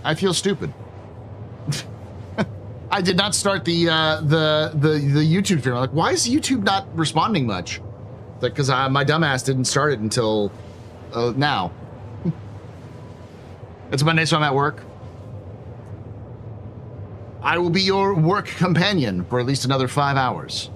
I feel stupid. I did not start the YouTube stream. I'm like, why is YouTube not responding much? Like, because my dumbass didn't start it until now. It's Monday, so I'm at work. I will be your work companion for at least another 5 hours.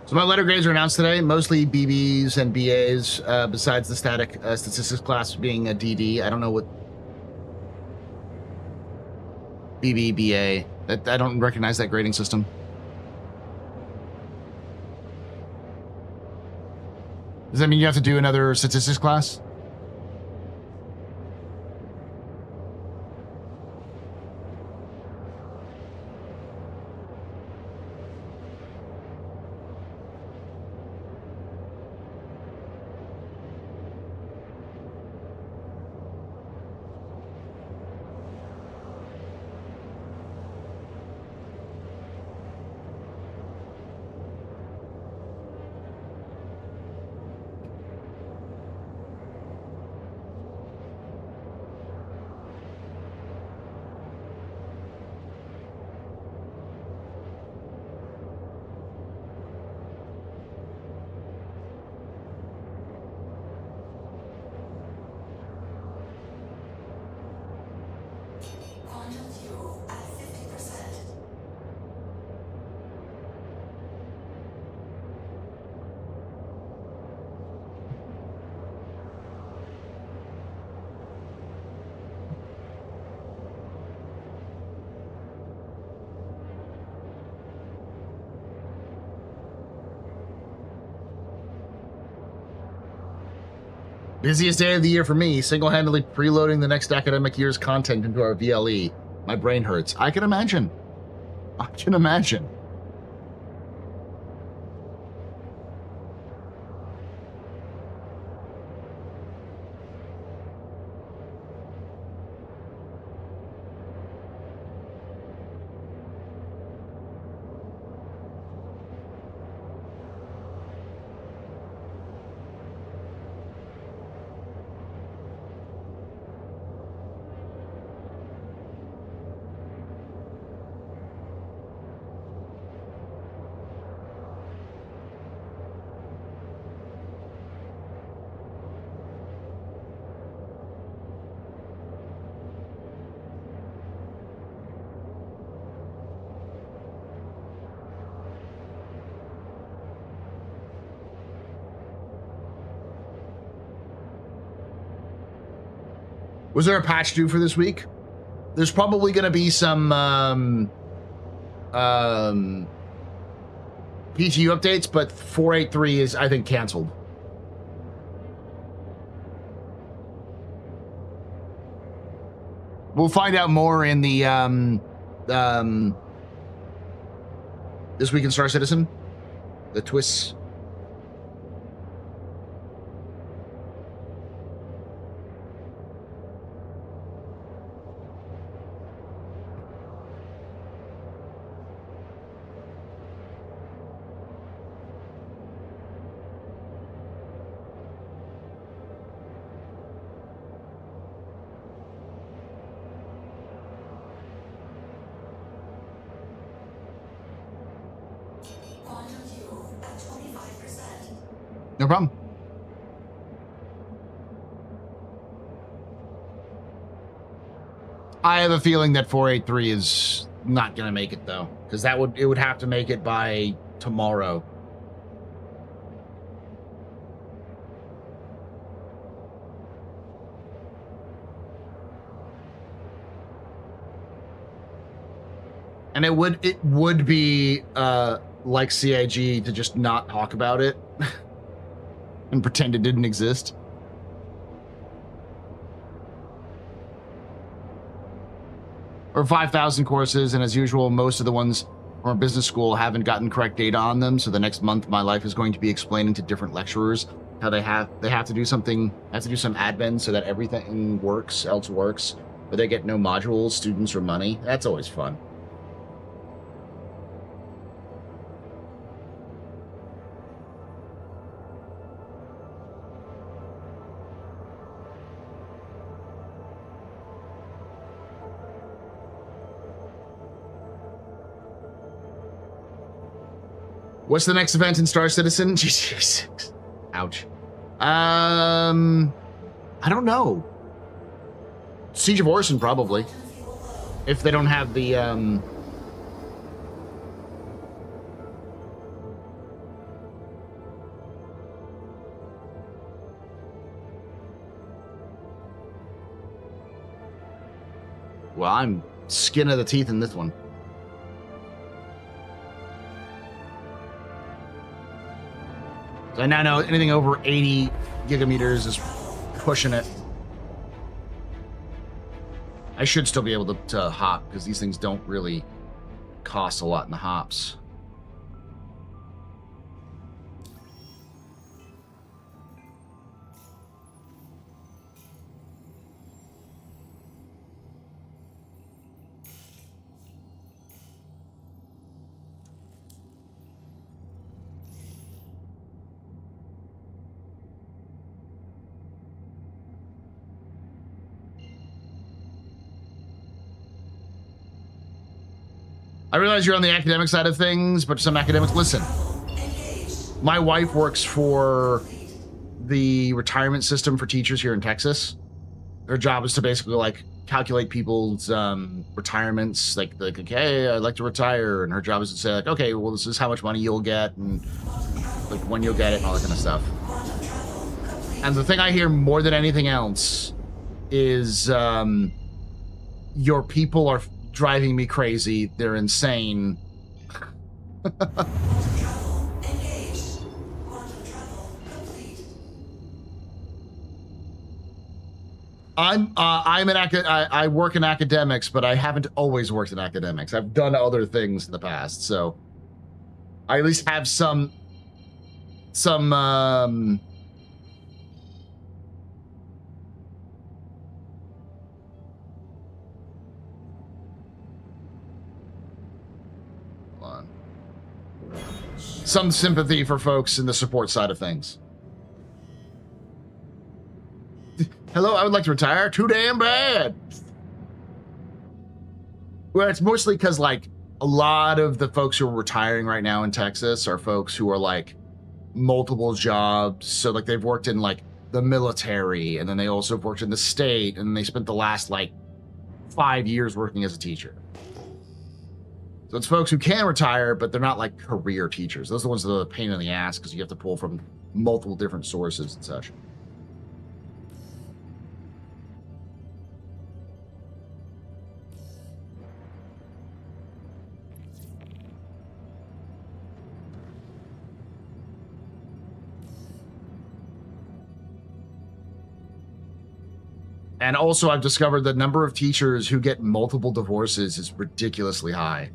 So my letter grades are announced today, mostly BBs and BAs, besides the statistics class being a DD. I don't know what BB, BA. I don't recognize that grading system. Does that mean you have to do another statistics class? Busiest day of the year for me, single-handedly preloading the next academic year's content into our VLE. My brain hurts. I can imagine. I can imagine. Was there a patch due for this week? There's probably going to be some PTU updates, but 483 is, I think, canceled. We'll find out more in the This Week in Star Citizen, the twists. No problem. I have a feeling that 483 is not going to make it, though, because it would have to make it by tomorrow. And it would be like CIG to just not talk about it and pretend it didn't exist. Or 5,000 courses, and as usual, most of the ones from business school haven't gotten correct data on them. So the next month, my life is going to be explaining to different lecturers how they have to do something, have to do some admin so that everything else works, but they get no modules, students, or money. That's always fun. What's the next event in Star Citizen? Jesus. Ouch. I don't know. Siege of Orison, probably. If they don't have the, Well, I'm skin of the teeth in this one. So I now know anything over 80 gigameters is pushing it. I should still be able to hop, because these things don't really cost a lot in the hops. I realize you're on the academic side of things, but some academics, listen. My wife works for the retirement system for teachers here in Texas. Her job is to basically like calculate people's retirements, like hey, I'd like to retire, and her job is to say like, okay, well, this is how much money you'll get, and like when you'll get it, and all that kind of stuff. And the thing I hear more than anything else is your people are driving me crazy. They're insane. I work in academics, but I haven't always worked in academics. I've done other things in the past, so I at least have some some sympathy for folks in the support side of things. Hello, I would like to retire. Too damn bad. Well, it's mostly because, like, a lot of the folks who are retiring right now in Texas are folks who are, like, multiple jobs. So, like, they've worked in, like, the military, and then they also worked in the state, and they spent the last, like, 5 years working as a teacher. So it's folks who can retire, but they're not like career teachers. Those are the ones that are a pain in the ass because you have to pull from multiple different sources and such. And also I've discovered the number of teachers who get multiple divorces is ridiculously high.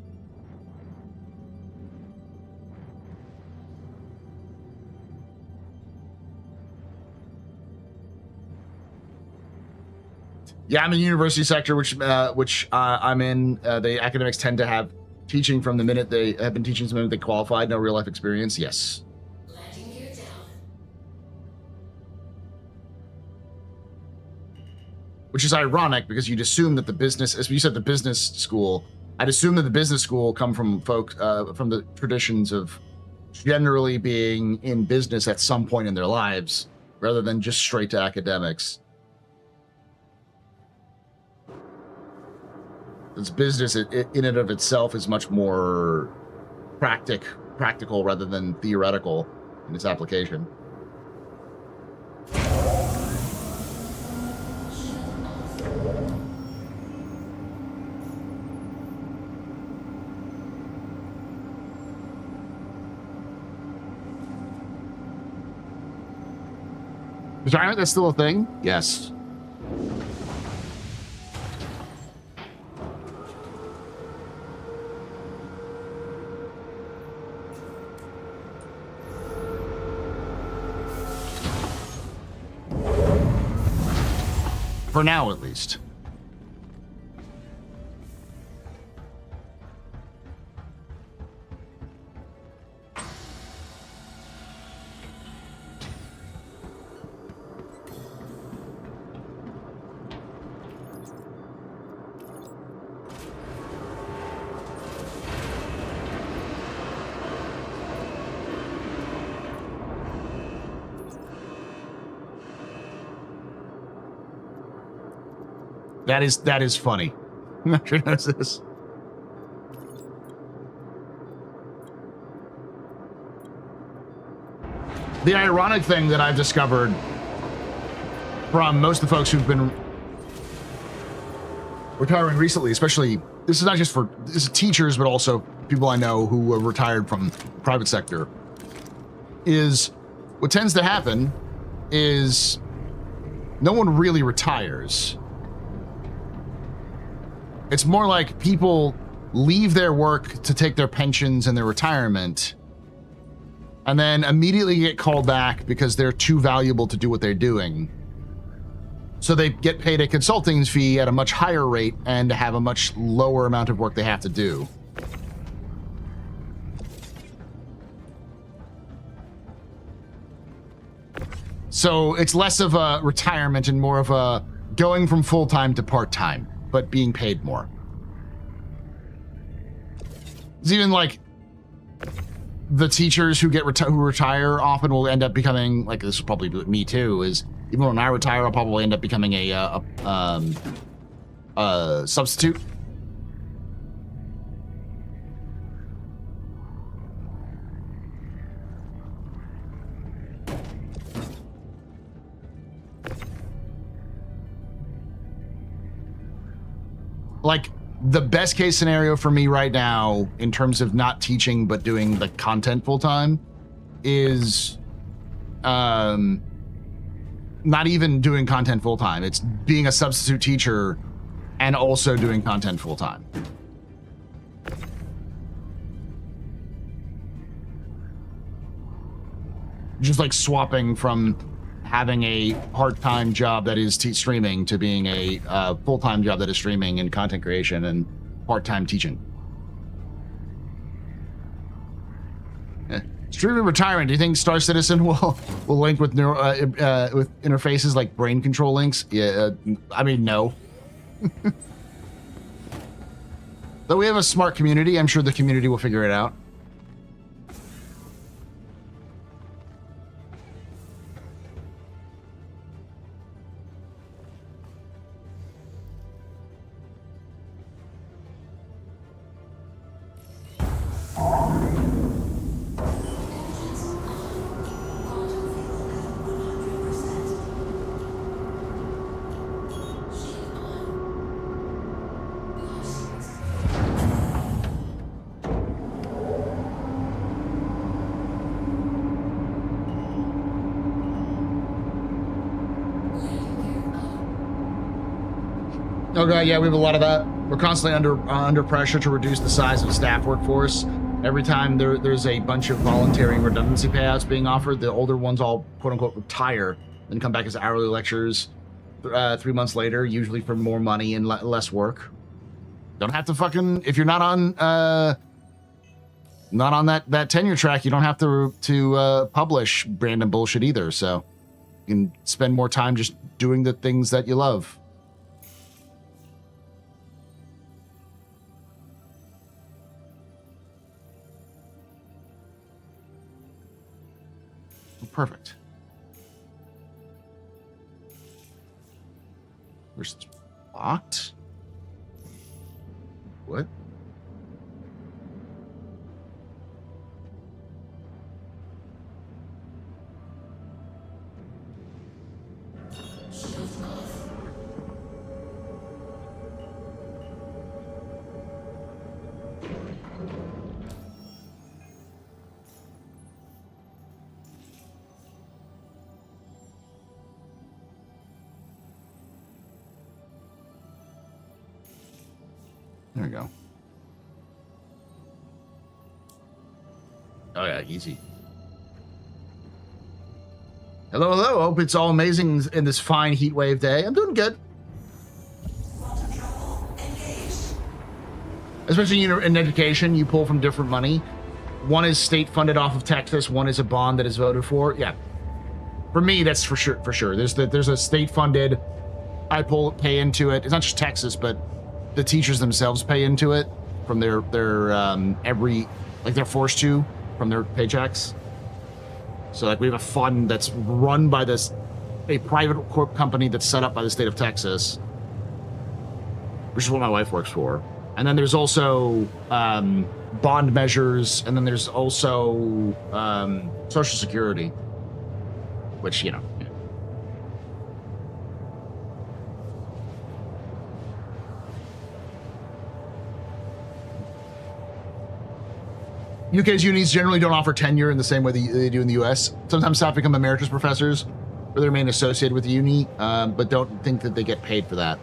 Yeah, I'm in the university sector, which I'm in. The academics tend to have teaching from the minute they have been teaching from the minute they qualified, no real life experience. Yes. Which is ironic because you'd assume that the business, as you said, the business school, I'd assume that the business school come from folk, from the traditions of generally being in business at some point in their lives rather than just straight to academics. This business in and of itself is much more practical rather than theoretical in its application. Retirement, that's still a thing? Yes. For now, at least. That is funny. I'm not sure that's this. The ironic thing that I've discovered from most of the folks who've been retiring recently, especially, this is not just for this is teachers, but also people I know who are retired from the private sector, is what tends to happen is no one really retires. It's more like people leave their work to take their pensions and their retirement, and then immediately get called back because they're too valuable to do what they're doing. So they get paid a consulting fee at a much higher rate and have a much lower amount of work they have to do. So it's less of a retirement and more of a going from full-time to part-time, but being paid more. It's even like the teachers who who retire often will end up becoming, like, this is probably me too, is even when I retire, I'll probably end up becoming a substitute. Like, the best case scenario for me right now, in terms of not teaching but doing the content full time, is not even doing content full time. It's being a substitute teacher and also doing content full time. Just like swapping from having a part-time job that is streaming to being a full-time job that is streaming and content creation and part-time teaching. Streaming retirement. Do you think Star Citizen will link with with interfaces like brain control links? Yeah, I mean, no. Though we have a smart community, I'm sure the community will figure it out. Okay, yeah, we have a lot of that. We're constantly under pressure to reduce the size of the staff workforce. Every time there's a bunch of voluntary and redundancy payouts being offered, the older ones all quote unquote retire, then come back as hourly lecturers 3 months later, usually for more money and less work. Don't have to fucking, if you're not on that tenure track, you don't have to publish random bullshit either. So you can spend more time just doing the things that you love. Perfect. Where's locked? What? There we go. Oh yeah, easy. Hello, hello. Hope it's all amazing in this fine heat wave day. I'm doing good. Especially in education, you pull from different money. One is state funded off of Texas. One is a bond that is voted for. Yeah, for me, that's for sure. For sure, there's a state funded. I pay into it. It's not just Texas, but the teachers themselves pay into it from their they're forced to from their paychecks. So like we have a fund that's run by a private corp company that's set up by the state of Texas, which is what my wife works for. And then there's also bond measures, and then there's also Social Security, which, you know. UK's unis generally don't offer tenure in the same way they do in the US. Sometimes staff become emeritus professors, or they remain associated with the uni, but don't think that they get paid for that.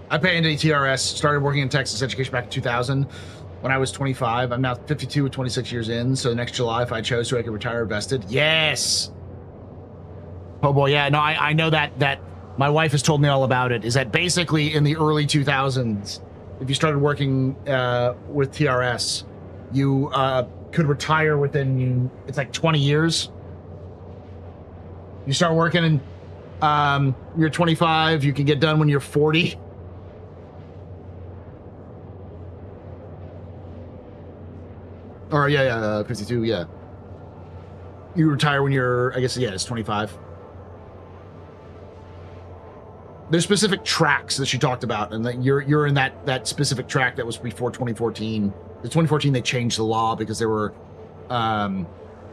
I pay into TRS, started working in Texas education back in 2000 when I was 25. I'm now 52 with 26 years in, so next July, if I chose to, I could retire vested. Yes! Oh boy, yeah, no, I know that my wife has told me all about it, is that basically in the early 2000s, if you started working with TRS, you could retire within, it's like 20 years. You start working and you're 25, you can get done when you're 40. Or yeah, 52, yeah. You retire when you're, I guess, yeah, it's 25. There's specific tracks that she talked about, and that you're in that specific track that was before 2014. In 2014, they changed the law because they were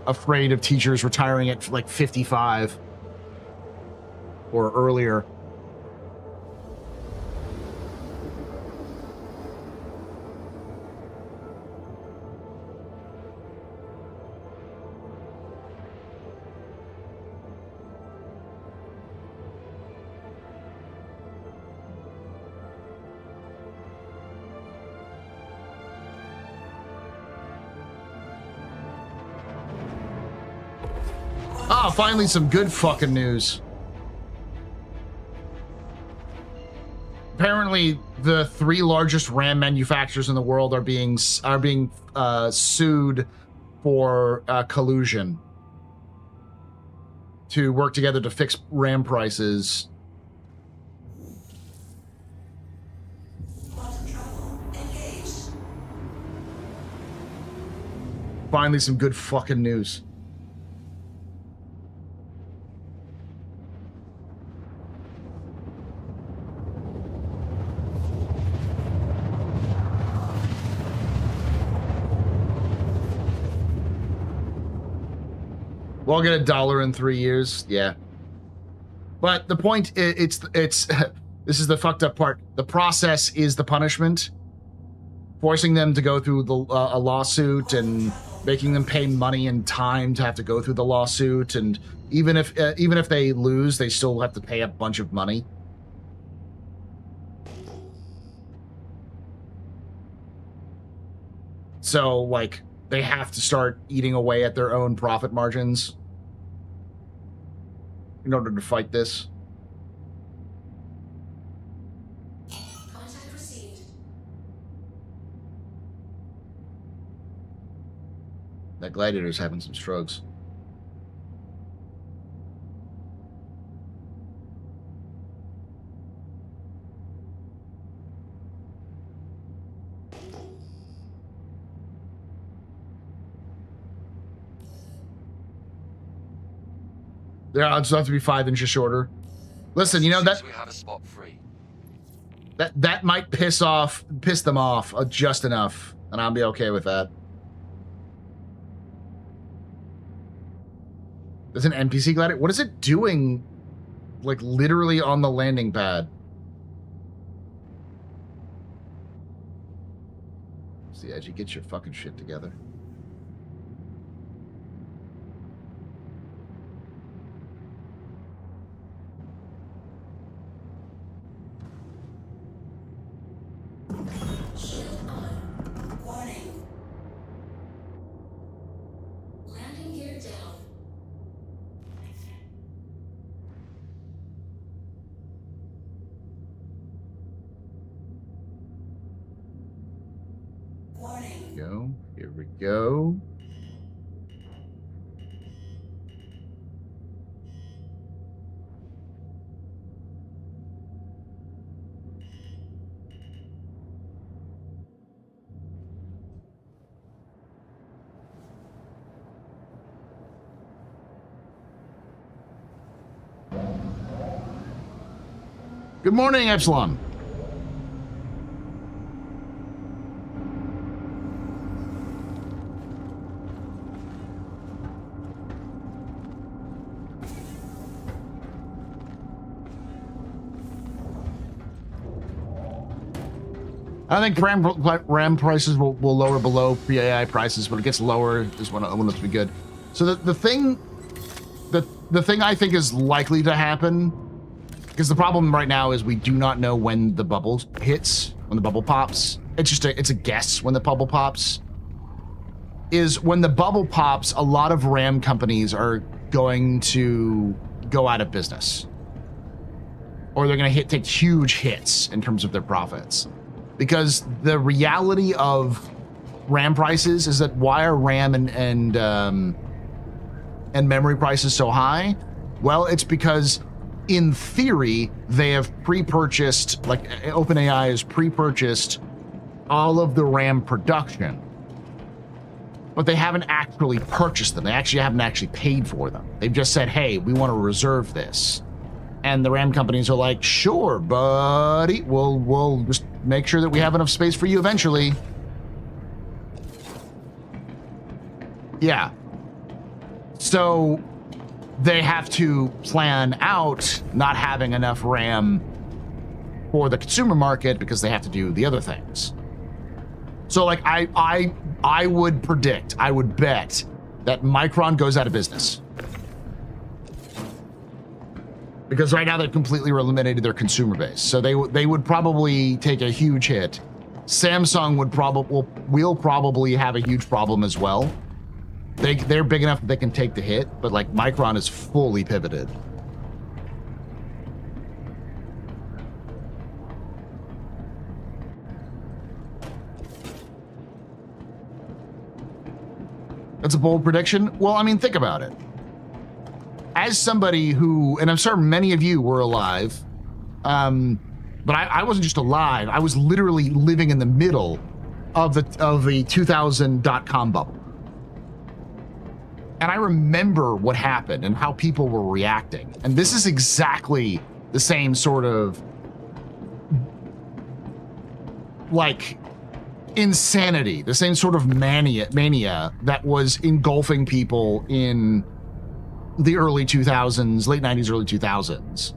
afraid of teachers retiring at like 55 or earlier. Ah, finally some good fucking news. Apparently, the 3 largest RAM manufacturers in the world are being sued for collusion to work together to fix RAM prices. Finally, some good fucking news. We'll get $1 in 3 years. Yeah. But the point, it's this is the fucked up part. The process is the punishment. Forcing them to go through a lawsuit and making them pay money and time to have to go through the lawsuit. And even if they lose, they still have to pay a bunch of money. So, like, they have to start eating away at their own profit margins in order to fight this. Contact received. That gladiator's having some strokes. Yeah, I'll just have to be 5 inches shorter. Listen, you know that we have a spot free. That might piss them off just enough, and I'll be okay with that. There's an NPC gladiator. What is it doing, like, literally on the landing pad? See, as you get your fucking shit together. Shield on. Warning. Landing gear down. Warning. Here we go. Good morning, Epsilon. I think RAM prices will lower below pre-AI prices, but it gets lower is when it's be good. So the thing I think is likely to happen, because the problem right now is we do not know when the bubble hits, when the bubble pops. It's a guess when the bubble pops. Is when the bubble pops, a lot of RAM companies are going to go out of business, or they're going to take huge hits in terms of their profits. Because the reality of RAM prices is that why are RAM and memory prices so high? Well, it's because in theory they have pre-purchased, like OpenAI has pre-purchased all of the RAM production, but they haven't actually purchased them. They haven't actually paid for them. They've just said, hey, we want to reserve this. And the RAM companies are like, sure, buddy, we'll just make sure that we have enough space for you eventually. Yeah. So they have to plan out not having enough RAM for the consumer market because they have to do the other things. So like I would predict, I would bet that Micron goes out of business. Because right now they've completely eliminated their consumer base. So they would probably take a huge hit. Samsung will probably have a huge problem as well. They're big enough that they can take the hit, but like Micron is fully pivoted. That's a bold prediction. Well, I mean, think about it. As somebody who, and I'm sure many of you were alive, but I wasn't just alive. I was literally living in the middle of the 2000 .com bubble. And I remember what happened and how people were reacting. And this is exactly the same sort of like insanity, the same sort of mania that was engulfing people in the early 2000s, late 90s, early 2000s.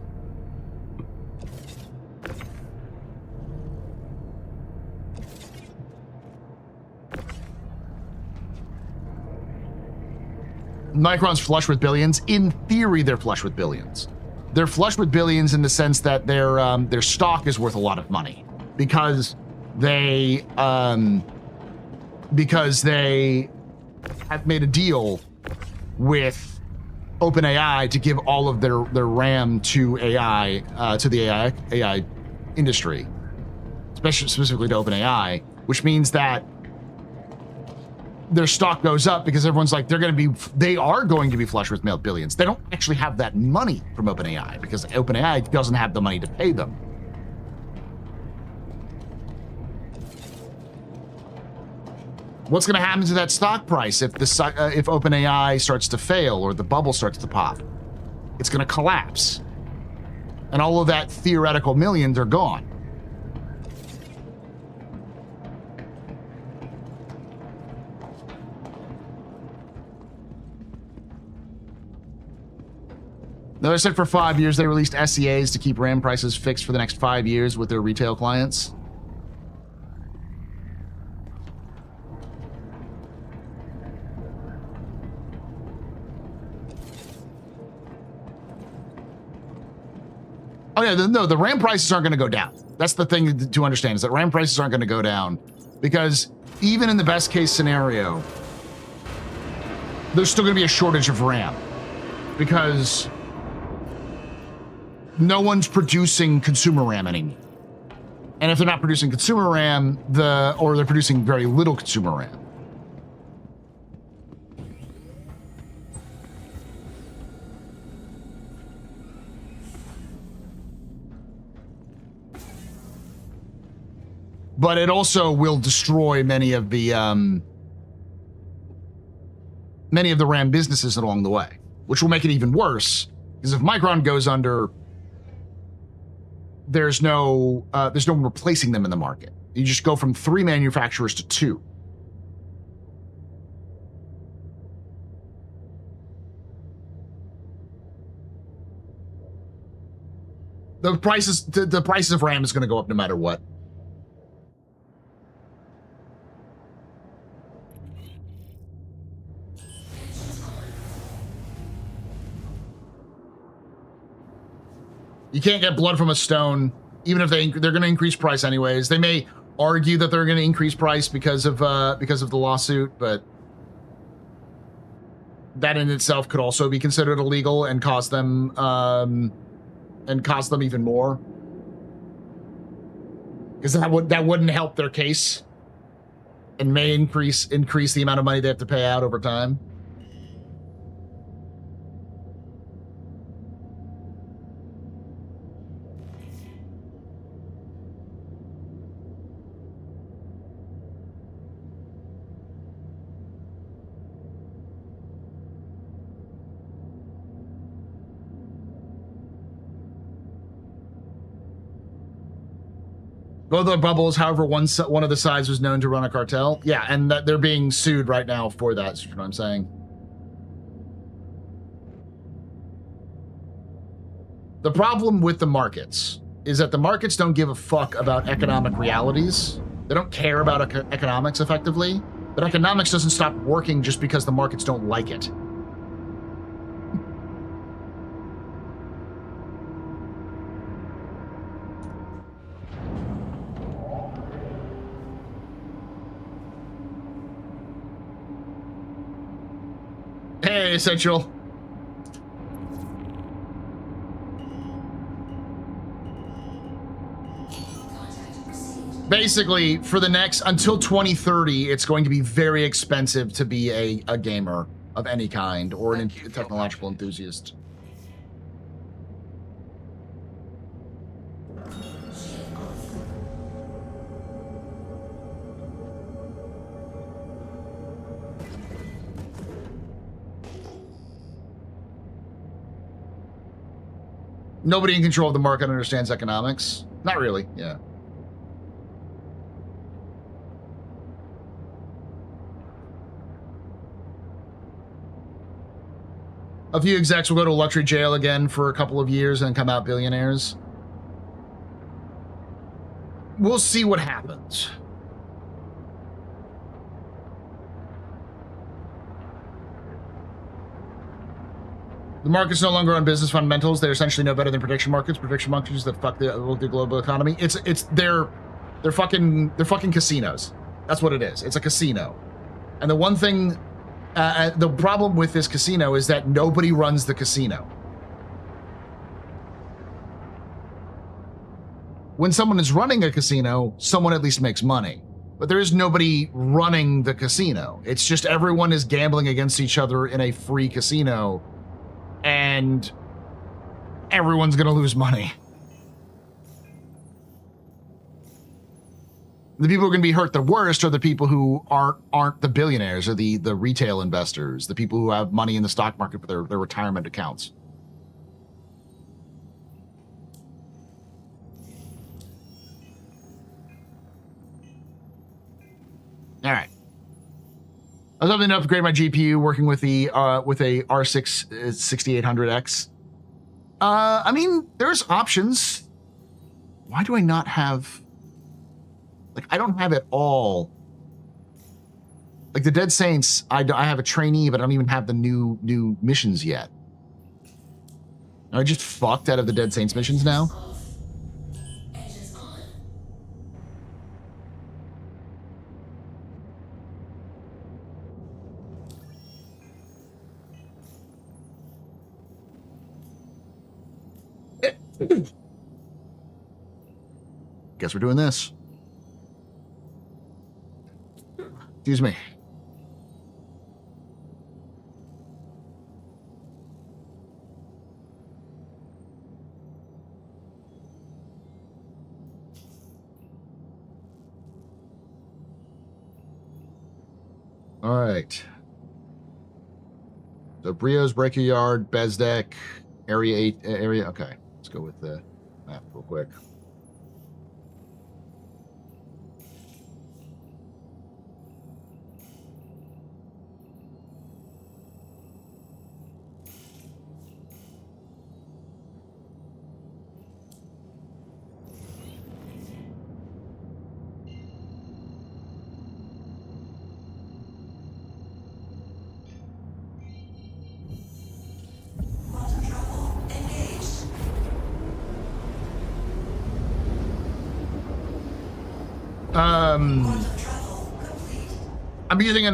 Micron's flush with billions. In theory, they're flush with billions. They're flush with billions in the sense that their stock is worth a lot of money because they have made a deal with OpenAI to give all of their RAM to AI to the AI industry, specifically to OpenAI, which means that their stock goes up because everyone's like they are going to be flush with billions. They don't actually have that money from OpenAI because OpenAI doesn't have the money to pay them. What's going to happen to that stock price if OpenAI starts to fail or the bubble starts to pop? It's going to collapse, and all of that theoretical millions are gone. Now, they said for 5 years they released SEAs to keep RAM prices fixed for the next 5 years with their retail clients. Oh yeah, no, the RAM prices aren't going to go down. That's the thing to understand, is that RAM prices aren't going to go down because even in the best case scenario, there's still going to be a shortage of RAM because no one's producing consumer RAM anymore. And if they're not producing consumer RAM, or they're producing very little consumer RAM. But it also will destroy many of the RAM businesses along the way, which will make it even worse. Because if Micron goes under, there's no one replacing them in the market. You just go from 3 manufacturers to 2. The prices of RAM is going to go up no matter what. You can't get blood from a stone, even if they're going to increase price anyways. They may argue that they're going to increase price because of the lawsuit, but that in itself could also be considered illegal and cost them even more, because that wouldn't help their case and may increase the amount of money they have to pay out over time. Both the bubbles, however, one of the sides was known to run a cartel. Yeah, and that they're being sued right now for that, is what I'm saying. The problem with the markets is that the markets don't give a fuck about economic realities. They don't care about economics effectively, but economics doesn't stop working just because the markets don't like it. Hey, Essential. Basically, for the next, until 2030, it's going to be very expensive to be a gamer of any kind or a technological enthusiast. Nobody in control of the market understands economics. Not really, yeah. A few execs will go to luxury jail again for a couple of years and come out billionaires. We'll see what happens. The market's no longer on business fundamentals. They're essentially no better than prediction markets. Prediction markets that fuck the global economy. They're fucking casinos. That's what it is. It's a casino. And the one thing, the problem with this casino is that nobody runs the casino. When someone is running a casino, someone at least makes money. But there is nobody running the casino. It's just everyone is gambling against each other in a free casino. And everyone's gonna lose money. The people who are gonna be hurt the worst are the people who aren't the billionaires or the retail investors, the people who have money in the stock market for their retirement accounts. All right. I was hoping to upgrade my GPU working with a R6 6800X. I mean, there's options. Why do I not have... Like, I don't have it all. Like, the Dead Saints, I have a trainee, but I don't even have the new missions yet. Am I just fucked out of the Dead Saints missions now? Guess we're doing this. Excuse me. All right. So Brio's, Breaker Yard, Bezdek, Area 8, Area... Okay, let's go with the map real quick. I'm using a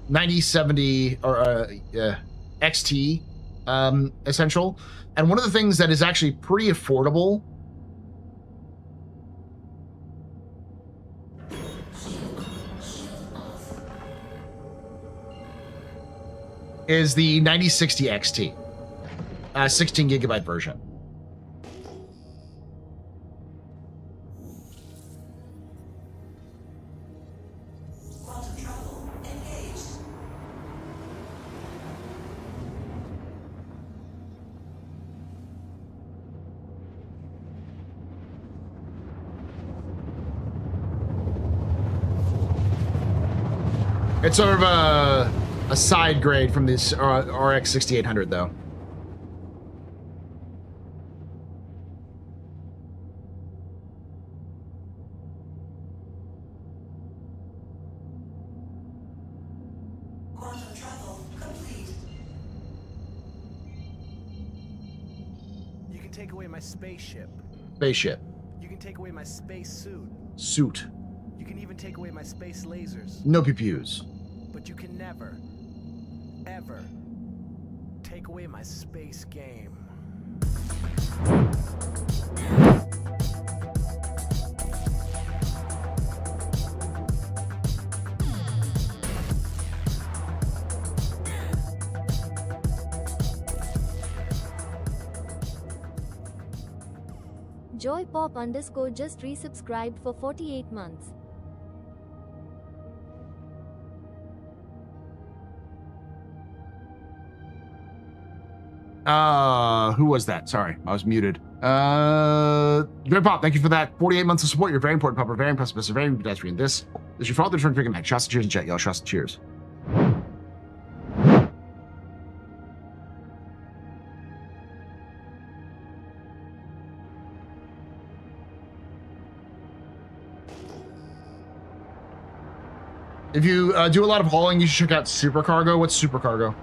9070 or XT Essential, and one of the things that is actually pretty affordable is the 9060 XT, 16 gigabyte version. It's sort of a side grade from this RX 6800, though. Quantum travel complete. You can take away my spaceship. Spaceship. You can take away my space suit. Suit. You can even take away my space lasers. No pew-pews. But you can never, ever take away my space game. JoyPop_ just resubscribed for 48 months. Who was that? Sorry, I was muted. Great Pop, thank you for that. 48 months of support. You're very important, Pop. Very impressive. Mr. Very pedestrian. This is your fault. They're trying to night. Shots and cheers and chat, y'all. Shots and cheers. If you do a lot of hauling, you should check out Supercargo. What's Supercargo?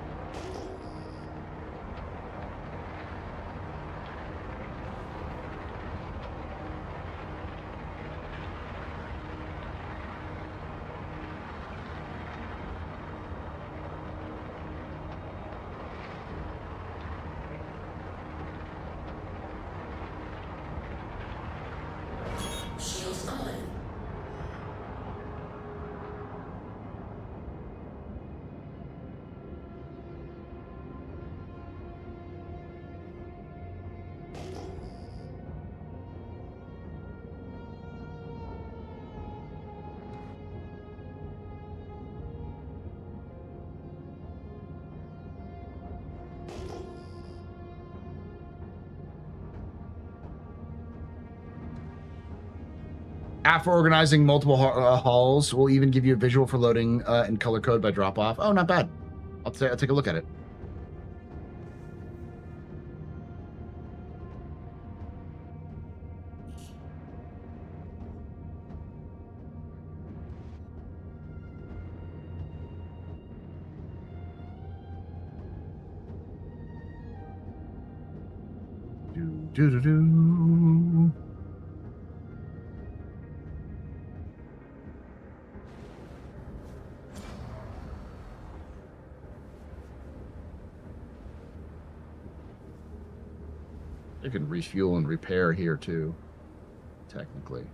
Shields on. App for organizing multiple hauls will even give you a visual for loading and color code by drop off. Oh, not bad. I'll take a look at it. Do. You can refuel and repair here too, technically.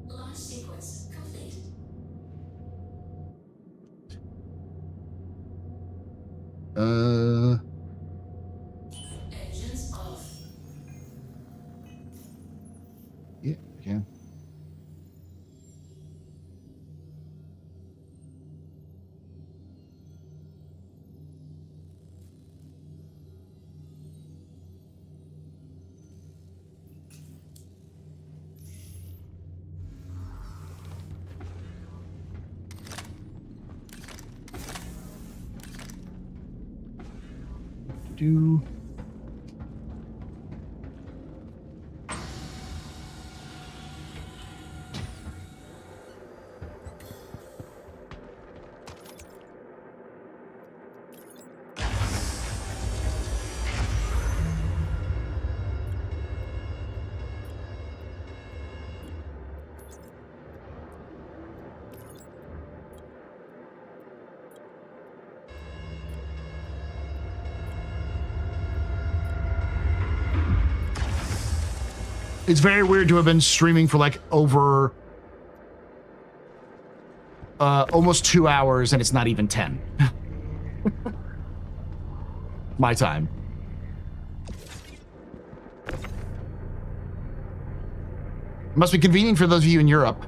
Launch sequence complete. Engines off. Yeah, I can. Do. It's very weird to have been streaming for like over almost 2 hours and it's not even 10. My time. Must be convenient for those of you in Europe.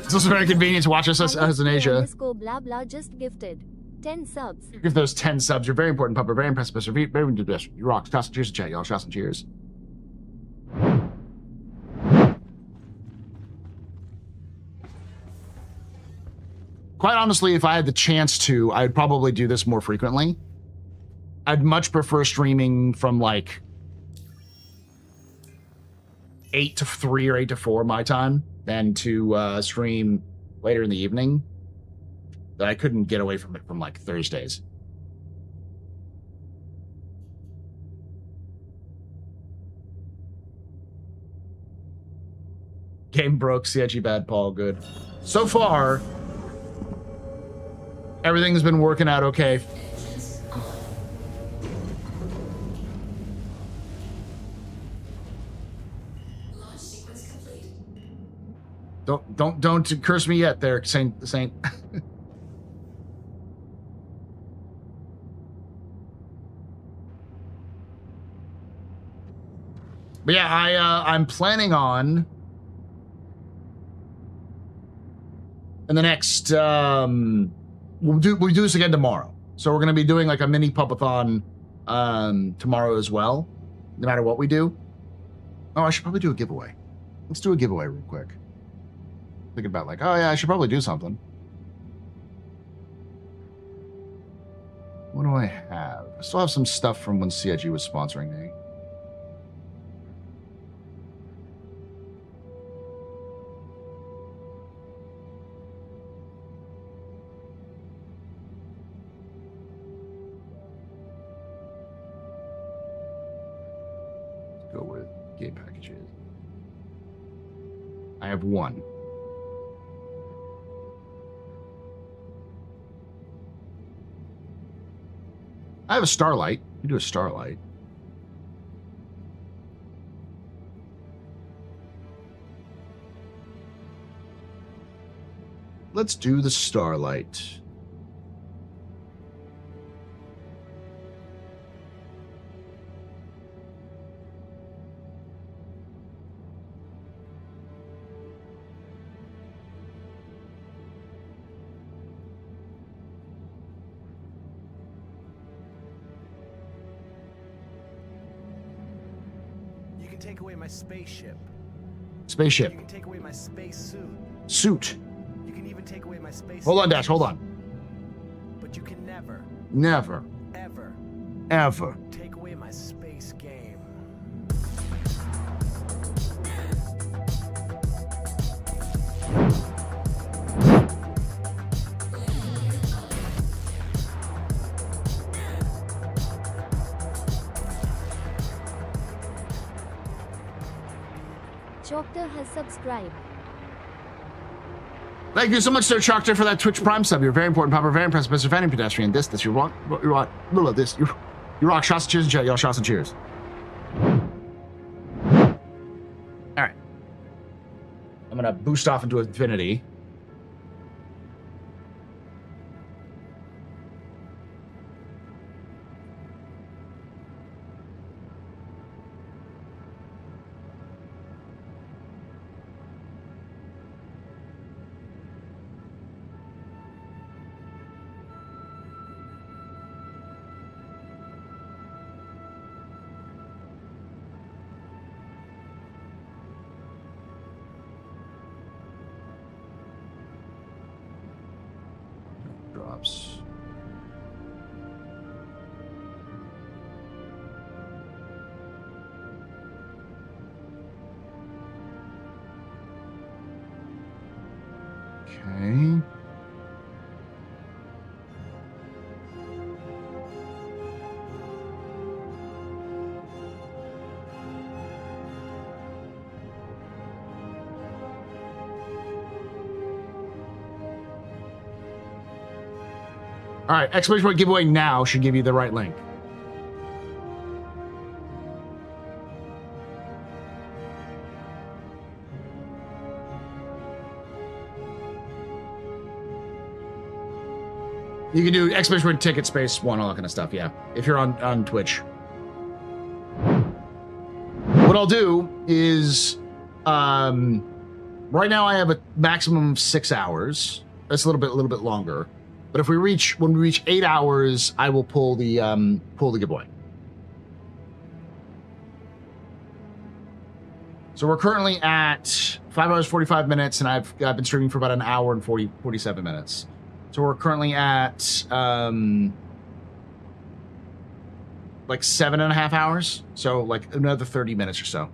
It's also very convenient to watch us as in Asia. Underscore blah blah just gifted 10 subs. Give those 10 subs. You're very important, Pupper. Very impressive, Mr. V. Very good. You rock. Shots and cheers to chat, y'all. Shots and cheers. Quite honestly, if I had the chance to, I'd probably do this more frequently. I'd much prefer streaming from like 8 to 3 or 8 to 4 my time than to stream later in the evening. that I couldn't get away from it from like Thursdays. Game broke, CIG bad, Paul, good. So far, everything's been working out okay. Launch sequence complete. Don't curse me yet there, Saint. But yeah, I'm planning on in the next we'll do this again tomorrow. So we're gonna be doing like a mini Sub-A-Thon tomorrow as well, no matter what we do. Oh, I should probably do a giveaway. Let's do a giveaway real quick. Thinking about like, oh yeah, I should probably do something. What do I have? I still have some stuff from when CIG was sponsoring me. Go with game packages. I have one. I have a Starlight. You do a Starlight. Let's do the Starlight. You can take away my spaceship. Spaceship. You can take away my space suit. Suit. You can even take away my space. Hold on, Dash. Hold on. But you can never, Never, ever ever. take away my space game. Choctor has subscribed. Thank you so much, Sir Choctor, for that Twitch Prime sub. You're very important, Papa. Very impressive, Mr. Fanning Pedestrian. This, you rock, this, you rock. Shots and cheers in chat, y'all. Shots and cheers. All right. I'm gonna boost off into infinity. Drops. Okay. All right, exclamation point giveaway now should give you the right link. You can do exclamation point ticket space one, all that kind of stuff. Yeah, if you're on Twitch. What I'll do is, right now I have a maximum of 6 hours. That's a little bit longer. But if when we reach 8 hours, I will pull the giveaway. So we're currently at 5 hours 45 minutes, and I've been streaming for about an hour and 47 minutes. So we're currently at like 7.5 hours. So like another 30 minutes or so.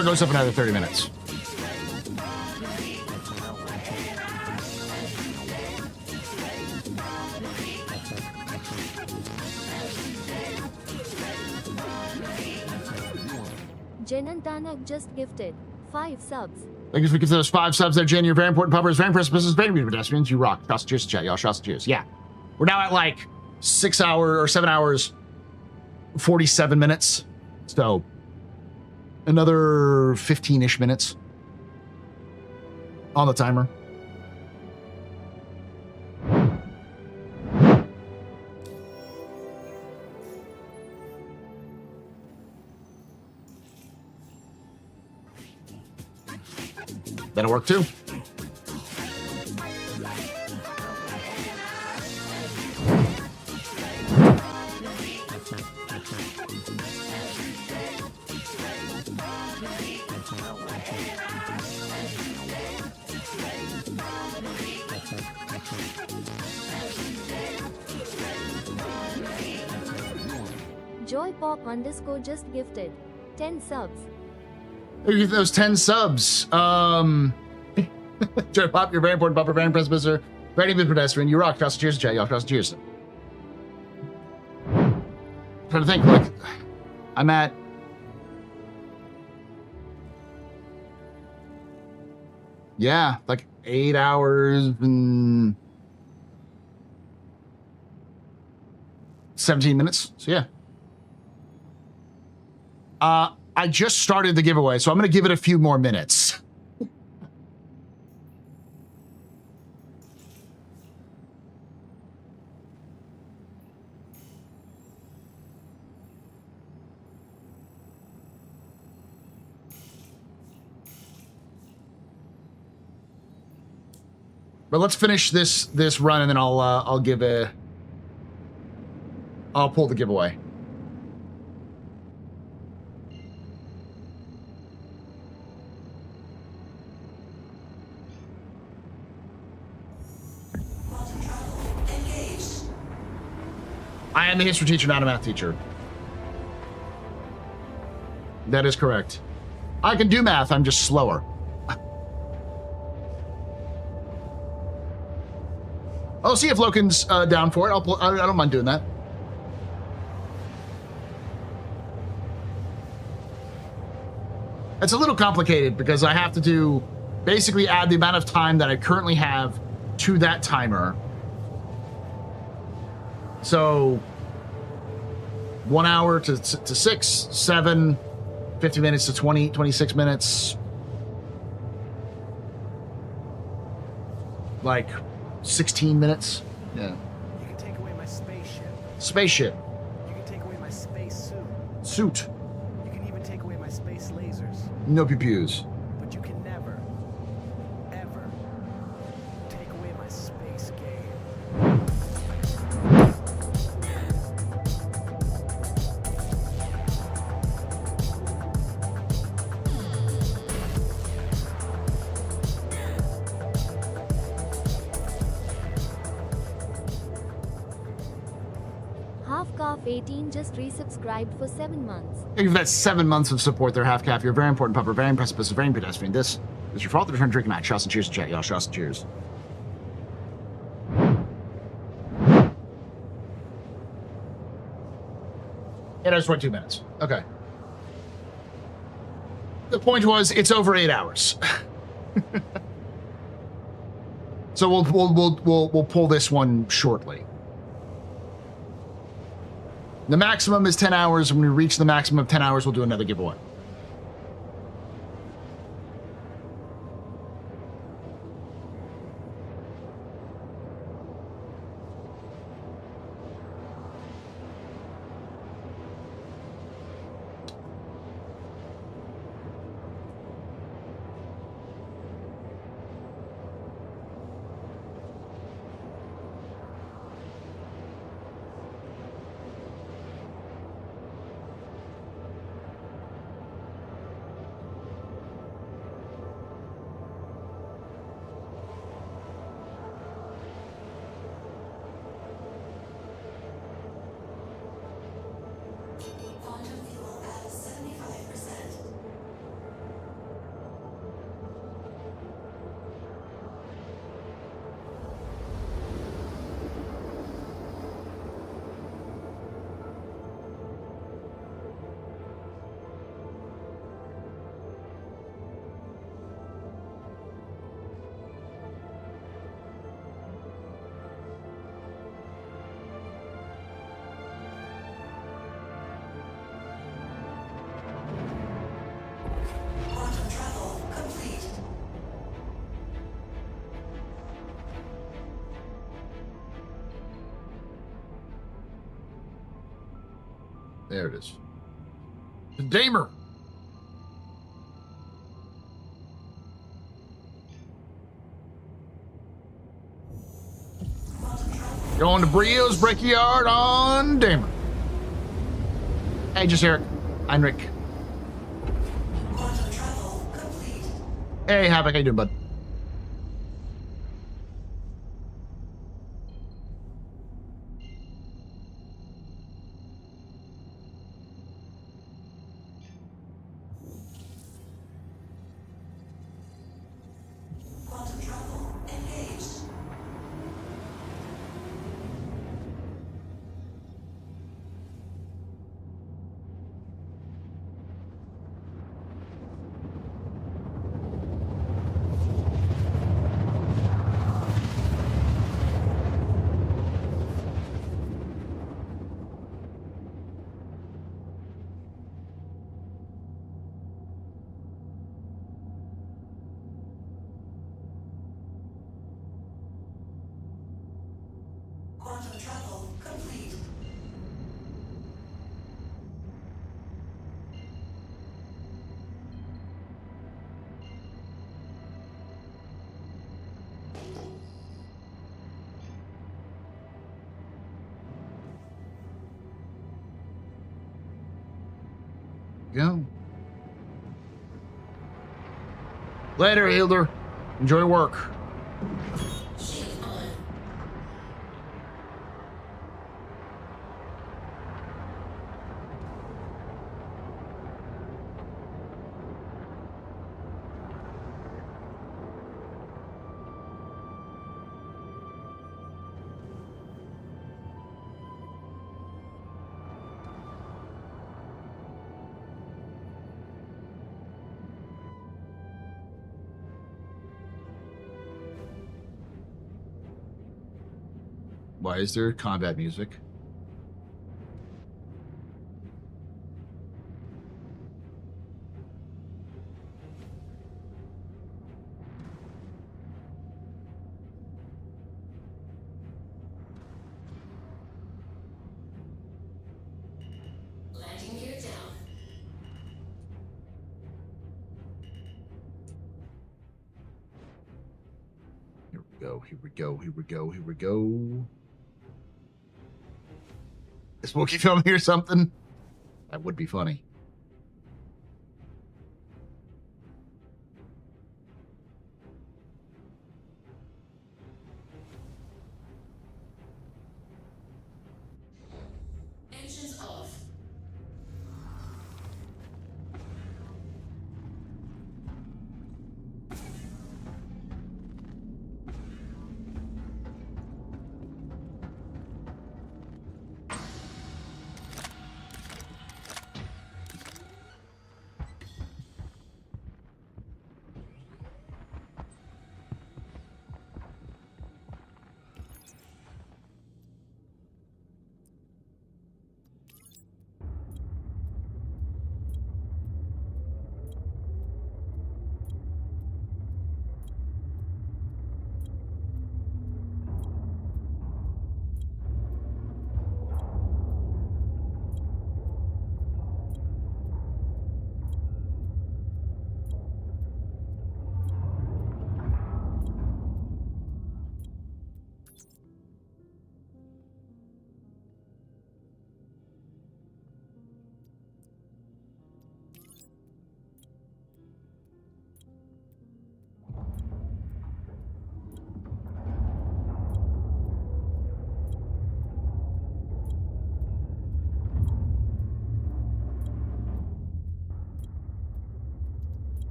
timer goes up another 30 minutes. Jenantanak just gifted 5 subs. Thank you for giving those 5 subs there, Jen. You're very important puppers, very impressive business, very good pedestrians. You rock. Shots, cheers, chat, y'all. Shots, cheers. Yeah. We're now at like 6 hours or 7 hours, 47 minutes. So another 15-ish minutes on the timer. That'll work too. Joypop underscore just gifted 10 subs. Those 10 subs. Joy Pop, you're very important, Pop, very impressive, Mr. Very good pedestrian. You rock. Cross cheers, chat, y'all. Cross cheers. Trying to think, like, I'm at. Yeah, like 8 hours and 17 minutes. So, yeah. I just started the giveaway, so I'm going to give it a few more minutes. But let's finish this run, and then I'll pull the giveaway. I am a history teacher, not a math teacher. That is correct. I can do math, I'm just slower. I'll see if Loken's down for it. I don't mind doing that. It's a little complicated because I have to basically add the amount of time that I currently have to that timer. So 1 hour to 6, 7, 50 minutes to 20, 26 minutes. Like 16 minutes. Yeah. You can take away my spaceship. Spaceship. You can take away my space suit. Suit. You can even take away my space lasers. No pew-pews. But you can never, ever take away my space game. Half-Calf 18 just resubscribed for 7 months. Thank you for that 7 months of support there, Half Calf. You're a very important pupper, very impressive, very pedestrian. This is your fault. The return drinking match. Shots and cheers to chat, y'all. Shots and cheers. It has 22 minutes. Okay. The point was, it's over 8 hours. So we'll pull this one shortly. The maximum is 10 hours. When we reach the maximum of 10 hours, we'll do another giveaway. There it is. The Damer. Going to Brio's Brickyard on Damer. Hey, just Eric. Heinrich. Quantum travel complete. Hey, Havoc. How you doing, bud? Quantum travel engaged. Quantum travel complete. Go. Later, Hilder. Enjoy work. Shield on. Why is there combat music? Landing gear down. Here we go. Here we go. Here we go. Here we go. Is Wookie filming or something? That would be funny. Engines off.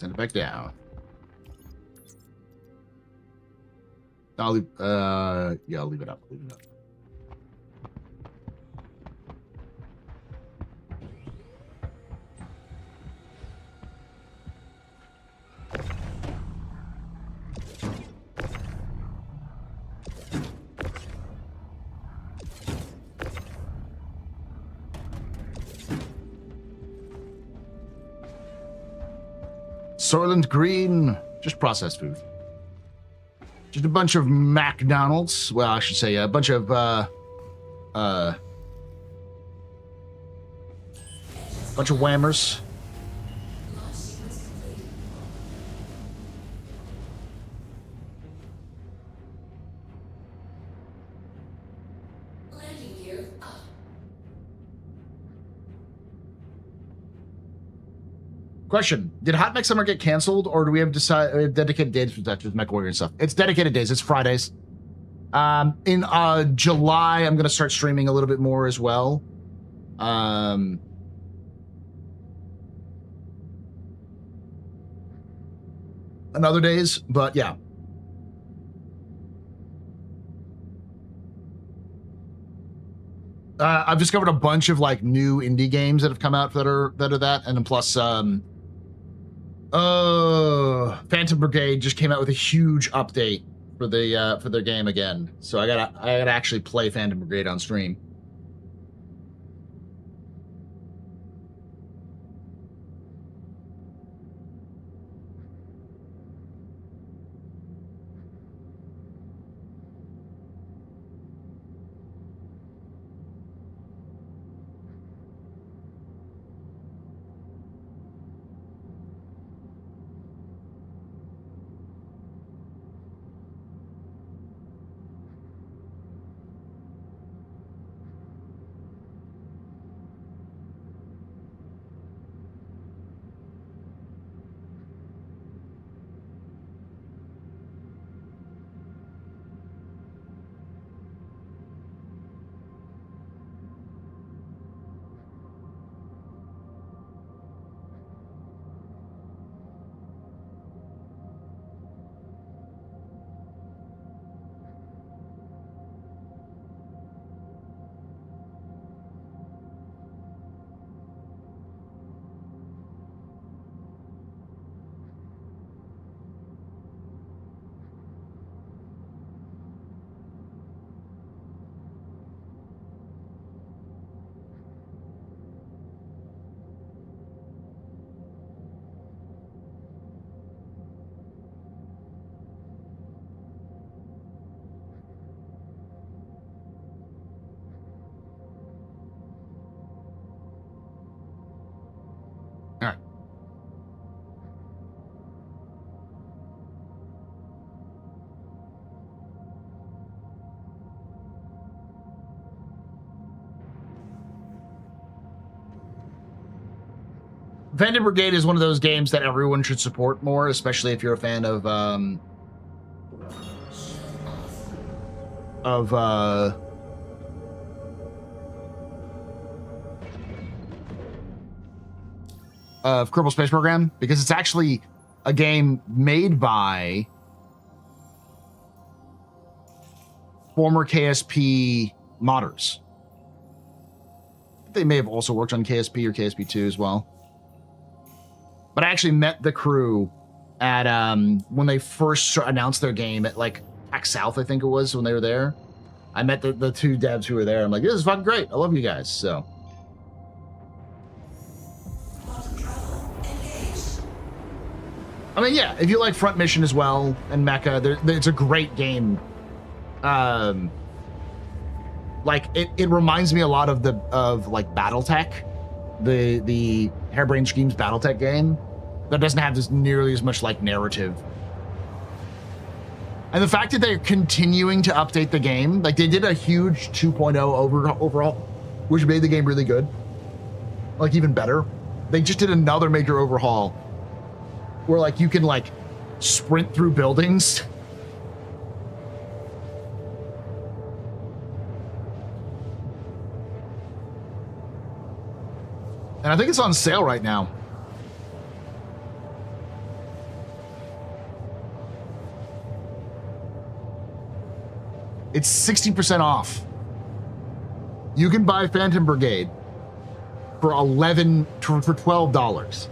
Send it back down. I'll leave, yeah, I'll leave it up. Leave it up. Soylent Green, just processed food. Just a bunch of McDonald's. Well, I should say a bunch of whammers. Launch sequence complete. Landing gear up. Question: did Hot Mech Summer get canceled, or do we have dedicated days for that with MechWarrior and stuff? It's dedicated days. It's Fridays. In July, I'm gonna start streaming a little bit more as well. On other days, but yeah. I've discovered a bunch of like new indie games that have come out that are that, and then plus Phantom Brigade just came out with a huge update for their game again. So I gotta actually play Phantom Brigade on stream. All right. Phantom Brigade is one of those games that everyone should support more, especially if you're a fan of Kerbal Space Program, because it's actually a game made by former KSP modders. They may have also worked on KSP or KSP2 as well. But I actually met the crew at when they first announced their game at like PAX South, I think it was, when they were there. I met the two devs who were there. I'm like, this is fucking great. I love you guys. So I mean, yeah, if you like Front Mission as well and Mecha, it's a great game. Like it reminds me a lot of like BattleTech, the Harebrained Schemes BattleTech game that doesn't have this nearly as much like narrative. And the fact that they're continuing to update the game, like they did a huge 2.0 overhaul, which made the game really good, like even better. They just did another major overhaul where like you can like sprint through buildings. And I think it's on sale right now. It's 60% off. You can buy Phantom Brigade for $12.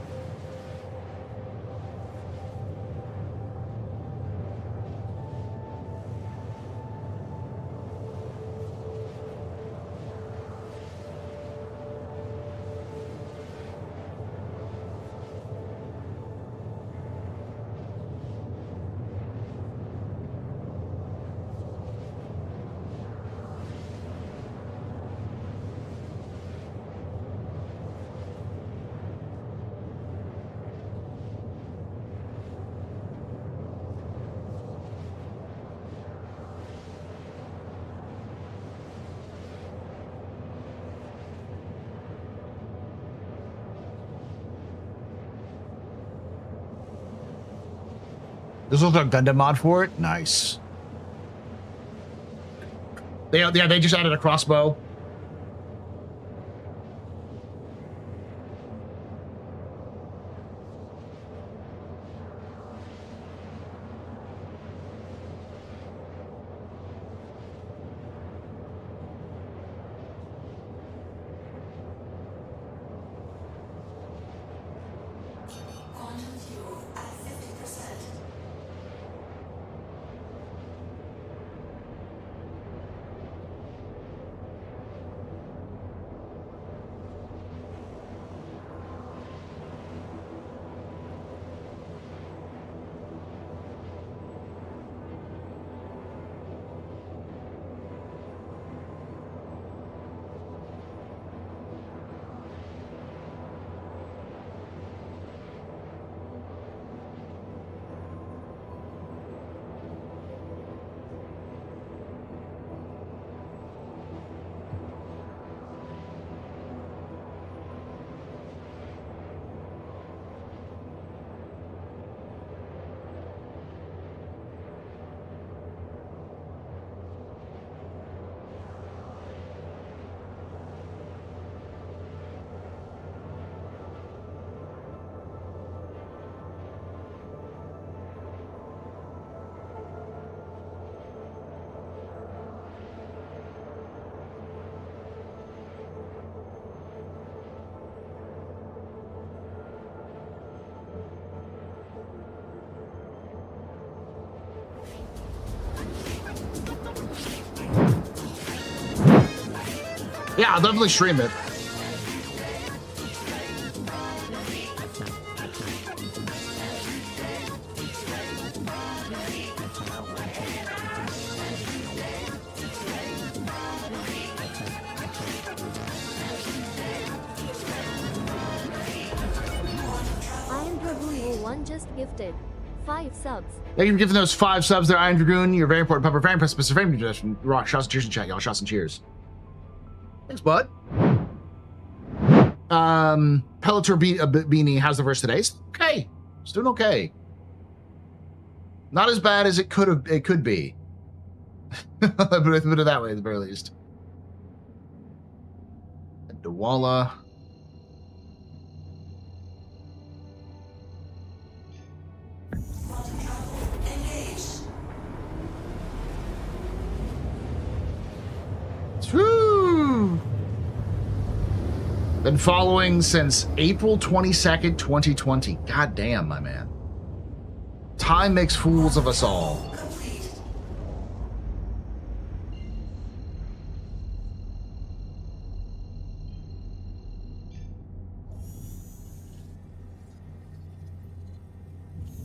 There's also a Gundam mod for it. Nice. They just added a crossbow. Quantum fuel at 50%. Yeah, I'll definitely stream it. Iron Dragoon 01 just gifted 5 subs. Thank you for giving those 5 subs there, Iron Dragoon. You're very important. Pepper Frame, press Mr. Frame, suggestion. Rock, shots and cheers in chat, y'all. Shots and cheers. Thanks, bud. Pelleter Beanie, how's the verse today? It's okay. It's doing okay. Not as bad as it could be. But put it that way at the very least. Dawala. Quantum travel engaged. Woo! Been following since April 22nd, 2020. God damn, my man. Time makes fools of us all. Complete.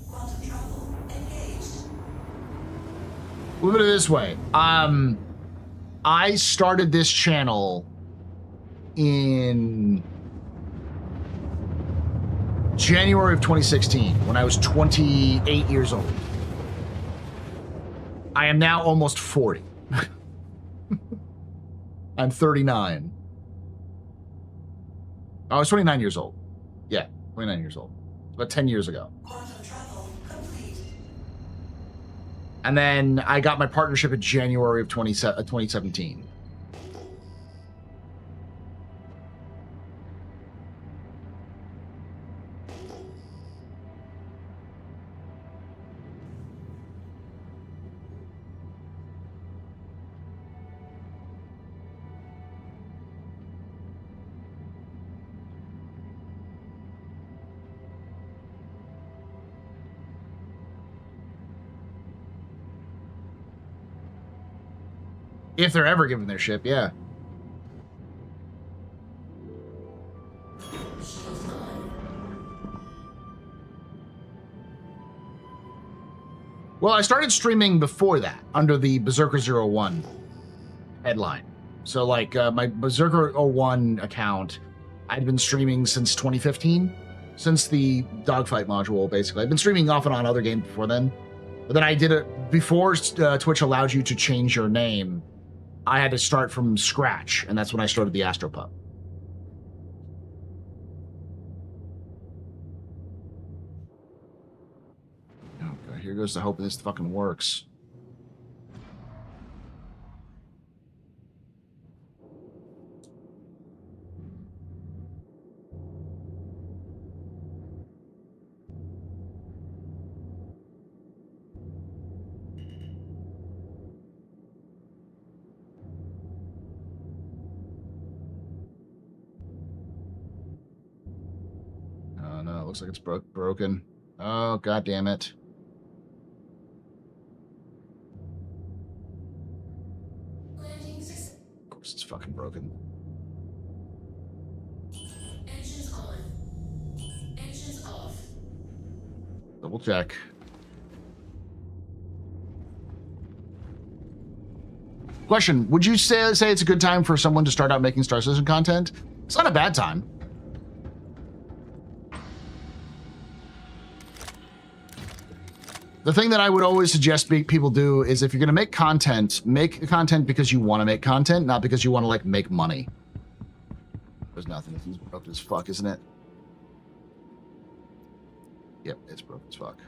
Quantum travel engaged. Look at it this way. I started this channel in January of 2016 when I was 28 years old. I am now almost 40. I'm 39. I was 29 years old. Yeah, 29 years old. About 10 years ago. Quantum travel complete. And then I got my partnership in January of 2017. If they're ever given their ship, yeah. Well, I started streaming before that under the Berserker01 headline. So, like, my Berserker01 account, I'd been streaming since 2015, since the dogfight module, basically. I've been streaming off and on other games before then. But then I did it before Twitch allowed you to change your name. I had to start from scratch, and that's when I started the Astropup. Okay, here goes the hope this fucking works. No, it looks like it's broken. Oh, god damn it. Of course it's fucking broken. Engines on. Engines off. Double check. Question, would you say it's a good time for someone to start out making Star Citizen content? It's not a bad time. The thing that I would always suggest people do is if you're going to make content because you want to make content, not because you want to, like, make money. There's nothing. It's broken as fuck, isn't it? Yep, it's broken as fuck.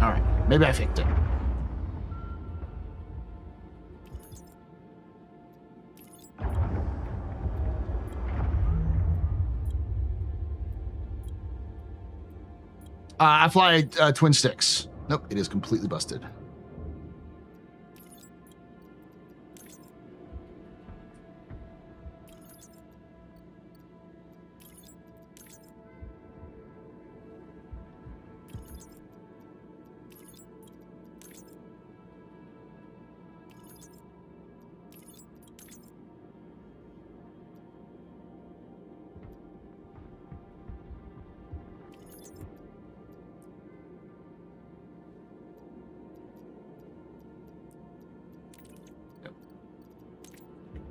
All right, maybe I fixed it. I fly twin sticks. Nope, it is completely busted.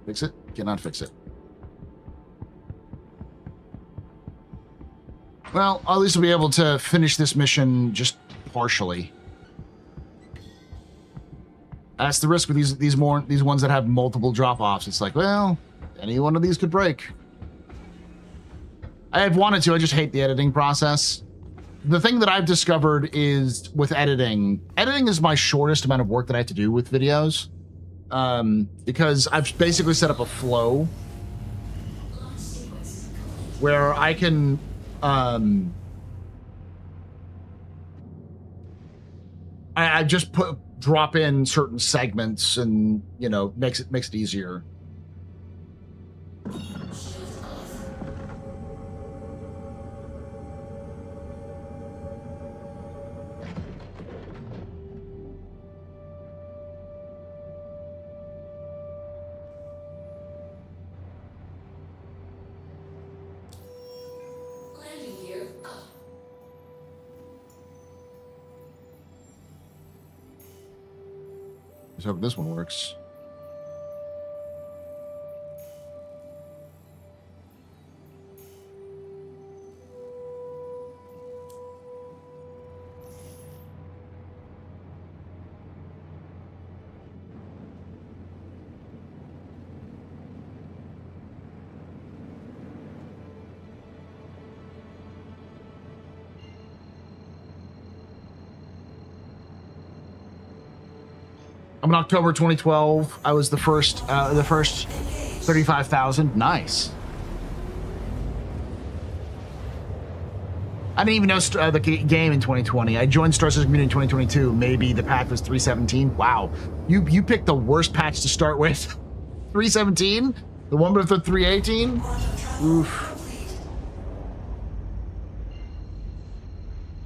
Fix it? Cannot fix it. Well, at least I'll be able to finish this mission just partially. That's the risk with these ones that have multiple drop-offs. It's like, well, any one of these could break. I have wanted to, I just hate the editing process. The thing that I've discovered is with editing is my shortest amount of work that I have to do with videos. Because I've basically set up a flow where I can I just drop in certain segments and, you know, makes it easier. Let's hope this one works. I'm in October 2012. I was the first 35,000. Nice. I didn't even know the game in 2020. I joined Star Citizen community in 2022. Maybe the patch was 317. Wow, you picked the worst patch to start with. 317. The one with the 318? Oof.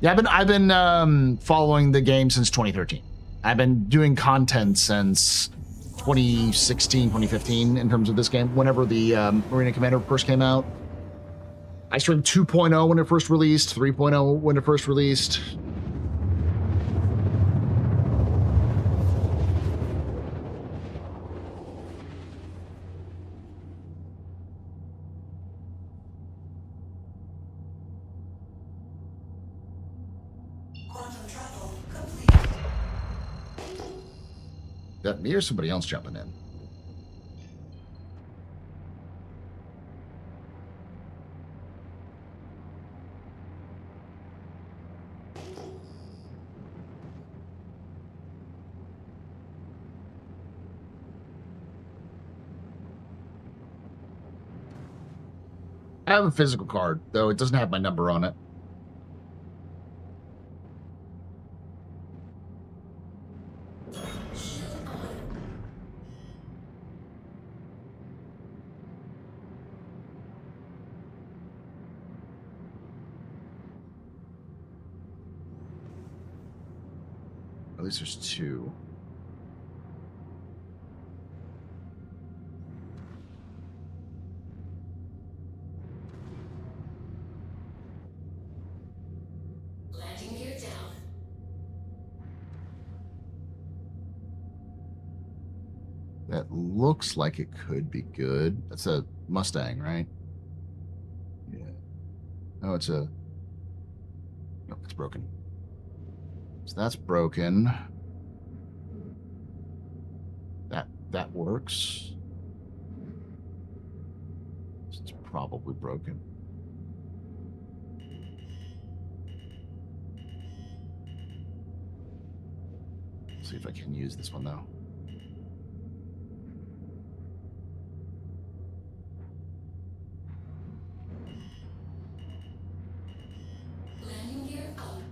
Yeah, I've been following the game since 2013. I've been doing content since 2016, 2015 in terms of this game. Whenever the Marina Commander first came out, I streamed 2.0 when it first released, 3.0 when it first released. That me or somebody else jumping in? I have a physical card, though it doesn't have my number on it. At least there's two. Landing gear down. That looks like it could be good. That's a Mustang, right? Yeah. No, it's a... Nope, it's broken. So that's broken. That works. It's probably broken. Let's see if I can use this one though. Landing gear out.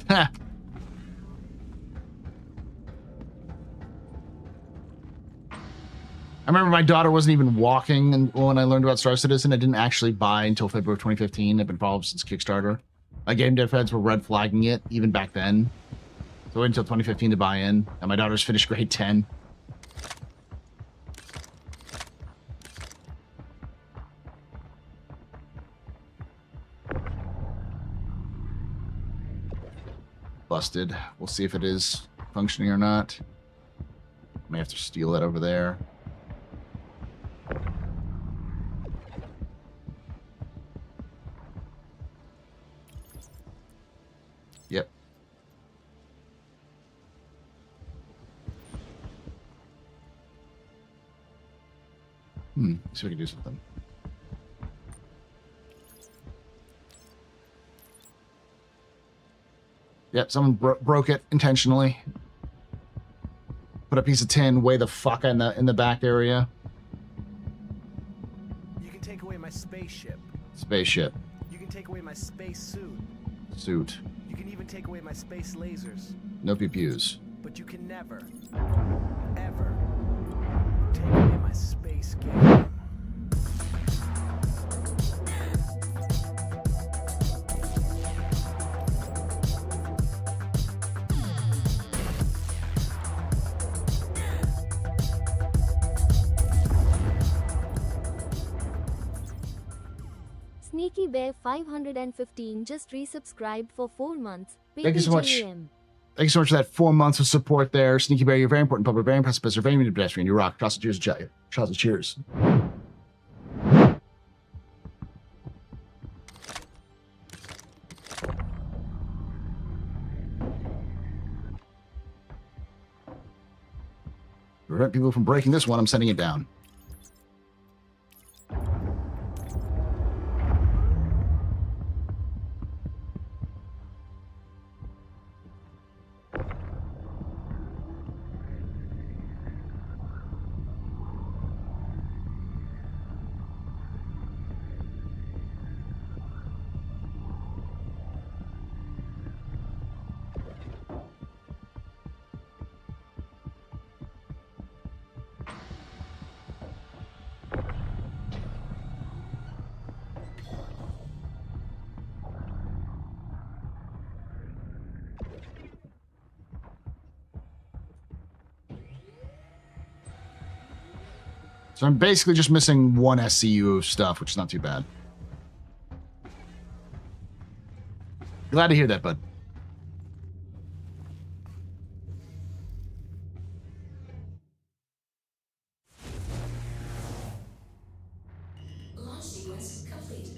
Ha! I remember my daughter wasn't even walking and when I learned about Star Citizen. I didn't actually buy until February of 2015. I've been following since Kickstarter. My game dev heads were red flagging it even back then. So I waited until 2015 to buy in. And my daughter's finished grade 10. Busted. We'll see if it is functioning or not. May have to steal that over there. Yep. See if we can do something. Yep, someone broke it intentionally. Put a piece of tin way the fuck in the back area. You can take away my spaceship. Spaceship. You can take away my space suit. Suit. You can even take away my space lasers. No pew-pews. But you can never, ever take away my space game. Sneaky Bear 515 just resubscribed for 4 months. Thank you so much. PPJM. Thank you so much for that 4 months of support there. Sneaky Bear, you're very important public, very impressive, very mean pedestrian. You rock. Shots of cheers, shots of cheers. To prevent people from breaking this one, I'm sending it down. So I'm basically just missing one SCU of stuff, which is not too bad. Glad to hear that, bud. Launch sequence complete.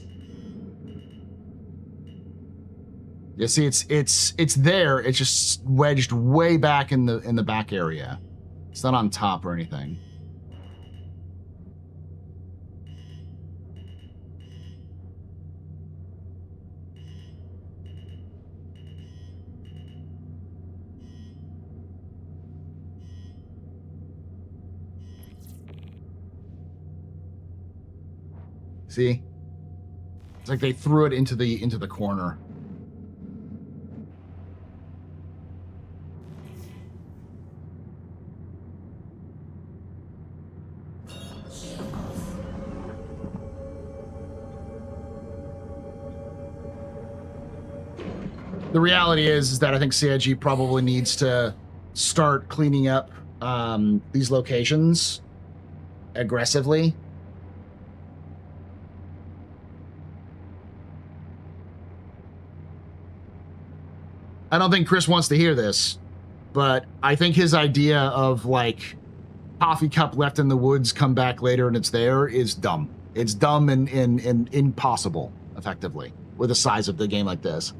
Yeah, see, it's there. It's just wedged way back in the back area. It's not on top or anything. See? It's like they threw it into the corner. The reality is that I think CIG probably needs to start cleaning up these locations aggressively. I don't think Chris wants to hear this, but I think his idea of like coffee cup left in the woods, come back later and it's there is dumb. It's dumb and impossible, effectively, with the size of the game like this.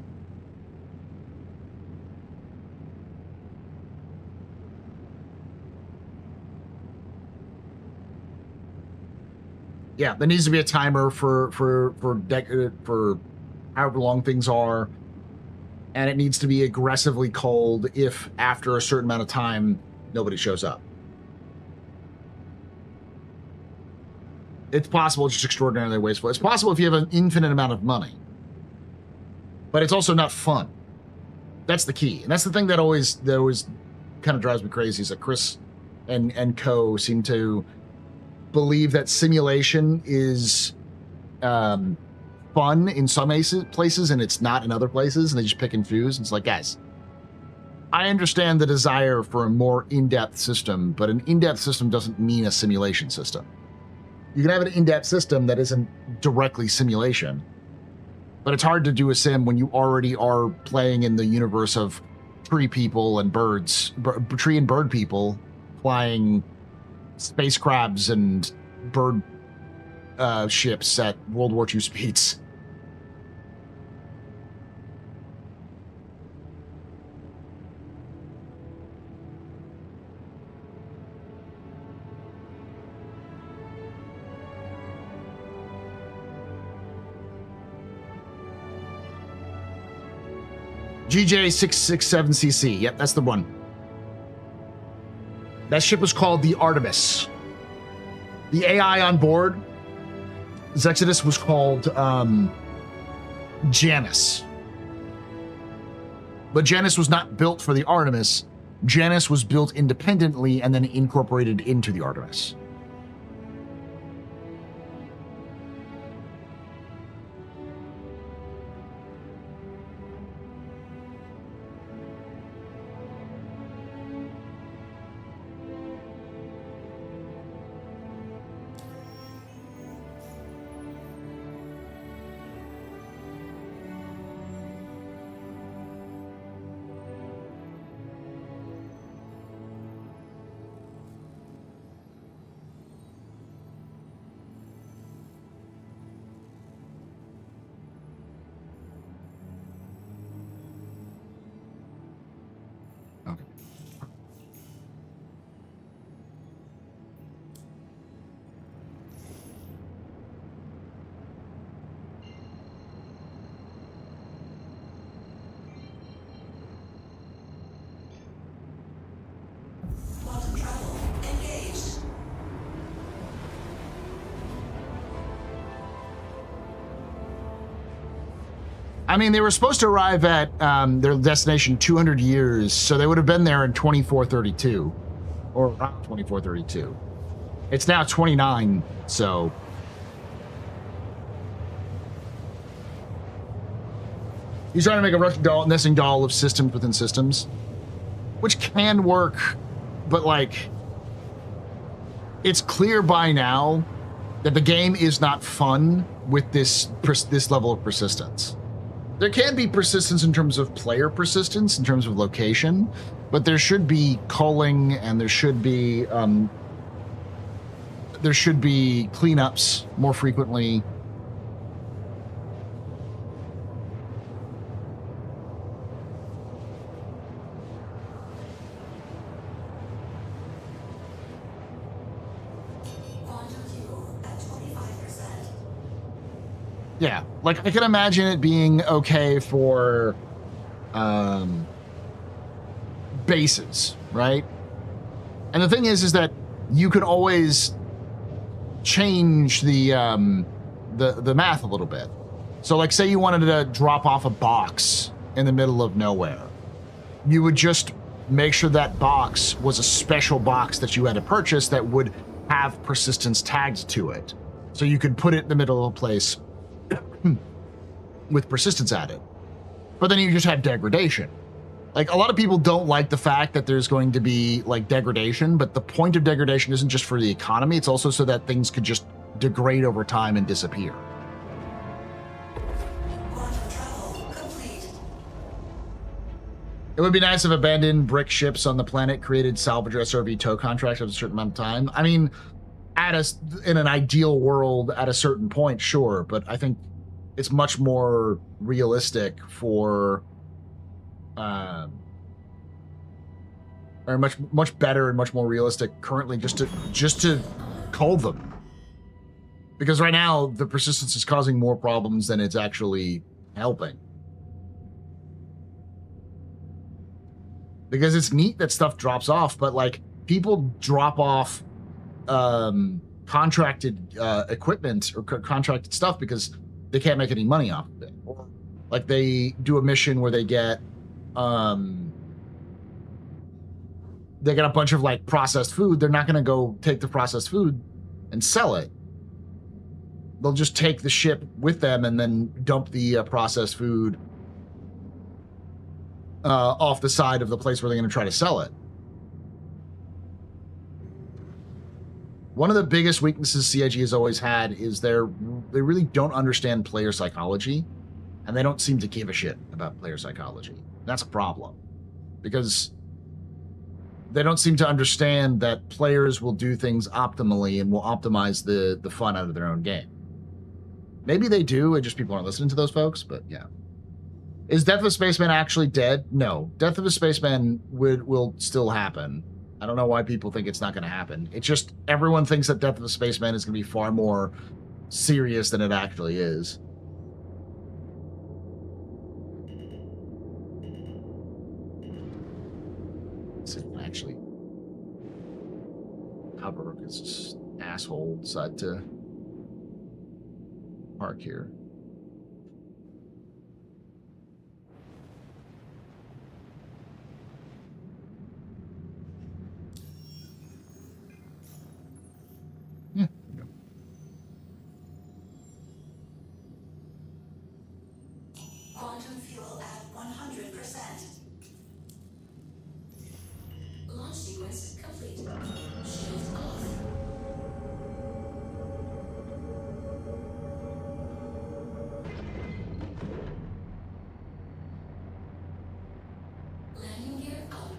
Yeah, there needs to be a timer for however long things are, and it needs to be aggressively cold if after a certain amount of time nobody shows up. It's possible, it's just extraordinarily wasteful. It's possible if you have an infinite amount of money, but it's also not fun. That's the key, and that's the thing that always kind of drives me crazy. Is that Chris and co seem to believe that simulation is fun in some places and it's not in other places, and they just pick and choose. It's like, guys, I understand the desire for a more in-depth system, but an in-depth system doesn't mean a simulation system. You can have an in-depth system that isn't directly simulation, but it's hard to do a sim when you already are playing in the universe of tree people and birds, tree and bird people flying space crabs and bird ships at World War II speeds. GJ667CC. Yep, that's the one. That ship was called the Artemis. The AI on board, Zexodus, was called Janus. But Janus was not built for the Artemis. Janus was built independently and then incorporated into the Artemis. I mean, they were supposed to arrive at their destination 200 years, so they would have been there in 2432, or around 2432. It's now 29, so... He's trying to make a Russian doll, nesting doll of systems within systems, which can work, but like... it's clear by now that the game is not fun with this level of persistence. There can be persistence in terms of player persistence, in terms of location, but there should be culling and there should be cleanups more frequently. Yeah, like I can imagine it being okay for bases, right? And the thing is that you could always change the math a little bit. So like say you wanted to drop off a box in the middle of nowhere. You would just make sure that box was a special box that you had to purchase that would have persistence tagged to it. So you could put it in the middle of a place with persistence added. But then you just have degradation. Like a lot of people don't like the fact that there's going to be like degradation, but the point of degradation isn't just for the economy, it's also so that things could just degrade over time and disappear. It would be nice if abandoned brick ships on the planet created salvage or SRV tow contracts after a certain amount of time. I mean, in an ideal world at a certain point, sure, but I think it's much more realistic for or much better and much more realistic currently just to cull them, because right now the persistence is causing more problems than it's actually helping. Because it's neat that stuff drops off, but like people drop off contracted equipment or contracted stuff because they can't make any money off of it. Or like they do a mission where they get a bunch of like processed food. They're not going to go take the processed food and sell it. They'll just take the ship with them and then dump the processed food off the side of the place where they're going to try to sell it. One of the biggest weaknesses CIG has always had is they really don't understand player psychology, and they don't seem to give a shit about player psychology. That's a problem, because they don't seem to understand that players will do things optimally and will optimize the fun out of their own game. Maybe they do, and just people aren't listening to those folks, but yeah. Is Death of a Spaceman actually dead? No. Death of a Spaceman will still happen. I don't know why people think it's not going to happen. It's just everyone thinks that Death of a Spaceman is going to be far more serious than it actually is. Let's see if I can actually cover because this asshole decided to park here. Yeah, there you go. Quantum fuel at 100%. Launch sequence complete. Shield off. Landing gear out.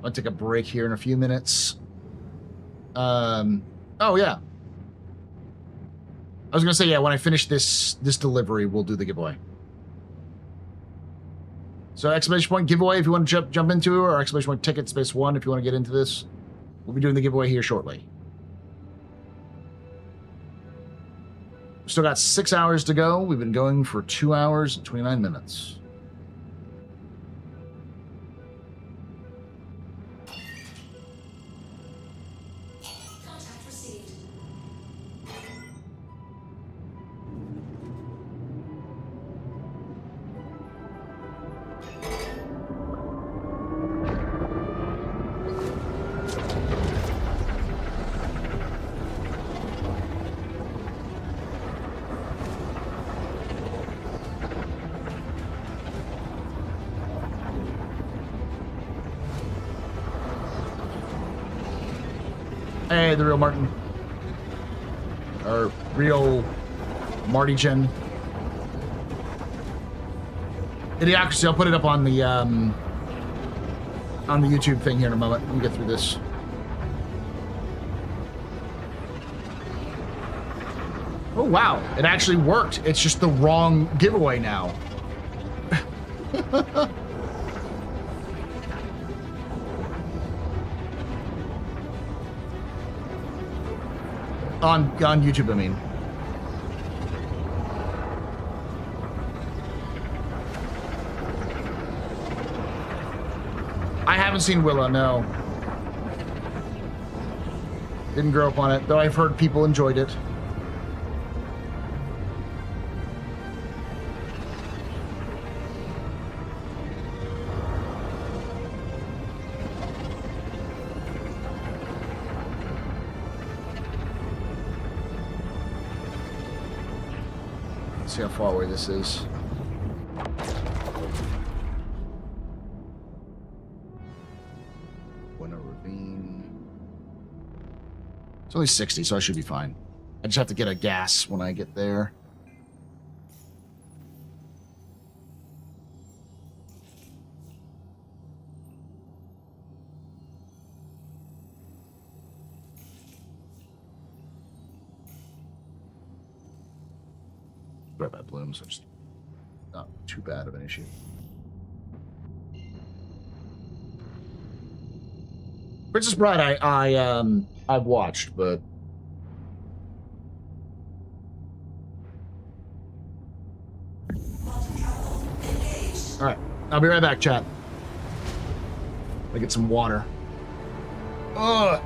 I'll take a break here in a few minutes. Oh yeah. I was gonna say, yeah, when I finish this delivery, we'll do the giveaway. So exclamation point giveaway if you want to jump into, or exclamation point ticket space 1 if you want to get into this. We'll be doing the giveaway here shortly. Still got 6 hours to go. We've been going for 2 hours and 29 minutes. Contact received. Hey, the real Martin. Or real Marty Chen. Idiocracy, I'll put it up on the YouTube thing here in a moment. Let me get through this. Oh, wow. It actually worked. It's just the wrong giveaway now. on YouTube, I mean. I haven't seen Willow, no. Didn't grow up on it, though I've heard people enjoyed it. Let's see how far away this is. It's only 60, so I should be fine. I just have to get a gas when I get there. Right by blooms, so it's not too bad of an issue. Princess Bride, I've watched, but all right, I'll be right back, chat. I get some water. Ugh.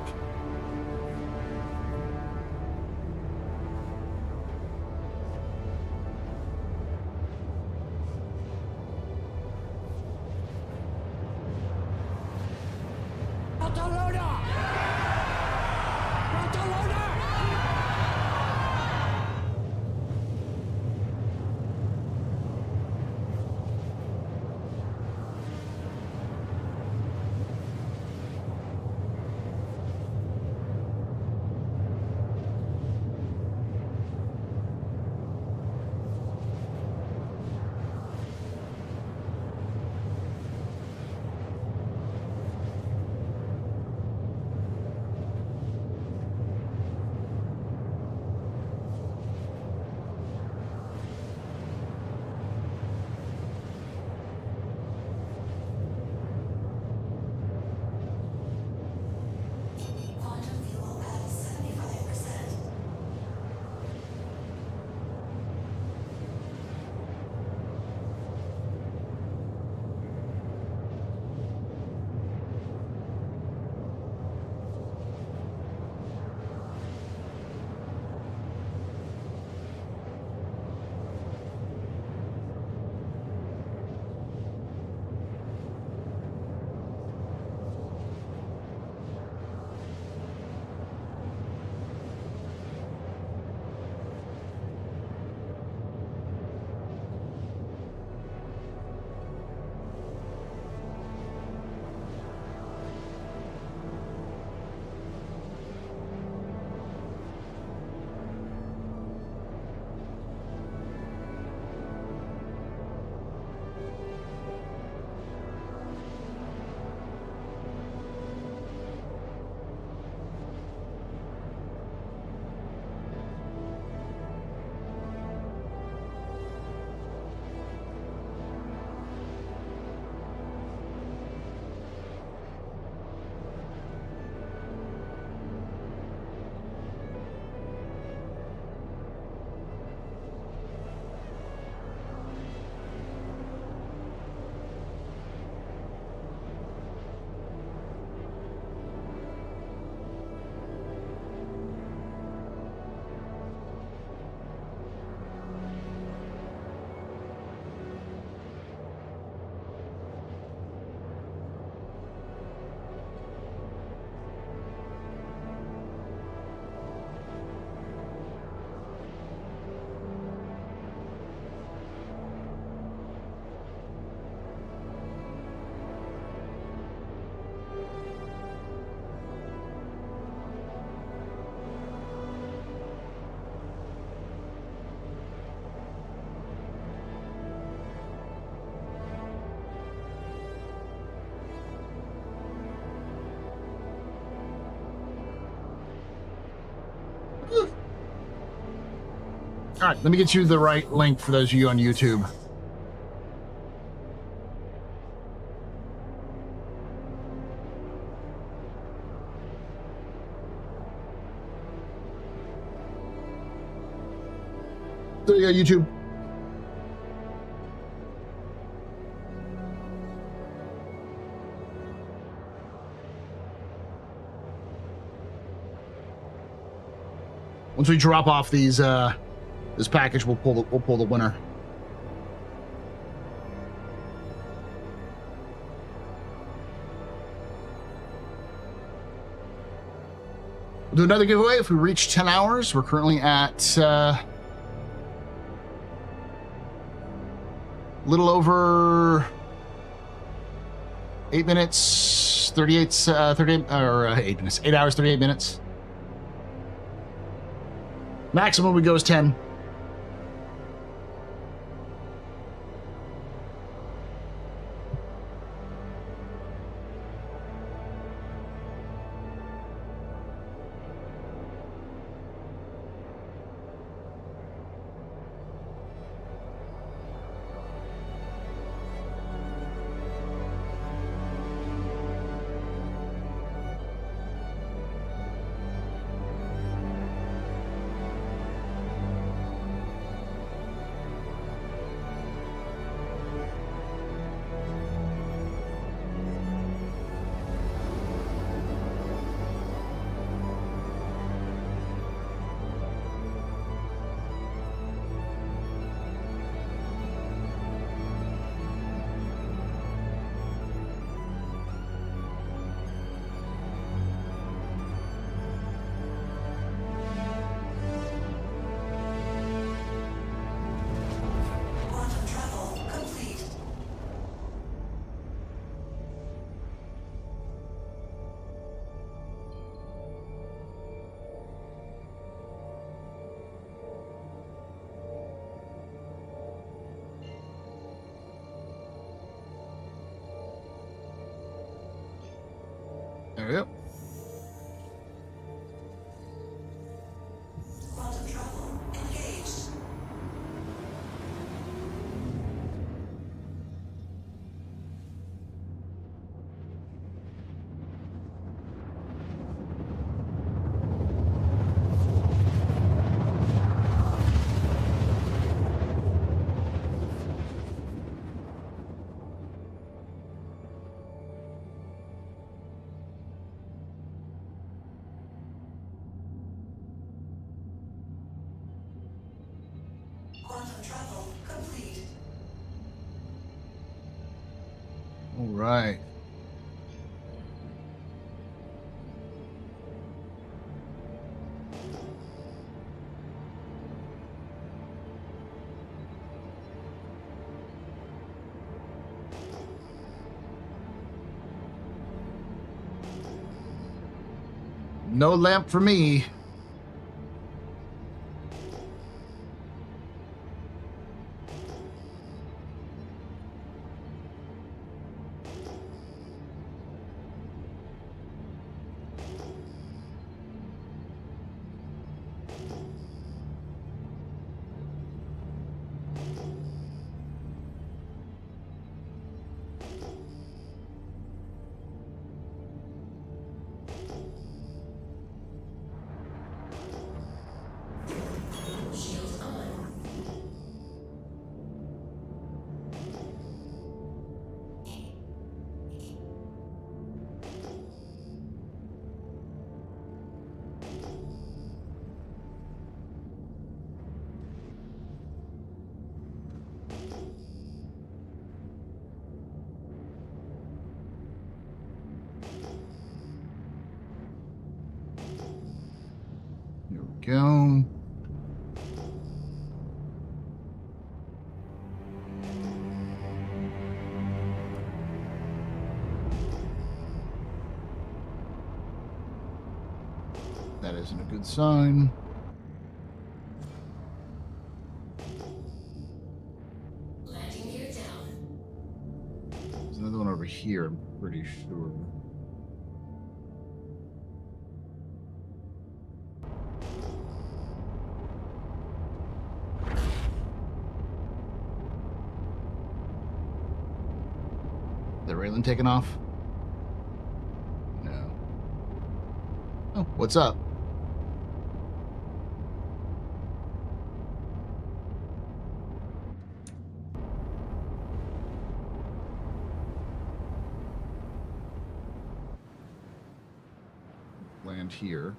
All right, let me get you the right link for those of you on YouTube. There you go, YouTube. Once we drop off these this package, we'll pull the winner. We'll do another giveaway if we reach 10 hours. We're currently at little over 8 minutes, 38, 8 minutes, 8 hours, 38 minutes. Maximum we go is 10. Quantum travel complete. There we go. Quantum travel engaged. Quantum travel complete. All right. No lamp for me. Shield on. Here we go. That isn't a good sign. Landing gear down. There's another one over here, I'm pretty sure. The railing taken off? No. Oh, what's up? Land here.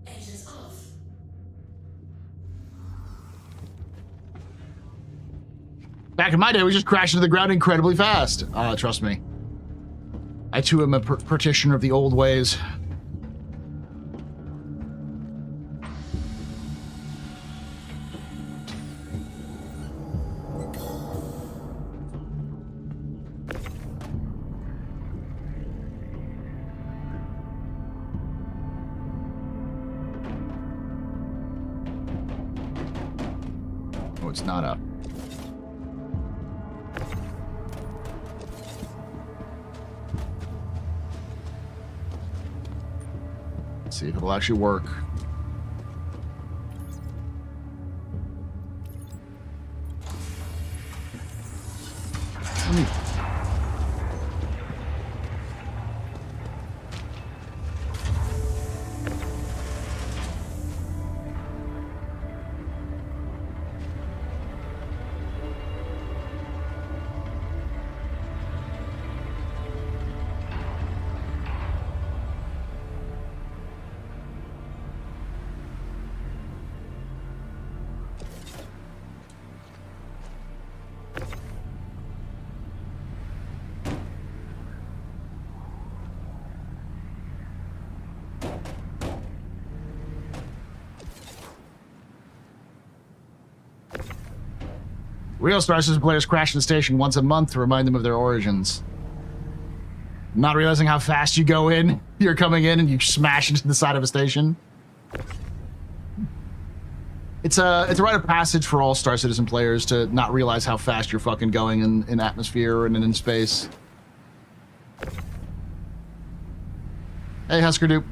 Engines off. Back in my day, we just crashed into the ground incredibly fast. Trust me. I too am a practitioner of the old ways. Oh, it's not up. Let's see if it will actually work. Let me... Real Star System players crash the station once a month to remind them of their origins. Not realizing how fast you go in, you're coming in and you smash into the side of a station. It's a rite of passage for all Star Citizen players to not realize how fast you're fucking going in atmosphere and in space. Hey, Husker Dupe.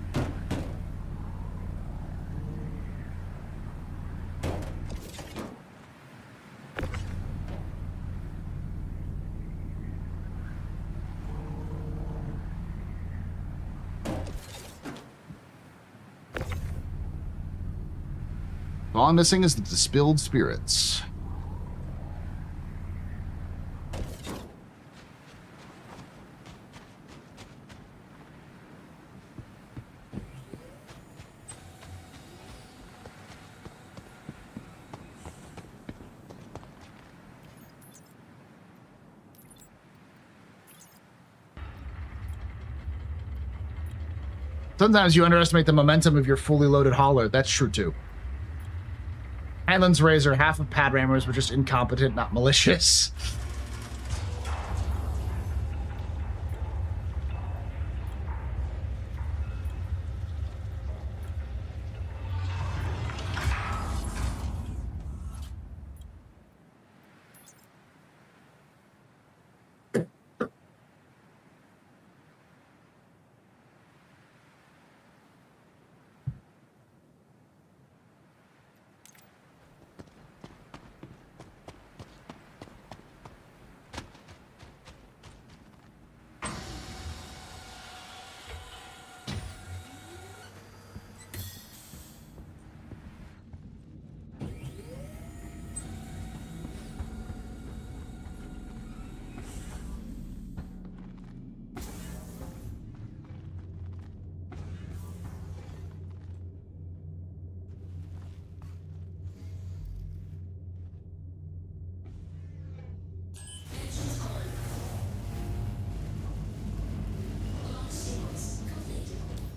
All I'm missing is the distilled spirits. Sometimes you underestimate the momentum of your fully loaded hauler. That's true too. Hanlon's Razor, half of pad rammers were just incompetent, not malicious.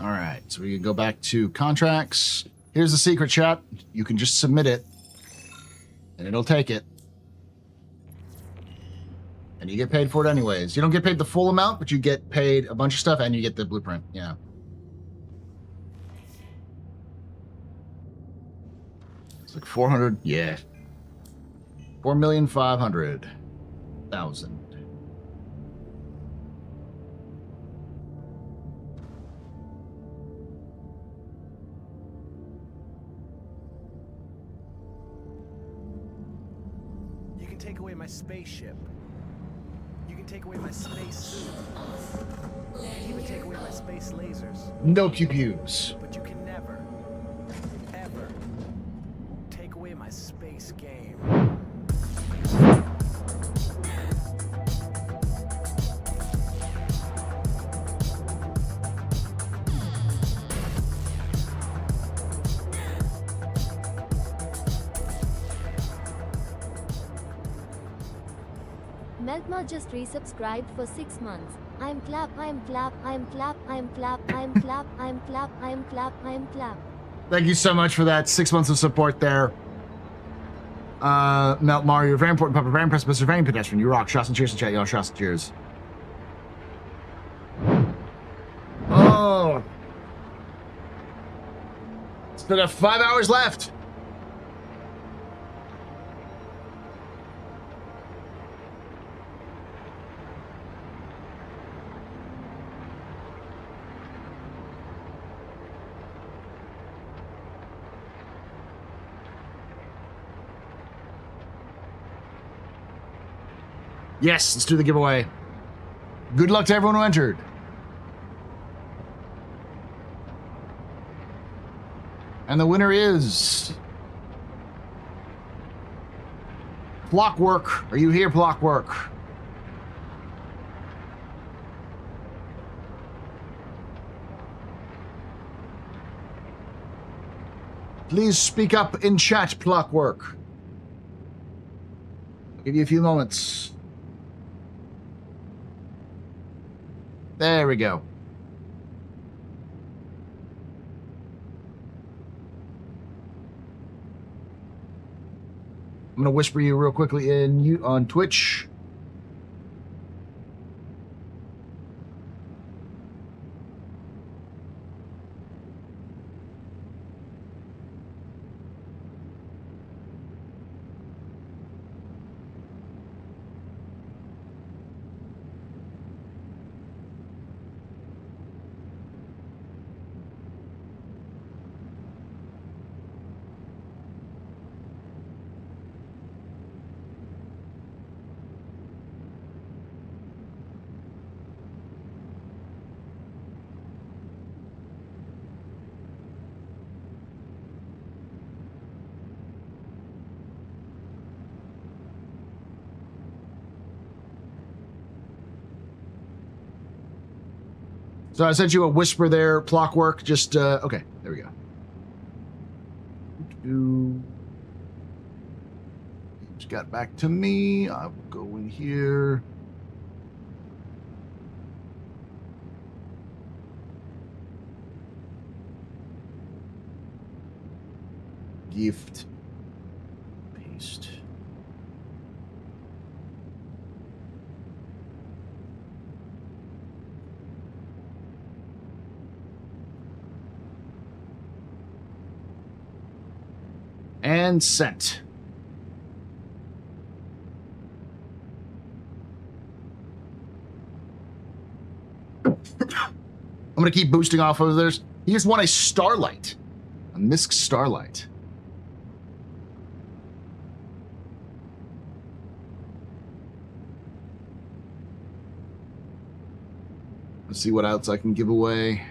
All right, so we can go back to contracts. Here's the secret, chat. You can just submit it, and it'll take it. And you get paid for it anyways. You don't get paid the full amount, but you get paid a bunch of stuff, and you get the blueprint. Yeah. It's like 400. Yeah. 4,500,000. take away my spaceship. You can take away my space suit. You can even take away my space lasers. No pew-pews. But you can never, ever take away my space game. Meltma just resubscribed for 6 months. I'm clap, I'm clap, I'm clap, I'm clap, I'm clap, I'm clap, I'm clap, I'm clap. Thank you so much for that 6 months of support there. Melt Mario, you're a very important puppet, very impressive, Mr. Very pedestrian. You rock. Shots and cheers to chat, y'all. Shots and cheers. Oh. Still got 5 hours left. Yes, let's do the giveaway. Good luck to everyone who entered. And the winner is... Blockwork. Are you here, Blockwork? Please speak up in chat, Blockwork. I'll give you a few moments. There we go. I'm gonna whisper you real quickly on Twitch. So I sent you a whisper there, Clockwork. Just, okay, there we go. Just got back to me. I will go in here. Gift. Paste. And sent. I'm gonna keep boosting off of theirs. He just won a Starlight. A Misk Starlight. Let's see what else I can give away.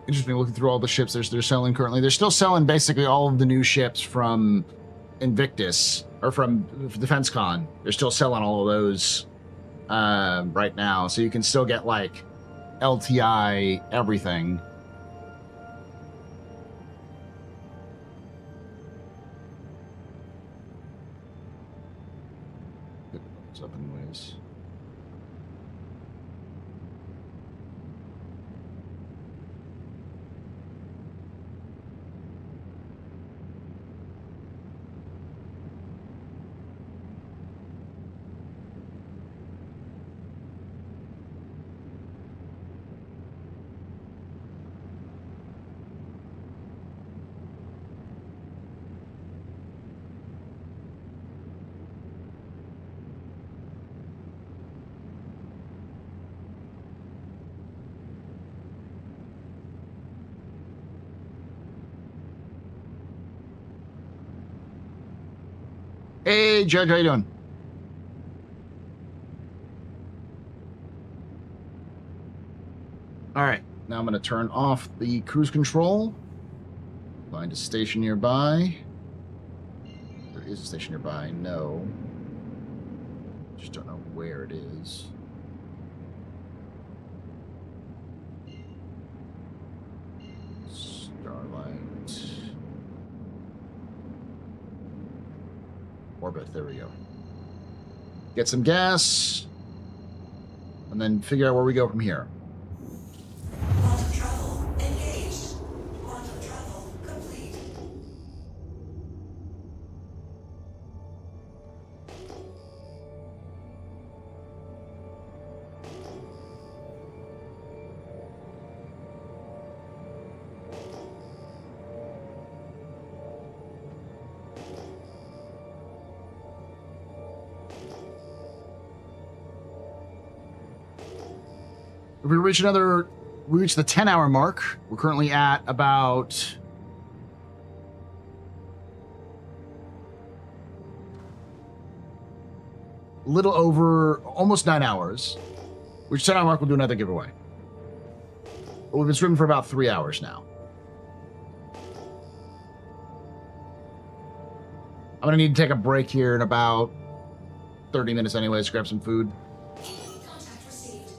Interesting. Looking through all the ships they're selling currently, they're still selling basically all of the new ships from Invictus or from DefenseCon. They're still selling all of those right now, so you can still get like LTI everything. What's up anyways? Hey, Judge, how you doing? All right, now I'm going to turn off the cruise control. Find a station nearby. There is a station nearby, no. Just don't know where it is. Starlight. Orbit, there we go. Get some gas, and then figure out where we go from here. Quantum travel engaged. Quantum travel complete. If we reach the 10-hour mark, we're currently at about a little over, almost 9 hours. Which 10-hour mark will do another giveaway. But we've been streaming for about 3 hours now. I'm gonna need to take a break here in about 30 minutes anyways, grab some food. Contact received.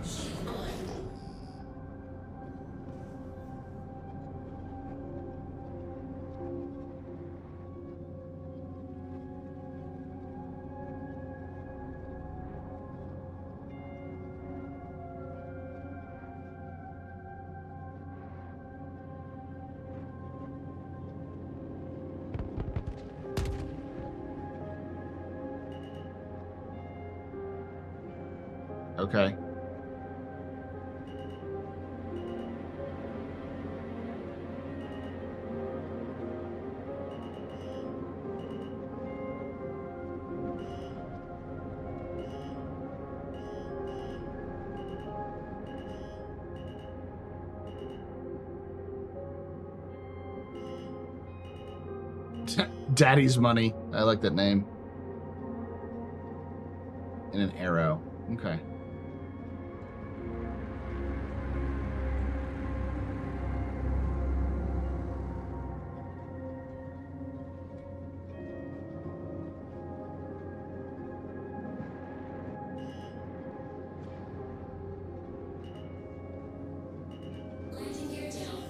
Shield on. Okay. Daddy's money. I like that name. And an arrow. Okay. Landing gear down.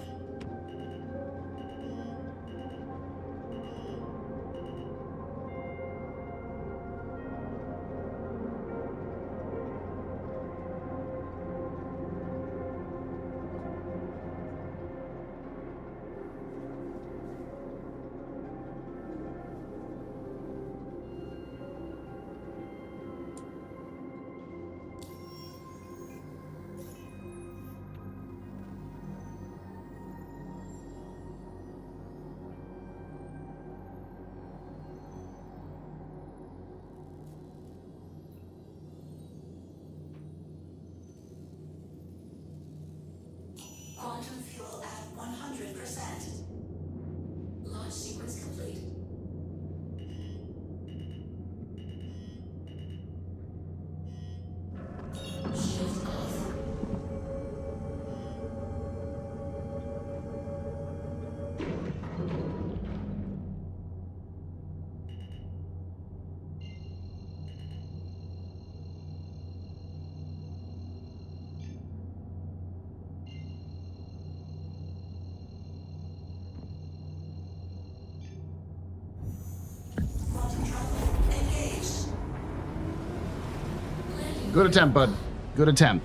Good attempt, bud. Good attempt.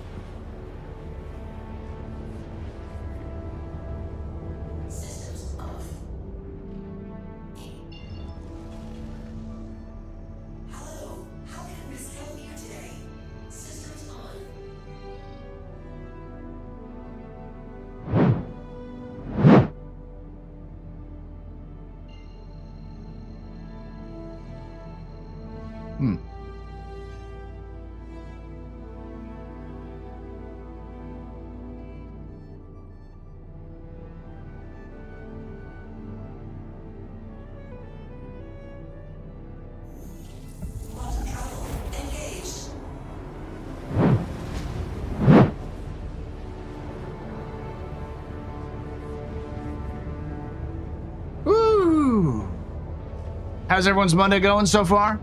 Systems off. Hello, how can Miss help you today? Systems on. Hmm. Quantum travel engaged. Woo! How's everyone's Monday going so far?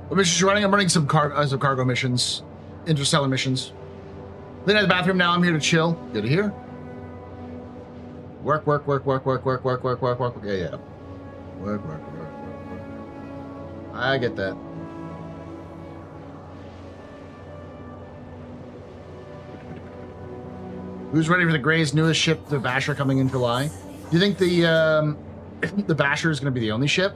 What missions you running? I'm running some cargo missions, interstellar missions. Clean out the bathroom now. I'm here to chill. Good to hear. Work. Yeah. Work. I get that. Who's ready for the Grey's newest ship, the Basher, coming in July? Do you think the Basher is going to be the only ship?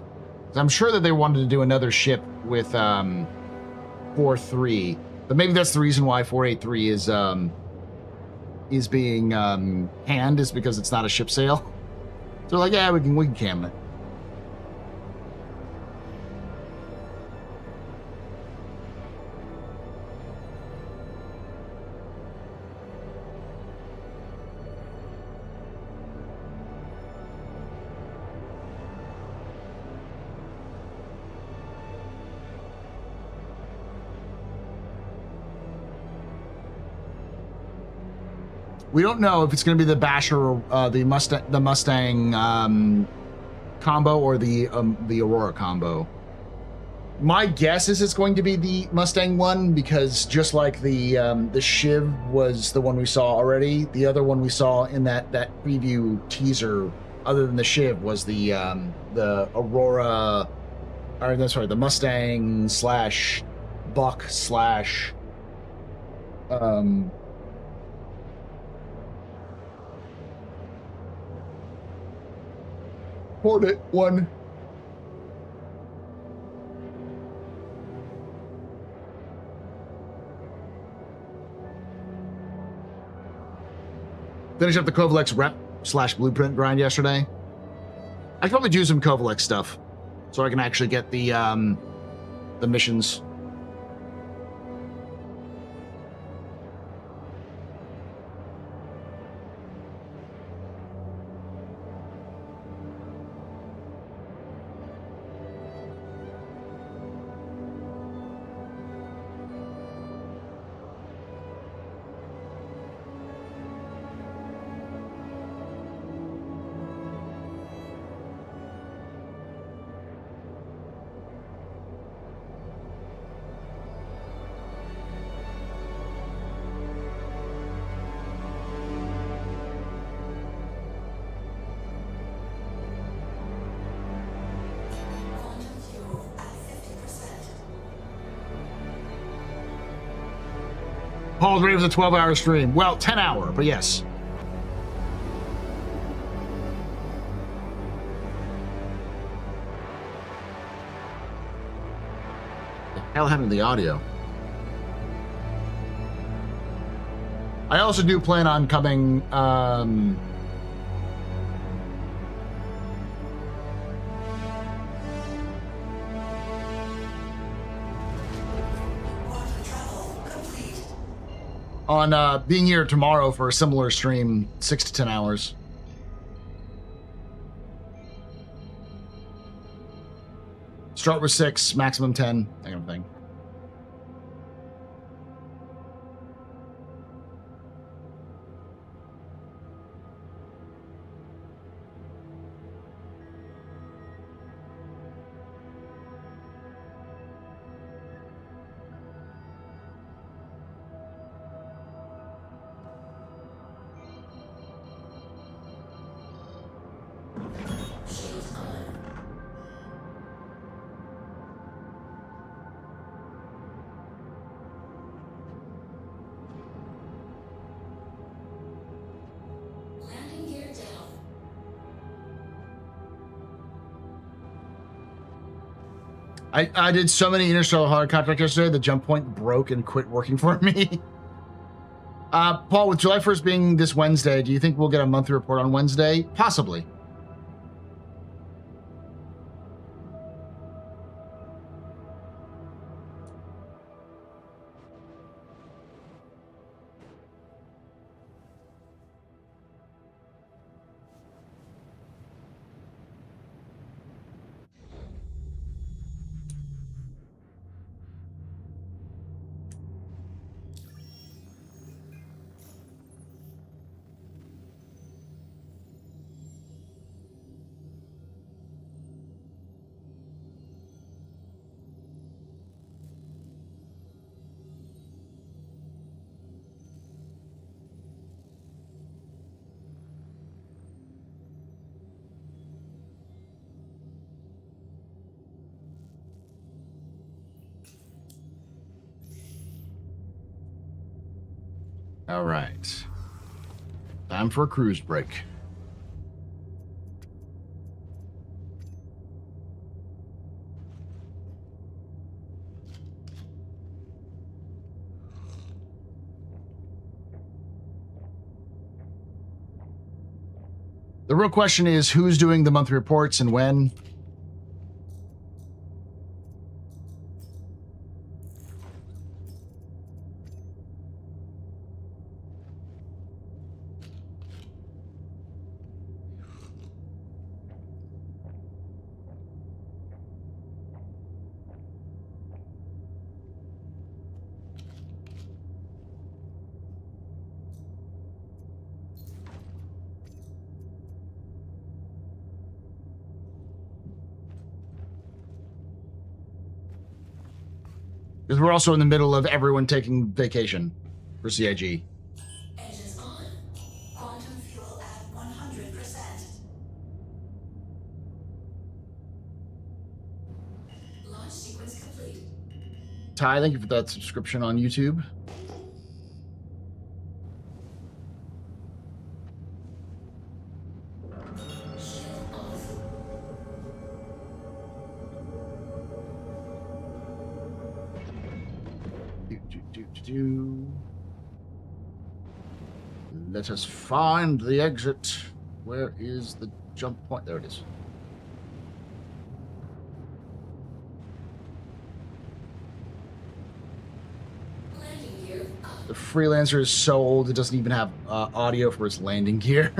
I'm sure that they wanted to do another ship with 4-3, but maybe that's the reason why 483 is being canned, is because it's not a ship sale. So like, yeah, we can can it. We don't know if it's going to be the Basher, the Mustang combo, or the Aurora combo. My guess is it's going to be the Mustang one, because just like the Shiv was the one we saw already, the other one we saw in that preview teaser, other than the Shiv, was the Aurora, or that's sorry, the Mustang slash Buck slash Hornet one. Finish up the Kovalex rep / blueprint grind yesterday. I could probably do some Kovalex stuff so I can actually get the missions. Paul's ready for the 12-hour stream. Well, 10-hour, but yes. The hell happened to the audio? I also do plan on coming, on being here tomorrow for a similar stream, 6 to 10 hours. Start with 6, maximum 10, that kind of thing. Landing gear down. I did so many interstellar hard contracts yesterday, the jump point broke and quit working for me. Paul, with July 1st being this Wednesday, do you think we'll get a monthly report on Wednesday? Possibly. All right. Time for a cruise break. The real question is who's doing the monthly reports and when? Because we're also in the middle of everyone taking vacation for CIG. Engines on. Quantum fuel at 100%. Launch sequence complete. Ty, thank you for that subscription on YouTube. Shield off. Let us find the exit. Where is the jump point? There it is. Landing gear up. The Freelancer is so old it doesn't even have audio for its landing gear.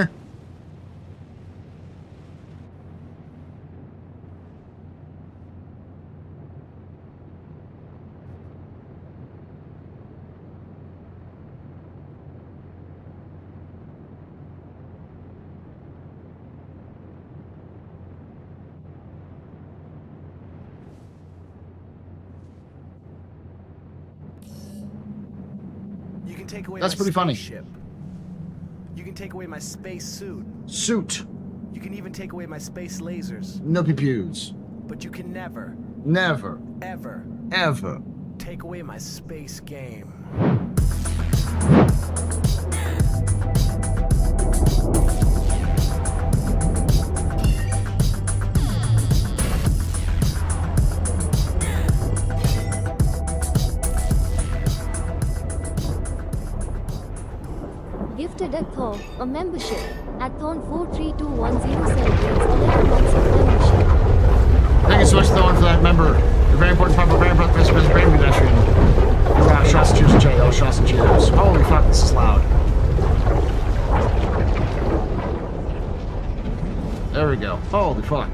You can take away That's my pretty funny. spaceship. You can take away my space suit. Suit. You can even take away my space lasers. No pew-pews. But you can never, Never. ever Ever. take away my space game. Gifted at Thor, a membership. At Thorn 432107 11 months of membership. Thank you so much, Thorn, for that member. You're very important part of very important brand pedestrian. Wow, shots and cheers, Jay. Oh, shots and cheers. Holy fuck, this is loud. There we go. Holy fuck.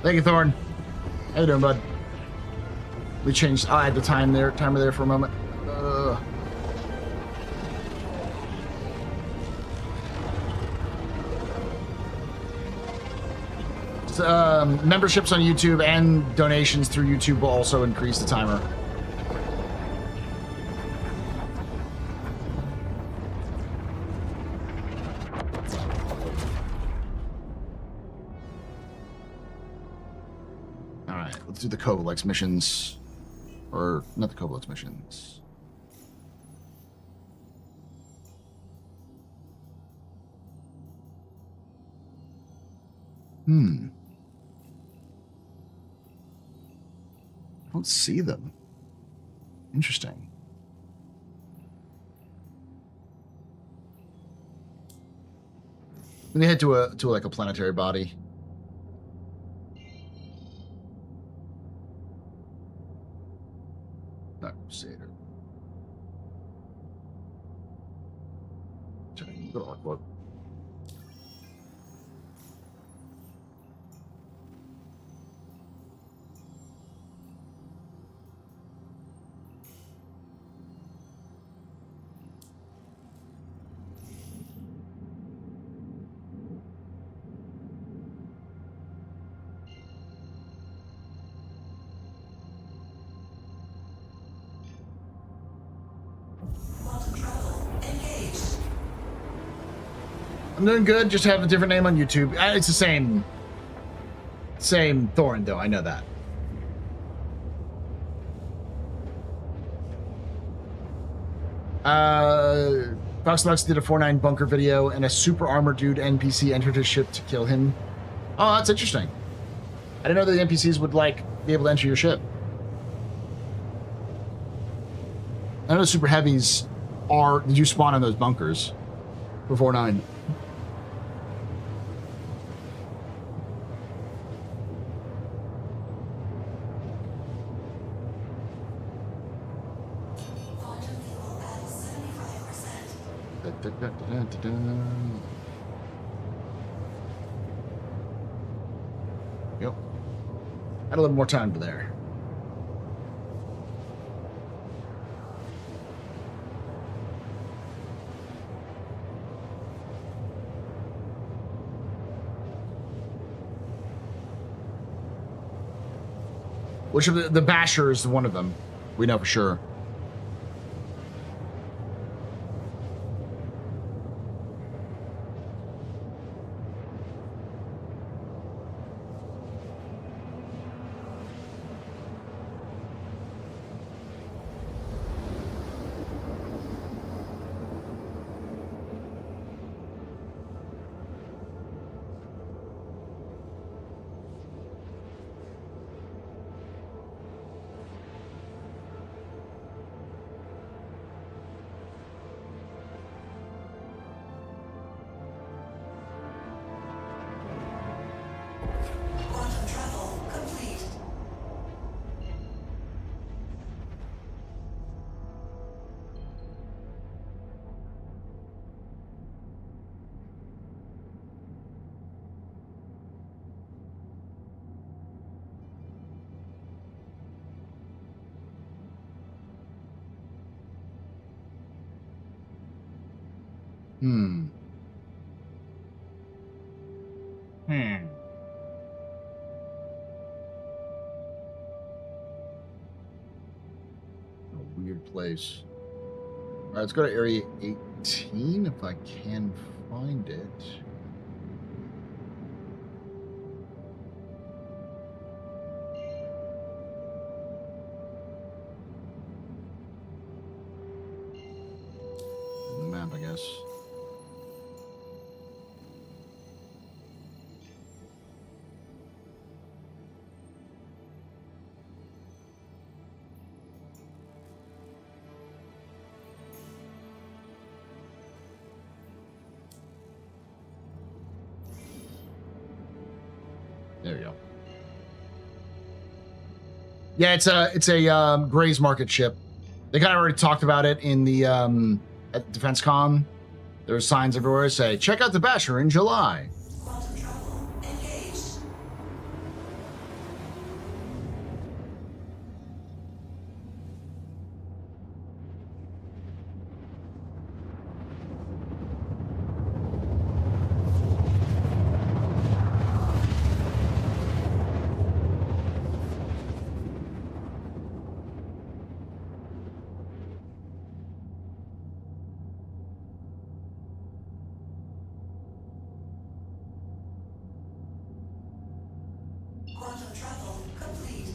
Thank you, Thorn. How you doing, bud? We changed. I had the timer there for a moment. Memberships on YouTube and donations through YouTube will also increase the timer. Do the Covalex missions, or not the Covalex missions. I don't see them. Interesting. Let me head to like a planetary body. Crusader. Good luck, bud. I'm doing good, just have a different name on YouTube. It's the same Thorn, though, I know that. Foxlux did a 4-9 bunker video, and a super armor dude NPC entered his ship to kill him. Oh, that's interesting. I didn't know that the NPCs would, like, be able to enter your ship. I know super heavies did you spawn in those bunkers for 4-9? Yep. Had a little more time for there. Which of the Basher is one of them? We know for sure. Hmm. A weird place. All right, let's go to area 18 if I can find it. Map, I guess. There we go. Yeah, it's a Gray's Market ship. They kind of already talked about it in the at Defense Con. There's signs everywhere that say, check out the Basher in July. Quantum travel engaged. Quantum travel complete.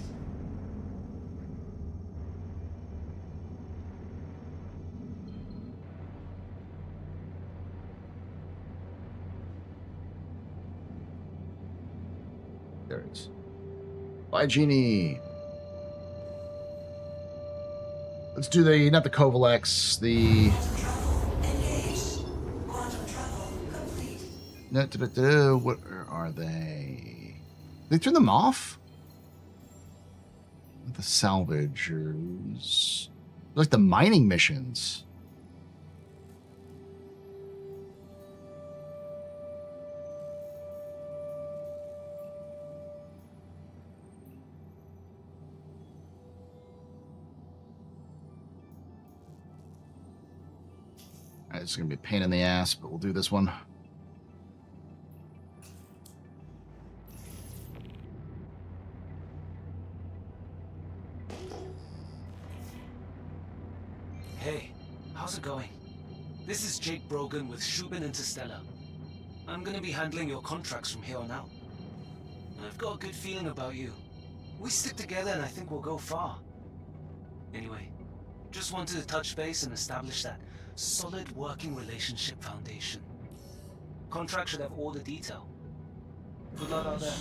There it is. Bye, Genie. Let's do the, not the Kovalex, the... Quantum travel engaged. Quantum travel complete. What are they? They turn them off? The salvagers. Like the mining missions. Alright, it's gonna be a pain in the ass, but we'll do this one. Hey, how's it going? This is Jake Brogan with Shubin Interstellar. I'm gonna be handling your contracts from here on out. I've got a good feeling about you. We stick together and I think we'll go far. Anyway, just wanted to touch base and establish that solid working relationship foundation. Contract should have all the detail. Good luck out there.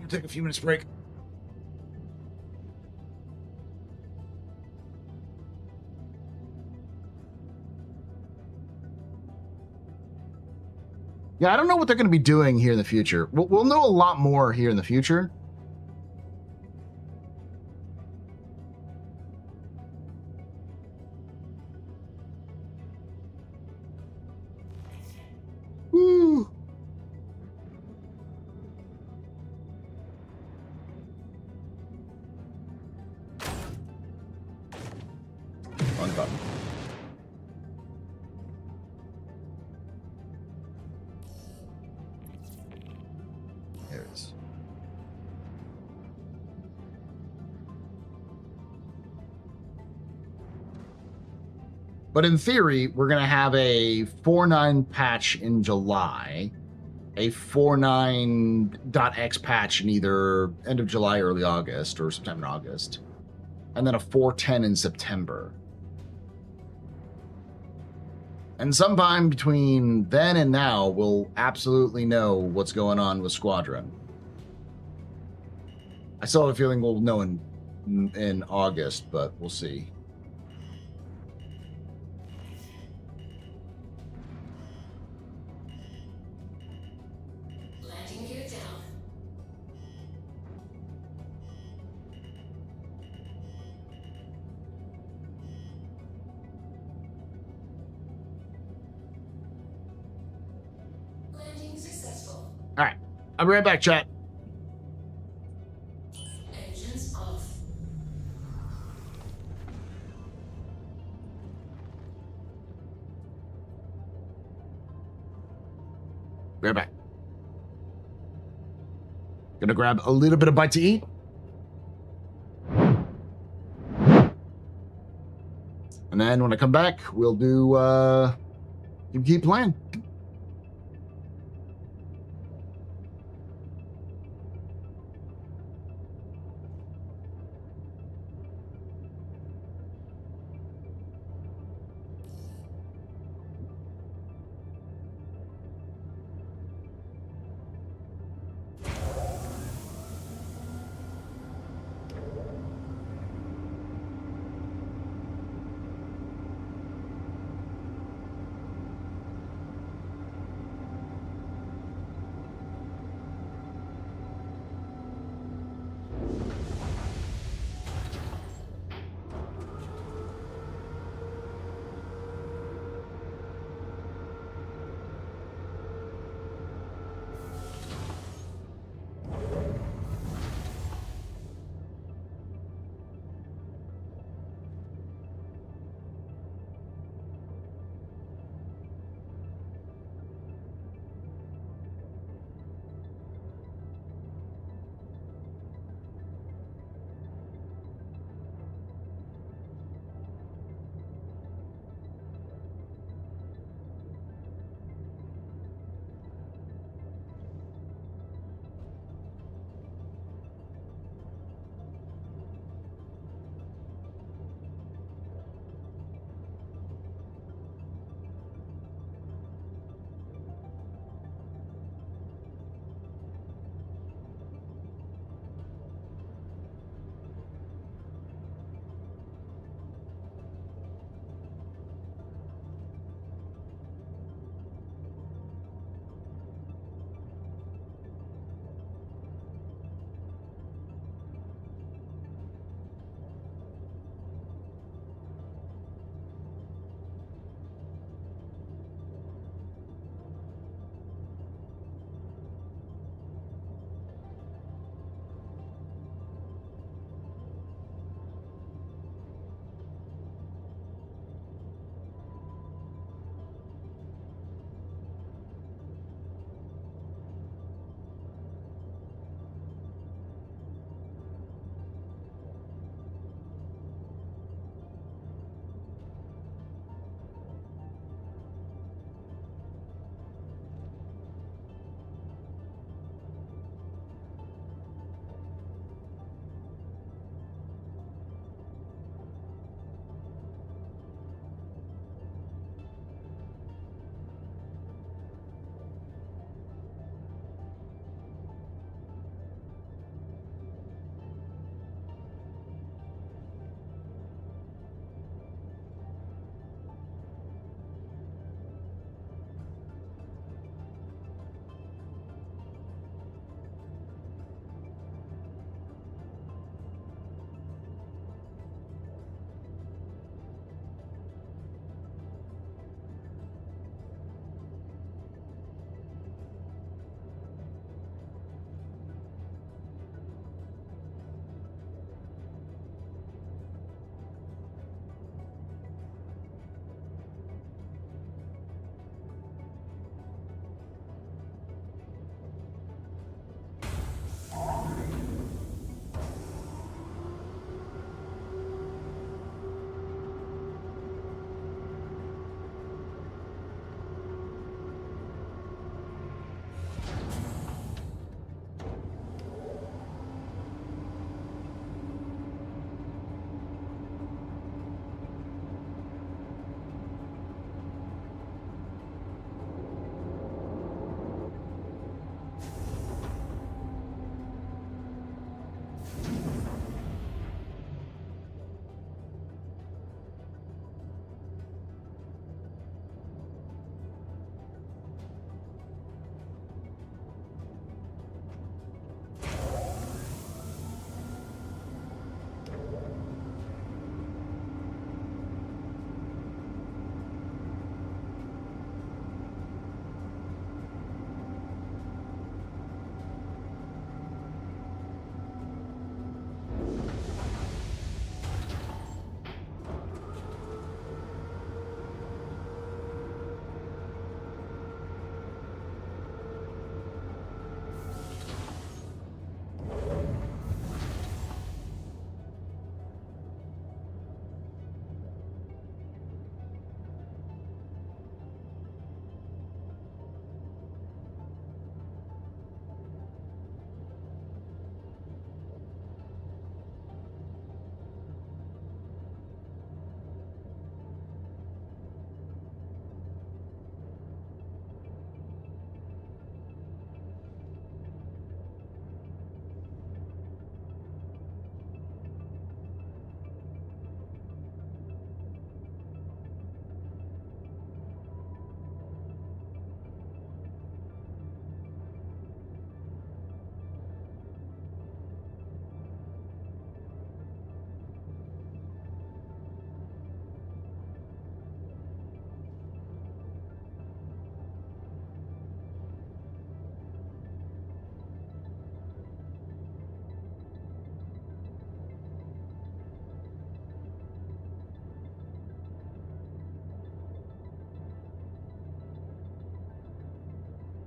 Take a few minutes break. Yeah, I don't know what they're going to be doing here in the future. We'll know a lot more here in the future. Woo. Wrong button. There it is. But in theory, we're going to have a 4.9 patch in July, a 4.9.x patch in either end of July, early August, or sometime in August, and then a 4.10 in September. And sometime between then and now, we'll absolutely know what's going on with Squadron. I still have a feeling we'll know in August, but we'll see. Landing gear down. I'll be right back, chat. Engines off. Be right back. Gonna grab a little bit of bite to eat. And then when I come back, we'll do keep playing.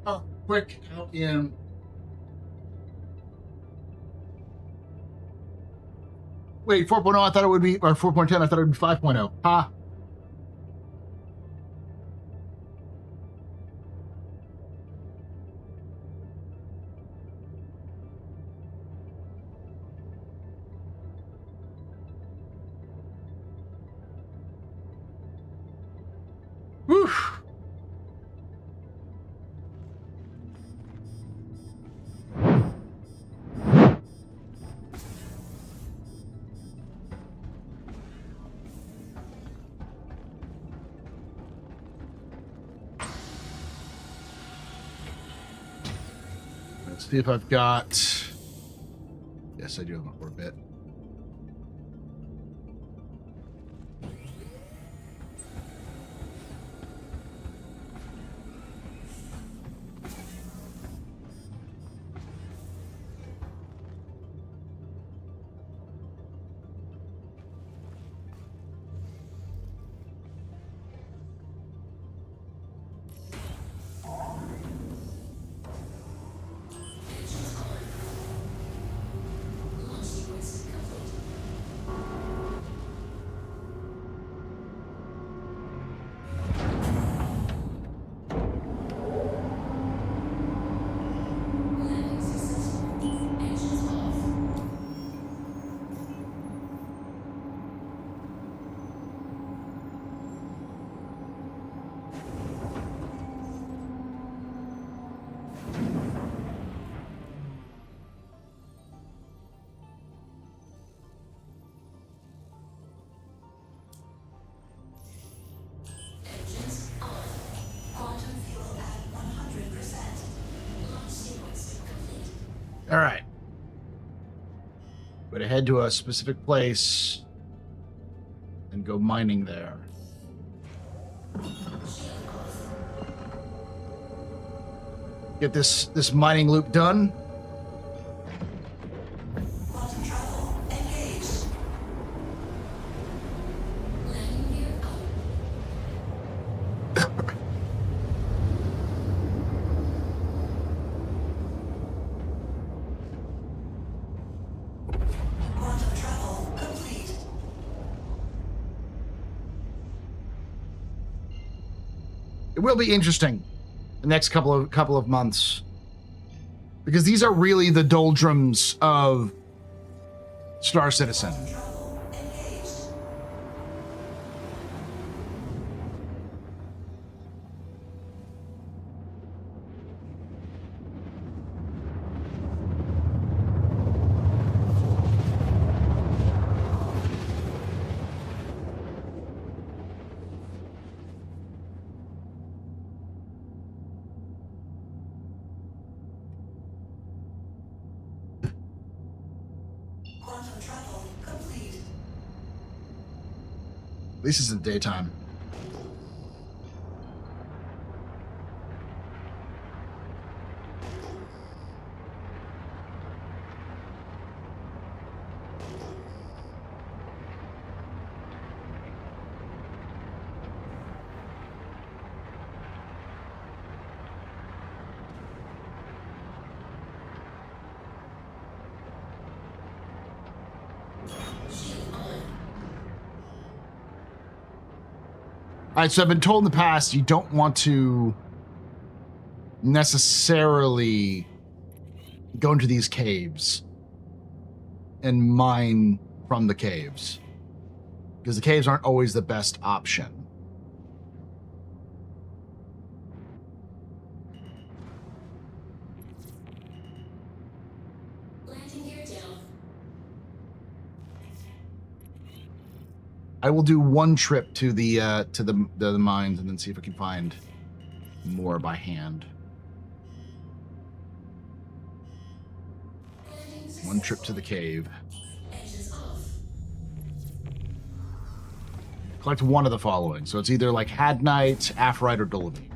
Oh, quick out in. Wait, 4.0, I thought it would be, or 4.10, I thought it would be 5.0. Ha. Whew. Let's see if I've got. Yes, I do have my orbit. Landing successful. Engines off. Engines on. Quantum fuel at 100%. Launch sequence complete. All right. But I head to a specific place and go mining there. Get this mining loop done. Quantum travel engaged. Landing gear up. Quantum travel complete. It will be interesting the next couple of months, because these are really the doldrums of Star Citizen. Travel engaged. Quantum travel complete. At least it's in the daytime. All right, so I've been told in the past you don't want to necessarily go into these caves and mine from the caves, because the caves aren't always the best option. Landing gear down. I will do one trip to the mines and then see if I can find more by hand. Landing One trip to the cave. engines off. Collect one of the following. So it's either like Hadnite, Aphrodite, or Dolby.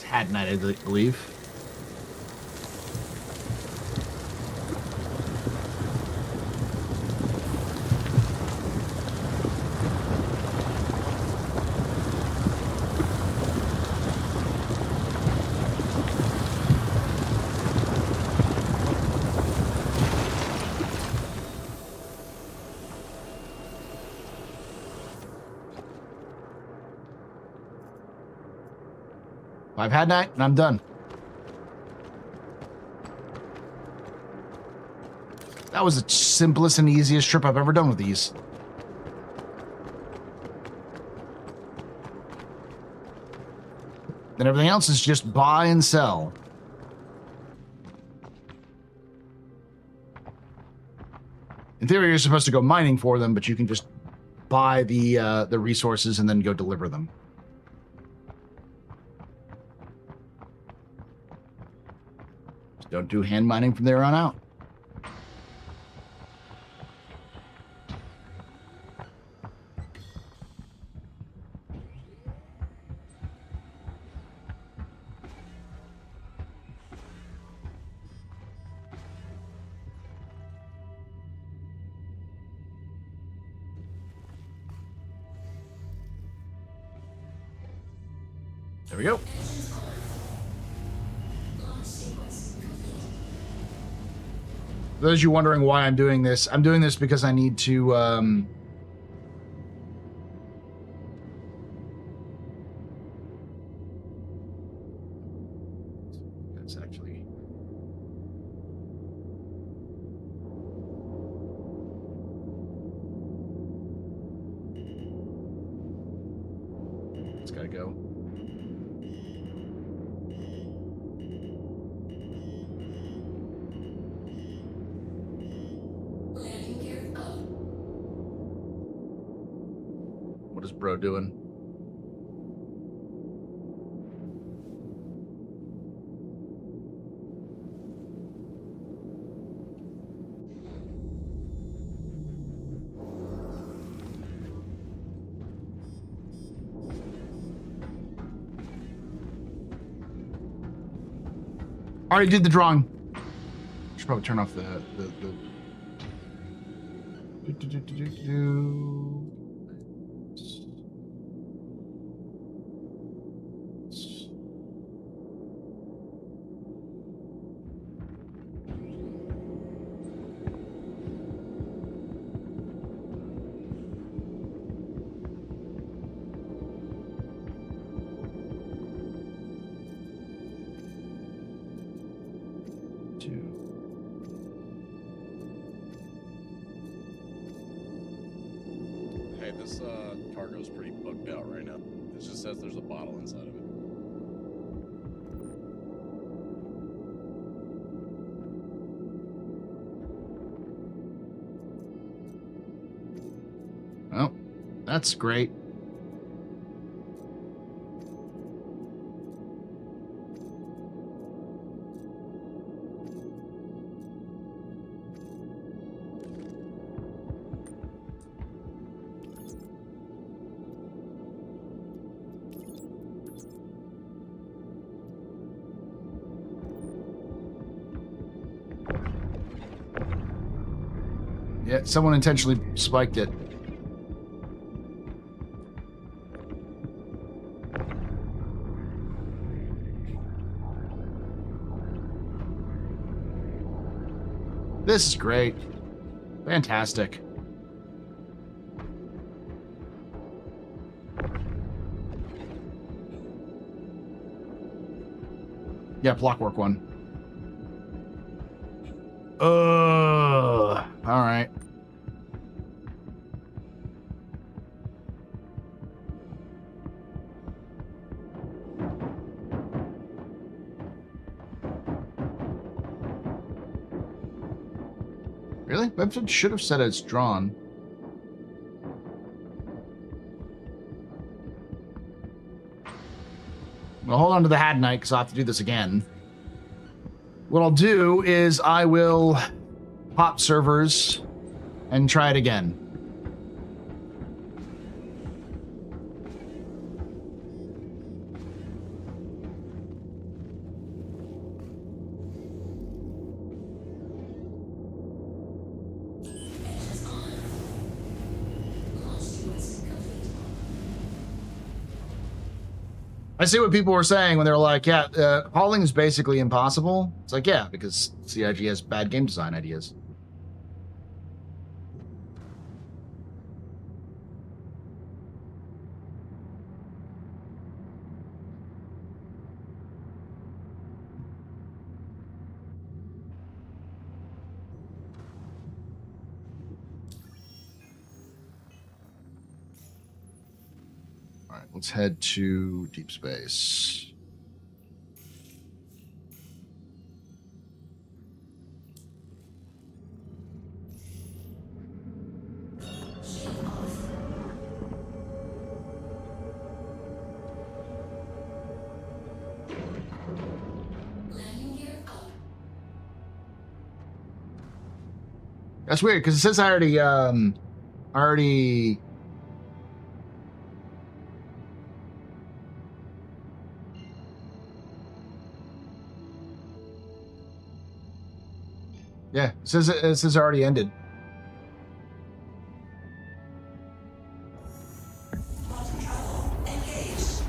Had night, I believe. I've had night, and I'm done. That was the simplest and easiest trip I've ever done with these. Then everything else is just buy and sell. In theory, you're supposed to go mining for them, but you can just buy the resources and then go deliver them. Just don't do hand mining from there on out. There we go. For those of you wondering why I'm doing this because I need to that's actually it's gotta go. What is bro doing? Already did the drawing. Should probably turn off the Hey, this cargo's pretty bugged out right now. It just says there's a bottle inside of it. Oh, that's great. Yeah, someone intentionally spiked it. This is great. Fantastic. Yeah, blockwork one. All right. Really? Website should have said it's drawn. Well, hold on to the Had Night because I'll have to do this again. What I'll do is I will pop servers and try it again. I see what people were saying when they were like, yeah, hauling is basically impossible. It's like, yeah, because CIG has bad game design ideas. All right, let's head to deep space. Landing gear up. That's weird because it says I already. Yeah, it says already ended. Quantum travel engaged.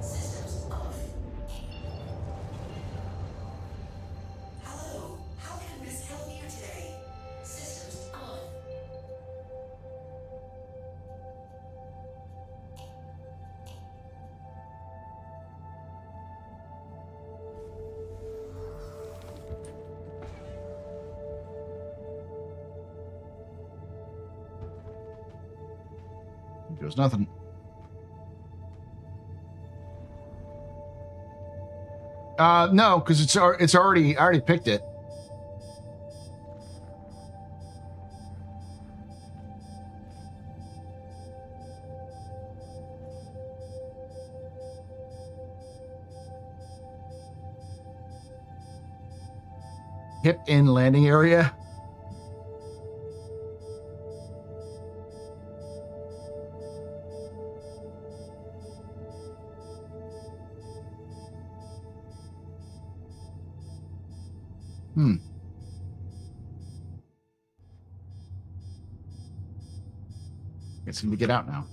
Systems off. Hello, how can Miss help you today? Systems on. There's nothing. No, because it's already I already picked it. Hip in landing area. It's going to get out now.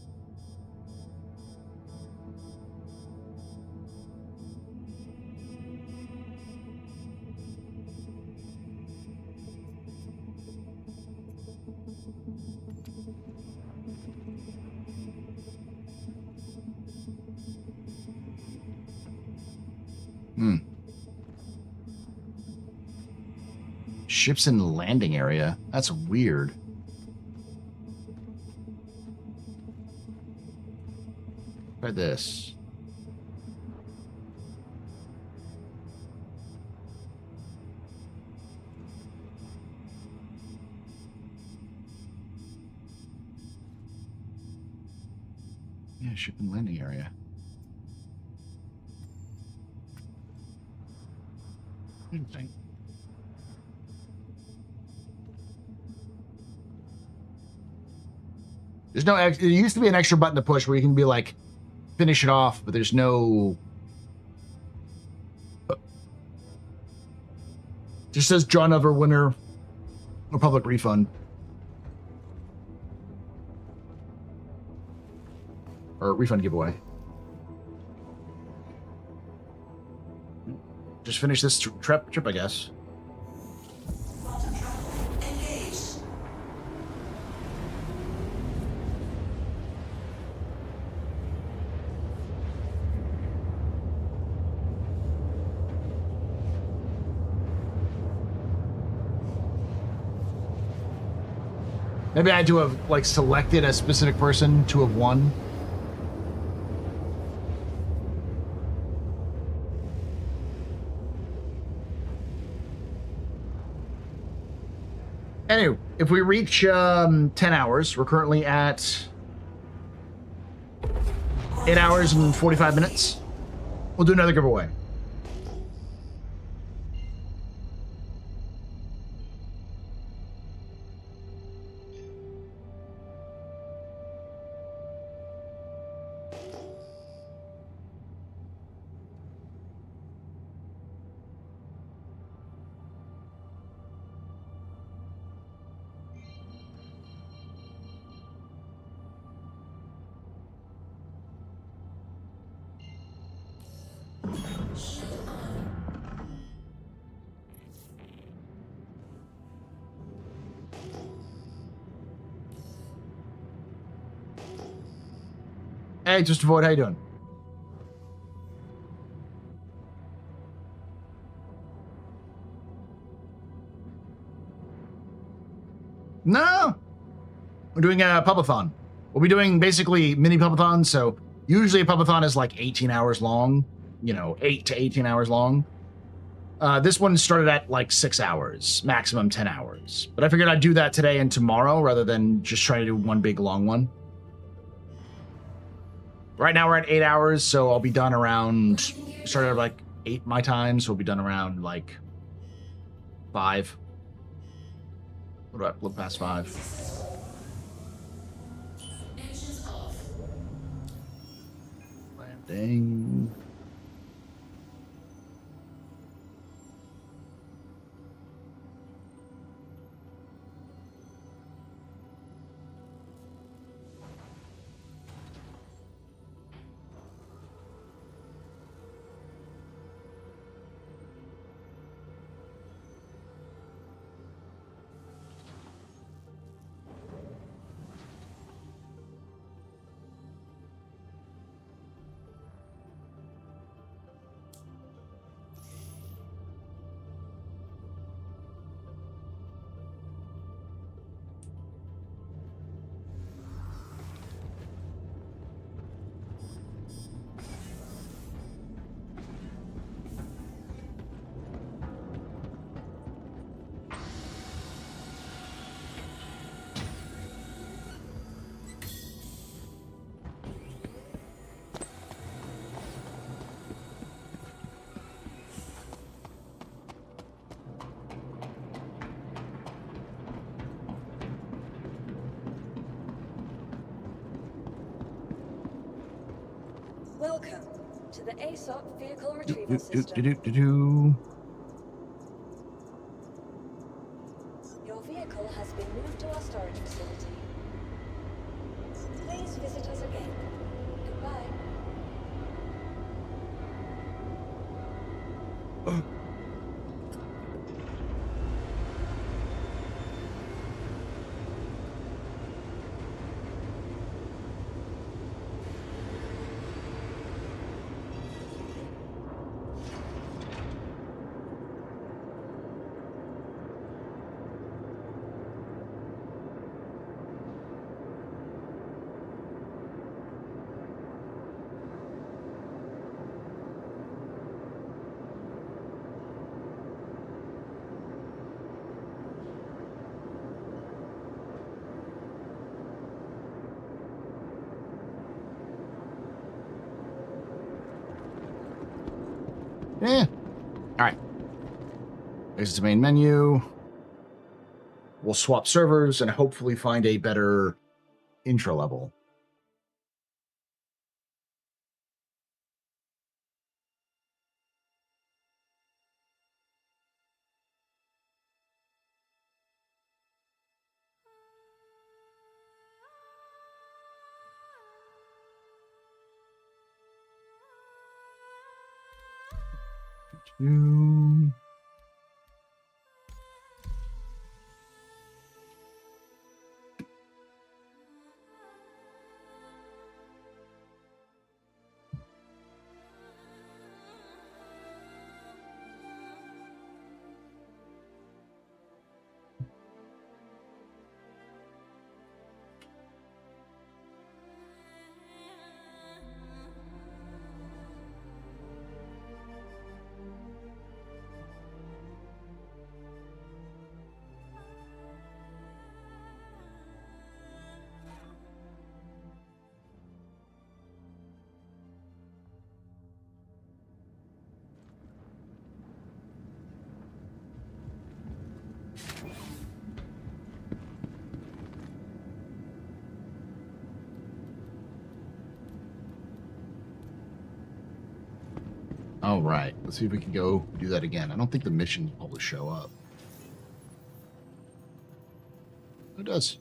Ships in the landing area. That's weird. Try this. Yeah, ship in landing area. Interesting. There's no. There used to be an extra button to push where you can be like, finish it off, but there's no. Just says draw another winner or public refund. Or refund giveaway. Just finish this trip, I guess. Quantum travel engaged. Maybe I had to have like selected a specific person to have won. Anyway, if we reach 10 hours, we're currently at 8 hours and 45 minutes. We'll do another giveaway. Hey, just avoid. How you doing? No, we're doing a Pub-A-Thon. We'll be doing basically mini Pub-A-Thons. So usually a Pub-A-Thon is like 18 hours long. You know, 8 to 18 hours long. This one started at like 6 hours, maximum 10 hours. But I figured I'd do that today and tomorrow rather than just try to do one big long one. Right now we're at 8 hours, so I'll be done around, started at like 8 my time, so we'll be done around like 5. What do I look past 5? Engines off. Landing. Welcome to the ASOP Vehicle Do, Retrieval do, System. do, do, do, do. Your vehicle has been moved to our storage facility. Please visit us again. Goodbye. Yeah. All right. There's the main menu. We'll swap servers and hopefully find a better intro level. Hmm. All right, let's see if we can go do that again. I don't think the mission will always show up. It does.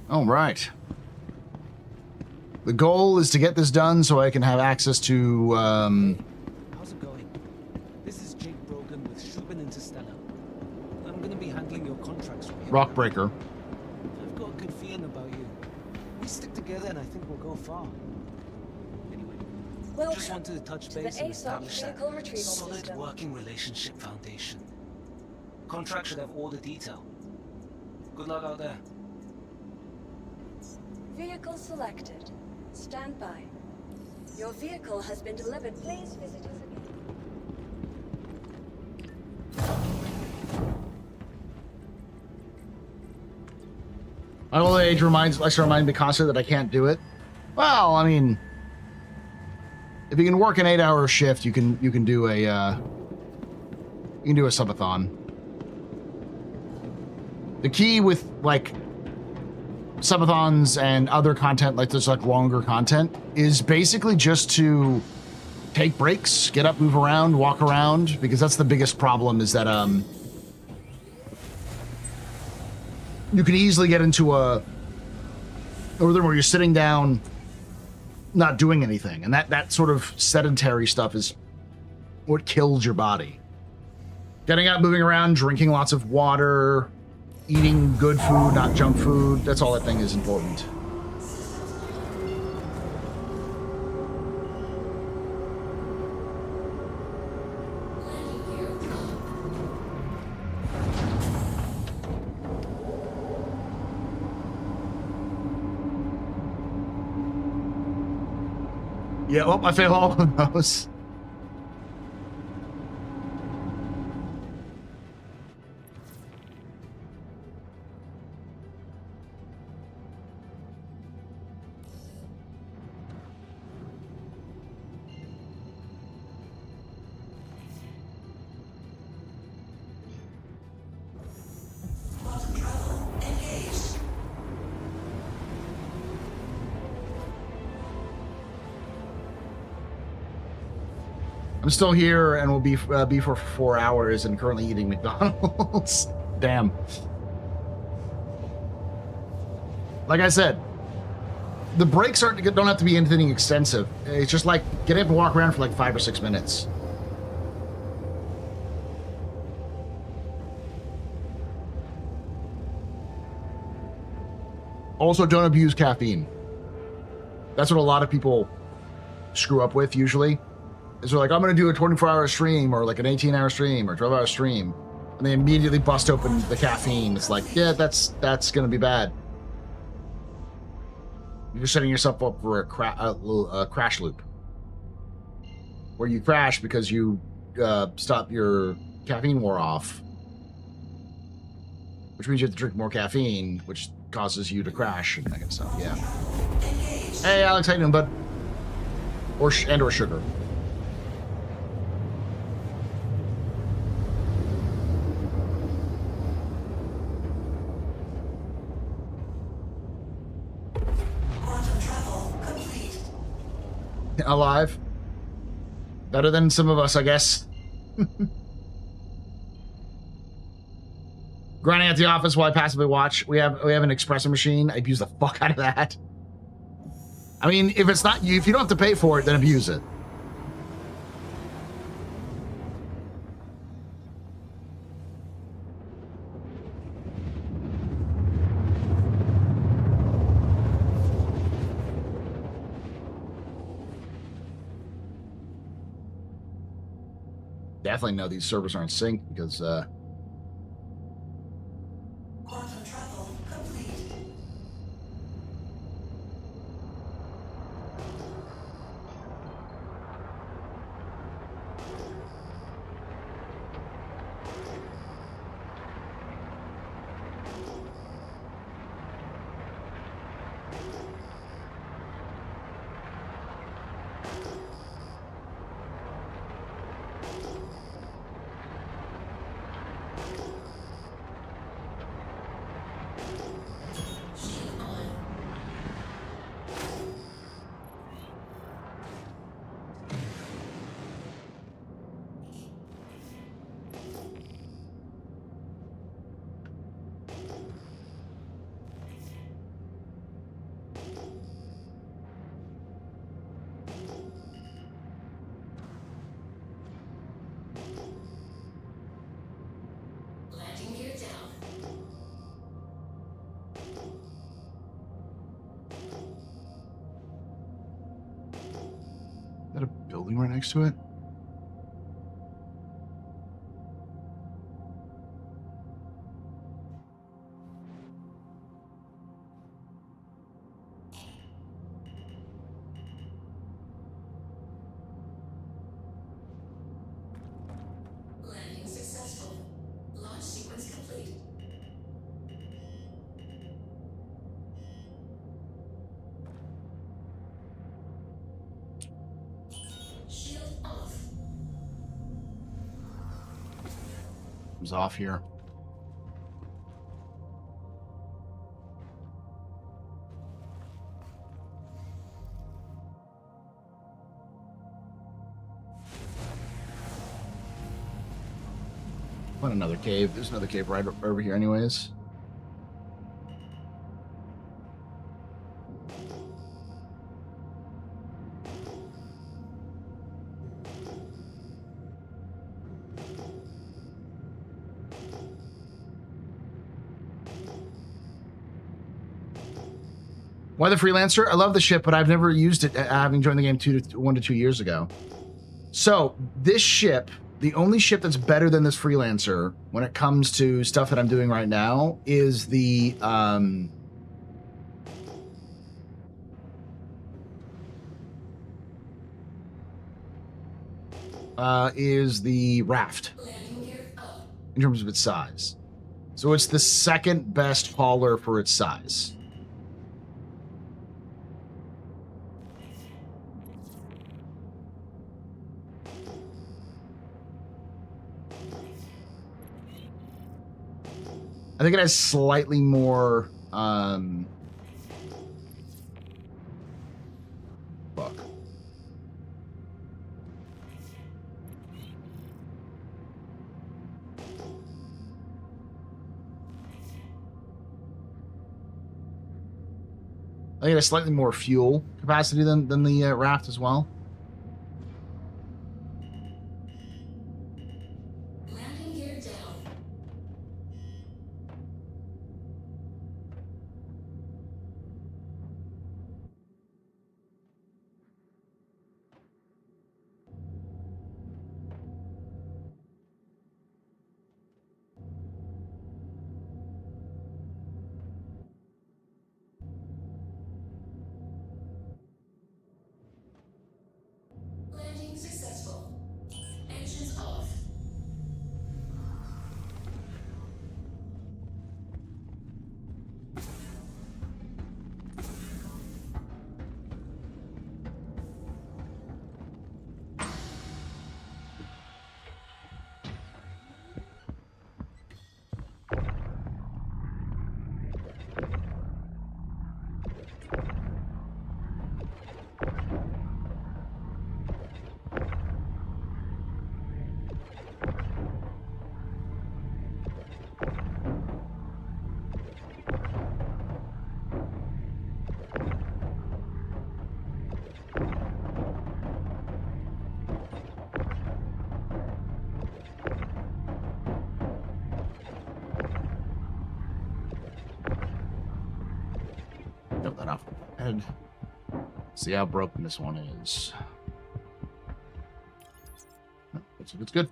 All right. The goal is to get this done so I can have access to, How's it going? This is Jake Brogan with Shubin Interstellar. I'm gonna be handling your contracts from here. Rockbreaker. I've got a good feeling about you. We stick together and I think we'll go far. Anyway, Welcome just wanted to touch to the base and ASOP establish that vehicle retrieval solid system. working relationship foundation. Contract should have all the detail. Good luck out there. Vehicle selected. Stand by. Your vehicle has been delivered. Please visit us again. Old age likes to remind me constantly that I can't do it. Well, I mean, if you can work an 8-hour shift, you can do a Sub-A-Thon. The key with like Sub-A-Thons and other content like this, like longer content, is basically just to take breaks, get up, move around, walk around, because that's the biggest problem is that you can easily get into a rhythm where you're sitting down not doing anything, and that sort of sedentary stuff is what kills your body. Getting up, moving around, drinking lots of water, eating good food, not junk food, that's all that thing is important. Yeah, oh, I fail all of those. I'm still here and will be for 4 hours and currently eating McDonald's. Damn. Like I said, the breaks don't have to be anything extensive. It's just like getting up and walk around for like 5 or 6 minutes. Also, don't abuse caffeine. That's what a lot of people screw up with usually. Is they're like, I'm going to do a 24-hour stream or like an 18-hour stream or 12-hour stream. And they immediately bust open the caffeine. It's like, yeah, that's going to be bad. You're setting yourself up for a crash loop. Where you crash because you stop your caffeine wore off. Which means you have to drink more caffeine, which causes you to crash and that kind of stuff, yeah. Hey, Alex, how you doing, bud? Or sugar. Alive. Better than some of us, I guess. Grinding at the office while I passively watch. We have an espresso machine. I abuse the fuck out of that. I mean, if it's not you, if you don't have to pay for it, then abuse it. Definitely know these servers aren't synced because Quantum travel complete. that a building right next to it? Landing successful. Launch sequence complete. Shield off. It was off here. Find another cave. There's another cave right over here anyways. Why the Freelancer? I love the ship, but I've never used it, having joined the game 1 to 2 years ago. So this ship, the only ship that's better than this Freelancer when it comes to stuff that I'm doing right now is the raft Landing gear up. in terms of its size. So it's the second best hauler for its size. I think it has slightly more fuck. I think it has slightly more fuel capacity than the raft as well. Landing gear down. Landing successful. Engines off. Jump that off my head. See how broken this one is. It's good.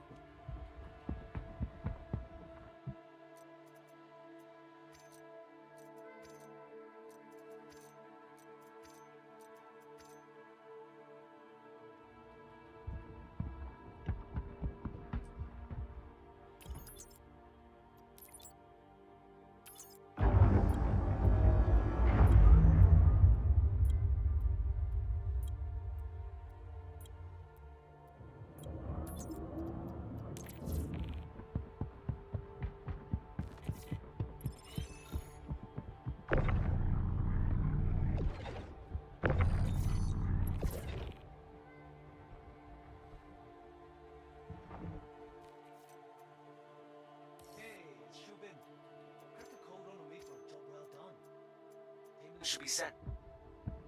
Should be sent.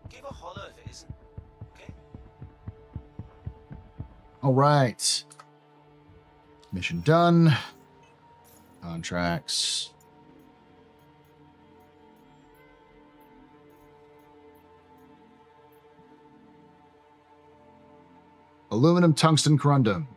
Give a holler if it isn't. Okay? All right. Mission done. Contracts. Aluminum, tungsten, corundum.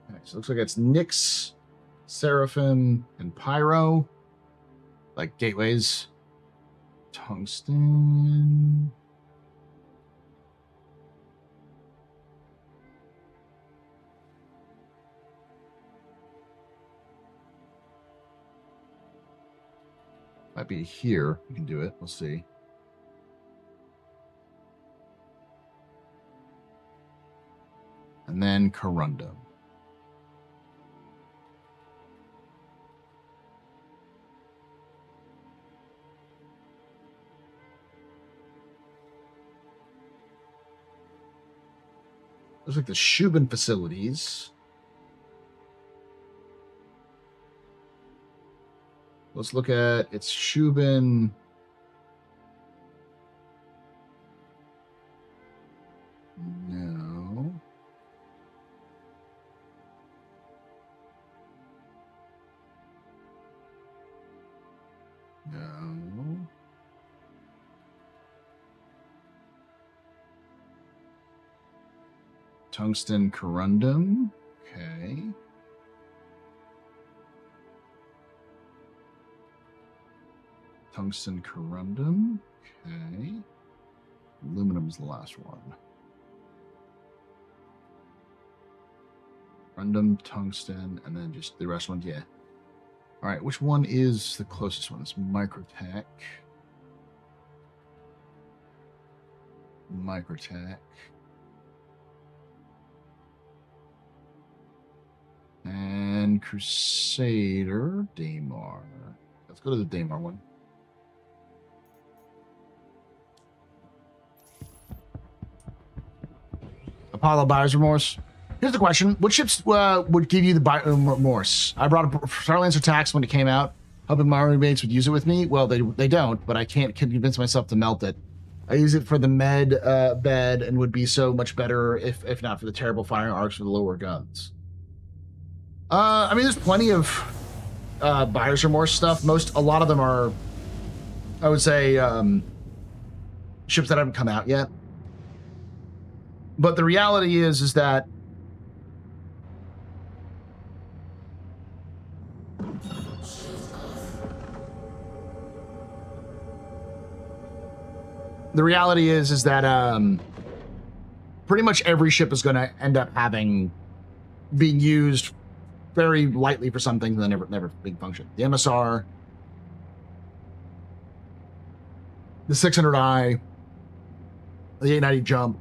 Okay, so it looks like it's Nyx, Seraphim, and Pyro. Like gateways. Tungsten. Might be here. We can do it. We'll see. And then corundum. Looks like the Shubin facilities. Let's look at its Shubin. No. No. Tungsten corundum. Okay. Tungsten corundum. Okay. Aluminum's the last one. Corundum, tungsten, and then just the rest ones. Yeah. All right. Which one is the closest one? It's Microtech. Microtech. And Crusader, Daymar. Let's go to the Daymar one. Apollo buyer's remorse. Here's the question: what ships would give you the remorse? I brought a Starlancer tax when it came out, hoping my roommates would use it with me. Well, they don't, but I can't convince myself to melt it. I use it for the med bed and would be so much better if not for the terrible firing arcs for the lower guns. I mean, there's plenty of buyer's remorse stuff. A lot of them are, I would say, ships that haven't come out yet. But the reality is that pretty much every ship is going to end up being used very lightly for some things and never big function. The MSR, the 600i, the 890 jump.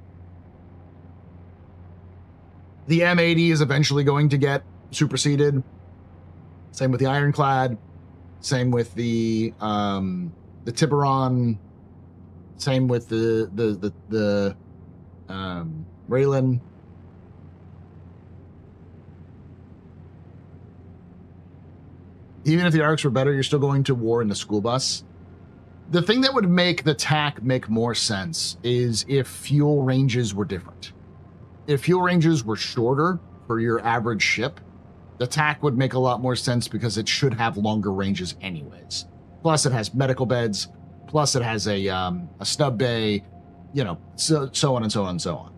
The M80 is eventually going to get superseded. Same with the Ironclad. Same with the Tiburon. Same with the Raylan. Even if the arcs were better, you're still going to war in the school bus. The thing that would make the TAC make more sense is if fuel ranges were different. If fuel ranges were shorter for your average ship, the TAC would make a lot more sense because it should have longer ranges anyways. Plus, it has medical beds. Plus, it has a snub bay. You know, so on and so on and so on.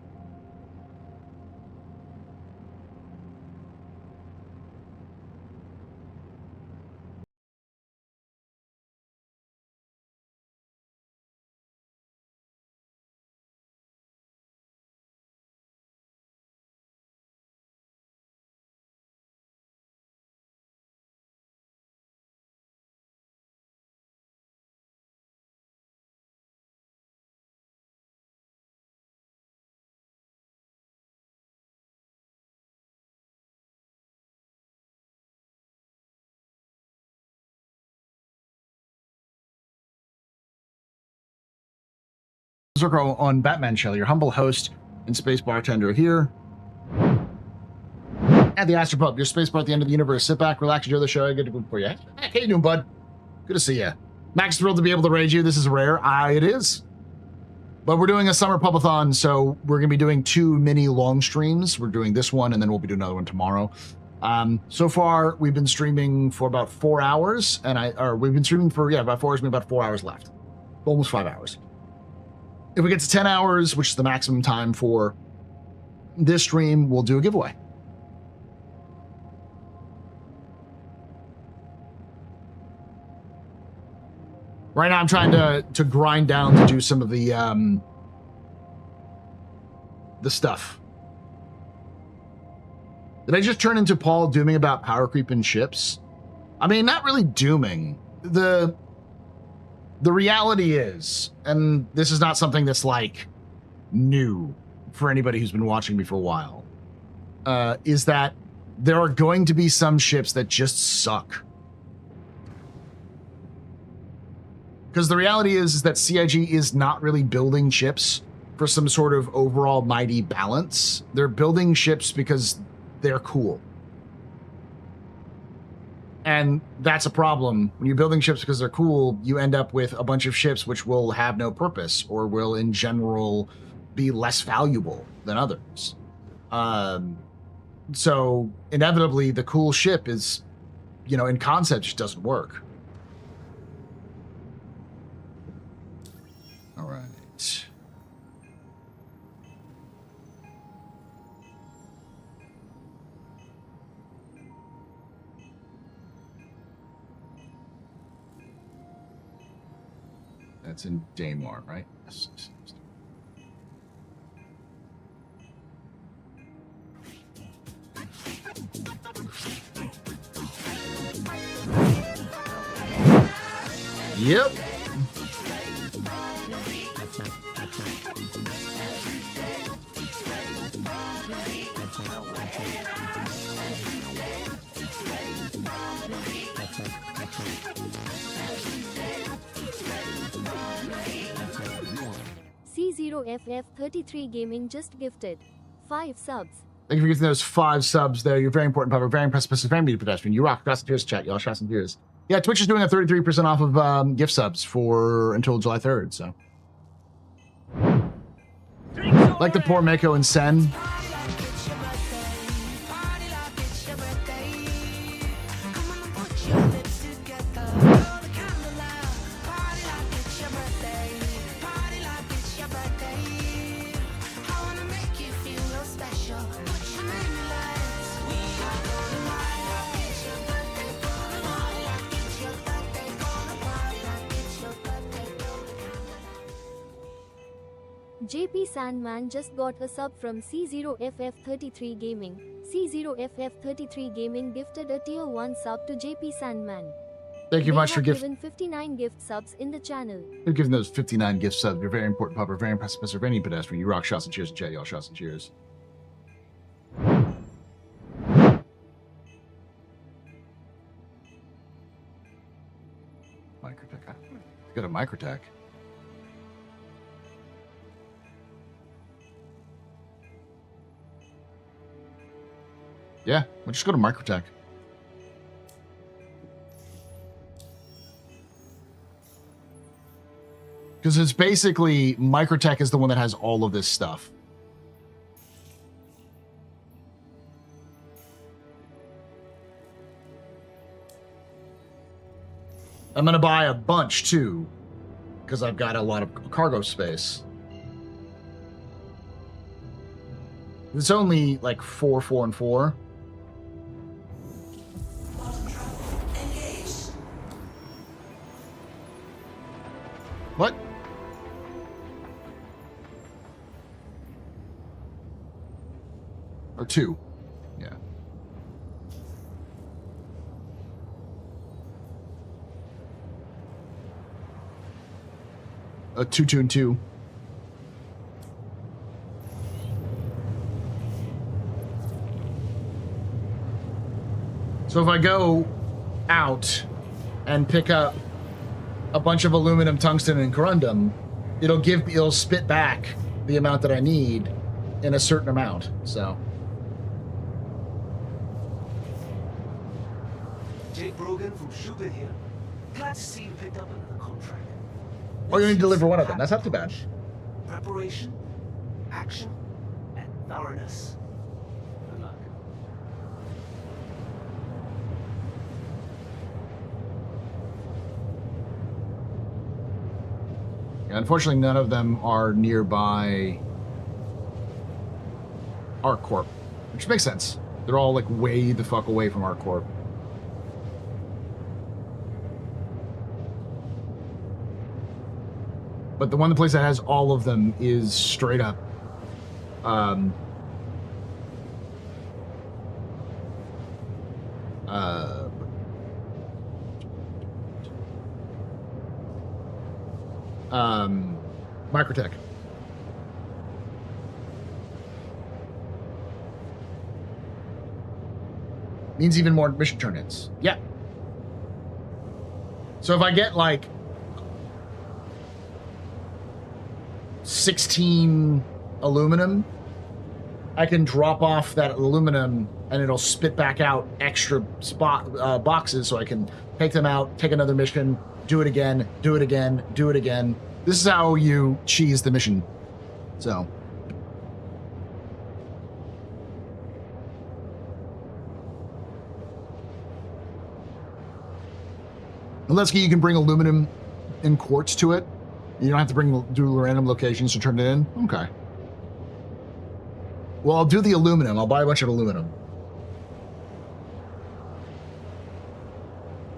Zerko on Batman Shell, your humble host and space bartender here. At the Astropub, your space bar at the end of the universe. Sit back, relax, enjoy the show. I get to go for you. Hey, how you doing, bud? Good to see you. Max, thrilled to be able to raid you. This is rare. It is. But we're doing a summer pub-a-thon, so we're going to be doing 2 mini long streams. We're doing this one, and then we'll be doing another one tomorrow. So far, we've been streaming for about 4 hours, and we've been streaming for, about 4 hours, we have about 4 hours left. Almost 5 hours. If we get to 10 hours, which is the maximum time for this stream, we'll do a giveaway. Right now, I'm trying to grind down to do some of the stuff. Did I just turn into Paul dooming about power creep in ships? I mean, not really dooming. The reality is, and this is not something that's like new for anybody who's been watching me for a while, is that there are going to be some ships that just suck. Because the reality is that CIG is not really building ships for some sort of overall mighty balance. They're building ships because they're cool. And that's a problem. When you're building ships because they're cool, you end up with a bunch of ships which will have no purpose or will in general be less valuable than others. So inevitably the cool ship is, in concept just doesn't work. All right. That's in Daymar, right? Yes. Yep. C0FF33 Gaming just gifted 5 subs. Thank you for getting those 5 subs there. You're very important, Papa. Very impressive, very media pedestrian. You rock. Shots and tears, chat, y'all. Shots and tears. Yeah, Twitch is doing a 33% off of gift subs for until July 3rd. So, like the poor Mako and Sen. JP Sandman just got a sub from C0FF33 Gaming. C0FF33 Gaming gifted a tier 1 sub to JP Sandman. Thank you much for given 59 gift subs in the channel. You're giving those 59 gift subs. You're very important, Papa. Very impressive, any pedestrian. You rock. Shots and cheers, chat, y'all. Shots and cheers. Microtech. Got a Microtech. Yeah, we'll just go to Microtech. Because it's basically, Microtech is the one that has all of this stuff. I'm going to buy a bunch, too. Because I've got a lot of cargo space. It's only like 4, 4, and 4. What? Or 2. Yeah. A 2, 2, and 2. So if I go out and pick up a bunch of aluminum, tungsten, and corundum, it'll spit back the amount that I need in a certain amount. So Jake Brogan from Schubin here. Glad to see you picked up another contract. oh, you need to deliver one of them. That's not too bad. Preparation, action, and thoroughness. Good luck. Unfortunately, none of them are nearby ArcCorp, which makes sense. They're all like way the fuck away from ArcCorp. But the one place that has all of them is straight up Microtech. Means even more mission turn-ins. Yeah. So if I get like 16 aluminum, I can drop off that aluminum and it'll spit back out extra boxes so I can take them out, take another mission, do it again, do it again, do it again. This is how you cheese the mission. So. Alesky, you can bring aluminum in quartz to it. You don't have to do random locations to turn it in? Okay. Well, I'll do the aluminum. I'll buy a bunch of aluminum.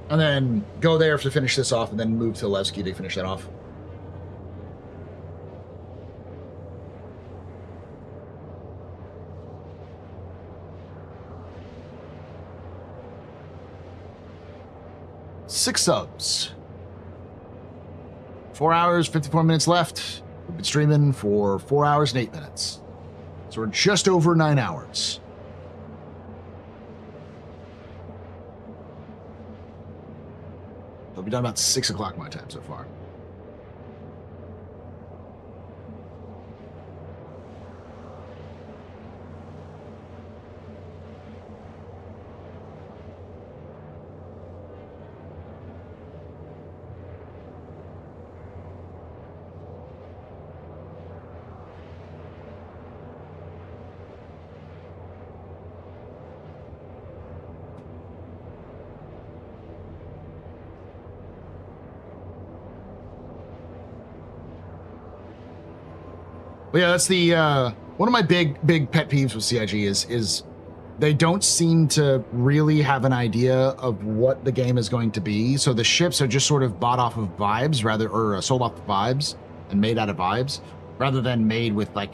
And then go there to finish this off and then move to Alesky to finish that off. Six subs. 4 hours, 54 minutes left. We've been streaming for 4 hours and 8 minutes. So we're just over 9 hours. It'll be done about 6 o'clock my time so far. But yeah, that's the one of my big pet peeves with CIG is they don't seem to really have an idea of what the game is going to be. So the ships are just sort of bought off of vibes or sold off of vibes and made out of vibes rather than made with like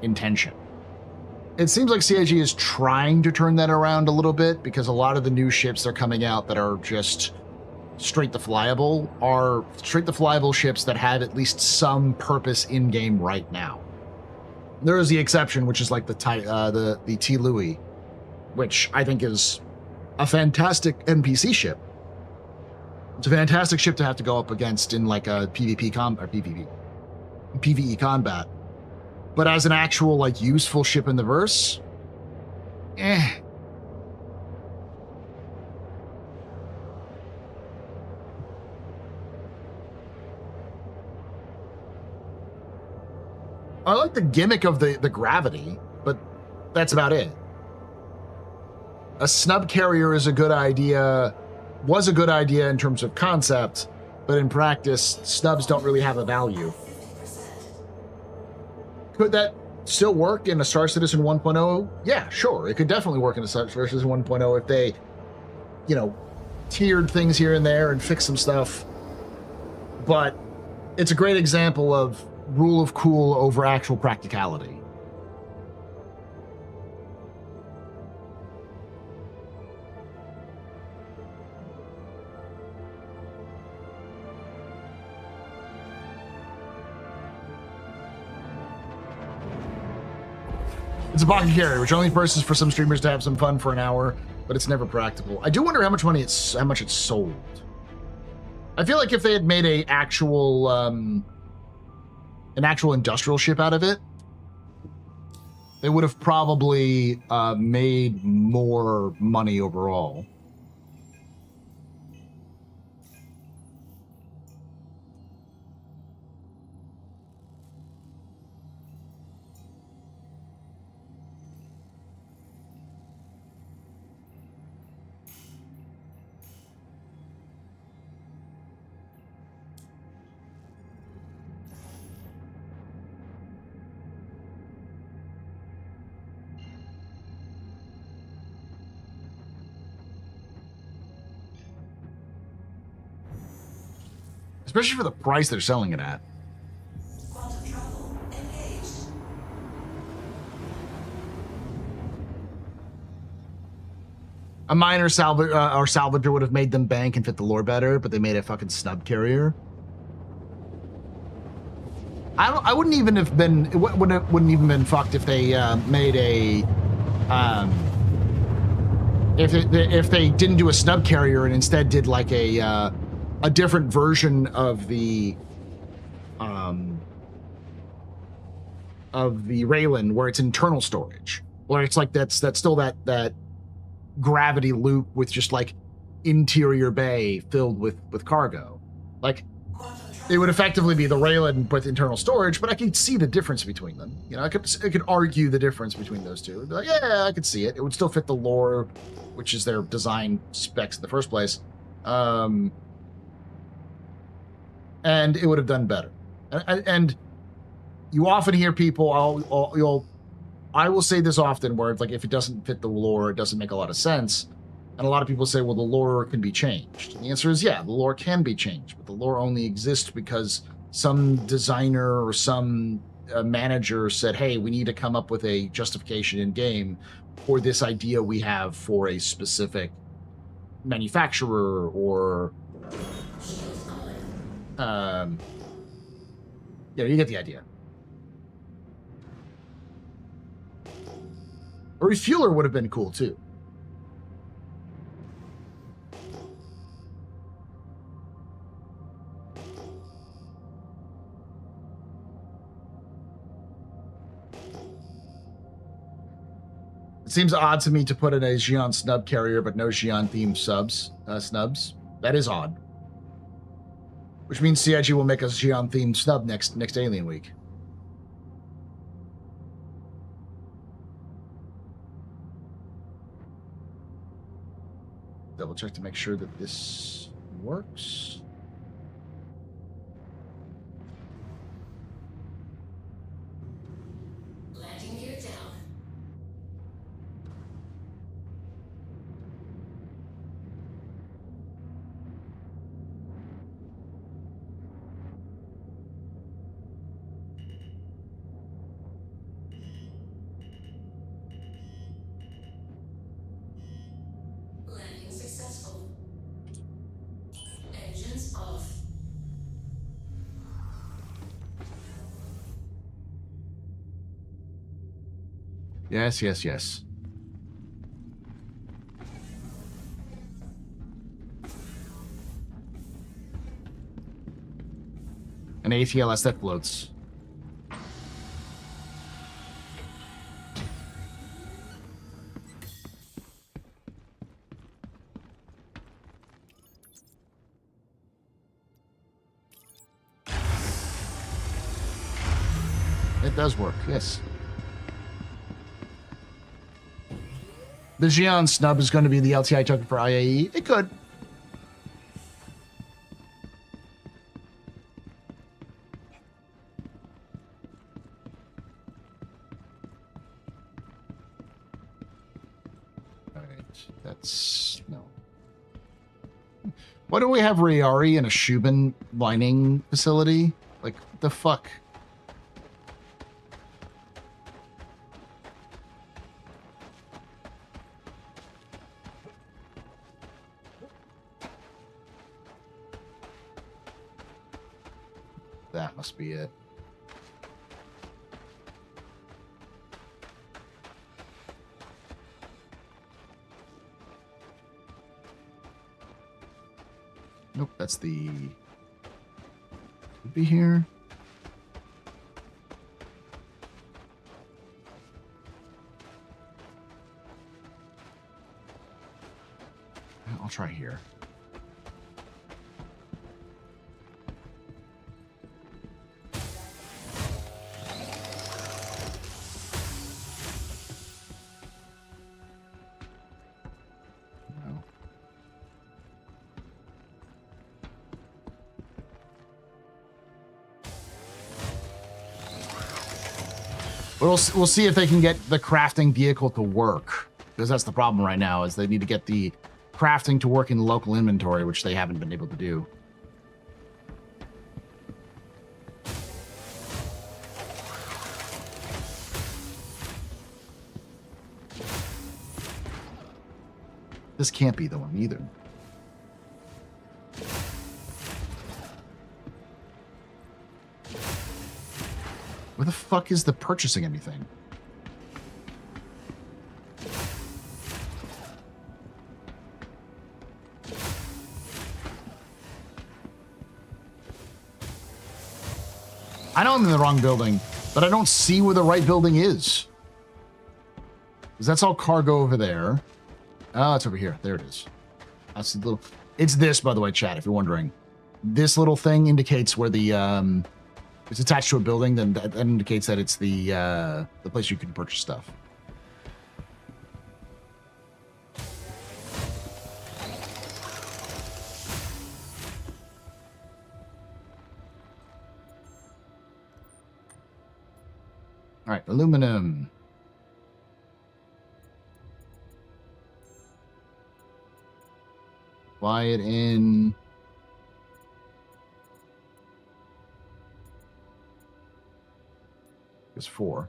intention. It seems like CIG is trying to turn that around a little bit because a lot of the new ships that are coming out that are just straight to flyable are straight to flyable ships that have at least some purpose in game right now. There is the exception, which is like the T. Louis, which I think is a fantastic NPC ship. It's a fantastic ship to have to go up against in like a PvE combat. But as an actual like useful ship in the verse, I like the gimmick of the gravity, but that's about it. A snub carrier is a good idea, was a good idea in terms of concept, but in practice, snubs don't really have a value. Could that still work in a Star Citizen 1.0? Yeah, sure. It could definitely work in a Star Citizen 1.0 if they, tiered things here and there and fixed some stuff. But it's a great example of rule of cool over actual practicality. It's a pocket carrier, which only purses for some streamers to have some fun for an hour, but it's never practical. I do wonder how much it's sold. I feel like if they had made a actual an actual industrial ship out of it, they would have probably made more money overall. Especially for the price they're selling it at. Quantum travel engaged. A minor salvager would have made them bank and fit the lore better, but they made a fucking snub carrier. I wouldn't even have been. It wouldn't even been fucked if they made a. If they didn't do a snub carrier and instead did like a different version of the Raylan where it's internal storage, where it's like that's still that gravity loop with just like interior bay filled with cargo. Like it would effectively be the Raylan with internal storage, but I could see the difference between them. You know, I could argue the difference between those two. It'd be like, yeah, I could see it. It would still fit the lore, which is their design specs in the first place. And it would have done better. And you often hear people, I will say this often, where it's like, if it doesn't fit the lore, it doesn't make a lot of sense. And a lot of people say, well, the lore can be changed. And the answer is, yeah, the lore can be changed, but the lore only exists because some designer or some manager said, hey, we need to come up with a justification in game for this idea we have for a specific manufacturer or yeah, you get the idea. A refueler would have been cool too. It seems odd to me to put in a Xi'an snub carrier, but no Xi'an themed snubs. That is odd. Which means CIG will make a Xi'an themed snub next Alien Week. Double check to make sure that this works. Landing gear down. Landing successful. Engines off. Yes, yes, yes. An ATLS that floats. It does work, yes. The Xi'an snub is going to be the LTI token for IAE. It could. All right, that's no. Why don't we have Rayari in a Shubin mining facility? Like, what the fuck? That must be it. Nope, that's the... Could be here. try here. No. We'll see if they can get the crafting vehicle to work, because that's the problem right now, is they need to get the crafting to work in local inventory, which they haven't been able to do. This can't be the one either. Where the fuck is the purchasing anything? I know I'm in the wrong building, but I don't see where the right building is. Because that's all cargo over there. Oh, it's over here. There it is. That's the little... It's this, by the way, chat, if you're wondering. This little thing indicates where the... It's attached to a building, then that indicates that it's the place you can purchase stuff. All right, aluminum. Buy it in... Is 4.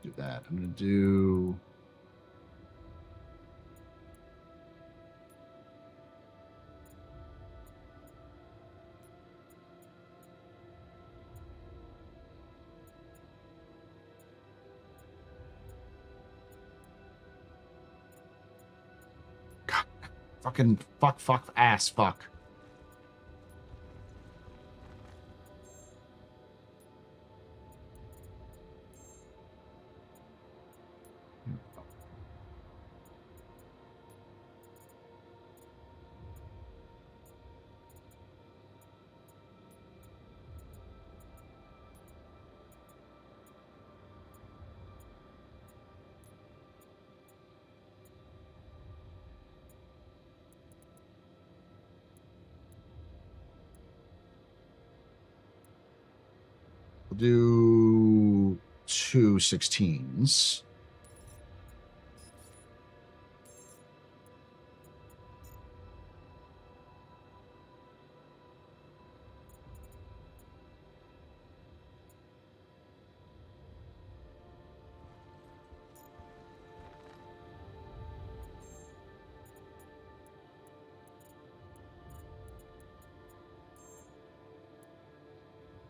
Do that. I'm going to do... Fucking fuck ass fuck. We'll do 2 16s.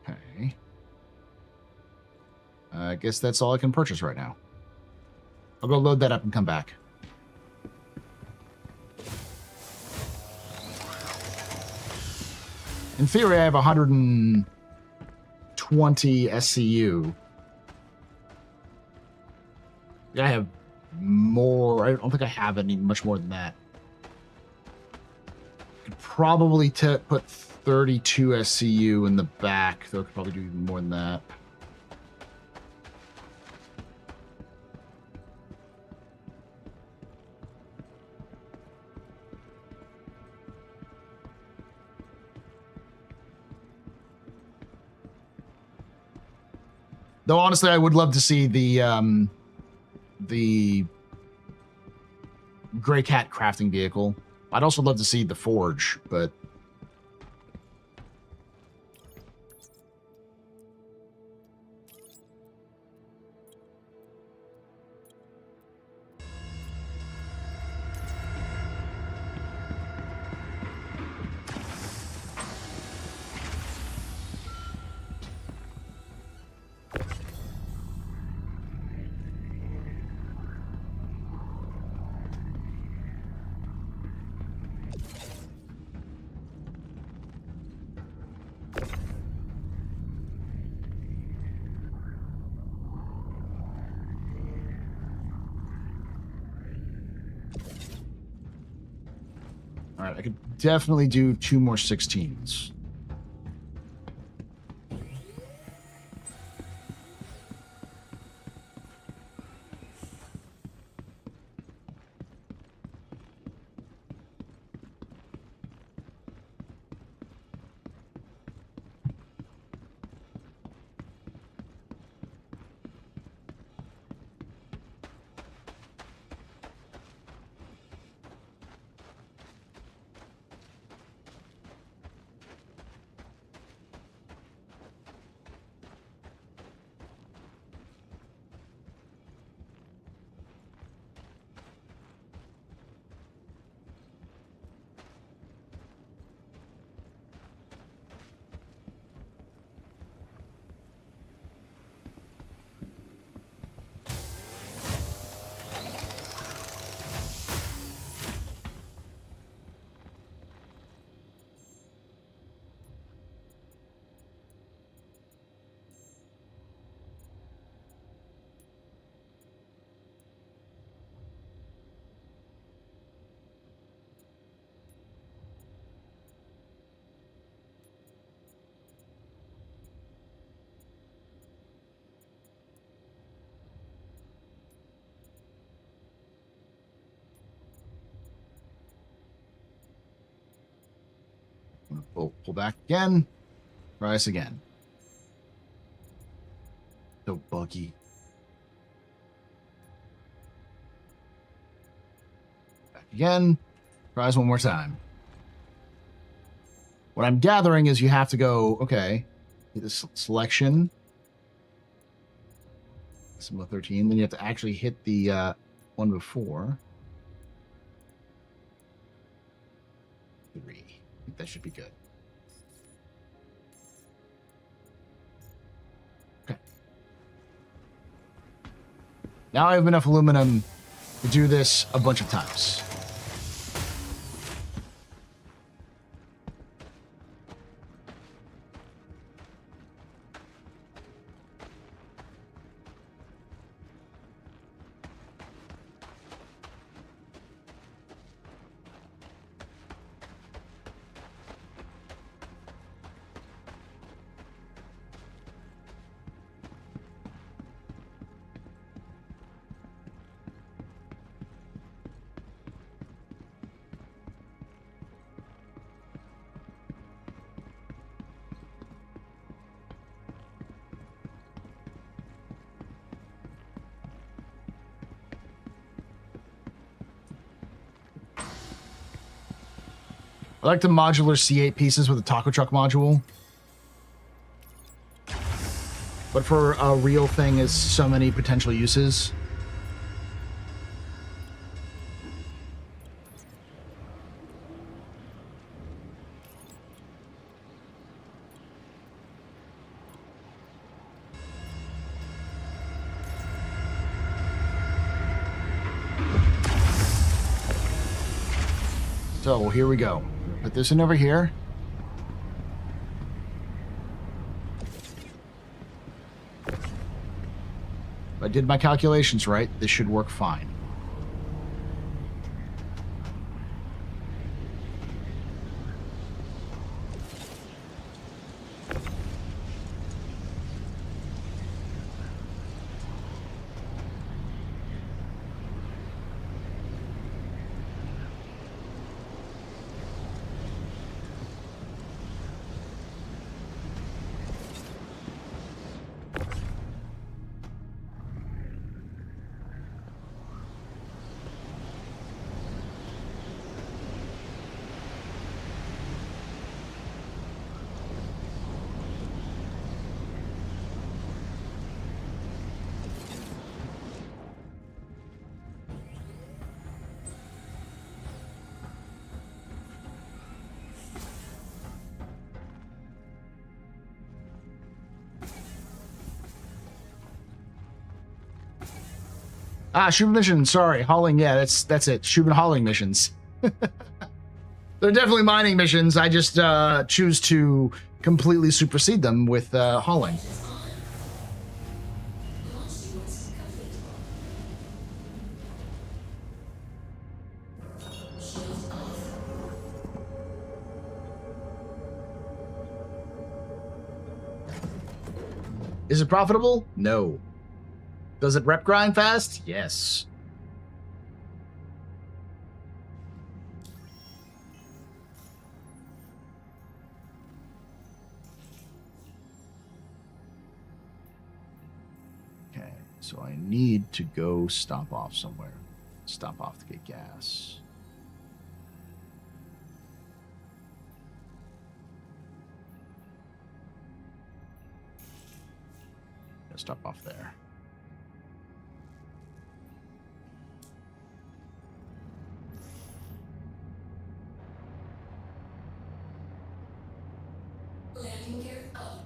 Okay. I guess that's all I can purchase right now. I'll go load that up and come back. In theory, I have 120 SCU. I have more. I don't think I have any much more than that. Could probably put 32 SCU in the back, though I could probably do even more than that. Though honestly, I would love to see the Gray Cat crafting vehicle. I'd also love to see the forge, but All right, I could definitely do 2 more 16s. Pull back again. Rise again. So buggy. Back again. Rise one more time. What I'm gathering is you have to go, okay, hit this selection. Symbol 13. Then you have to actually hit the one before. 3. I think that should be good. Okay. Now I have enough aluminum to do this a bunch of times. I like the modular C8 pieces with the taco truck module. But for a real thing is so many potential uses. So here we go. Put this in over here. If I did my calculations right, this should work fine. Ah, Shubin mission. Sorry, hauling. Yeah, that's it. Shubin hauling missions. They're definitely mining missions. I just choose to completely supersede them with hauling. Is it profitable? No. Does it rep grind fast? Yes. Okay, so I need to go stop off somewhere. Stop off to get gas. Stop off there. Landing gear up.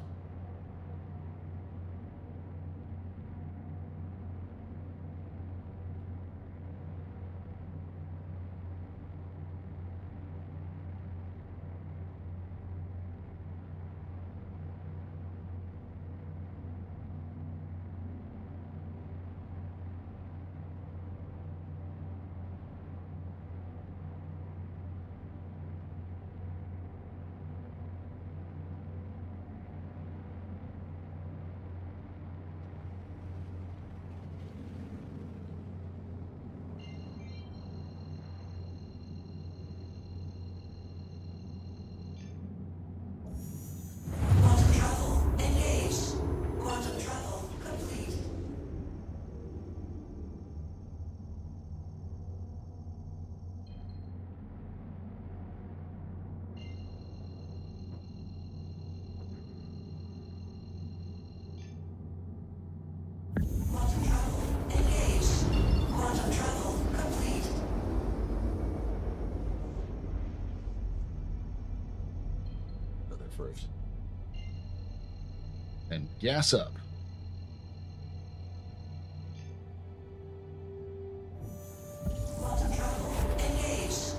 Quantum travel engaged. Quantum travel complete. Quantum travel engaged. Quantum travel complete. Go there first. And gas up. Quantum travel engaged.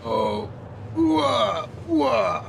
Oh. Whoa. Whoa.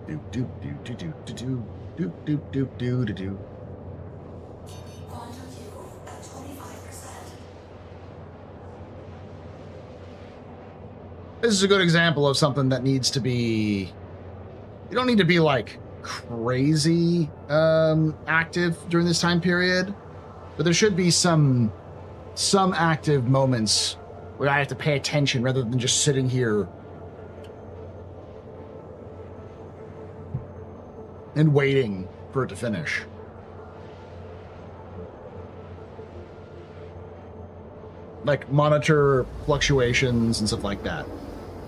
Do do do do do do do do do do do do. Quantum fuel at 25%. This is a good example of something that needs to be. You don't need to be like crazy active during this time period, but there should be some active moments where I have to pay attention rather than just sitting here and waiting for it to finish. Like monitor fluctuations and stuff like that.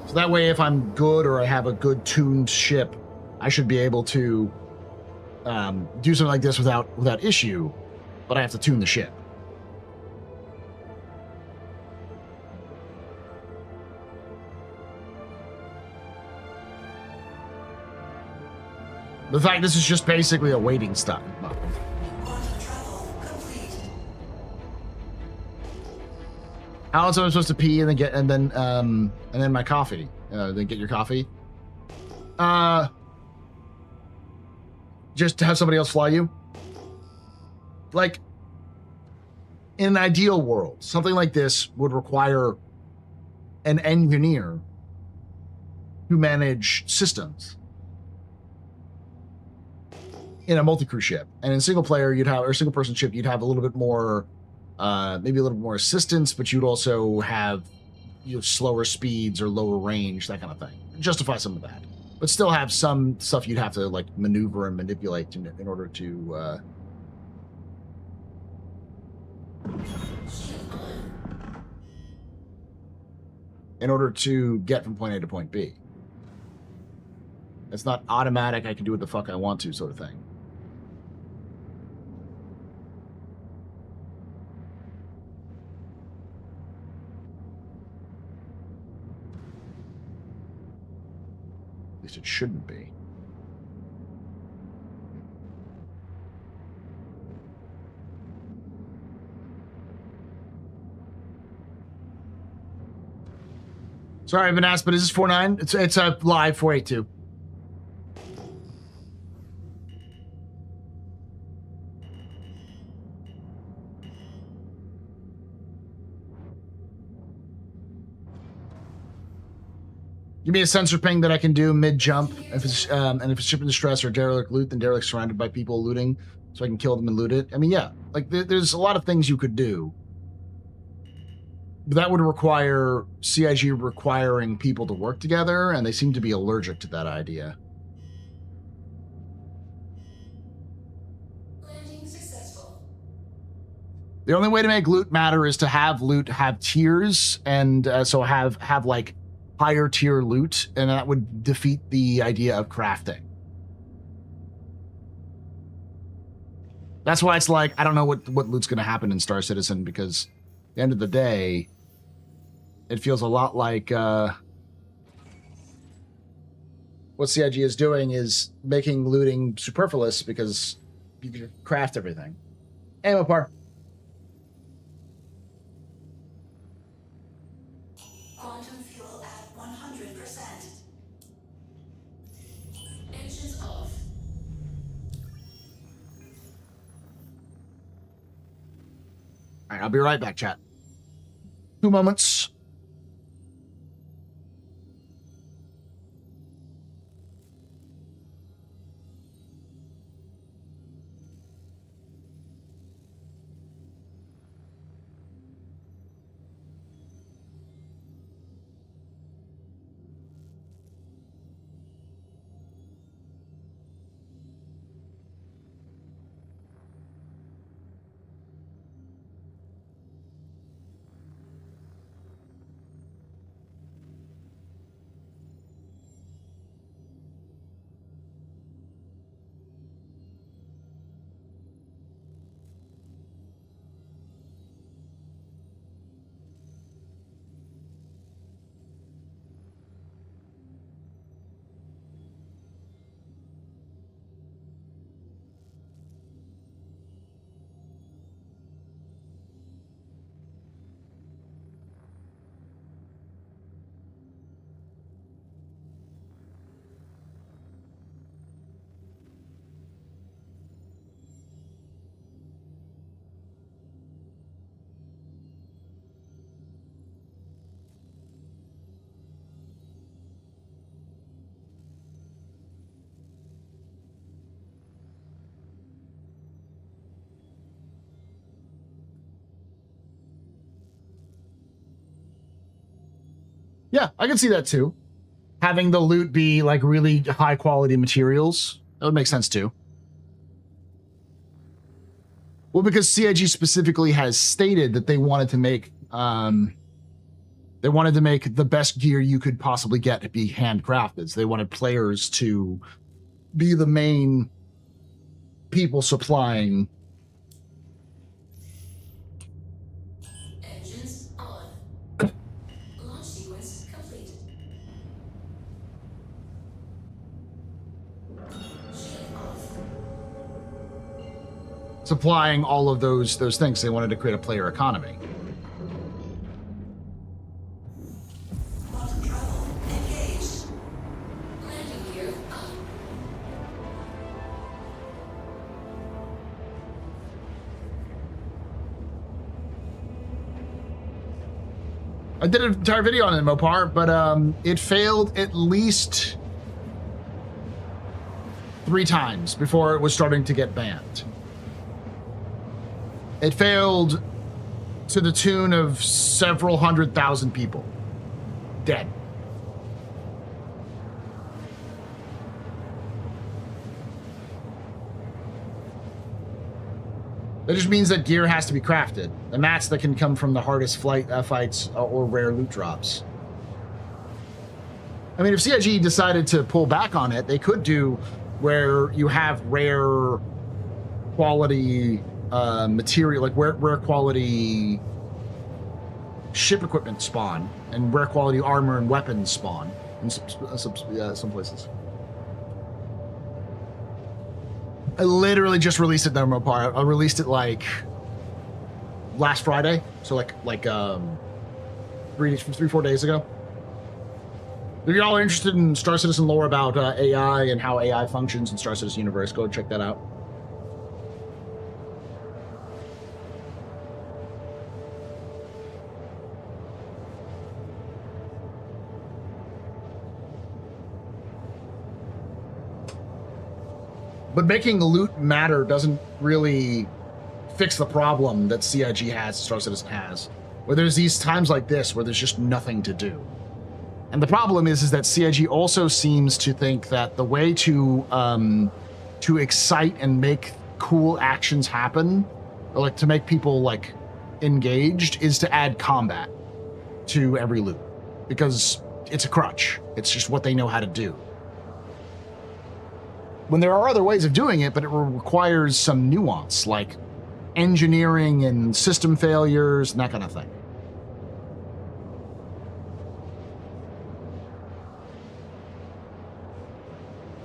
So that way if I'm good or I have a good tuned ship, I should be able to do something like this without issue, but I have to tune the ship. The fact this is just basically a waiting stop. Quantum travel complete. How else am I supposed to pee and then my coffee? Then get your coffee. Just to have somebody else fly you. Like, in an ideal world, something like this would require an engineer to manage systems in a multi-crew ship. And in single player, or single person ship, you'd have a little bit more, maybe a little bit more assistance, but you'd also have slower speeds or lower range, that kind of thing. Justify some of that. But still have some stuff you'd have to like maneuver and manipulate in order to get from point A to point B. It's not automatic, I can do what the fuck I want to sort of thing. At least it shouldn't be. Sorry, I've been asked, but is this 49? It's a live 482. Give me a sensor ping that I can do mid-jump. If it's and if it's ship in distress or derelict loot, then derelict surrounded by people looting, so I can kill them and loot it. I mean, yeah, like there's a lot of things you could do. But that would require CIG requiring people to work together, and they seem to be allergic to that idea. Landing successful. The only way to make loot matter is to have loot have tiers, and so have like higher tier loot, and that would defeat the idea of crafting. That's why it's like, I don't know what loot's going to happen in Star Citizen, because at the end of the day, it feels a lot like what CIG is doing is making looting superfluous because you can craft everything. Ammo par. Quantum fuel at 100%. Engines off. All right, I'll be right back, chat. 2 moments. Yeah, I can see that too. Having the loot be like really high quality materials, that would make sense too. Well, because CIG specifically has stated that they wanted to make the best gear you could possibly get to be handcrafted. So they wanted players to be the main people supplying. Engines on. Launch sequence complete. Ship off. Supplying all of those things. They wanted to create a player economy. Quantum travel engaged. Landing gear up. I did an entire video on it, Mopar, but it failed at least 3 times before it was starting to get banned. It failed to the tune of several 100,000 people dead. That just means that gear has to be crafted. The mats that can come from the hardest fights or rare loot drops. I mean, if CIG decided to pull back on it, they could do where you have rare quality material, like rare quality ship equipment spawn and rare quality armor and weapons spawn in some places. I literally just released it, Mopar. I released it like last Friday, so like 3-4 days ago. If y'all are interested in Star Citizen lore about AI and how AI functions in Star Citizen universe, go check that out. But making loot matter doesn't really fix the problem that CIG has, Star Citizen has, where there's these times like this where there's just nothing to do. And the problem is that CIG also seems to think that the way to excite and make cool actions happen, or like to make people like engaged, is to add combat to every loot, because it's a crutch. It's just what they know how to do. When there are other ways of doing it, but it requires some nuance, like engineering and system failures and that kind of thing.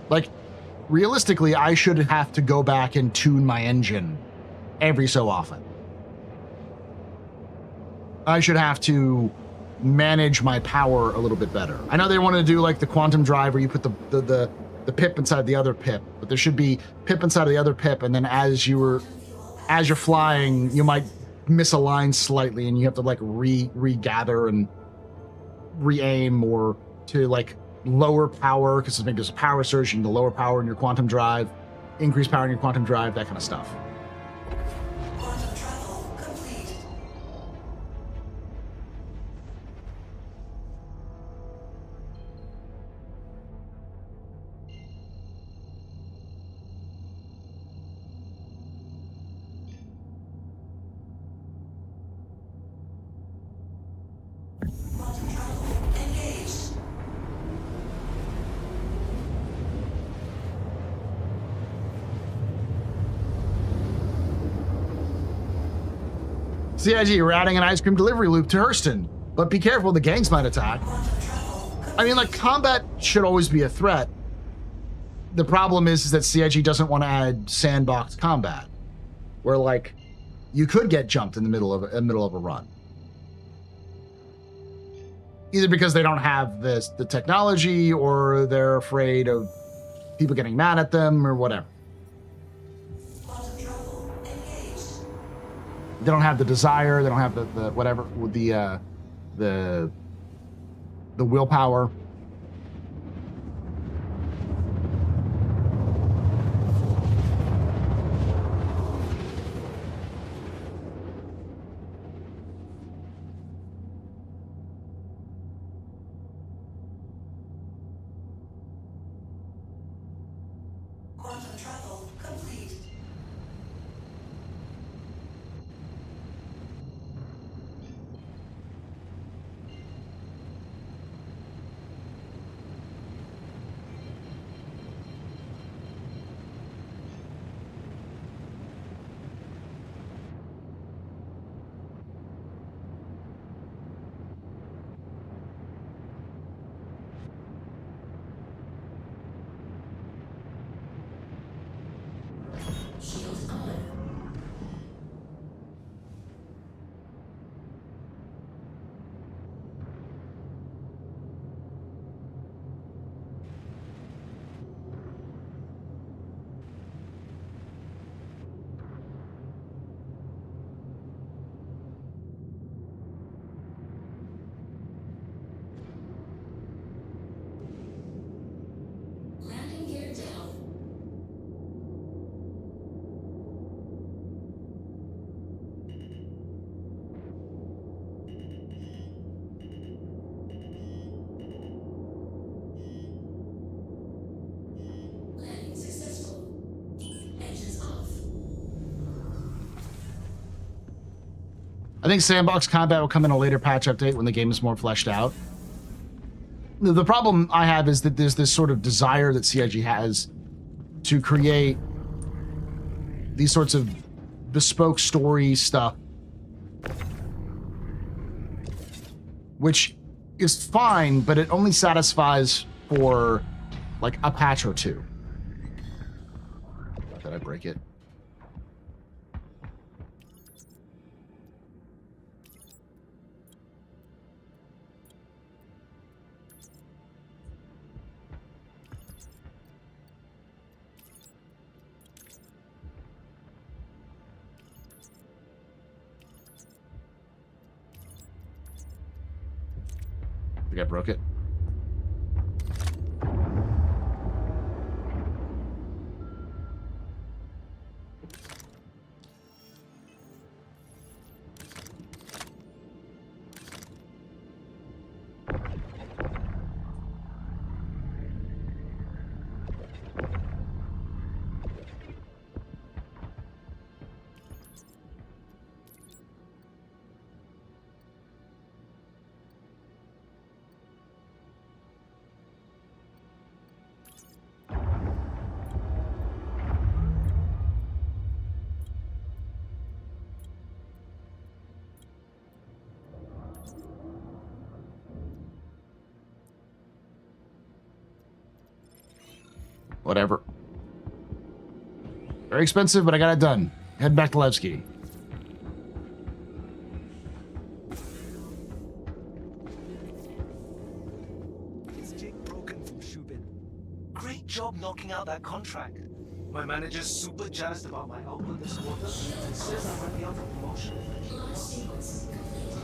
Like, realistically, I should have to go back and tune my engine every so often. I should have to manage my power a little bit better. I know they want to do like the quantum drive where you put the pip inside the other pip, but there should be pip inside of the other pip, and then as you're flying, you might misalign slightly, and you have to like regather and re-aim, or to like lower power because maybe there's a power surge, you need to lower power in your quantum drive, increase power in your quantum drive, that kind of stuff. Quantum travel complete. Quantum travel engaged. CIG, we're adding an ice cream delivery loop to Hurston, but be careful, the gangs might attack. I mean, like, combat should always be a threat. The problem is that CIG doesn't want to add sandbox combat, where like you could get jumped in the middle of a run, either because they don't have the technology, or they're afraid of people getting mad at them, or whatever. Quantum travel engaged. They don't have the desire. They don't have the whatever, the willpower. Quantum travel complete. I think sandbox combat will come in a later patch update when the game is more fleshed out. The problem I have is that there's this sort of desire that CIG has to create these sorts of bespoke story stuff, which is fine, but it only satisfies for like a patch or two. Did I break it? I think I broke it. Whatever. Very expensive, but I got it done. Head back to Levski. It's Jake Brogan from Shubin. Great job knocking out that contract. My manager's super jazzed about my output this quarter and says I might be out for promotion. Launch sequence complete.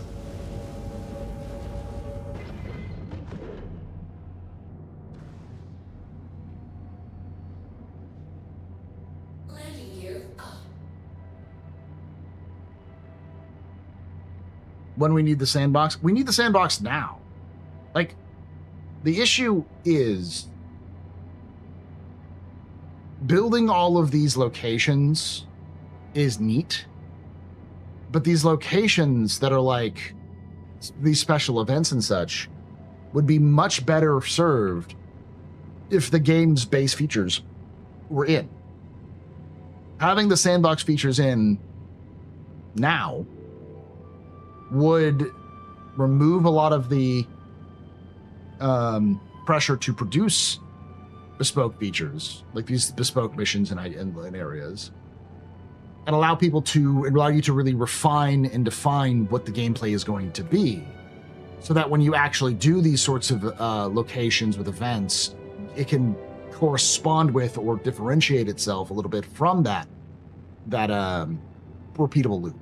Landing gear up. When we need the sandbox, we need the sandbox now. Like, the issue is building all of these locations is neat, but these locations that are like these special events and such would be much better served if the game's base features were in. Having the sandbox features in now would remove a lot of the pressure to produce bespoke features, like these bespoke missions and areas, and allow you to really refine and define what the gameplay is going to be, so that when you actually do these sorts of locations with events, it can correspond with or differentiate itself a little bit from that repeatable loop.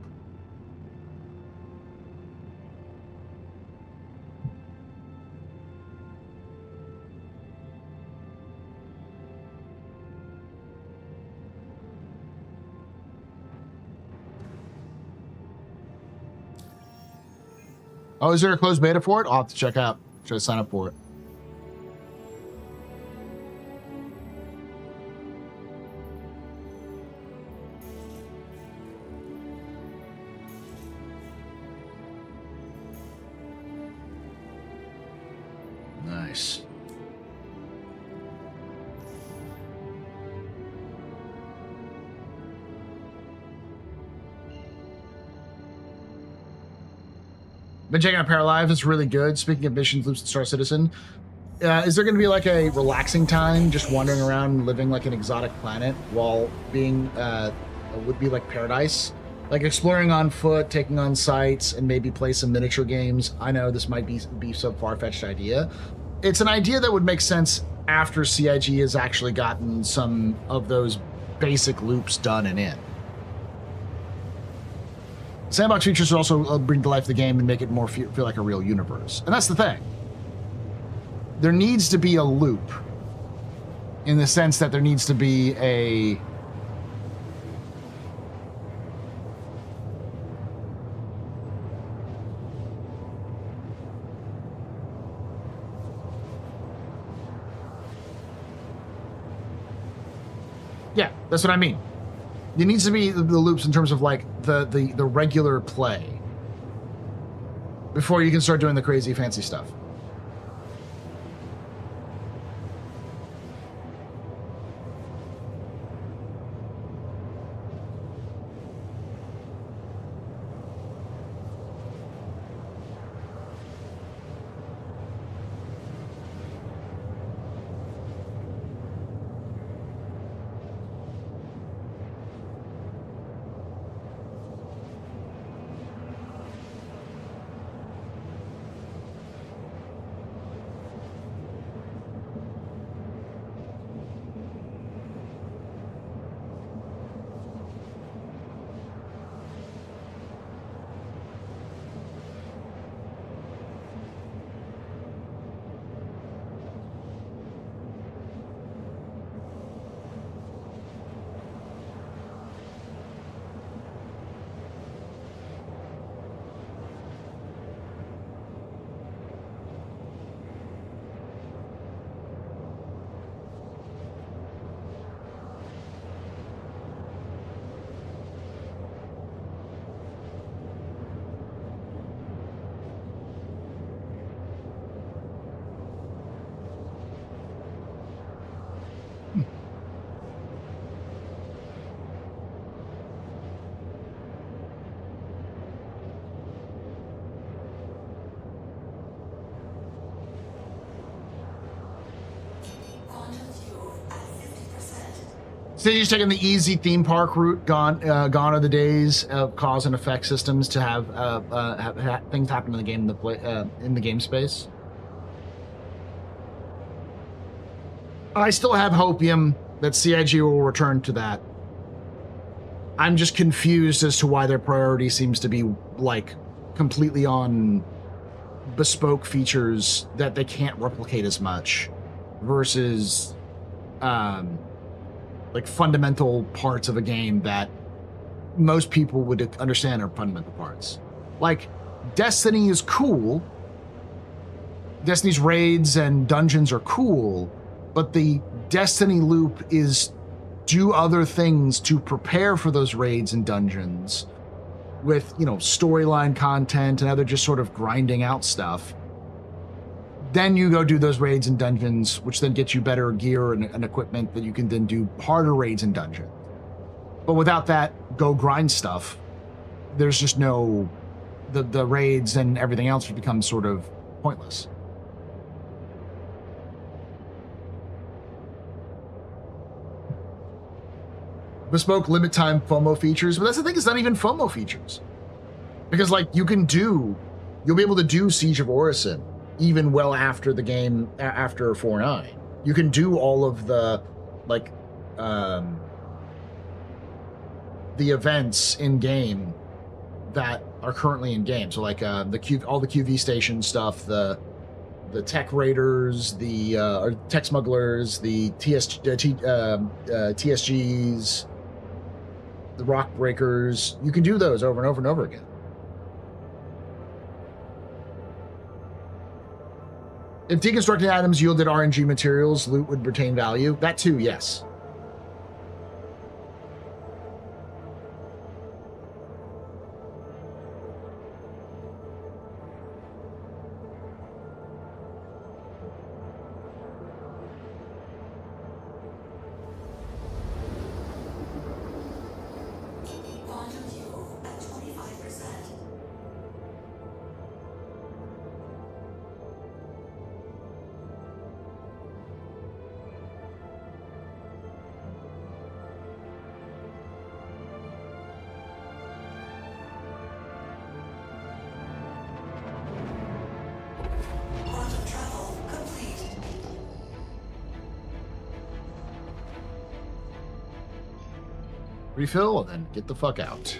Oh, is there a closed beta for it? I'll have to check out. Should I sign up for it? Nice. Been checking out Paralive. It's really good. Speaking of missions, loops, and Star Citizen, is there going to be like a relaxing time, just wandering around, living like an exotic planet, while being would be like paradise, like exploring on foot, taking on sites, and maybe play some miniature games? I know this might be so far-fetched idea. It's an idea that would make sense after CIG has actually gotten some of those basic loops done and in. Sandbox features also bring to life the game and make it more feel like a real universe. And that's the thing. There needs to be a loop, in the sense that there needs to be a... Yeah, that's what I mean. It needs to be the loops in terms of like the regular play, before you can start doing the crazy fancy stuff. City's taking the easy theme park route. Gone are the days of cause and effect systems to have things happen in the game in the game space. I still have hopium that CIG will return to that. I'm just confused as to why their priority seems to be like completely on bespoke features that they can't replicate as much versus like fundamental parts of a game that most people would understand are fundamental parts. Like Destiny is cool. Destiny's raids and dungeons are cool, but the Destiny loop is do other things to prepare for those raids and dungeons with, you know, storyline content and other just sort of grinding out stuff. Then you go do those raids and dungeons, which then get you better gear and equipment that you can then do harder raids and dungeons. But without that go grind stuff, there's just no, the raids and everything else becomes sort of pointless. Bespoke limit time FOMO features, but that's the thing, it's not even FOMO features. Because like you'll be able to do Siege of Orison even well after the game, after 4.9. You can do all of the, like, the events in game that are currently in game. So like all the QV station stuff, the tech raiders, or tech smugglers, the TSGs, the rock breakers. You can do those over and over and over again. If deconstructing items yielded RNG materials, loot would retain value. That too, yes. Quantum fuel at 25%. Quantum travel complete. Refill and then get the fuck out.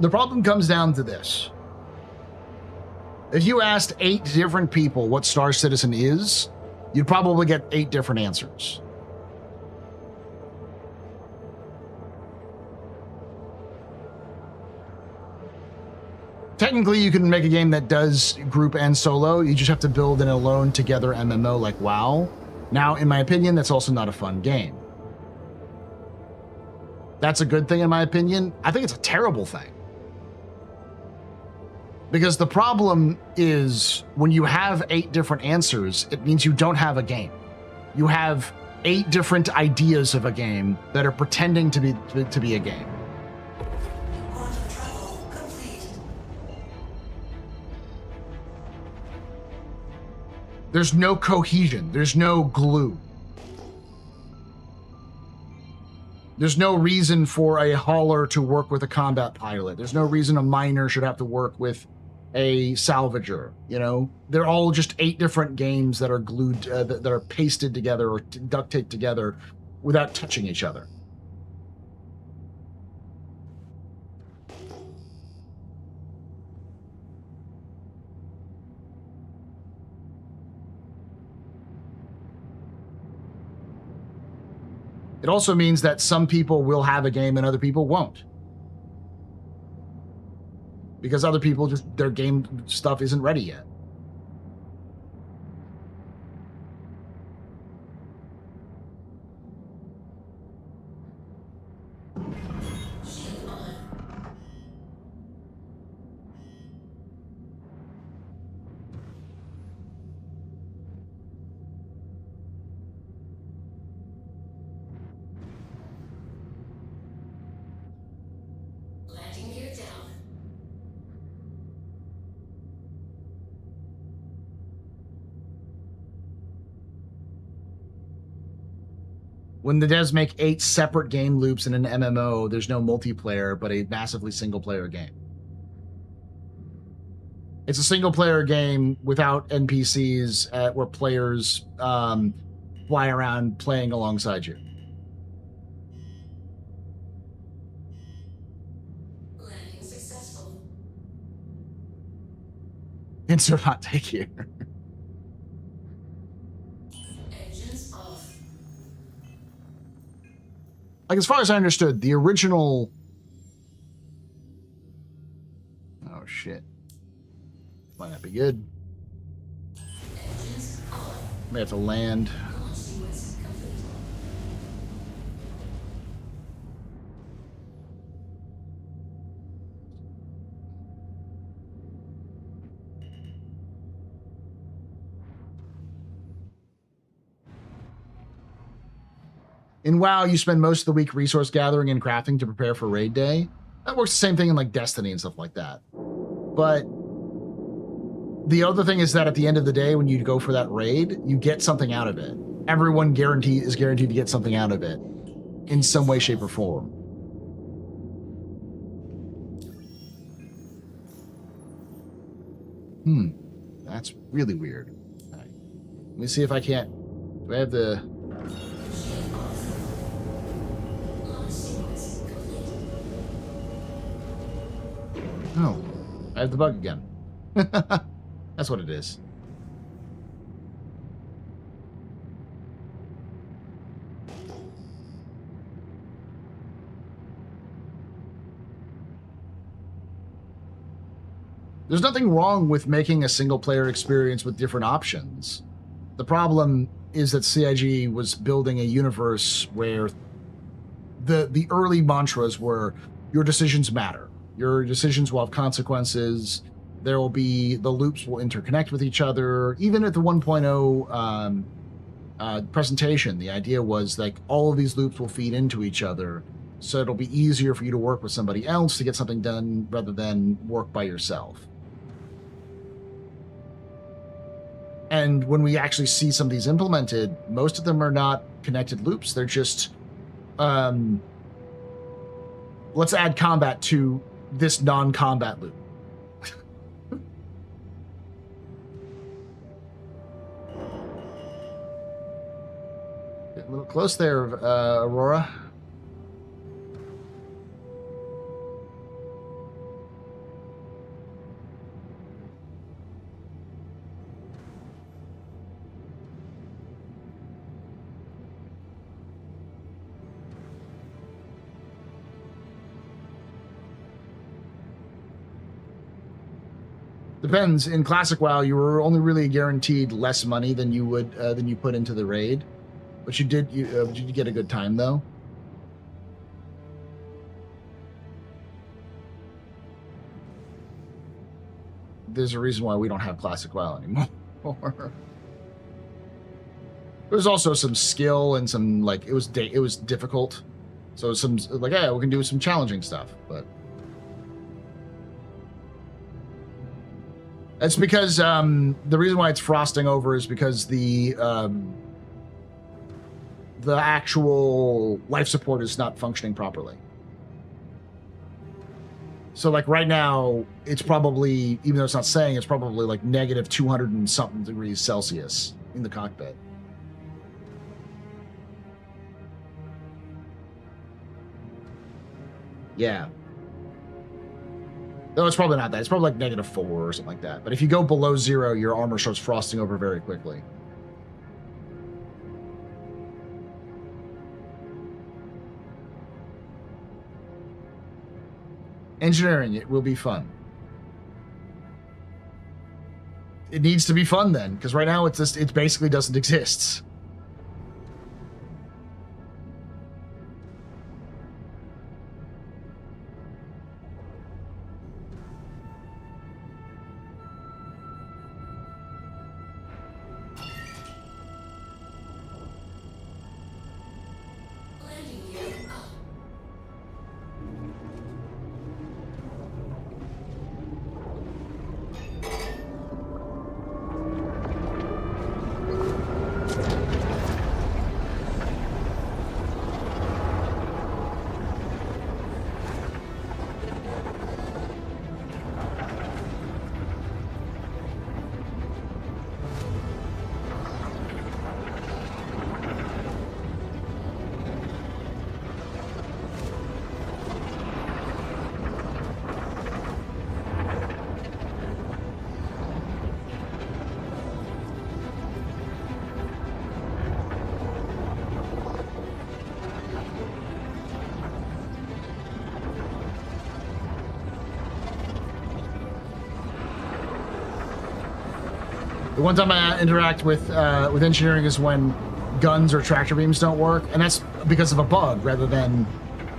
The problem comes down to this. If you asked 8 different people what Star Citizen is, you'd probably get 8 different answers. Technically, you can make a game that does group and solo. You just have to build an alone together MMO like WoW. Now, in my opinion, that's also not a fun game. That's a good thing, in my opinion. I think it's a terrible thing. Because the problem is when you have 8 different answers, it means you don't have a game. You have 8 different ideas of a game that are pretending to be a game. Quantum travel complete. There's no cohesion. There's no glue. There's no reason for a hauler to work with a combat pilot. There's no reason a miner should have to work with a salvager. You know, they're all just 8 different games that are glued, that are pasted together or duct taped together without touching each other. It also means that some people will have a game and other people won't. Because other people just, their game stuff isn't ready yet. Landing gear down. When the devs make 8 separate game loops in an MMO, there's no multiplayer, but a massively single-player game. It's a single-player game without NPCs where players fly around playing alongside you. Landing successful. Insert hot take here. Engines off. Like, as far as I understood, the original... Oh, shit. Might not be good. Engines on. May have to land. Launch sequence complete. In WoW, you spend most of the week resource gathering and crafting to prepare for raid day. That works the same thing in like Destiny and stuff like that. But the other thing is that at the end of the day, when you go for that raid, you get something out of it. Everyone is guaranteed to get something out of it in some way, shape, or form. That's really weird. All right. Let me see if I can't. Do I have the... Launch sequence complete. Oh, I have the bug again. That's what it is. There's nothing wrong with making a single-player experience with different options. The problem is that CIG was building a universe where the early mantras were, your decisions matter. Your decisions will have consequences. There will be, the loops will interconnect with each other. Even at the 1.0 presentation, the idea was like all of these loops will feed into each other. So it'll be easier for you to work with somebody else to get something done rather than work by yourself. And when we actually see some of these implemented, most of them are not connected loops. They're just, let's add combat to this non-combat loop. Get a little close there, Aurora. Depends. In Classic WoW, you were only really guaranteed less money than you would than you put into the raid, but you did get a good time though. There's a reason why we don't have Classic WoW anymore. There's also some skill and some like it was difficult, so some like yeah we can do some challenging stuff, but that's because the reason why it's frosting over is because the actual life support is not functioning properly. So like right now, it's probably, even though it's not saying, it's probably like negative 200 and something degrees Celsius in the cockpit. Yeah. No, it's probably not that. It's probably like negative 4 or something like that. But if you go below 0, your armor starts frosting over very quickly. Engineering, it will be fun. It needs to be fun then, because right now it basically doesn't exist. The one time I interact with engineering is when guns or tractor beams don't work, and that's because of a bug rather than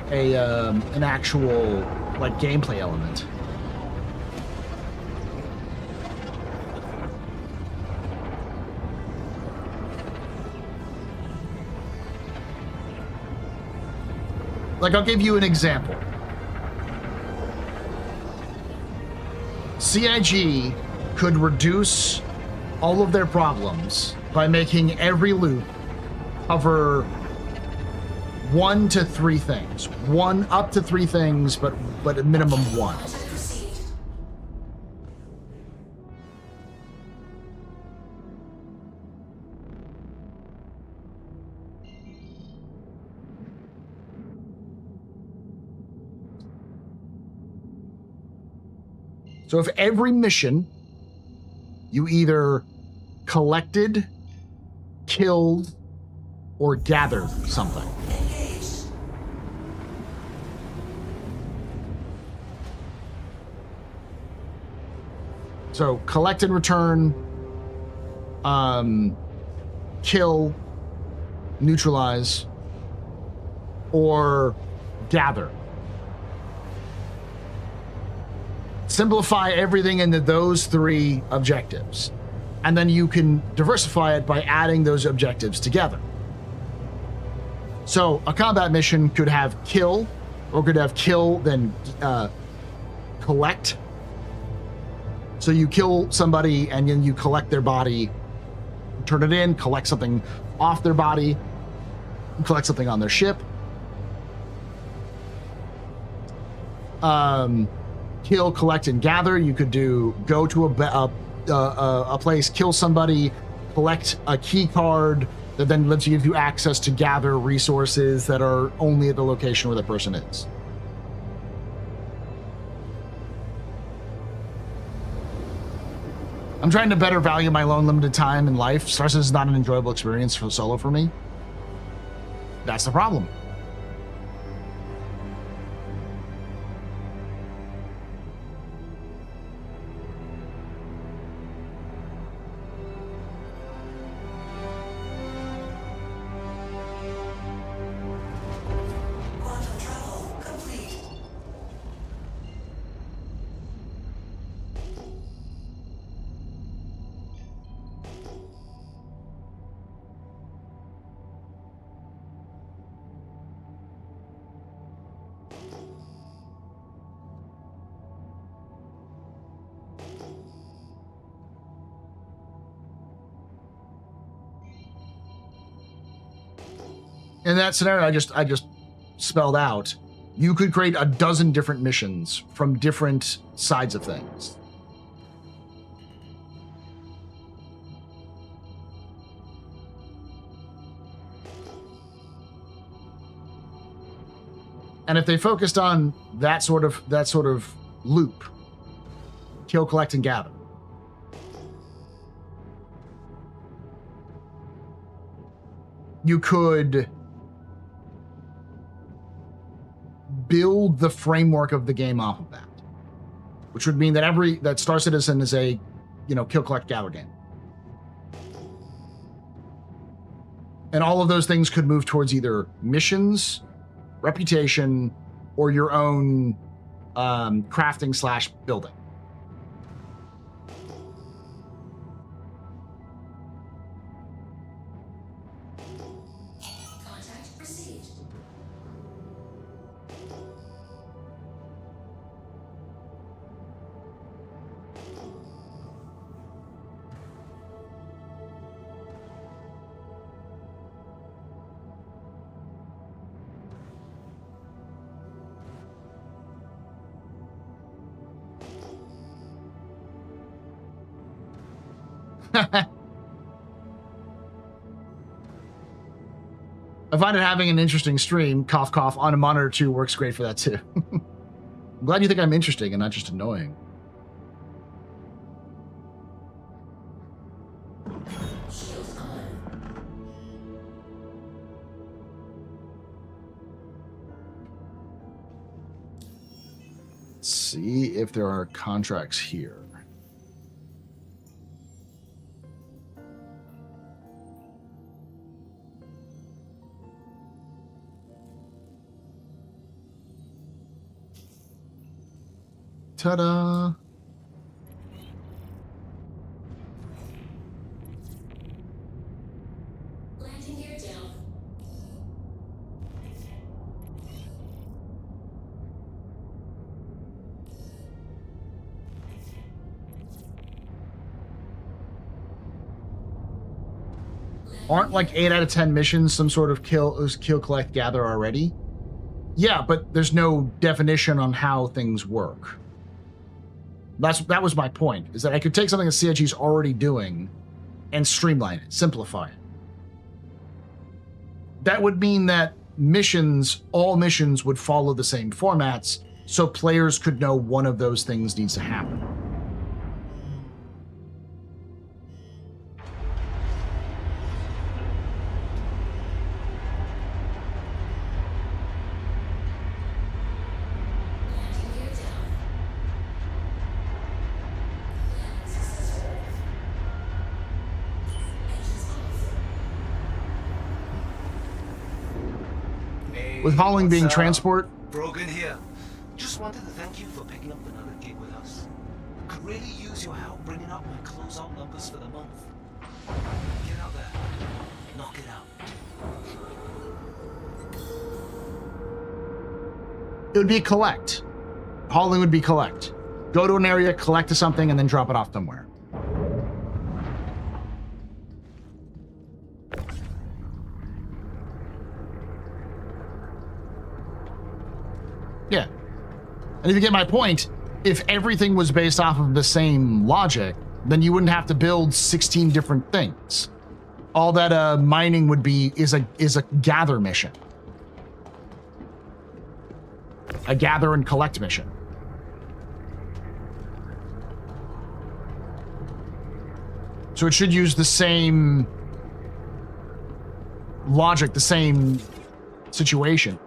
an actual like gameplay element. Like, I'll give you an example. CIG could reduce all of their problems by making every loop cover 1 to 3 things. Up to 3 things, but at minimum 1. So if every mission you either collected, killed, or gathered something. So collect and return, kill, neutralize, or gather. Simplify everything into those 3 objectives. And then you can diversify it by adding those objectives together. So a combat mission could have kill, or could have kill, then collect. So you kill somebody and then you collect their body, turn it in, collect something off their body, collect something on their ship. Kill, collect, and gather. You could go to a place, kill somebody, collect a key card that then lets you give you access to gather resources that are only at the location where the person is. I'm trying to better value my lone limited time in life. Star Citizen is not an enjoyable experience for solo for me. That's the problem. In that scenario I just spelled out, you could create a dozen different missions from different sides of things. And if they focused on that sort of loop, kill, collect, and gather, you could build the framework of the game off of that, which would mean that Star Citizen is a, kill, collect, gather game. And all of those things could move towards either missions, reputation, or your own crafting / building. Contact received. I find it having an interesting stream, cough, cough, on a monitor too works great for that too. I'm glad you think I'm interesting and not just annoying. Shield on. Let's see if there are contracts here. Ta-da! Landing gear down. Aren't like 8 out of 10 missions some sort of kill, collect, gather already? Yeah, but there's no definition on how things work. That was my point, is that I could take something that CIG's already doing and streamline it, simplify it. That would mean that all missions would follow the same formats, so players could know one of those things needs to happen. Landing gear down. Landing successful. Engines off. Hey, With hauling being what's up? transport, Brogan here. Just wanted to thank you for picking up another gig with us. Could really use your help bringing up my closeout numbers for the month. Get out there. Knock it out. it would be collect. Hauling would be collect. Go to an area, collect something, and then drop it off somewhere. Yeah. And if you get my point, if everything was based off of the same logic, then you wouldn't have to build 16 different things. All that mining would be is a gather mission. A gather and collect mission. So it should use the same logic, the same situation.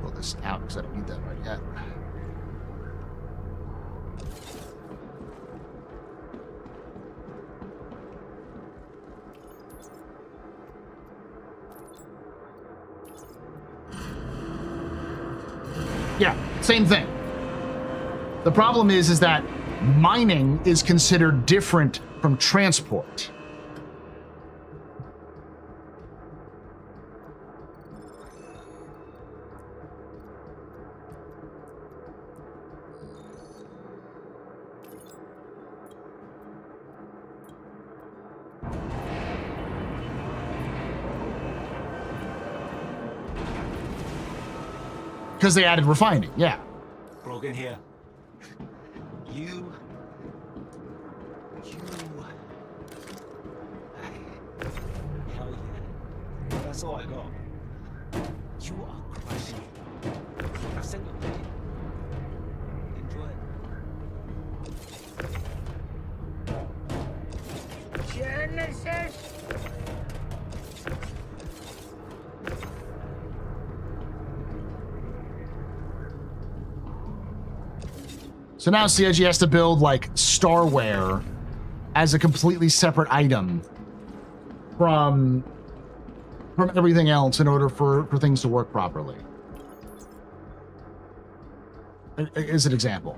Pull this out because I don't need that right yet. Yeah, same thing. The problem is that mining is considered different from transport. Because they added refining, yeah. Brogan here. You. Hell yeah. That's all I got. You are crushing it. I've sent your pay. Enjoy it. So now CIG has to build like Starware as a completely separate item from everything else in order for things to work properly. As an example.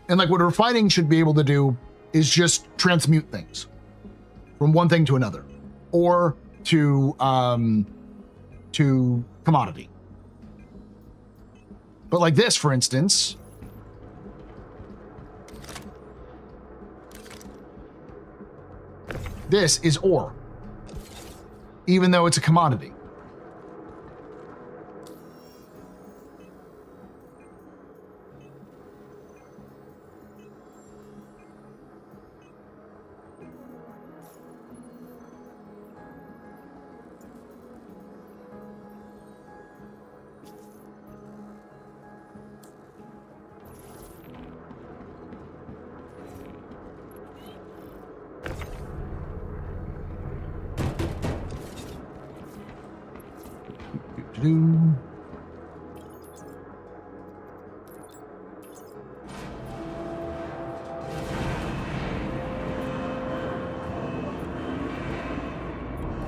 And like what refining should be able to do is just transmute things from one thing to another, or to commodity. But like this, for instance, this is ore, even though it's a commodity.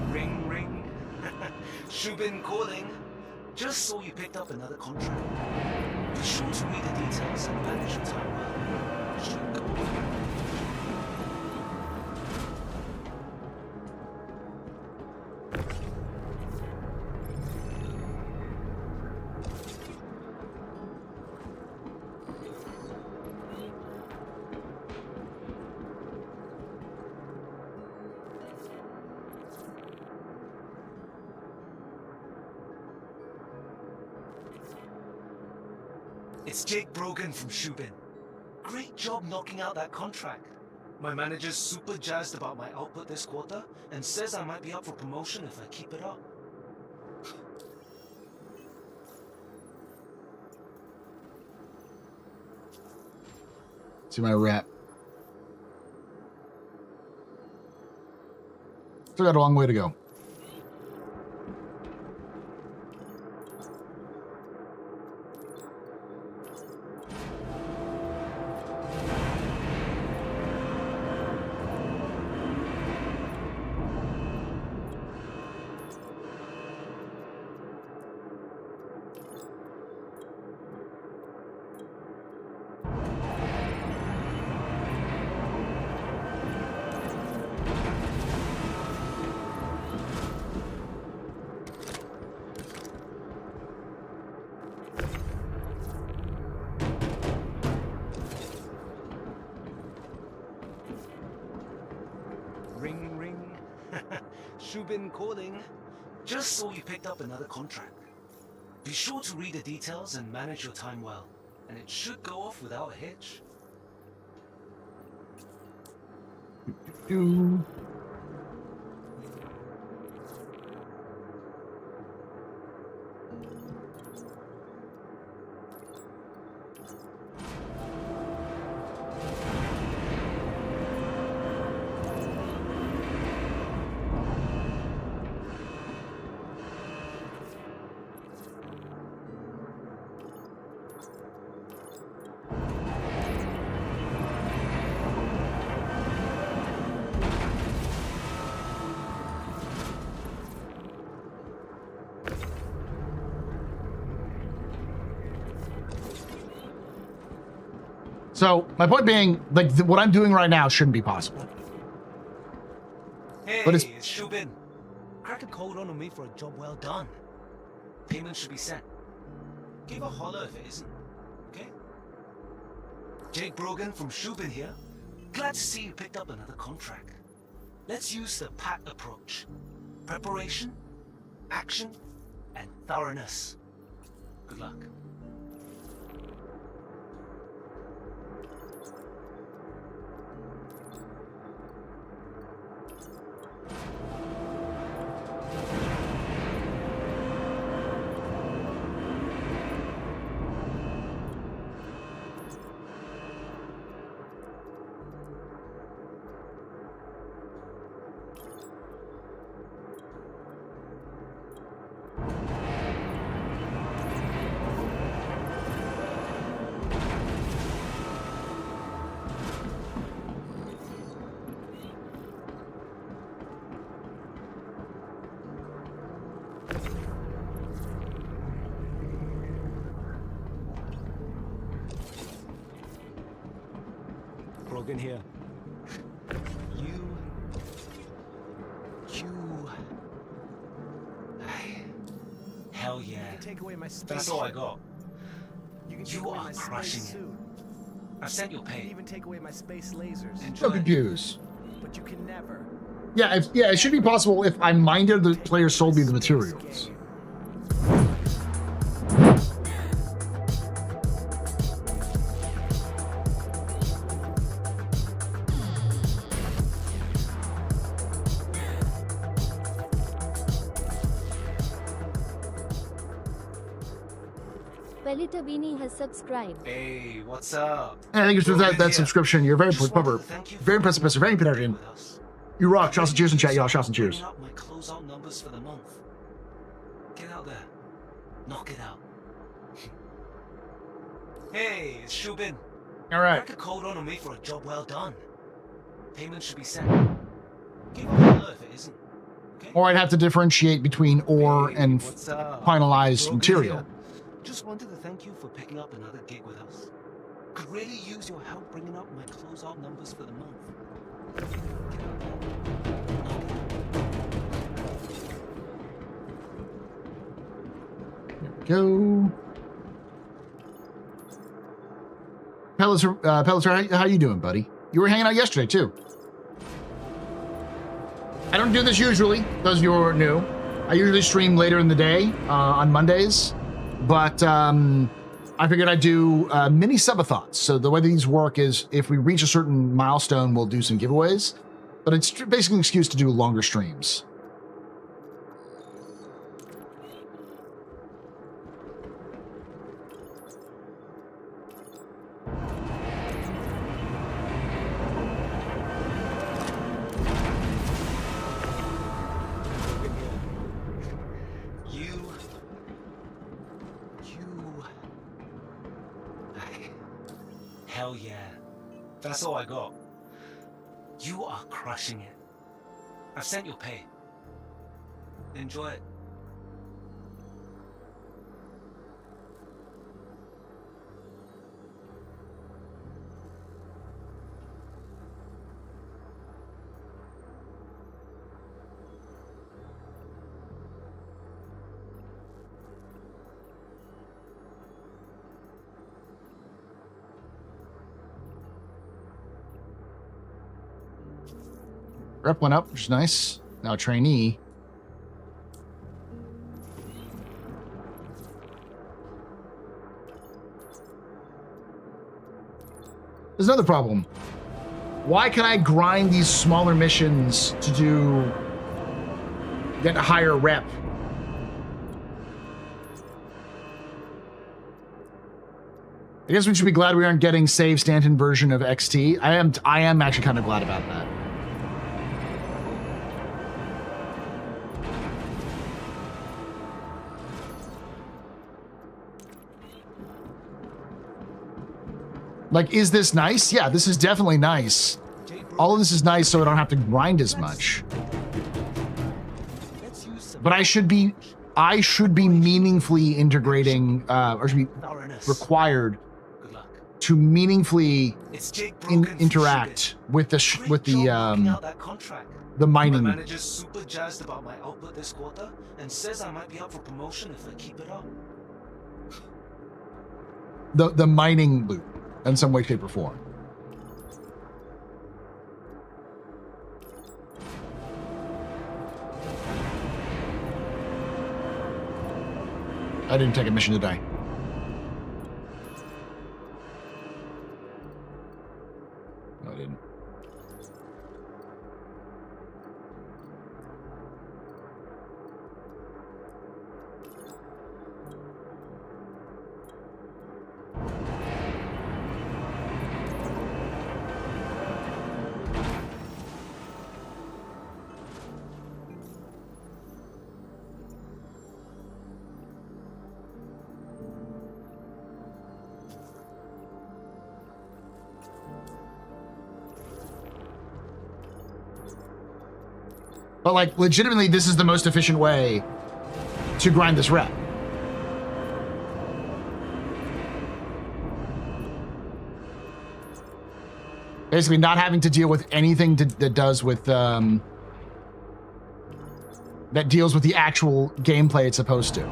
Ring, ring. Shubin calling. Just saw you picked up another contract. Be sure to read the details and manage your time well. Should go well. It's Jake Brogan from Shubin. Great job knocking out that contract. My manager's super jazzed about my output this quarter and says I might be up for promotion if I keep it up. See my rep. Still got a long way to go. Ring, ring. Shubin calling. Just saw you picked up another contract. Be sure to read the details and manage your time well, and it should go off without a hitch. So my point being, like what I'm doing right now shouldn't be possible. Hey, But it's Shubin. Crack a code on me for a job well done. Payment should be sent. Give a holler if it isn't, okay? Jake Brogan from Shubin here. Glad to see you picked up another contract. Let's use the PAT approach. Preparation, action, and thoroughness. Good luck. Brogan here. Hell yeah. You can take away my space. That's all I got. You can take You away are my crushing space it. suit. I've sent your You can pay. even take away my space lasers. Enjoy. So confused. But you can never. Yeah, it should be possible if I minded the player sold me the materials. Pelitabini has subscribed. Hey, what's up? And thank you for Brogan that here. subscription. You're very Just wanted clever. to thank you Very for impressive, very Pedestrian. with us. You rock. Shouts and cheers in chat, y'all. Shouts and cheers. Bringing up my closeout numbers for the month. Get out there. Knock it out. Hey, it's Shubin. All right. Crack a code on me for a job well done. Payment should be sent. Give a holler if it isn't. Okay? Or I'd have to differentiate between ore Hey, and what's up? finalized Brogan material. here. Just wanted to thank you for picking up another gig with us. Could really use your help bringing up my closeout numbers for the month. Go. Pellicer, how you doing, buddy? You were hanging out yesterday, too. I don't do this usually, those you're new. I usually stream later in the day on Mondays, but I figured I'd do mini Sub-A-Thons. So the way these work is if we reach a certain milestone, we'll do some giveaways, but it's basically an excuse to do longer streams. Hell yeah. That's all I got. You are crushing it. I've sent your pay. Enjoy it. Rep went up, which is nice. Now trainee. There's another problem. Why can I grind these smaller missions to get a higher rep? I guess we should be glad we aren't getting save Stanton version of XT. I am actually kind of glad about that. Like, is this nice? Yeah, this is definitely nice. All of this is nice so I don't have to grind as much. But I should be meaningfully integrating, or should be required to meaningfully It's Jake Brogan from interact with the Shubin. Great job knocking out that contract. the My mining manager's super jazzed about my output this quarter and says I might be up for promotion if I keep it up. the mining loop in some way, shape, or form. I didn't take a mission today. No, I didn't. But like, legitimately, this is the most efficient way to grind this rep. Basically, not having to deal with anything that does with that deals with the actual gameplay it's supposed to.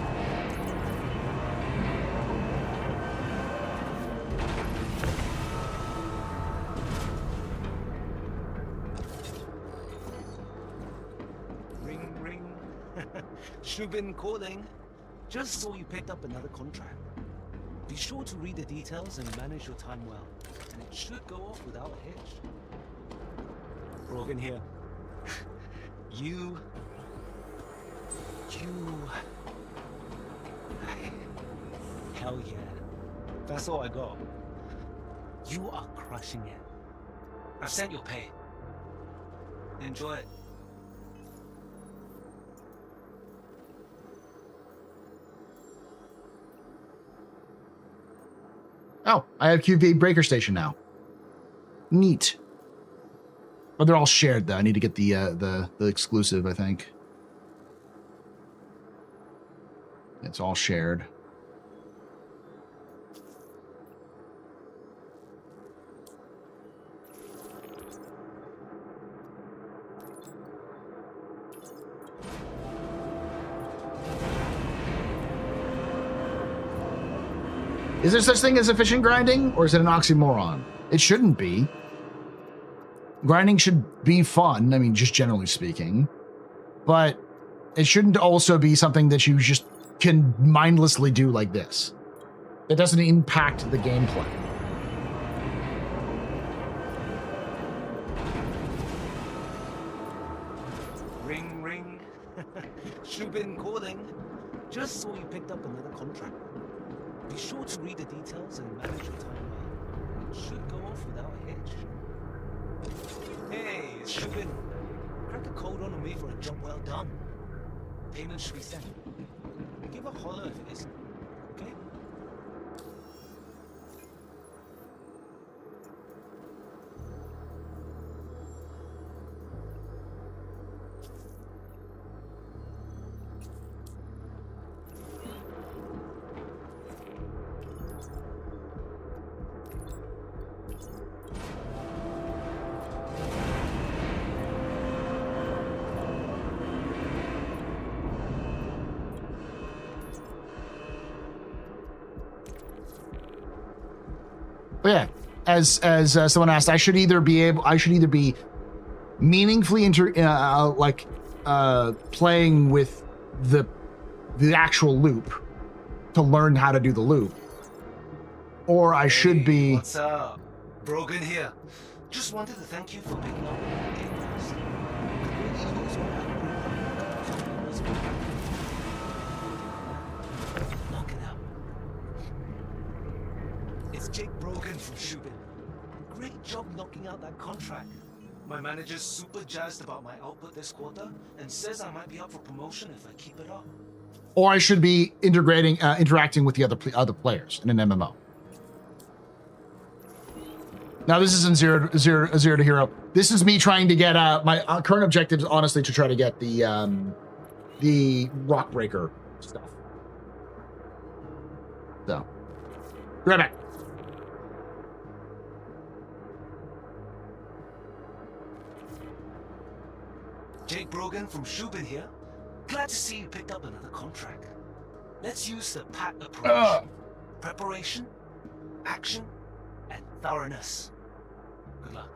Ring, ring. Shubin calling. Just saw you picked up another contract. Be sure to read the details and manage your time well, and it should go off without a hitch. Brogan here. You... Hell yeah. That's all I got. You are crushing it. I've sent your pay. Enjoy it. Oh, I have QV breaker station now. Neat. But they're all shared though. I need to get the exclusive, I think. It's all shared. Is there such thing as efficient grinding, or is it an oxymoron? It shouldn't be. Grinding should be fun, I mean, just generally speaking. But it shouldn't also be something that you just can mindlessly do like this. It doesn't impact the gameplay. Ring, ring. Shubin calling. Just saw you picked up another contract. Be sure to read the details and manage your time well. It should go off without a hitch. Hey, it's Shubin. Crack a code on me for a job well done. Payment should be sent. Give a holler if it isn't. Okay? But yeah, as someone asked, I should either be meaningfully playing with the actual loop to learn how to do the loop, or I should be. What's up? Brogan here. Just wanted to thank you for picking up the game last. Knock it out. It's Jake Brogan from Shubin. Great job knocking out that contract. My manager's super jazzed about my output this quarter and says I might be up for promotion if I keep it up. Or I should be interacting with the other players in an MMO. Now this isn't zero to hero. This is me trying to get my current objective is honestly to try to get the rock breaker stuff. So, be right back. Jake Brogan from Shubin here. Glad to see you picked up another contract. Let's use the PAT approach. Preparation, action, and thoroughness. Good luck.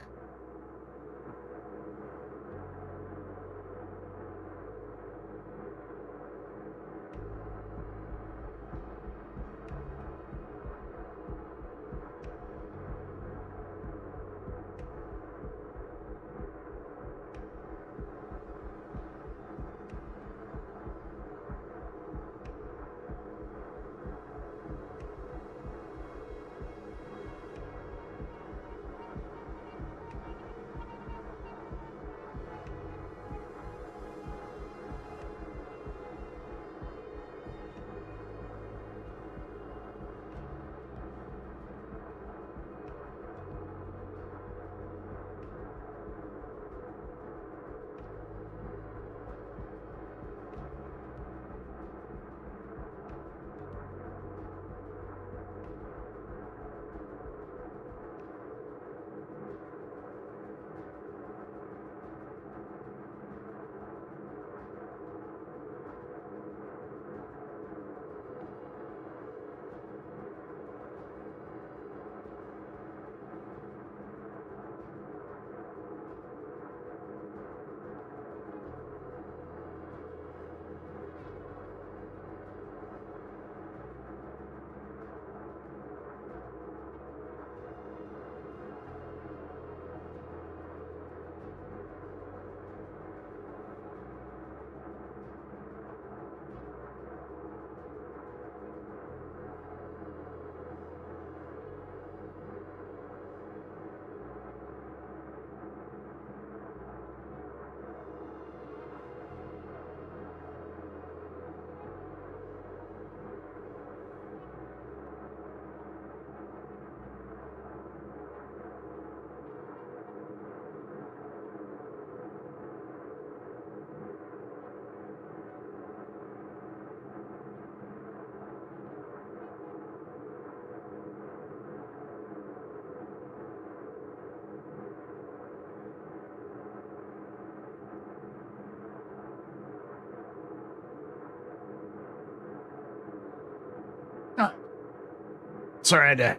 Sorry, I had to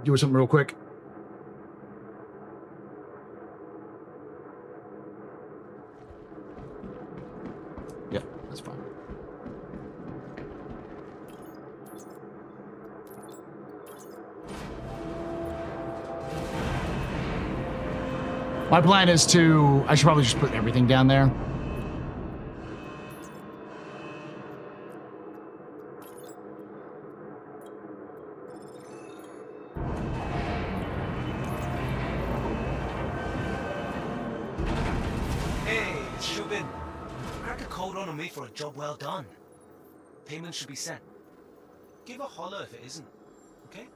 do something real quick. Yeah, that's fine. My plan is to... I should probably just put everything down there. For a job well done. Payment should be sent. Give a holler if it isn't, okay?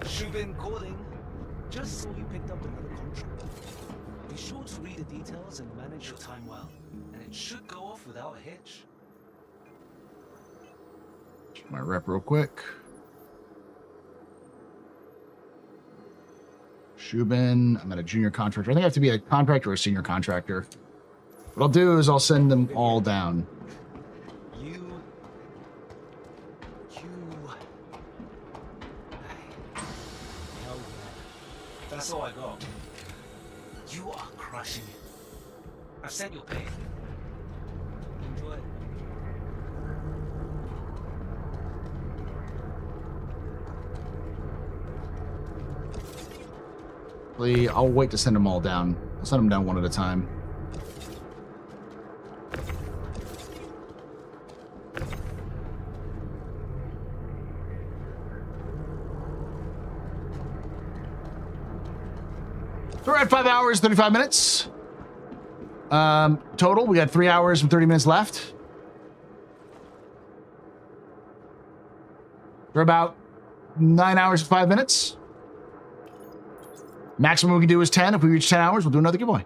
Shubin calling. Just saw you picked up another contract. Be sure to read the details and manage your time well, and it should go off without a hitch. Check my rep real quick. Shubin, I'm at a junior contractor. I think I have to be a contractor or a senior contractor. What I'll do is I'll send them all down. That's all I got. You are crushing it. I've sent your pay. Enjoy. I'll wait to send them all down. I'll send them down one at a time. So we're at 5 hours, 35 minutes. Total, we got 3 hours and 30 minutes left. We're about 9 hours and 5 minutes. Maximum we can do is 10. If we reach 10 hours, we'll do another giveaway.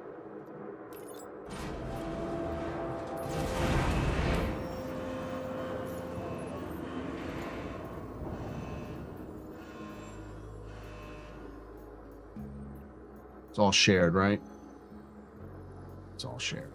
It's all shared, right? It's all shared.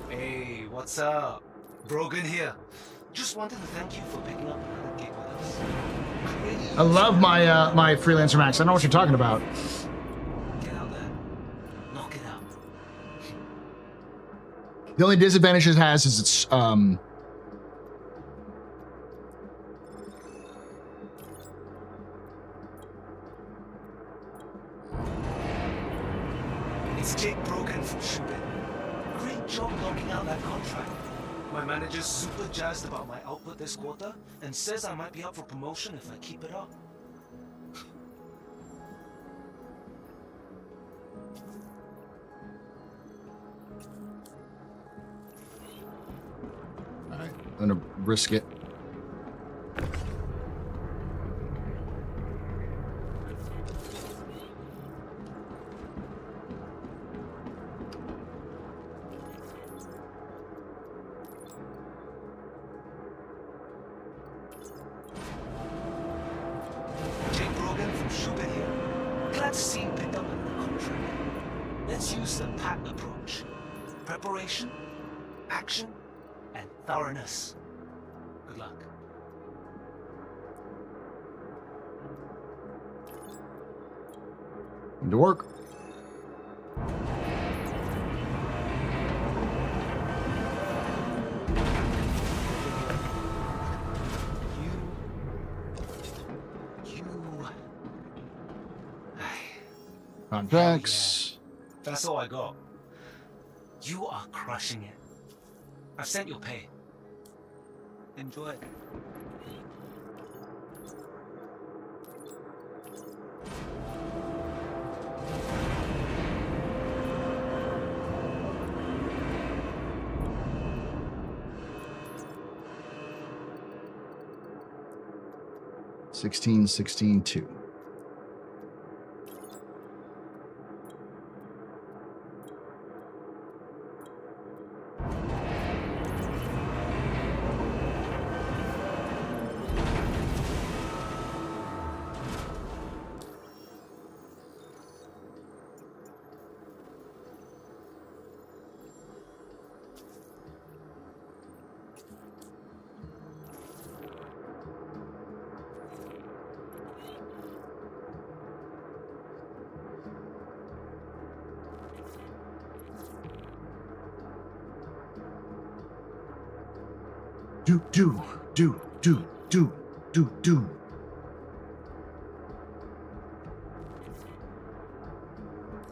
Hey, what's up? Brogan here. Just wanted to thank you for picking up another gig with us. I love my my freelancer max. I know what you're talking about. Get out there. Knock it out. The only disadvantage it has is it's It's Jake Brogan from Shubin. Great job knocking out that contract. My manager's super jazzed about my output this quarter and says I might be up for promotion if I keep it up. all right, I'm gonna risk it. Jake Brogan from Shubin here. Glad to see you picked up another contract. Let's use the PAT approach. Preparation, action, and thoroughness. Good luck. Into work. Contracts. That's all I got. You are crushing it. I've sent your pay. Enjoy. $16.16.2. Do.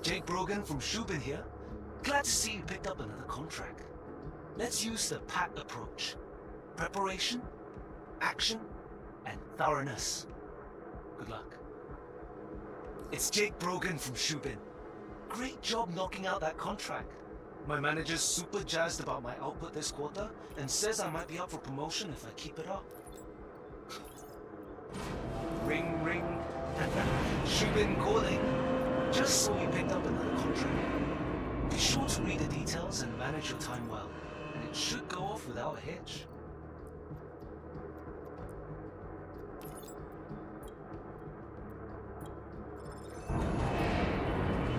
Jake Brogan from Shubin here. Glad to see you picked up another contract. Let's use the PAT approach. Preparation, action, and thoroughness. Good luck. It's Jake Brogan from Shubin. Great job knocking out that contract. My manager's super jazzed about my output this quarter and says I might be up for promotion if I keep it up. Ring, ring. Shubin calling. Just so you picked up another contract. Be sure to read the details and manage your time well, and it should go off without a hitch.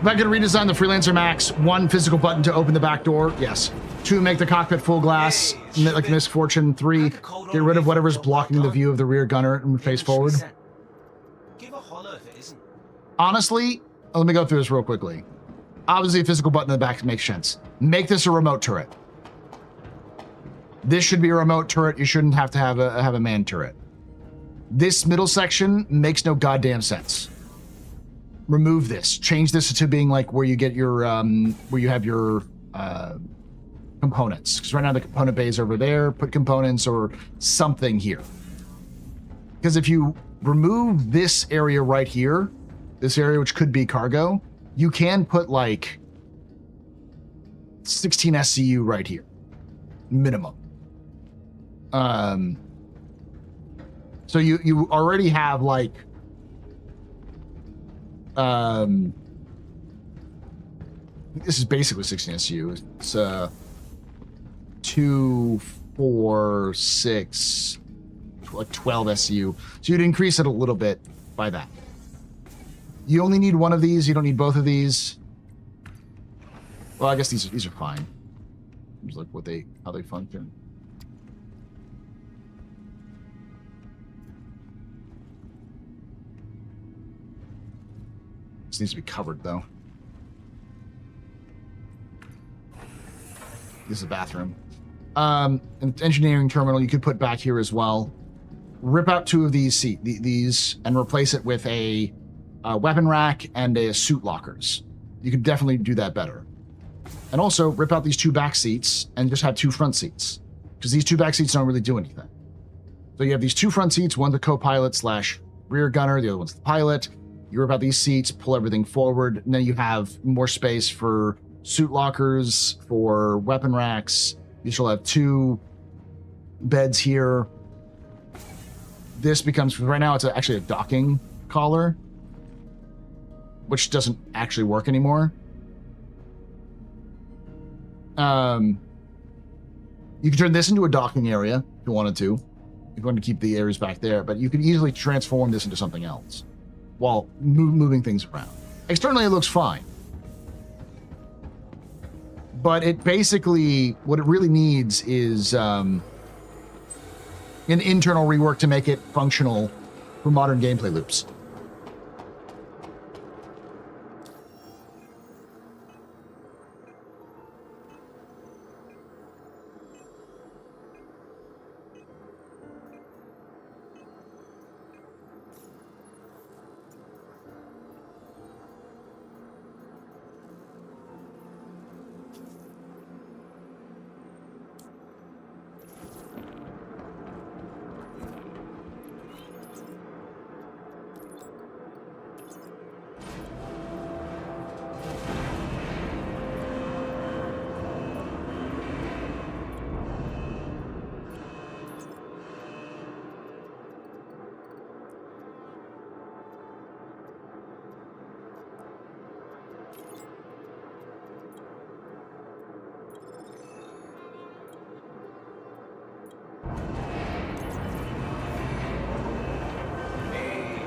If I could redesign the Freelancer Max, 1, physical button to open the back door, yes. 2, make the cockpit full glass, like Misfortune. 3, get rid of whatever's blocking the view of the rear gunner and face forward. Give a holler if it isn't. Honestly, let me go through this real quickly. Obviously, a physical button in the back makes sense. Make this a remote turret. This should be a remote turret. You shouldn't have to have a man turret. This middle section makes no goddamn sense. Remove this. Change this to being like where you get your where you have your components. Because right now the component bay is over there. Put components or something here. Because if you remove this area right here, this area which could be cargo, you can put like 16 SCU right here, minimum. So you already have like this is basically 16 SCU. It's 2, 4, 6, like 12 SCU. So you'd increase it a little bit by that. You only need one of these. You don't need both of these. Well, I guess these are fine. Just like how they function. This needs to be covered though. This is a bathroom. An engineering terminal you could put back here as well. Rip out 2 of these these and replace it with a weapon rack and a suit lockers. You could definitely do that better. And also rip out these 2 back seats and just have 2 front seats, because these 2 back seats don't really do anything. So you have these 2 front seats, one the co-pilot / rear gunner, the other one's the pilot. You rip out these seats, pull everything forward, and then you have more space for suit lockers, for weapon racks. You shall have 2 beds here. This becomes, right now it's actually a docking collar, which doesn't actually work anymore. You can turn this into a docking area if you wanted to. If you wanted to keep the areas back there, but you could easily transform this into something else while moving things around. Externally, it looks fine. But it basically, what it really needs is an internal rework to make it functional for modern gameplay loops.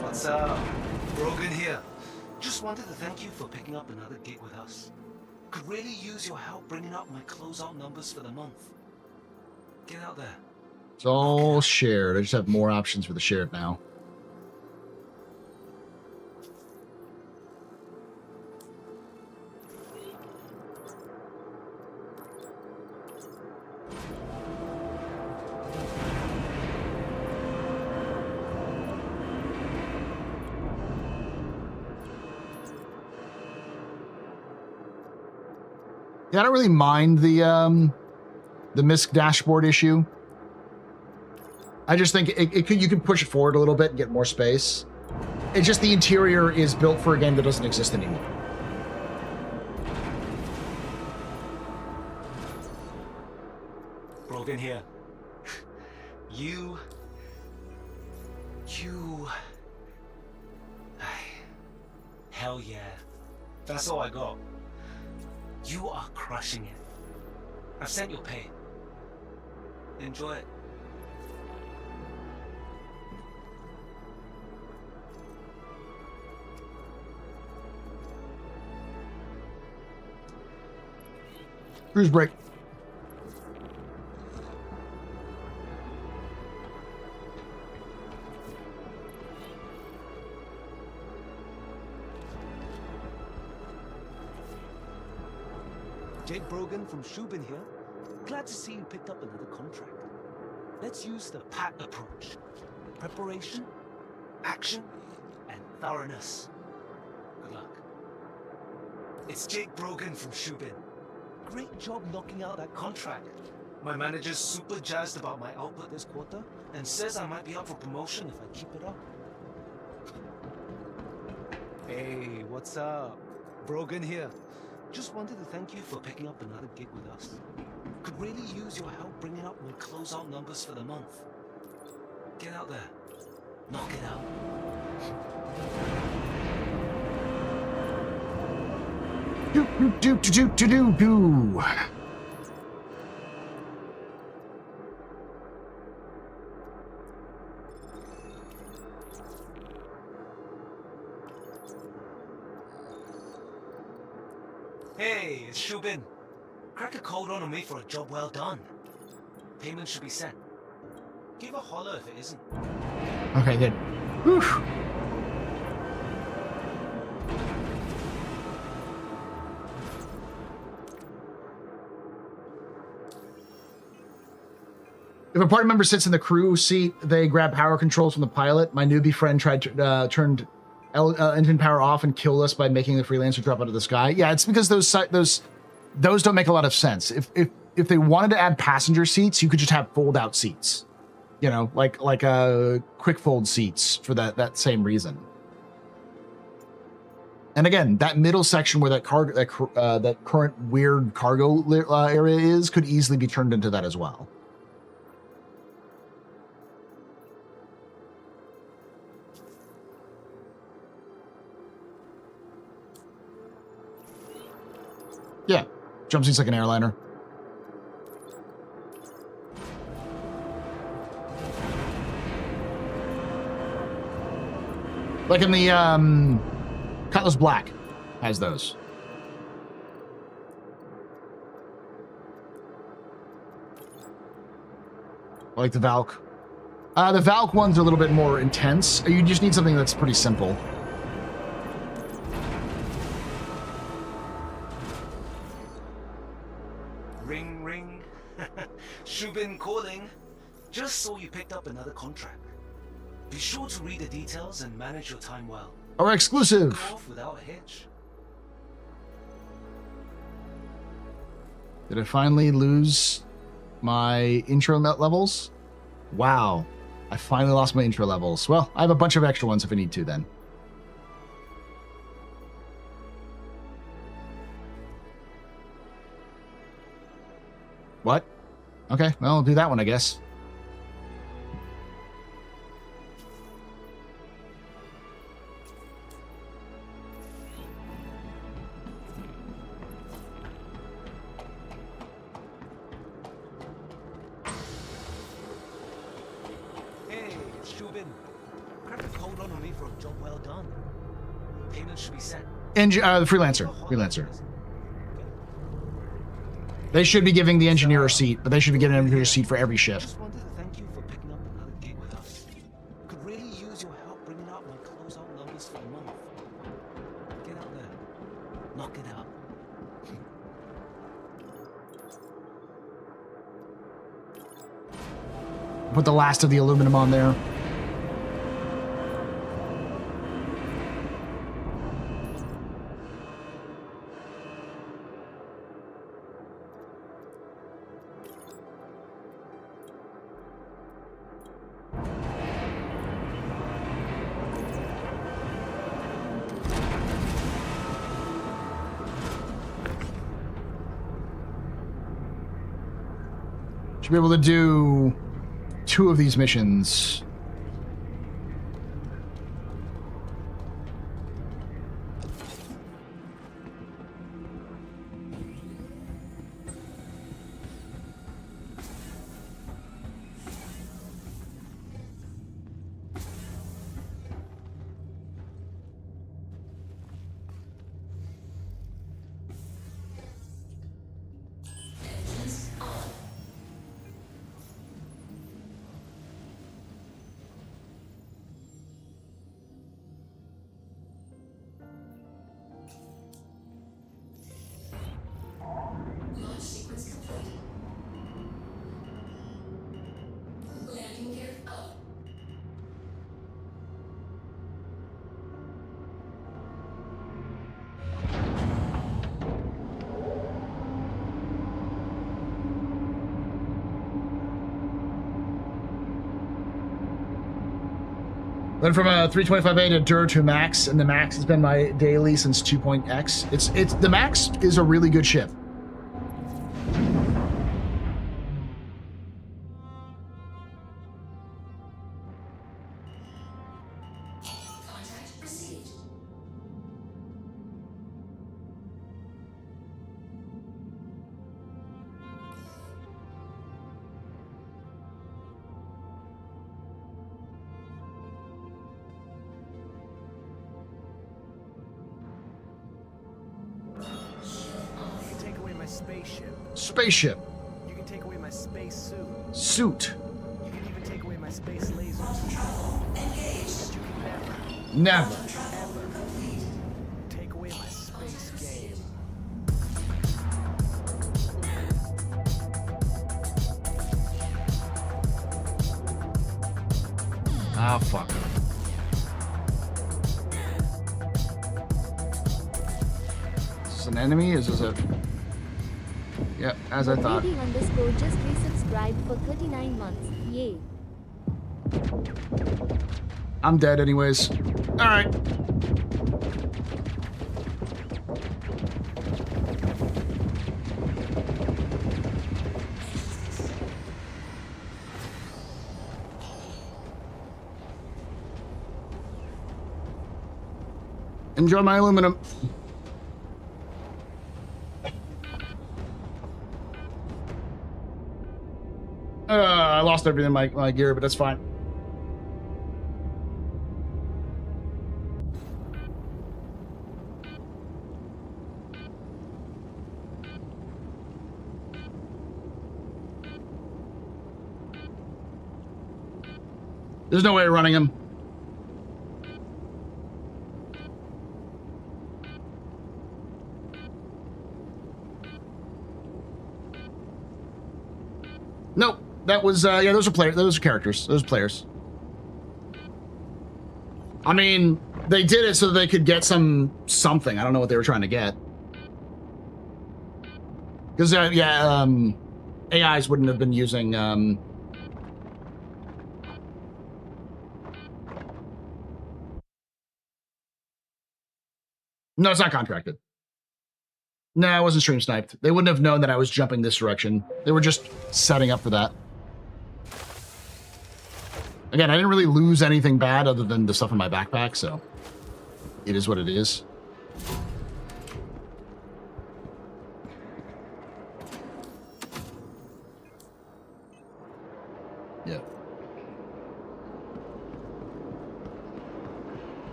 What's up? Brogan here. Just wanted to thank you for picking up another gig with us. Could really use your help bringing up my closeout numbers for the month. Get out there. It's all shared. I just have more options for the shared now. Yeah, I don't really mind the MISC dashboard issue. I just think you can push it forward a little bit and get more space. It's just the interior is built for a game that doesn't exist anymore. Brogan here. You... Hell yeah. That's all I got. You are crushing it. I've sent your pay. Enjoy it. Cruise break. Brogan from Shubin here. Glad to see you picked up another contract. Let's use the PAT approach. Preparation, action, and thoroughness. Good luck. It's Jake Brogan from Shubin. Great job knocking out that contract. My manager's super jazzed about my output this quarter and says I might be up for promotion if I keep it up. Hey, what's up? Brogan here. Just wanted to thank you for picking up another gig with us. Could really use your help bringing up my closeout numbers for the month. Get out there. Knock it out. Do. Hey, it's Shubin. Crack a code on me for a job well done. Payment should be sent. Give a holler if it isn't. Okay, good. Whew. If a party member sits in the crew seat, they grab power controls from the pilot. My newbie friend tried to turned engine power off and killed us by making the freelancer drop out of the sky. Yeah, it's because those don't make a lot of sense. If they wanted to add passenger seats, you could just have fold out seats. You know, like quick fold seats for that same reason. And again, that middle section where that current weird cargo area is could easily be turned into that as well. Yeah, jump seats like an airliner. Like in the Cutlass Black has those. I like the Valk. The Valk ones are a little bit more intense. You just need something that's pretty simple. Ring, ring. Shubin calling. Just saw you picked up another contract. Be sure to read the details and manage your time well. Our exclusive. Go off without a hitch. Did I finally lose my intro levels? Wow. I finally lost my intro levels. Well, I have a bunch of extra ones if I need to then. What? Okay, well, I'll do that one, I guess. Hey, it's Shubin. Crack a code on me for a job well done. Payment should be sent. The freelancer. They should be giving the engineer a seat, but they should be giving an engineer a seat for every shift. Just wanted to thank you for picking up another gig with us. Could really use your help bringing out my closeout numbers for the month. Get out there. Knock it out. Put the last of the aluminum on there. Should be able to do 2 of these missions. Went from a 325A to Dur to Max, and the Max has been my daily since 2.x. It's the Max is a really good ship. Contract received. You can take away my spaceship. Spaceship. You can take away my space suit. Suit. You can even take away my space lasers. But you can Never. ever take away my space game. Ah, fuck. Is this an enemy? Is this a... Yep, as I thought. Lady underscore just resubscribed for 39 months. Yay. I'm dead anyways. Alright. Enjoy my aluminum. I lost everything in my gear, but that's fine. There's no way of running him. Nope. That was, yeah, those are players. Those are characters. Those are players. I mean, they did it so that they could get something. I don't know what they were trying to get. Because, yeah, AIs wouldn't have been using, No, it's not contracted. No, I wasn't stream sniped. They wouldn't have known that I was jumping this direction. They were just setting up for that. Again, I didn't really lose anything bad other than the stuff in my backpack, so it is what it is. Yeah.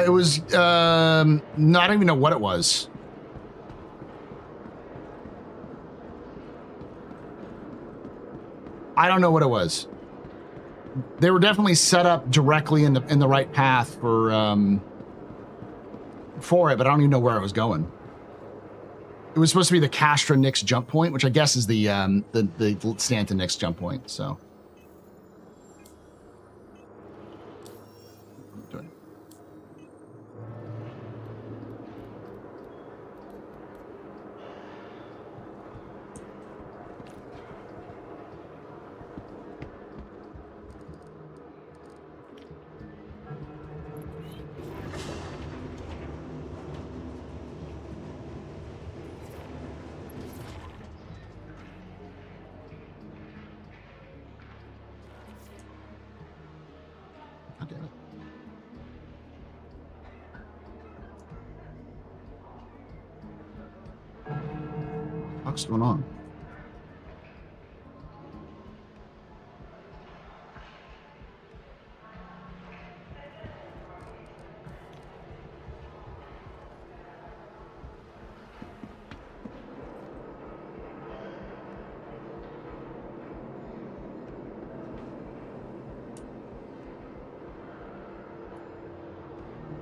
It was, I don't even know what it was. I don't know what it was. They were definitely set up directly in the right path for it, but I don't even know where I was going. It was supposed to be the Castra Nix jump point, which I guess is the Stanton Nix jump point. So. God damn it. What's going on?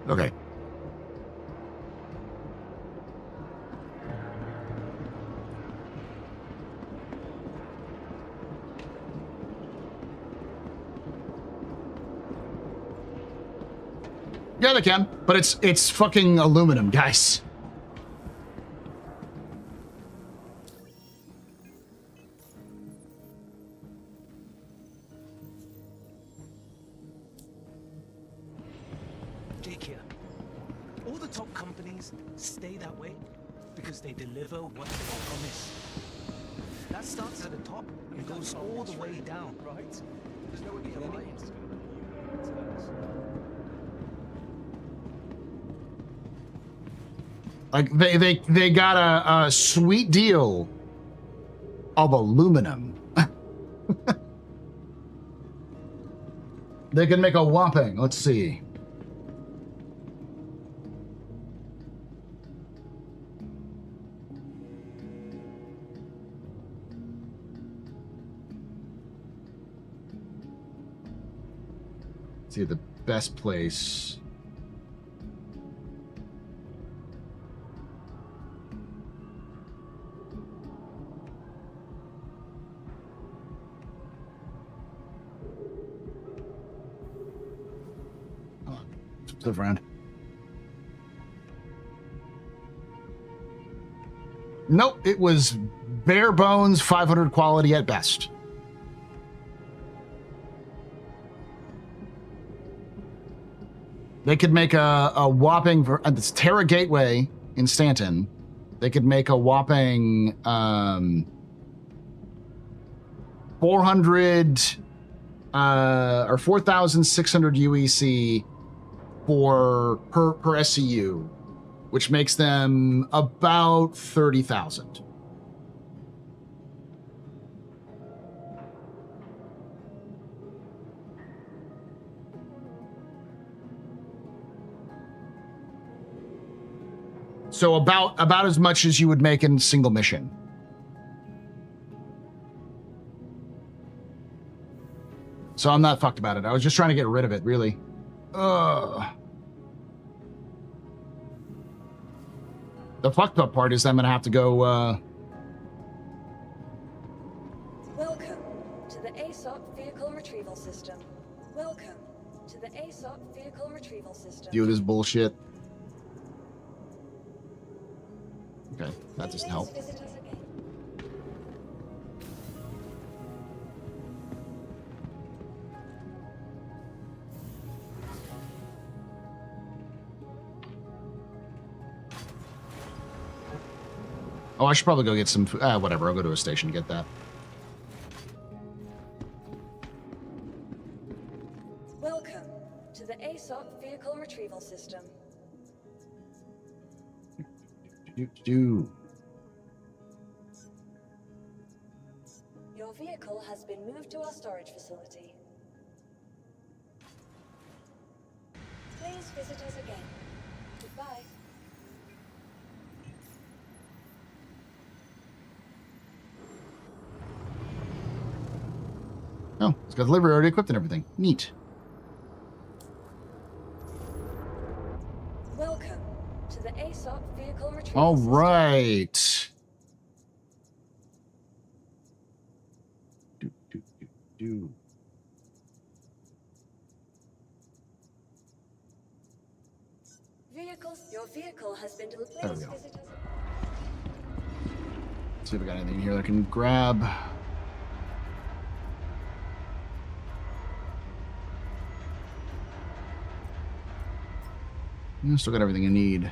Okay. Yeah, they can, but it's fucking aluminum, guys. things stay that way because they deliver what they promise. That starts at the top and goes all the way down. Right? There's no way the Alliance is going to let you return us. Like they got a sweet deal of aluminum. They can make a whopping. Let's see. See the best place. Flip around. Nope, it was bare bones 500 quality at best. They could make a whopping at this Terra Gateway in Stanton. They could make a whopping 400 or 4,600 UEC per SCU, which makes them about 30,000. So about as much as you would make in a single mission. So I'm not fucked about it. I was just trying to get rid of it, really. Ugh. The fucked up part is I'm gonna have to go. Welcome to the ASOP Vehicle Retrieval System. Welcome to the ASOP Vehicle Retrieval System. Deal with this bullshit. Okay, that doesn't help. Please visit us again. Oh, I should probably go get some food. Whatever, I'll go to a station to get that. Welcome to the ASOP Vehicle Retrieval System. Your vehicle has been moved to our storage facility. Please visit us again. Goodbye. Oh, it's got delivery already equipped and everything. Neat. Welcome to the ASOP Vehicle Retrieval All System. right. Do. Your vehicle has been delivered. There we Please go. visit us. See if we got anything here that I can grab. Still got everything you need.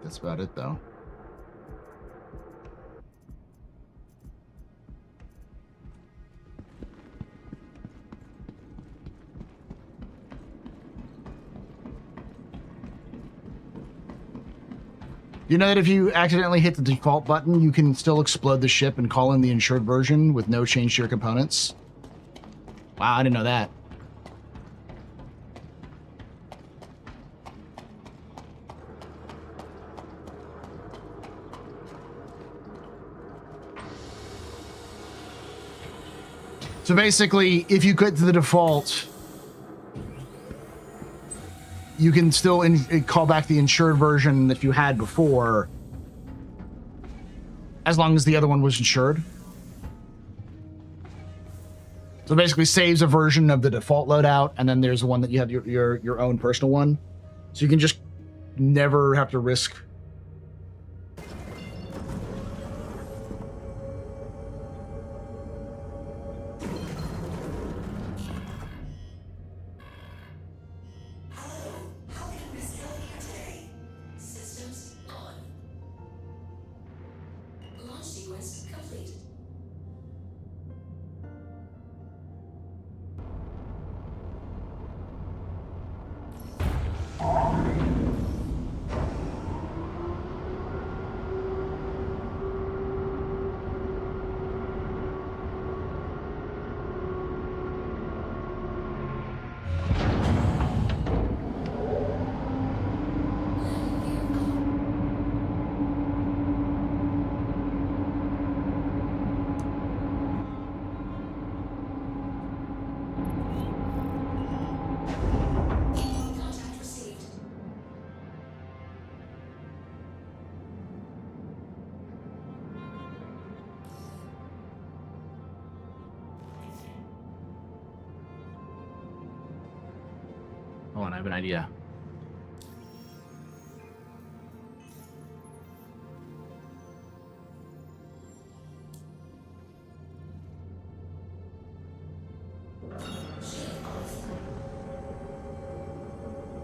That's about it, though. You know that if you accidentally hit the default button, you can still explode the ship and call in the insured version with no change to your components? Wow, I didn't know that. So basically, if you quit to the default, you can still call back the insured version that you had before, as long as the other one was insured. So basically saves a version of the default loadout, and then there's one that you have your own personal one. So you can just never have to risk. Hello, how can Miss help you today? Systems on. Launch sequence complete. Contact received. Oh, and I have an idea.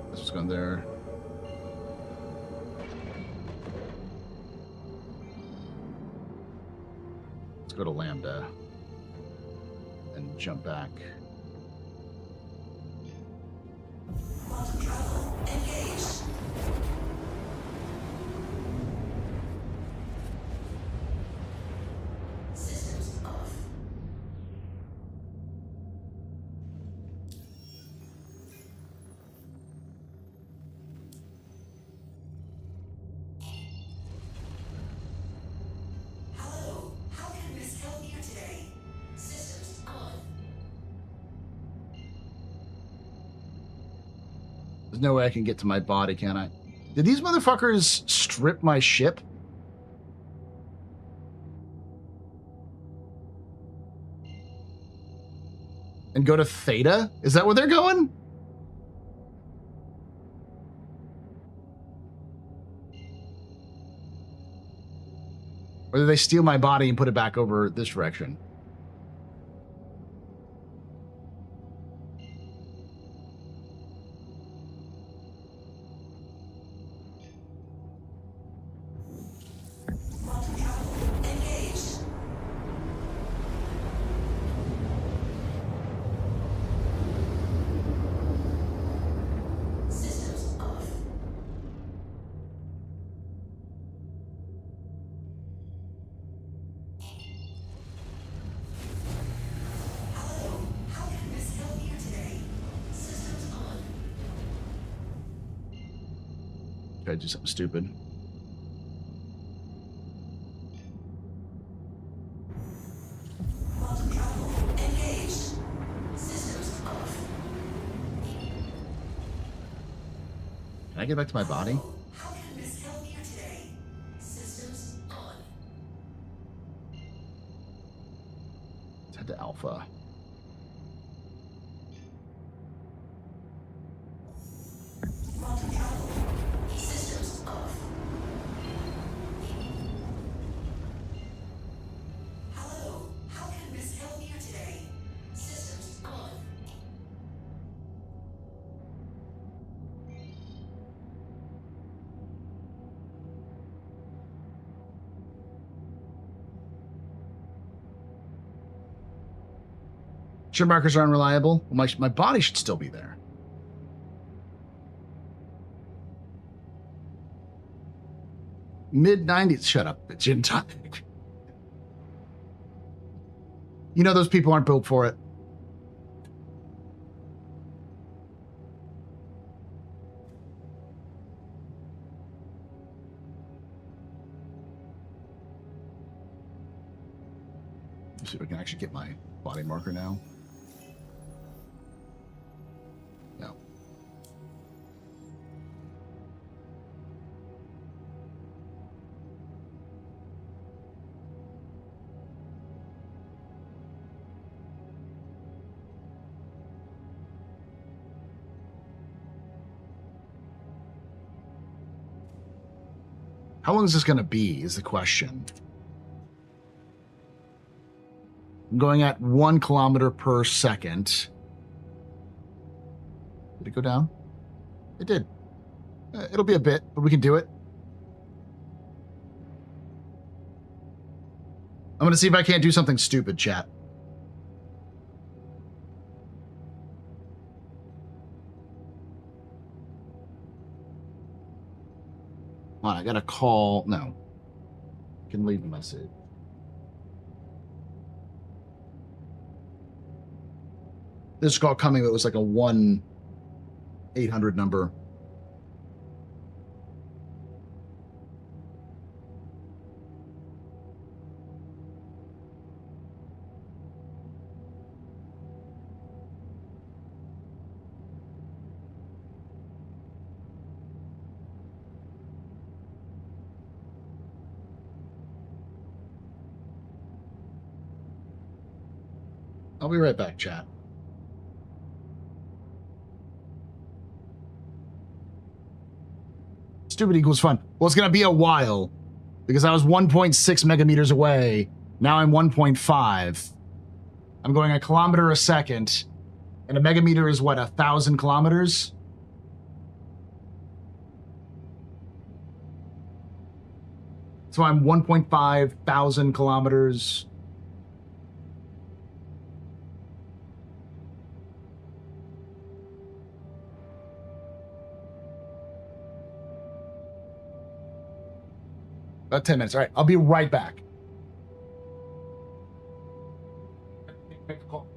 This was going there. Let's go to Lambda and jump back. Quantum travel engaged. Systems off. Hello, how can Miss help you today? Systems on. There's no way I can get to my body, can I? Did these motherfuckers strip my ship? And go to Theta? Is that where they're going? Or did they steal my body and put it back over this direction? Quantum travel engaged. Systems off. Hello, how can Miss help you today? Systems on. Try to do something stupid. Quantum travel engaged. Systems off. Can I get back to my body? How can Miss help you today? Systems on. Let's head to Alpha. Quantum travel. Systems off. Hello, how can Miss help you today? Systems on. Ship markers are unreliable. Well, my body should still be there. Mid-90s. Shut up, bitch. In time. You know those people aren't built for it. Let's see if I can actually get my body marker now. No. How long is this going to be is the question. I'm going at 1 kilometer per second. Did it go down? It did. It'll be a bit, but we can do it. I'm going to see if I can't do something stupid, chat. Come on, I got to call. No. I can leave a message. This call coming, it was like a 1-800 number. I'll be right back, chat. Stupid equals fun. Well, it's going to be a while because I was 1.6 megameters away. Now I'm 1.5. I'm going a kilometer a second. And a megameter is what, 1,000 kilometers? So I'm 1.5 thousand kilometers. About 10 minutes. All right, I'll be right back. Make a call.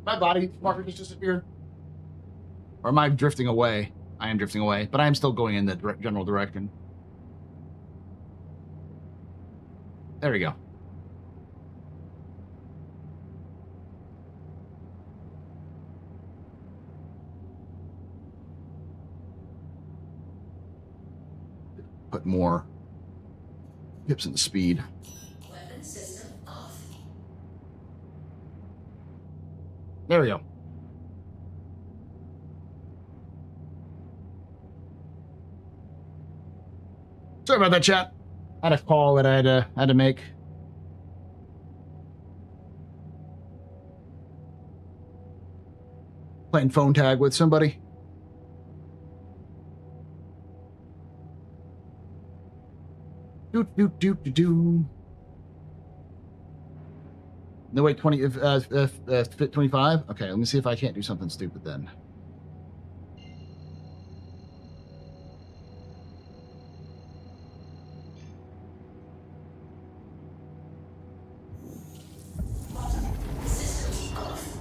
My body marker just disappeared. Or am I drifting away? I am drifting away, but I am still going in the general direction. There we go. Put more pips into speed. Weapon system off. There we go. Sorry about that, chat. I had a call that I had to make. Playing phone tag with somebody. Do. No, wait, 25? Okay, let me see if I can't do something stupid then. Systems off.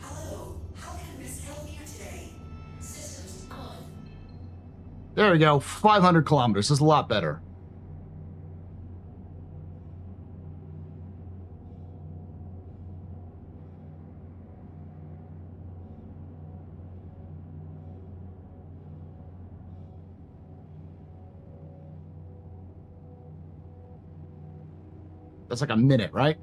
Hello, how can Miss help you today? Systems on. There we go. 500 kilometers. This is a lot better. That's like a minute, right?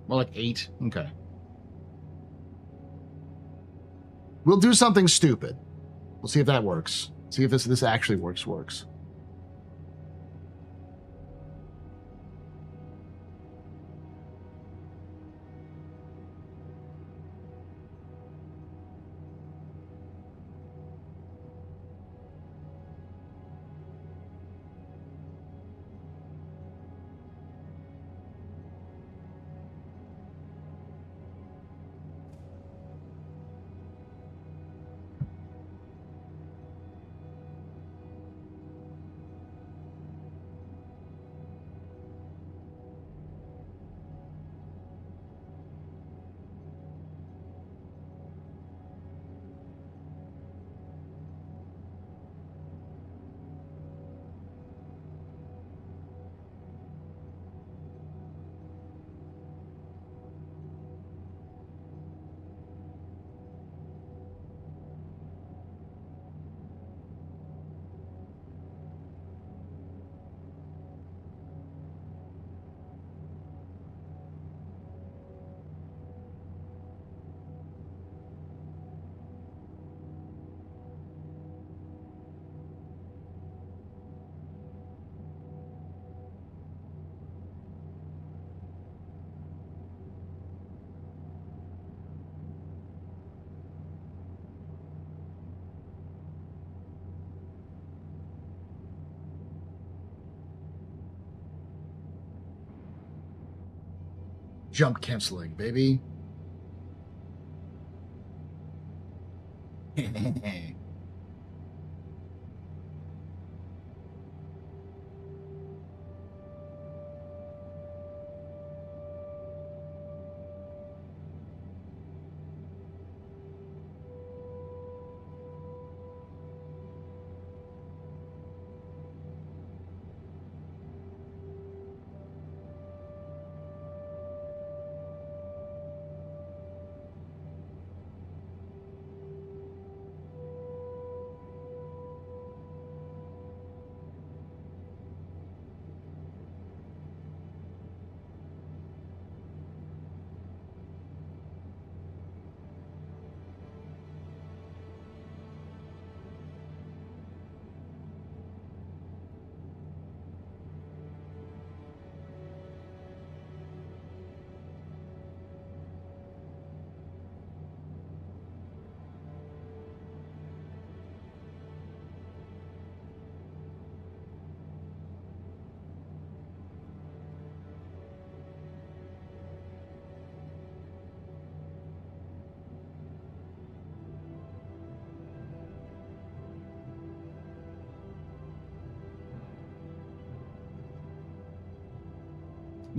More like 8. Okay. We'll do something stupid. We'll see if that works. See if this actually works. Jump canceling, baby.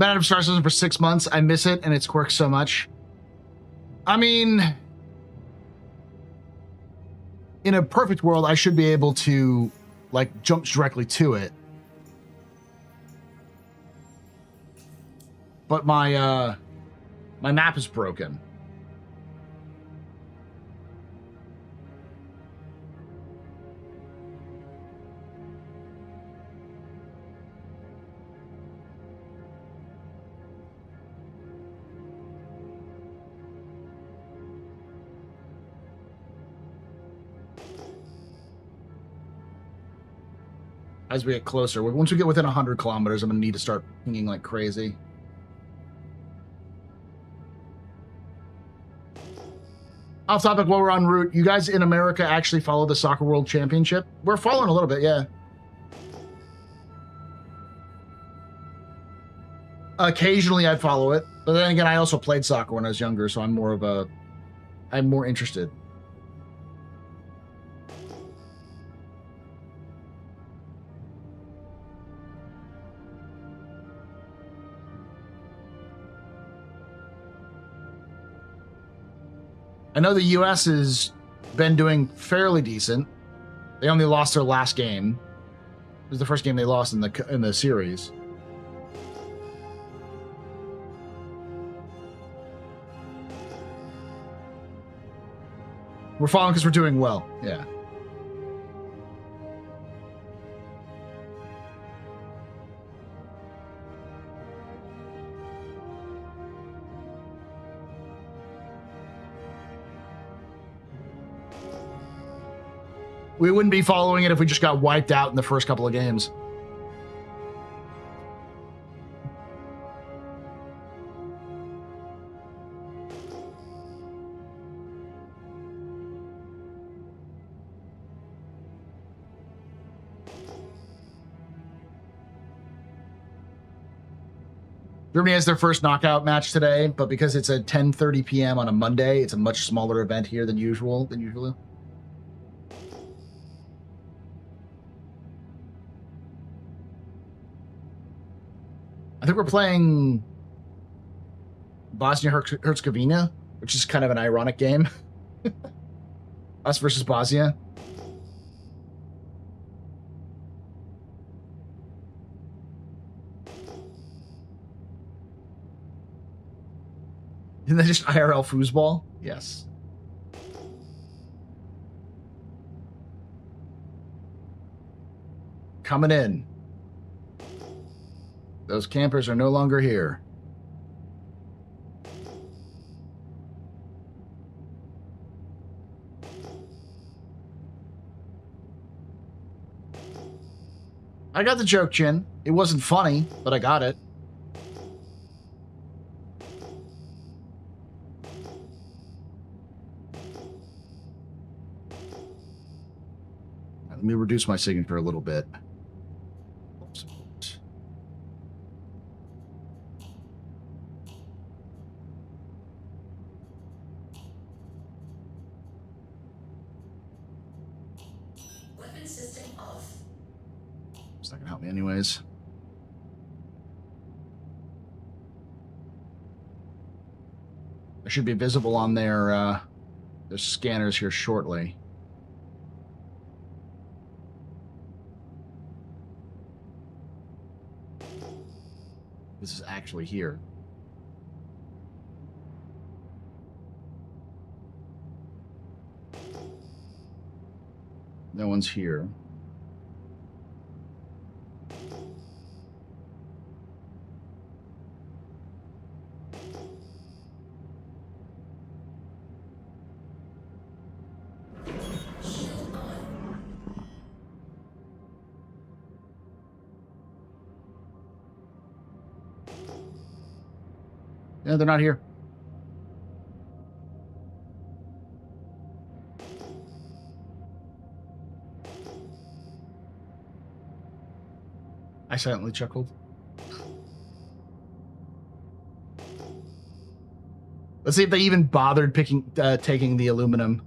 Been out of Star Citizen for 6 months. I miss it and its quirks so much. I mean, in a perfect world, I should be able to, like, jump directly to it. But my map is broken. As we get closer, once we get within 100 kilometers, I'm going to need to start pinging like crazy. Off topic, while we're en route, you guys in America actually follow the Soccer World Championship? We're following a little bit, yeah. Occasionally I'd follow it, but then again, I also played soccer when I was younger, so I'm more interested. I know the U.S. has been doing fairly decent. They only lost their last game. It was the first game they lost in the series. We're following because we're doing well. Yeah. We wouldn't be following it if we just got wiped out in the first couple of games. Germany has their first knockout match today, but because it's at 10:30 p.m. on a Monday, it's a much smaller event here than usually. I think we're playing Bosnia-Herzegovina, which is kind of an ironic game. Us versus Bosnia. Isn't that just IRL foosball? Yes. Coming in. Those campers are no longer here. I got the joke, Chin. It wasn't funny, but I got it. Let me reduce my signature a little bit. Weapon system off. It's not gonna help me anyways. I should be visible on their scanners here shortly. This is actually here. No one's here. Shield on. Yeah, they're not here. I silently chuckled. Let's see if they even bothered taking the aluminum.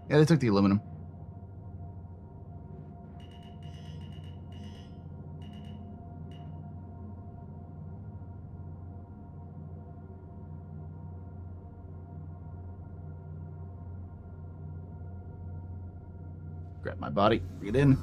Yeah, they took the aluminum. Grab my body, bring it in.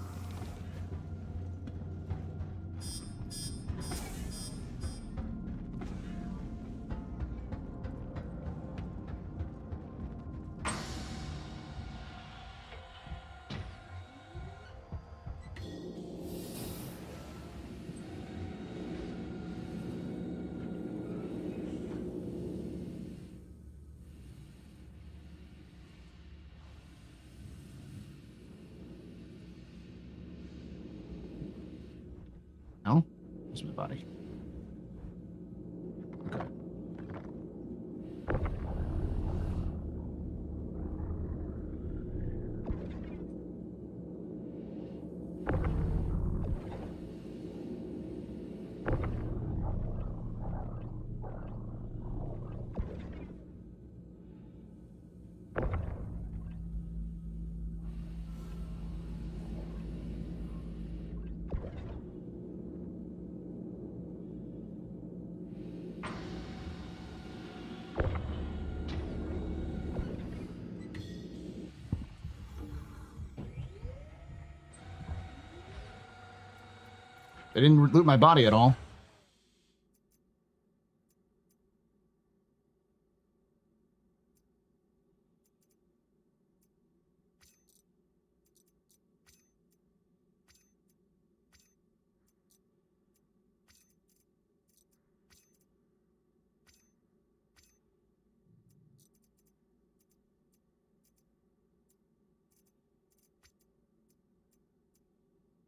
No? Where's my body? Okay. They didn't loot my body at all.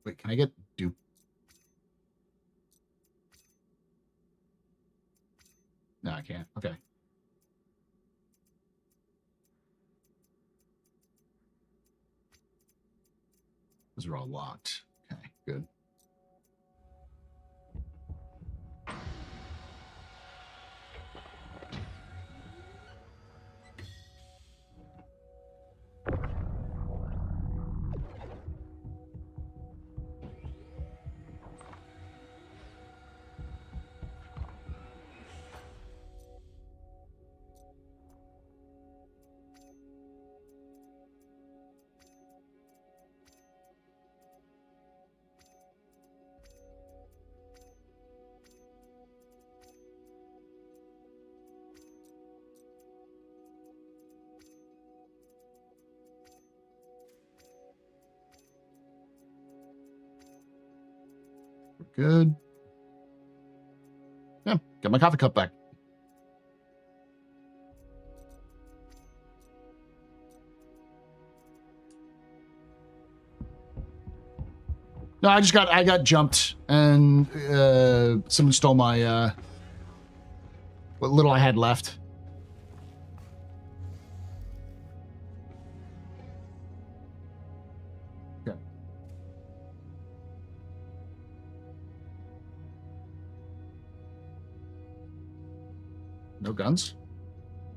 Wait, can I get dupe? No, I can't. Okay. Those are all locked. Okay, good. We're good. Yeah, got my coffee cup back. No, I got jumped and someone stole my what little I had left. Okay. No guns?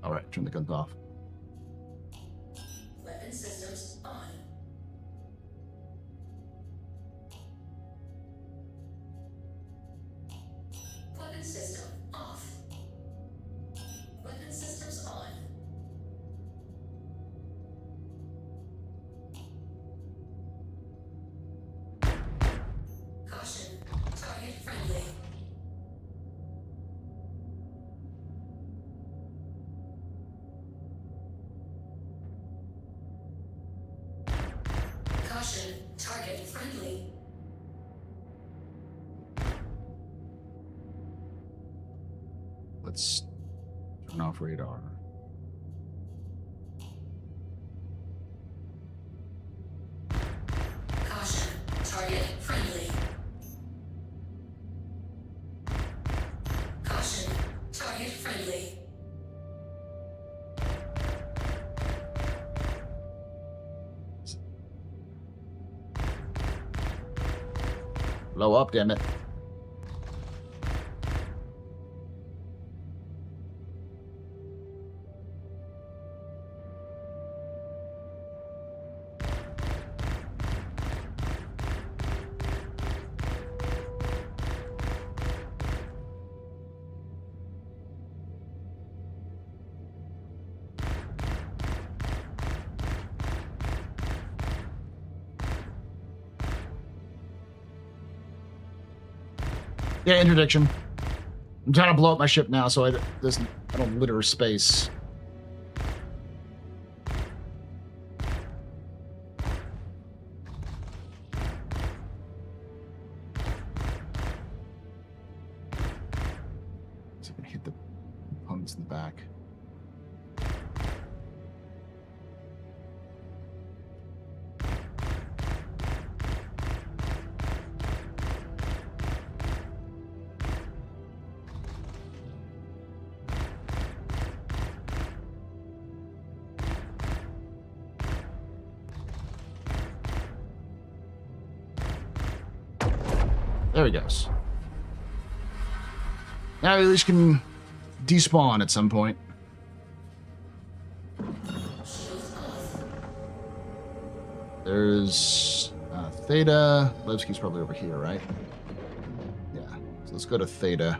All right, turn the guns off. Weapon systems on. Weapon system off. Weapon systems on. Caution. Target friendly. Caution. Target friendly. Let's turn off radar. Caution. Target friendly. Caution. Target friendly. Blow up, damn it. Yeah, interdiction. I'm trying to blow up my ship now so I don't litter space. So I can hit the opponents in the back. There he goes. Now at least can despawn at some point. There's Theta. Levski's probably over here, right? Yeah. So let's go to Theta.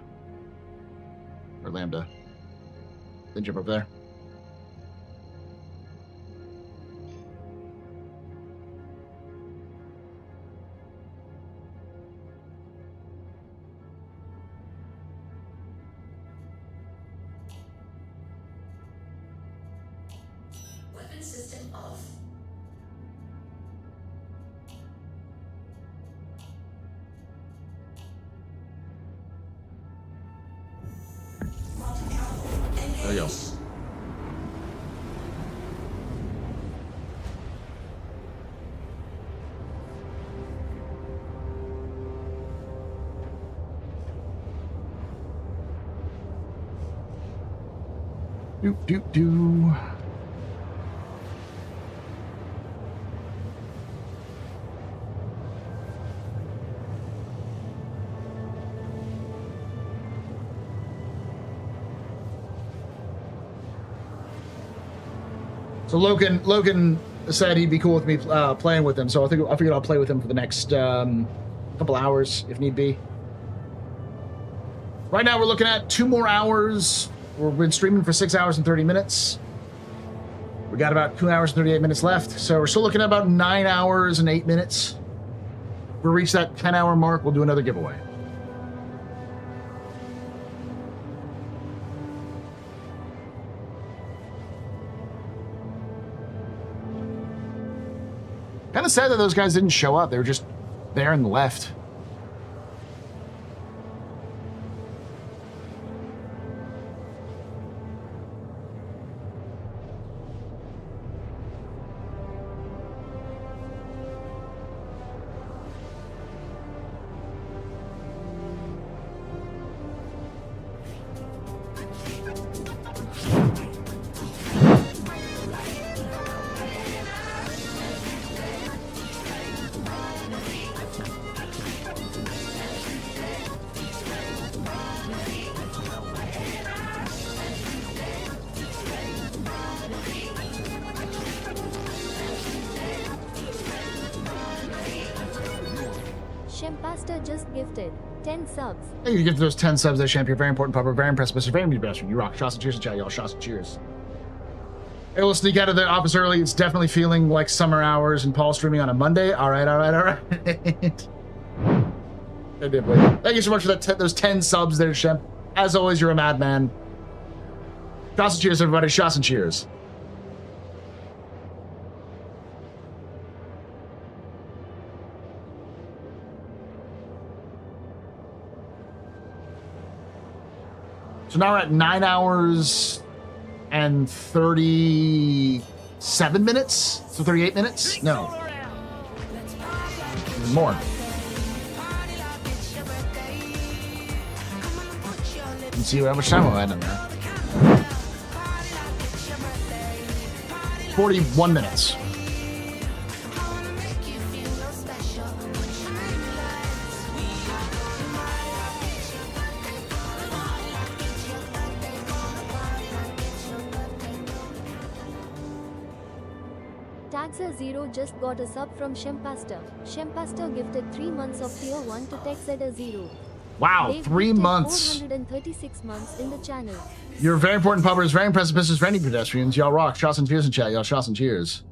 Or Lambda. Then jump over there. Weapon system off. There we go. Doop doop doo. So Logan said he'd be cool with me playing with him, so I figured I'll play with him for the next couple hours if need be. Right now we're looking at 2 more hours. We've been streaming for 6 hours and 30 minutes. We got about 2 hours and 38 minutes left, so we're still looking at about 9 hours and 8 minutes. If we reach that 10-hour mark, we'll do another giveaway. Kind of sad that those guys didn't show up. They were just there and left. Shempasta just gifted 10 subs. Hey, you get those 10 subs there, champ. You're very important, Papa. Very impressed, Mr. Very best. You rock. Shots and cheers to chat, y'all. Shots and cheers. Hey, we'll sneak out of the office early. It's definitely feeling like summer hours and Paul streaming on a Monday. All right. Thank you so much for those 10 subs there, Shemp. As always, you're a madman. Shots and cheers, everybody. Shots and cheers. So now we're at 9 hours and 37 minutes? So 38 minutes? No. More. You can see how much time I had in there. 41 minutes. Taxa0 just got a sub from Shempasta. Shempasta gifted 3 months of tier 1 to Taxa0. Wow, They've 3 gifted months. 436 months in the channel. You're very important, puppers. Very impressive business for any pedestrians. Y'all rock. Shots and cheers in chat, y'all. Shots and cheers.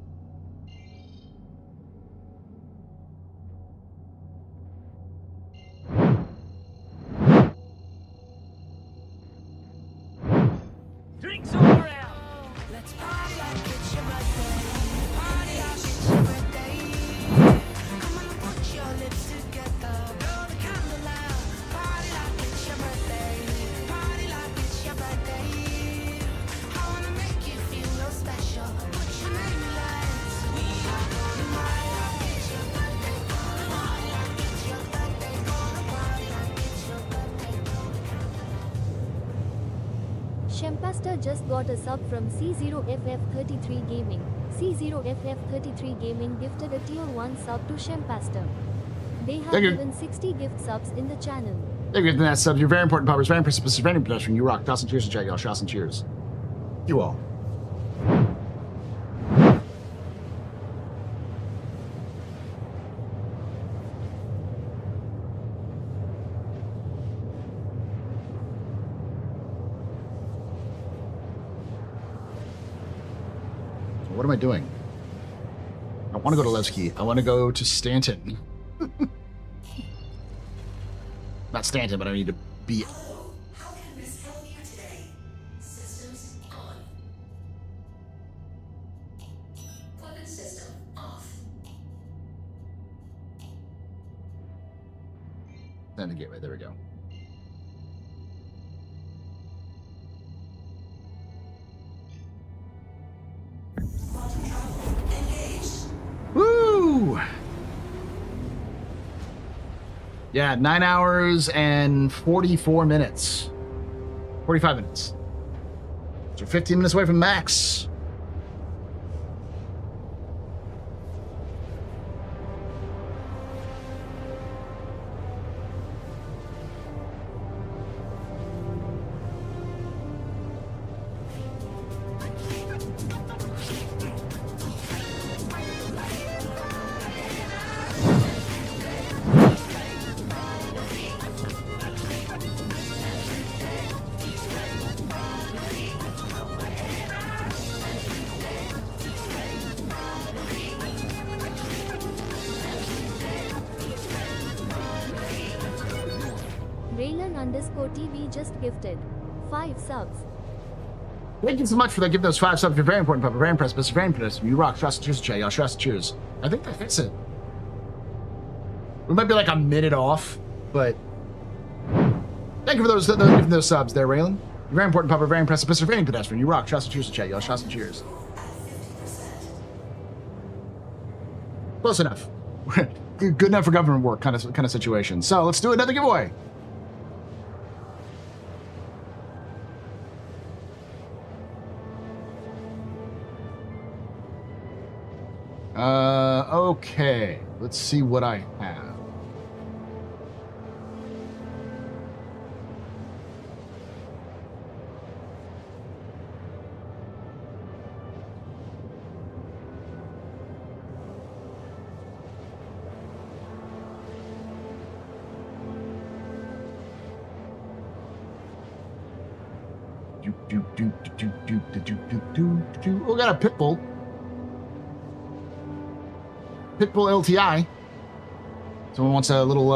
Shempaster just got a sub from C0FF33 Gaming. C0FF33 Gaming gifted a tier 1 sub to Shempaster. They have Thank you. given 60 gift subs in the channel. Thank you for that sub. You're very important, poppers. Very impressive. Very pedestrian. You rock. Toss and cheers to chat, y'all. Shots and cheers. You all. What am I doing? I want to go to Levski. I want to go to Stanton. Not Stanton, but I need to be. Hello, how can Miss help you today? Systems on. Weapon system off. Stanton Gateway. There we go. Woo! Yeah, 9 hours and 44 minutes. 45 minutes. So 15 minutes away from max. Raylan_TV just gifted 5 subs. Thank you so much for that. Give those 5 subs. You're very important, Papa. Very impressed. Mr. Very impressed. You rock. Trust, cheers, chat, y'all. Trust, cheers. I think that hits it. We might be like a minute off, but thank you for those giving those subs there, Raylan. You're very important, Papa. Very impressive. Mr. Very pedestrian. You rock. Trust, cheers, chat, y'all. Trust, cheers. Close enough. Good enough for government work, kind of situation. So let's do another giveaway. Okay. Let's see what I have. Oh, we got a Pitbull. Pitbull LTI. Someone wants a little,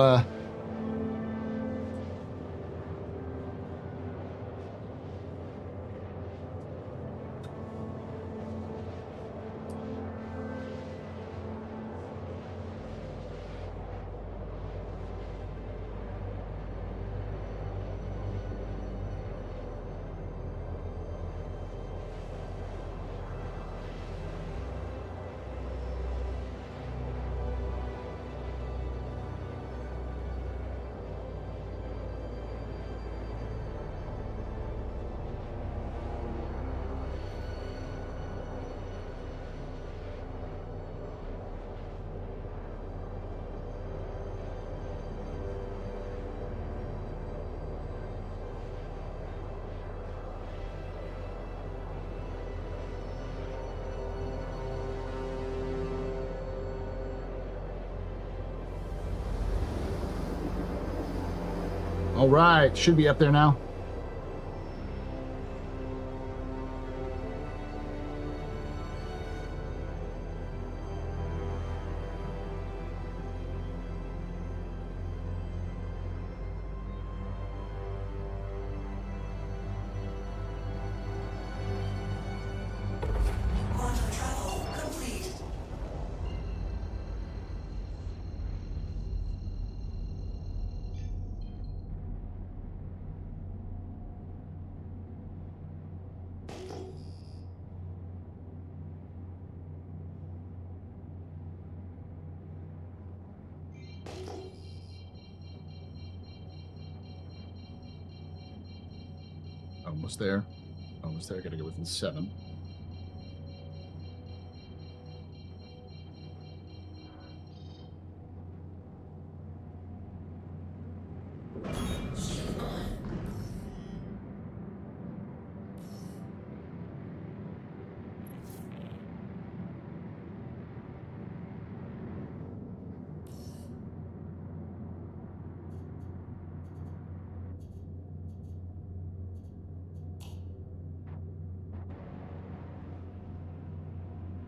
all right, should be up there now. Quantum travel complete. Almost there. almost there. Gotta go within 7.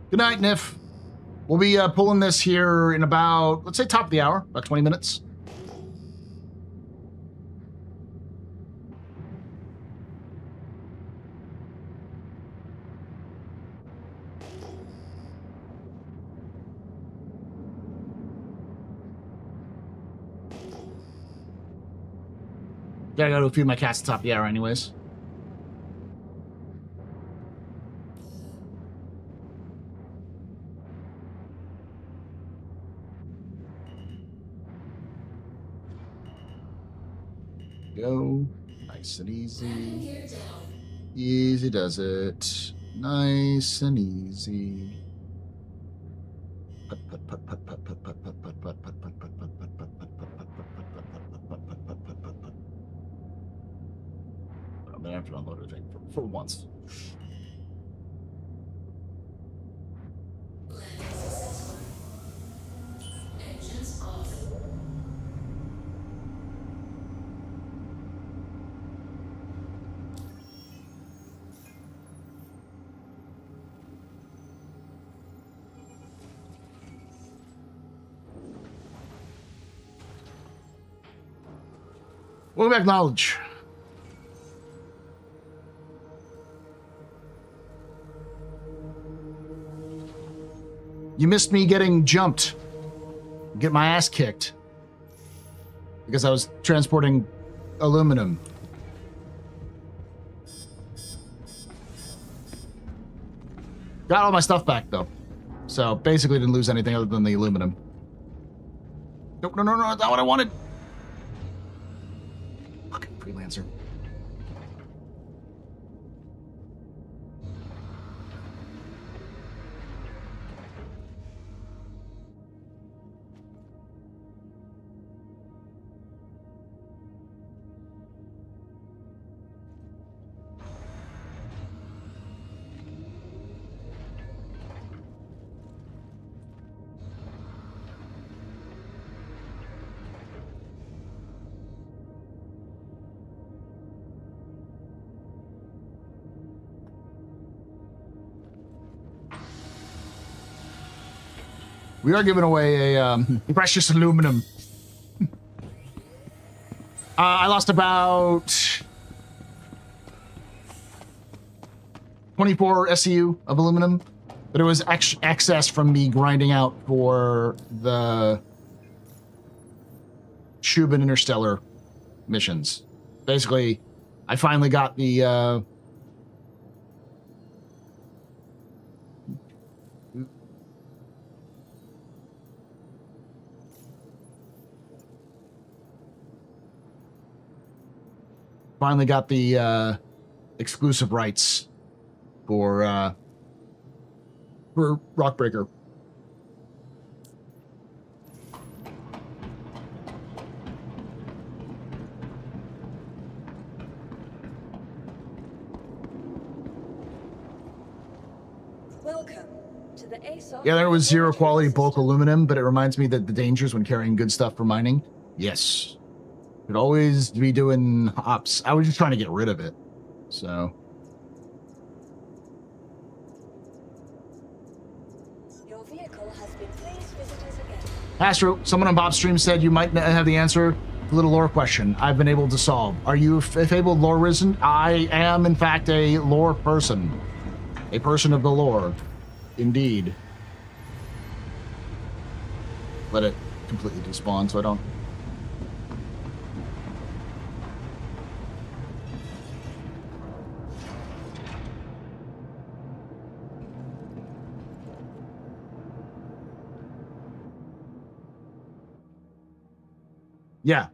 Good night, Niff. We'll be pulling this here in about, let's say, top of the hour, about 20 minutes. Gotta go to feed my cats at the top of the hour anyways. Go. Nice and easy. Easy does it. Nice and easy. Put, put, put, put, put, put, put, put, put, put, put, put, put, put, put, put, put, put, put. I'm gonna have to unload everything for once. Engines off. Welcome back, Knowledge. You missed me getting jumped. Get my ass kicked. Because I was transporting aluminum. Got all my stuff back, though. So, basically didn't lose anything other than the aluminum. Nope, no, that's not what I wanted. Fucking freelancer. We are giving away a precious aluminum. I lost about 24 SEU of aluminum, but it was excess from me grinding out for the Shubin Interstellar missions. Basically, I finally got the exclusive rights for Rockbreaker. Welcome to the ASOP. Yeah, there was zero quality bulk aluminum, but it reminds me that the dangers when carrying good stuff for mining. Yes. Could always be doing ops. I was just trying to get rid of it. So. Your vehicle has been pleased visitors again. Astro, someone on Bob's stream said you might have the answer to the little lore question I've been able to solve. Are you a fabled lore risen? I am, in fact, a lore person. A person of the lore. Indeed. Let it completely despawn so I don't. Yeah.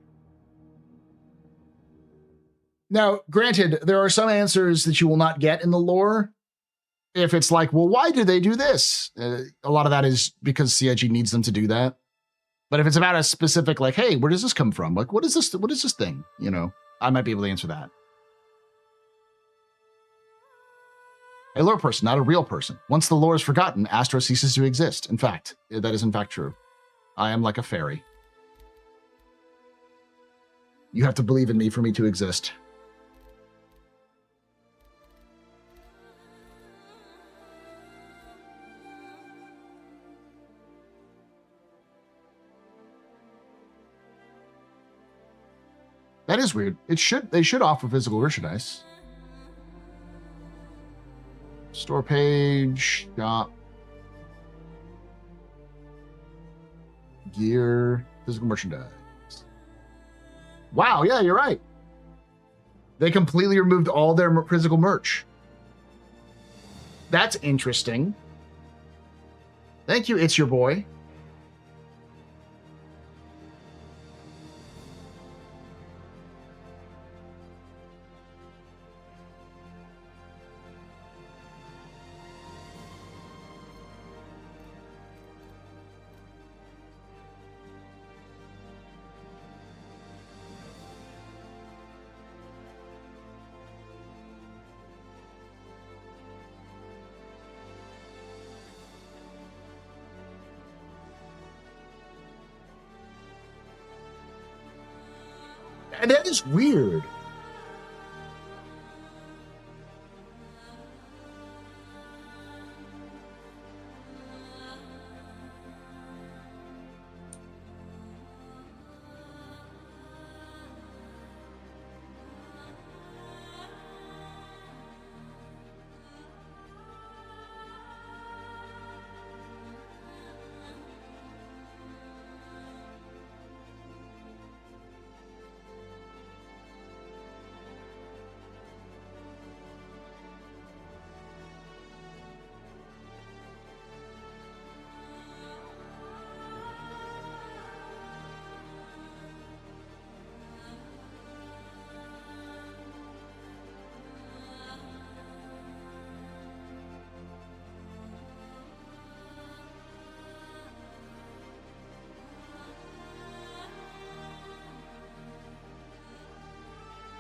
Now, granted, there are some answers that you will not get in the lore. If it's like, well, why do they do this? A lot of that is because CIG needs them to do that. But if it's about a specific, like, hey, where does this come from? Like, what is this? What is this thing? You know, I might be able to answer that. A lore person, not a real person. Once the lore is forgotten, Astro ceases to exist. In fact, that is in fact true. I am like a fairy. You have to believe in me for me to exist. That is weird. They should offer physical merchandise. Store page, shop, gear, physical merchandise. Wow, yeah, you're right. They completely removed all their physical merch. That's interesting. Thank you, It's Your Boy. And that is weird.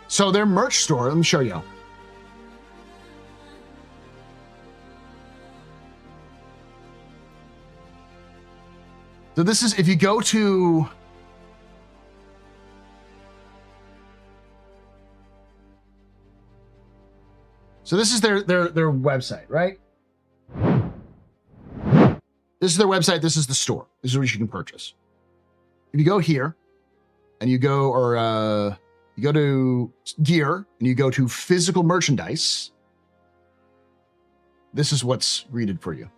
So their merch store, let me show you. So this is, if you go to, so this is their website, right? This is their website. This is the store. This is what you can purchase. If you go here and you go, or you go to gear and you go to physical merchandise, this is what's greeted for you.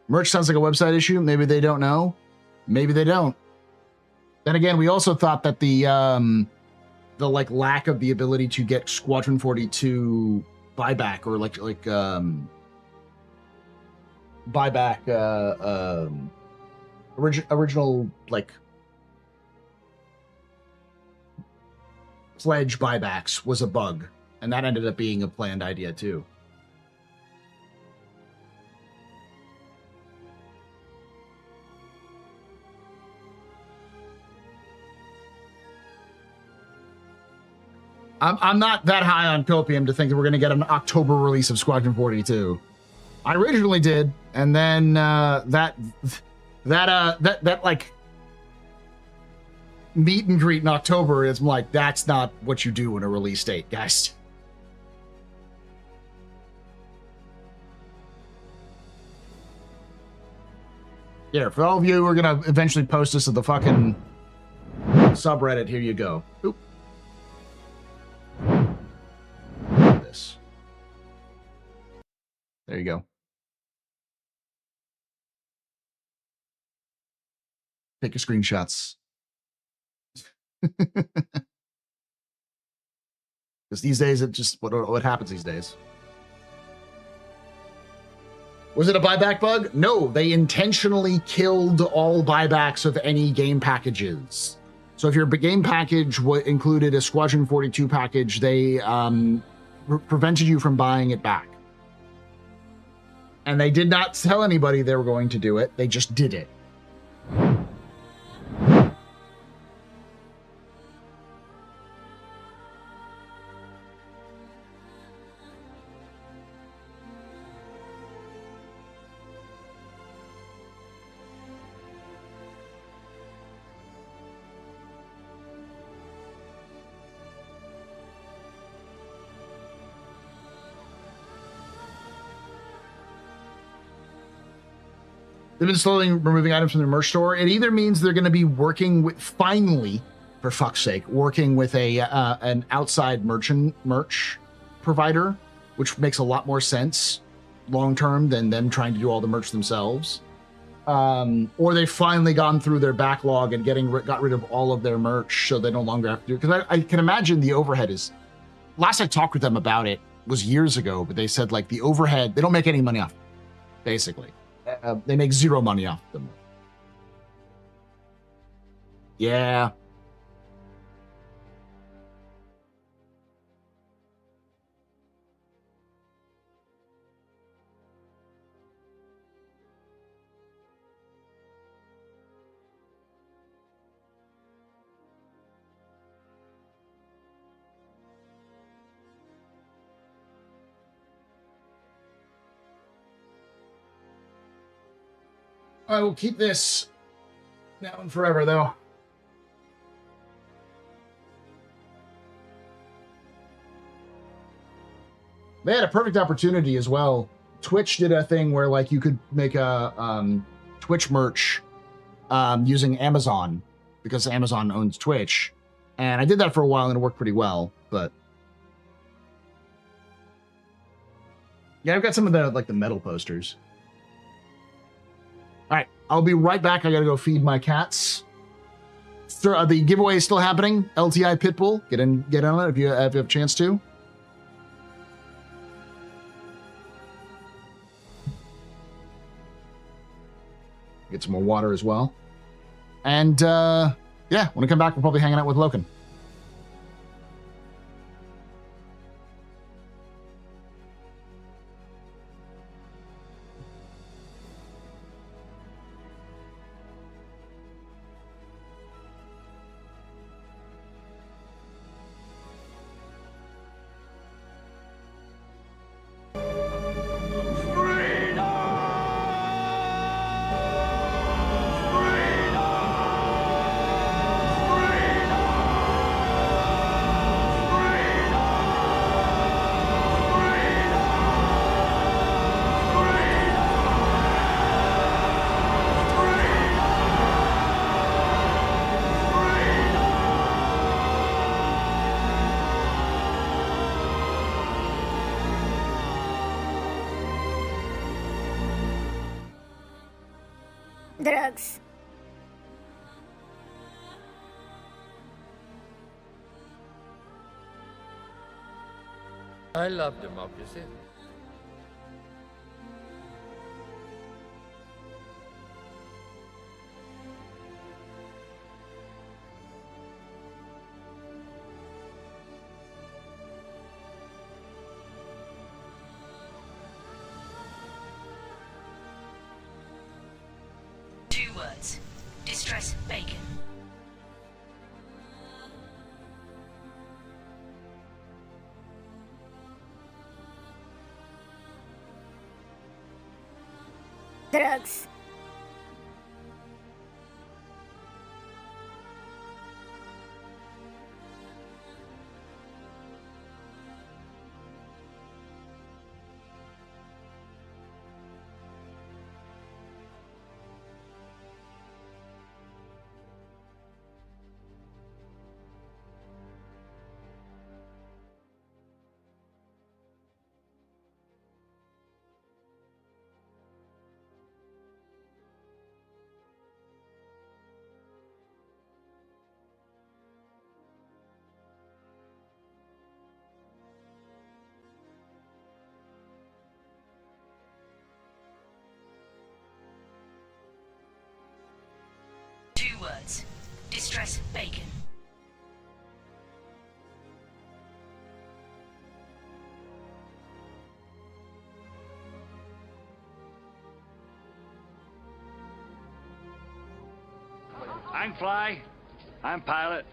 Merch sounds like a website issue. Maybe they don't know. Maybe they don't. Then again, we also thought that the like lack of the ability to get Squadron 42 buyback, or buyback original like pledge buybacks was a bug, and that ended up being a planned idea too. I'm not that high on Copium to think that we're going to get an October release of Squadron 42. I originally did, and then that like meet and greet in October is like, that's not what you do in a release date, guys. Here, for all of you who are going to eventually post this to the fucking subreddit, here you go. Oop. This. There you go. Take your screenshots. Because these days, it just what happens these days. Was it a buyback bug? No, they intentionally killed all buybacks of any game packages. So if your game package included a Squadron 42 package, they prevented you from buying it back. And they did not tell anybody they were going to do it. They just did it. They've been slowly removing items from their merch store. It either means they're going to be working with, finally, for fuck's sake, working with an outside merch provider, which makes a lot more sense long term than them trying to do all the merch themselves. Or they've finally gone through their backlog and got rid of all of their merch, so they no longer have to do it. Because I can imagine the overhead is. Last I talked with them about it was years ago, but they said like the overhead, they don't make any money off it, basically. They make zero money off them. Yeah. I will keep this now and forever, though. They had a perfect opportunity as well. Twitch did a thing where, like, you could make a Twitch merch using Amazon because Amazon owns Twitch, and I did that for a while and it worked pretty well. But yeah, I've got some of the metal posters. All right, I'll be right back. I gotta go feed my cats. The giveaway is still happening. LTI Pitbull, get on it if you have a chance to. Get some more water as well. And yeah, when I come back, we'll probably hanging out with Loken. Drugs. I love democracy. Two words. Distress bacon. Drugs. Distress bacon. I can fly. I'm pilot.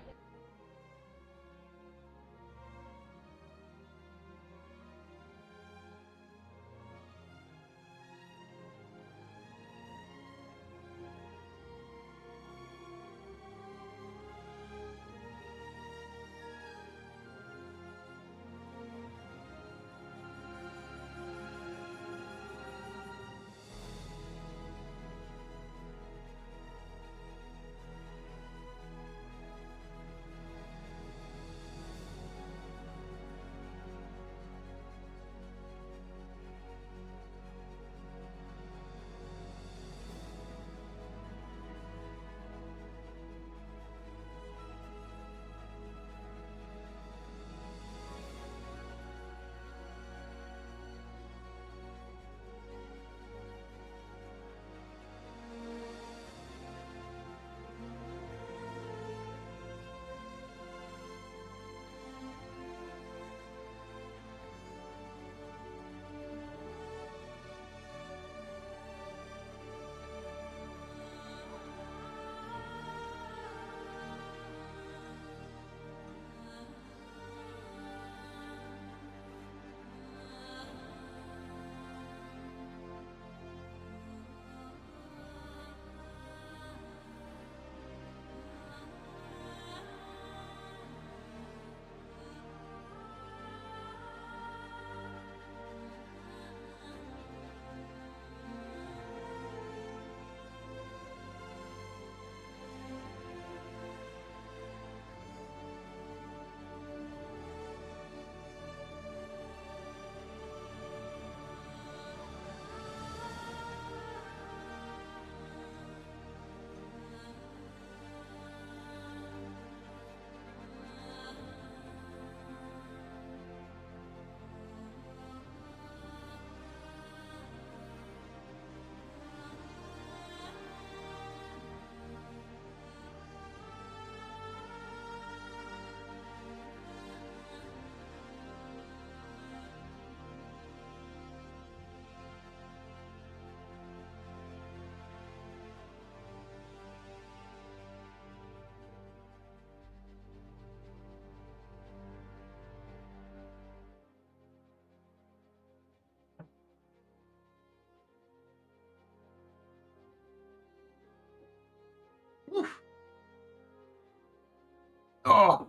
Oh,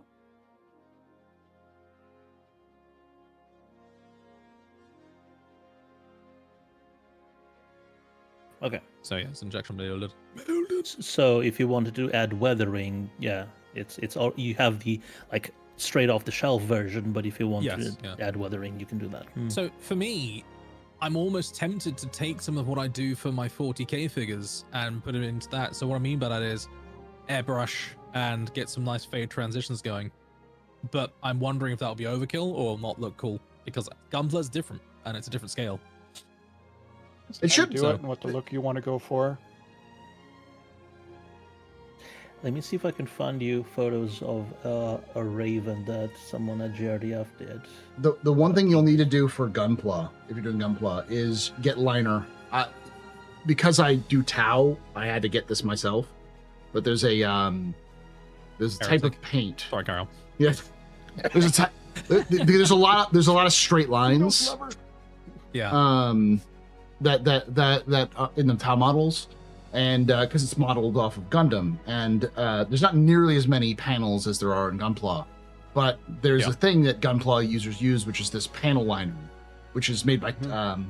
Okay. So yeah, it's injection molded. So if you wanted to add weathering, yeah, it's all you have the like straight off the shelf version, but if you want Yes, to yeah. add weathering, you can do that. Hmm. So for me, I'm almost tempted to take some of what I do for my 40k figures and put it into that. So what I mean by that is airbrush and get some nice fade transitions going. But I'm wondering if that'll be overkill or not look cool, because Gunpla is different and it's a different scale. it should. do it and what the look you want to go for. Let me see if I can find you photos of a raven that someone at JRDF did. The one thing you'll need to do for Gunpla, if you're doing Gunpla, is get liner. Because I do Tau, I had to get this myself. But there's a type of paint. Sorry, Carol. Yes, there's a type. There's a lot of straight lines. Yeah. That in the Tau models, and because it's modeled off of Gundam, and there's not nearly as many panels as there are in Gunpla, but there's a thing that Gunpla users use, which is this panel liner, which is made by Tamaya.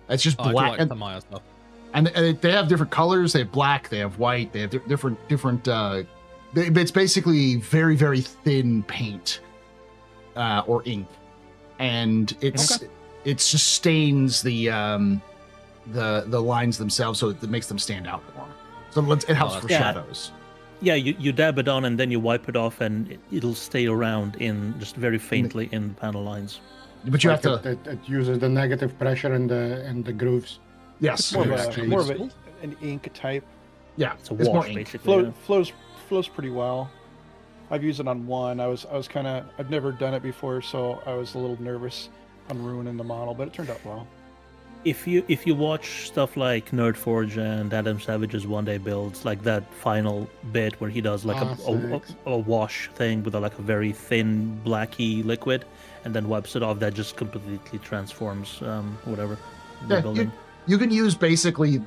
It's just black. I do like Tamaya stuff. And they have different colors. They have black. They have white. They have different. It's basically very, very thin paint or ink, and it just stains the lines themselves, so it makes them stand out more. So it helps for shadows. Yeah, you dab it on and then you wipe it off, and it'll stay around in just very faintly in the panel lines. But you have to. It uses the negative pressure in the grooves. Yes. More of an ink type. Yeah, It's a it's more wash, ink. basically. Flows pretty well. I've used it on one. I've never done it before, so I was a little nervous on ruining the model, but it turned out well. If you watch stuff like Nerdforge and Adam Savage's one day builds, like that final bit where he does like a wash thing with like a very thin blacky liquid, and then wipes it off, that just completely transforms whatever you're Yeah, building. you can use basically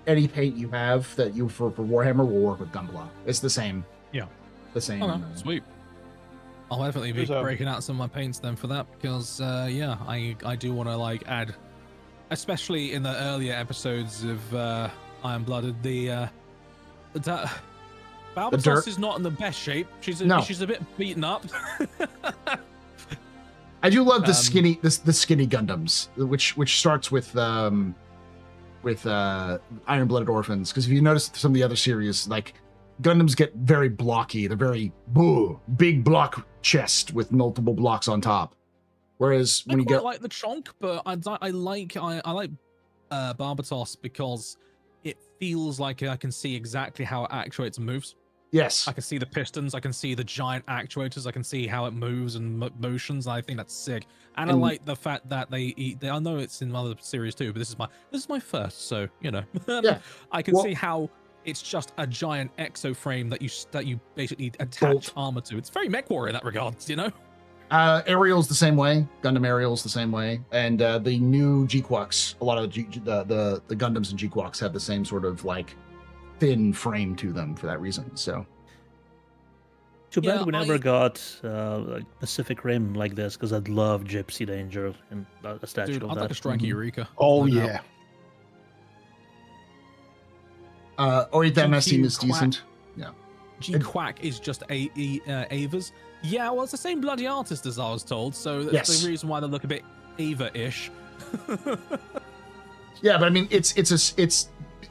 any paint you have that you for Warhammer will work with Gunpla. It's the same. Yeah. The same. Okay, sweet. I'll definitely be There's a- breaking out some of my paints then for that because yeah, I do want to like add, especially in the earlier episodes of Iron Blooded, Balbatos is not in the best shape. She's a bit beaten up. I do love the skinny Gundams, which starts with Iron Blooded Orphans, because if you notice some of the other series, like Gundams get very blocky. They're very big block chest with multiple blocks on top. Whereas when you get like the chonk, but I like Barbatos because it feels like I can see exactly how it actuates and moves. Yes, I can see the pistons, I can see the giant actuators, I can see how it moves and motions. I think that's sick, and I like the fact that they eat. I know it's in other series too, but this is my first, so you know. Yeah. I can see how it's just a giant exoframe that you basically attach armor to. It's very MechWarrior in that regard, you know. Ariel's the same way. Gundam Ariel's the same way, and the new G-Quaks. A lot of the Gundams and G-Quaks have the same sort of like thin frame to them for that reason. So too bad we never got like Pacific Rim like this, because I'd love Gypsy Danger and a statue Dude, of I'd that. like a Strike Eureka. Oh No yeah. that mess team is Quack. decent. Yeah. G-Quack is just Ava's. Yeah, well, it's the same bloody artist as I was told, so that's the reason why they look a bit Ava-ish. Yeah, but I mean, it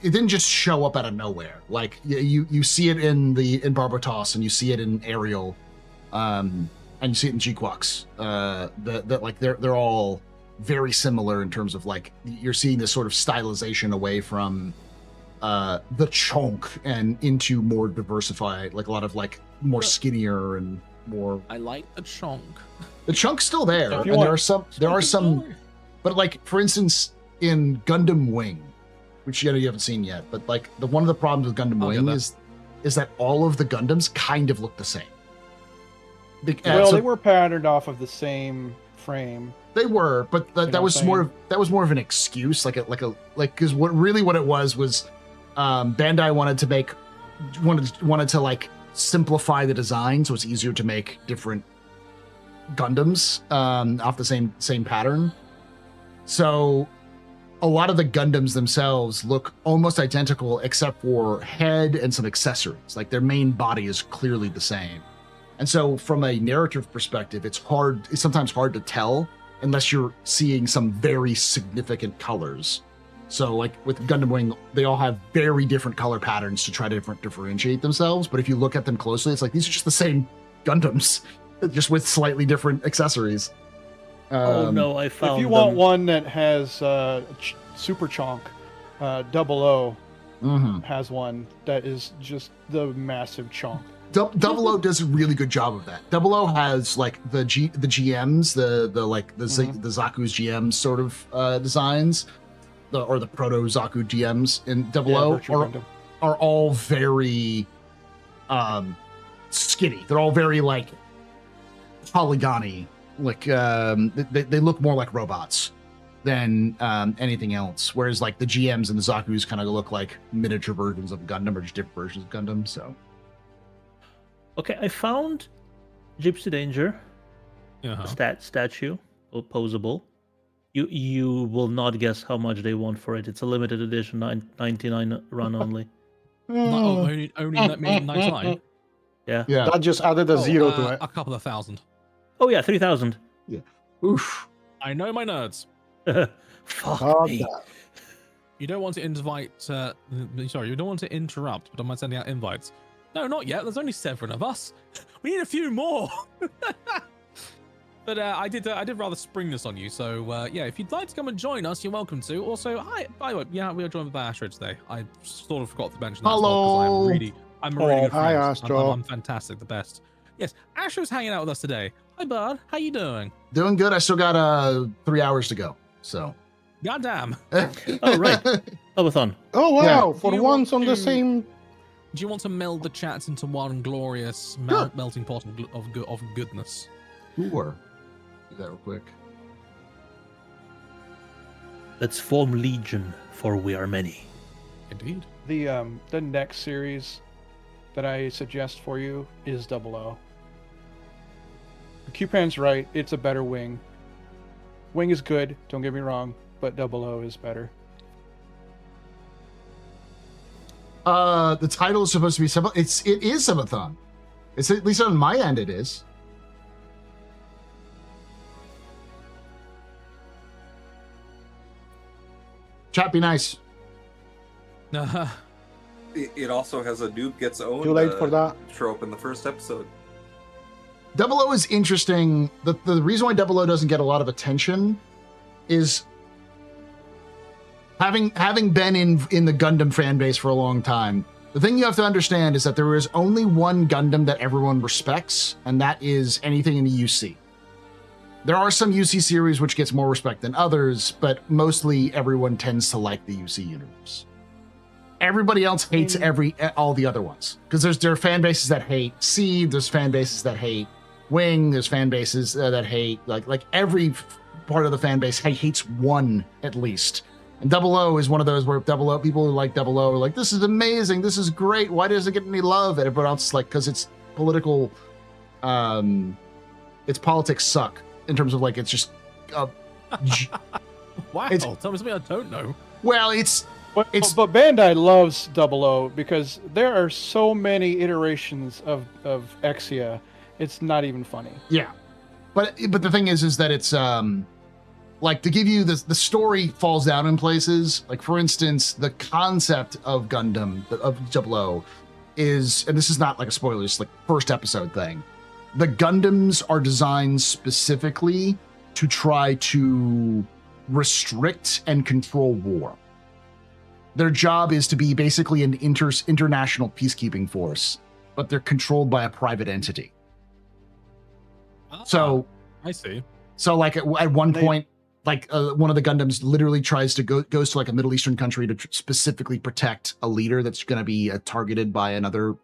didn't just show up out of nowhere. Like you see it in Barbatos, and you see it in Ariel, and you see it in G-Quaks. That like they're all very similar in terms of like you're seeing this sort of stylization away from the chunk and into more diversified, like a lot of like more skinnier and more. I like the chunk. The chunk's still there, and there are some, but like for instance in Gundam Wing, which you haven't seen yet, but like one of the problems with Gundam Wing is that all of the Gundams kind of look the same. They were patterned off of the same frame. They were, but that was more of an excuse, because what it was Bandai wanted to like simplify the design so it's easier to make different Gundams off the same pattern. So a lot of the Gundams themselves look almost identical except for head and some accessories. Like their main body is clearly the same. And so from a narrative perspective, it's sometimes hard to tell unless you're seeing some very significant colors. So like with Gundam Wing, they all have very different color patterns to try to differentiate themselves. But if you look at them closely, it's like these are just the same Gundams, just with slightly different accessories. Oh no, I found If you want one that has Super Chonk, 00 has one that is just the massive chonk. 00 does a really good job of that. 00 has like the GMs, the Zaku's GMs sort of designs, or the proto Zaku GMs in 00 are all very skinny. They're all very like polygony. Like they look more like robots than anything else. Whereas like the GMs and the Zaku's kind of look like miniature versions of Gundam or just different versions of Gundam. So. Okay, I found Gypsy Danger, statue, posable. You will not guess how much they want for it. It's a limited edition, 99 run only. Only 99? Yeah. That just added a zero to it. A couple of thousand. Oh yeah, 3,000. Yeah. Oof. I know my nerds. Fuck me. You don't want to invite. You don't want to interrupt, but am I sending out invites? No, not yet. There's only 7 of us. We need a few more. But I did rather spring this on you. So yeah, if you'd like to come and join us, you're welcome to. Also, hi. By the way, yeah, we are joined by Astro today. I sort of forgot to mention that. Hello. Because I'm a really good Hi, friend. Astro. I'm fantastic, the best. Yes, Astro's hanging out with us today. Hi, bud. How you doing? Doing good. I still got 3 hours to go. So. Goddamn. Oh, right. Sub-A-Thon. Oh wow! Yeah. For Do you once want on the to- same. Do you want to meld the chats into one glorious Sure. melting pot of goodness? Sure. Do that real quick. Let's form Legion, for we are many. Indeed. The next series that I suggest for you is 00. Q-Pan's right. It's a better Wing. Wing is good. Don't get me wrong, but 00 is better. The title is supposed to be it is Sub-A-Thon. It's at least on my end it is. Chat, be nice. It also has a noob gets owned. Too late for that. Show up in the first episode. 00 is interesting. The reason why 00 doesn't get a lot of attention is having been in the Gundam fan base for a long time. The thing you have to understand is that there is only one Gundam that everyone respects, and that is anything in the UC. There are some UC series which gets more respect than others, but mostly everyone tends to like the UC universe. Everybody else hates all the other ones because there are fan bases that hate C, there's fan bases that hate Wing, there's fan bases that hate like every part of the fan base hates one at least. And 00 is one of those where 00 people who like 00 are like, this is amazing, this is great, why doesn't it get any love? And everyone else is like, because it's political, its politics suck in terms of like it's just Wow, It's- tell me something I don't know. well, it's But Bandai loves 00 because there are so many iterations of Exia. It's not even funny. yeah. But the thing is that it's like to give you the story falls down in places. Like for instance, the concept of Gundam of 00 is, and this is not like a spoiler, it's like first episode thing. The Gundams are designed specifically to try to restrict and control war. Their job is to be basically an international peacekeeping force, but they're controlled by a private entity. So I see. So like at one point, like one of the Gundams literally goes to like a Middle Eastern country to specifically protect a leader that's going to be targeted by another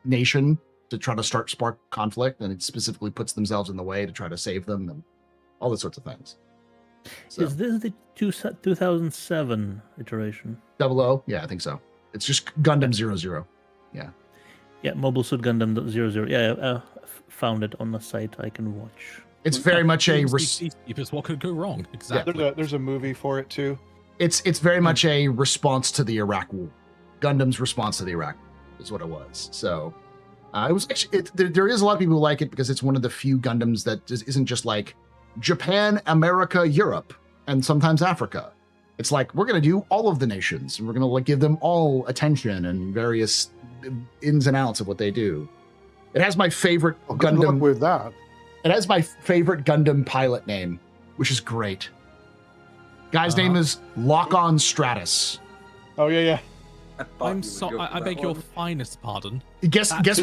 nation to try to spark conflict, and it specifically puts themselves in the way to try to save them and all those sorts of things. So. Is this the 2007 iteration? 00? Yeah, I think so. It's just Gundam 00. Yeah. Yeah, Mobile Suit Gundam 00. Yeah, found it on the site I can watch. It's very much a what could go wrong? Exactly. Yeah, there's a movie for it too. It's very much a response to the Iraq War. Gundam's response to the Iraq War is what it was. So it was actually there is a lot of people who like it because it's one of the few Gundams that isn't just like Japan, America, Europe, and sometimes Africa. It's like we're gonna do all of the nations, and we're gonna like give them all attention and various ins and outs of what they do. It has my favorite Good luck Gundam with that. It has my favorite Gundam pilot name, which is great. Guy's name is Lock-On Stratus. Oh yeah. I'm sorry. I beg your finest pardon. Guess what Guess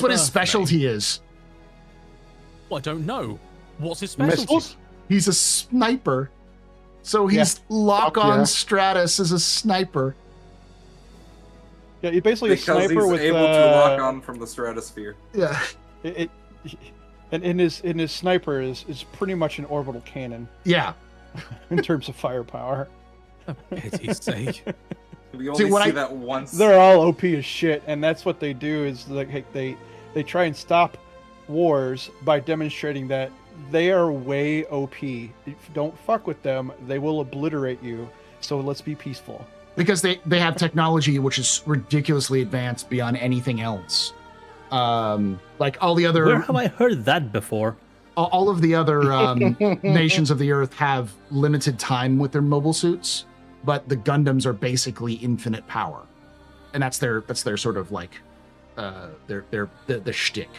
what his specialty is. Well, I don't know. What's his specialty? Missiles? He's a sniper. So he's Lock-On Stratus as a sniper. Yeah, he's basically Because a sniper he's with able to lock on from the stratosphere. Yeah. And in his sniper is pretty much an orbital cannon. Yeah. In terms of firepower. For pity's sake. We only see that once. They're all OP as shit, and that's what they do is like they try and stop wars by demonstrating that they are way OP. If you don't fuck with them, they will obliterate you. So let's be peaceful. Because they have technology which is ridiculously advanced beyond anything else. Like all the other... Where have I heard that before? All of the other nations of the Earth have limited time with their mobile suits, but the Gundams are basically infinite power, and that's their sort of like the shtick.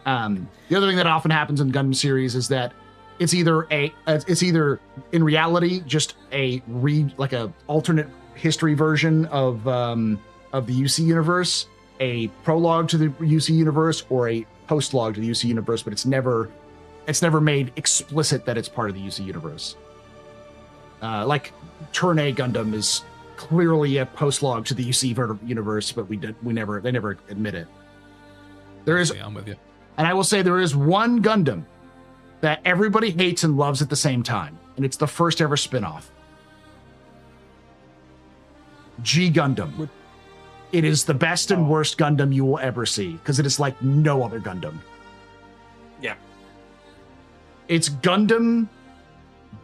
The other thing that often happens in Gundam series is that it's either in reality just a alternate history version of the UC universe, a prologue to the UC universe, or a post-log to the UC universe, but it's never made explicit that it's part of the UC universe. Like Turn A Gundam is clearly a post-log to the UC universe, but they never admit it. Yeah, I'm with you. And I will say there is one Gundam that everybody hates and loves at the same time, and it's the first ever spin-off. G Gundam. It is the best and worst Gundam you will ever see, because it is like no other Gundam. Yeah. It's Gundam,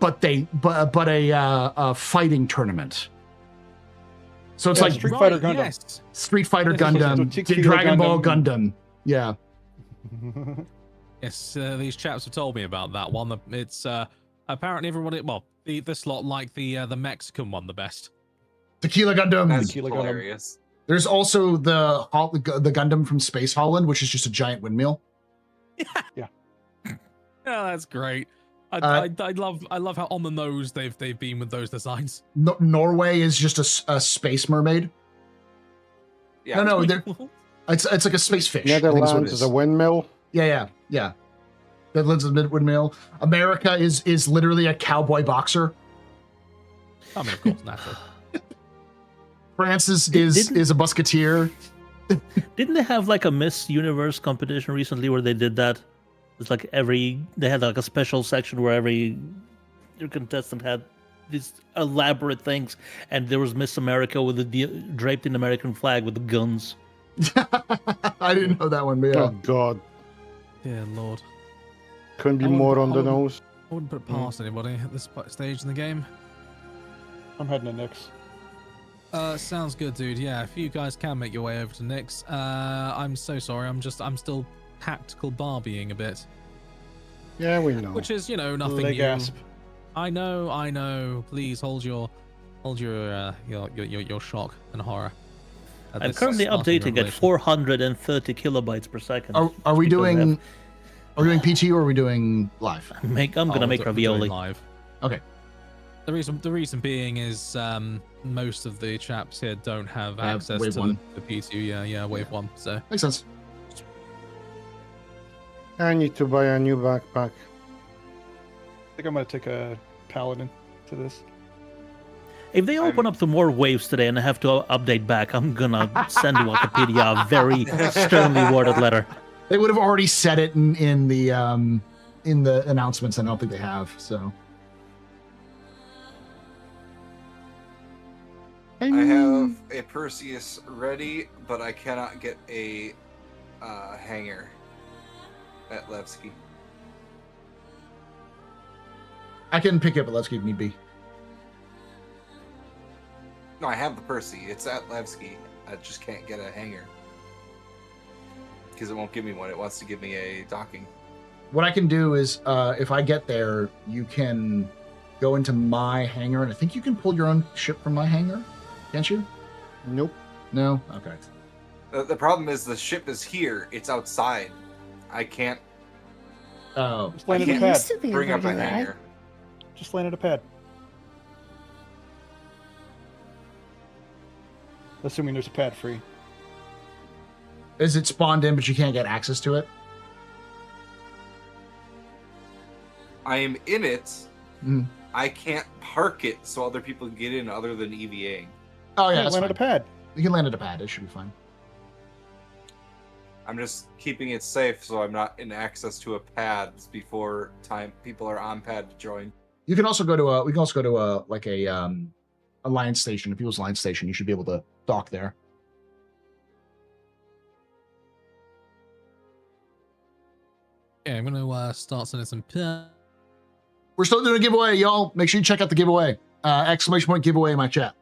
but a fighting tournament. So it's like Street Fighter Gundam. Yes. Street Fighter This is Gundam, the Tequila Dragon Ball Gundam. Gundam. Yeah. Yes, these chaps have told me about that one. It's apparently everybody. Well, this lot like the Mexican one the best. Tequila Gundam. That's Tequila Gundam. hilarious. There's also the Gundam from Space Holland, which is just a giant windmill. Yeah, that's great. I love how on the nose they've been with those designs. Norway is just a space mermaid. Yeah. No, it's like a space fish. I think is what it Netherlands is a windmill. Yeah. Netherlands is a windmill. America is literally a cowboy boxer. I mean, of course, naturally. France is a musketeer. Didn't they have like a Miss Universe competition recently where they did that? It's like they had like a special section where every contestant had these elaborate things, and there was Miss America with the draped in American flag with the guns. I didn't know that one, but yeah. Oh God, Yeah, Lord. couldn't be more on the nose. I wouldn't put it past anybody at this stage in the game. I'm heading to Nick's. Sounds good, dude. Yeah, if you guys can make your way over to Nick's, I'm so sorry. I'm still tactical Barbieing a bit. Yeah, we know. Which is, nothing Leg new. asp. I know. Please hold your shock and horror. at I'm this currently starting updating at revelation. 430 kilobytes per second. Are we because doing PT or are we doing live? I'm gonna make we're doing ravioli. live. Okay. The reason being is most of the chaps here don't have access wave to one. the P2. Yeah, wave one. So Makes sense. I need to buy a new backpack. I think I'm gonna take a paladin to this. If they open up to more waves today and I have to update back, I'm gonna send Wikipedia a very sternly worded letter. They would have already said it in the announcements. And I don't think they have. So I have a Perseus ready, but I cannot get a hanger at Levski. I can pick up a Let's Keep need be. No, I have the Percy. It's at Levski. I just can't get a hanger because it won't give me one. It wants to give me a docking. What I can do is, if I get there, you can go into my hangar, and I think you can pull your own ship from my hangar. Can't you? Nope. No? Okay. The problem is the ship is here. It's outside. I can't. Oh. Just landed a pad. Bring up a hanger. Just landed a pad. Assuming there's a pad free. Is it spawned in, but you can't get access to it? I am in it. Mm. I can't park it so other people can get in other than EVAing. Oh yeah, Hey, that's landed fine. a pad. You can land at a pad. It should be fine. I'm just keeping it safe so I'm not in access to a pad before people are on pad to join. You can also go to a alliance station, a people's alliance station. You should be able to dock there. yeah, I'm gonna start sending some. We're still doing a giveaway, y'all. Make sure you check out the giveaway. Exclamation point giveaway in my chat.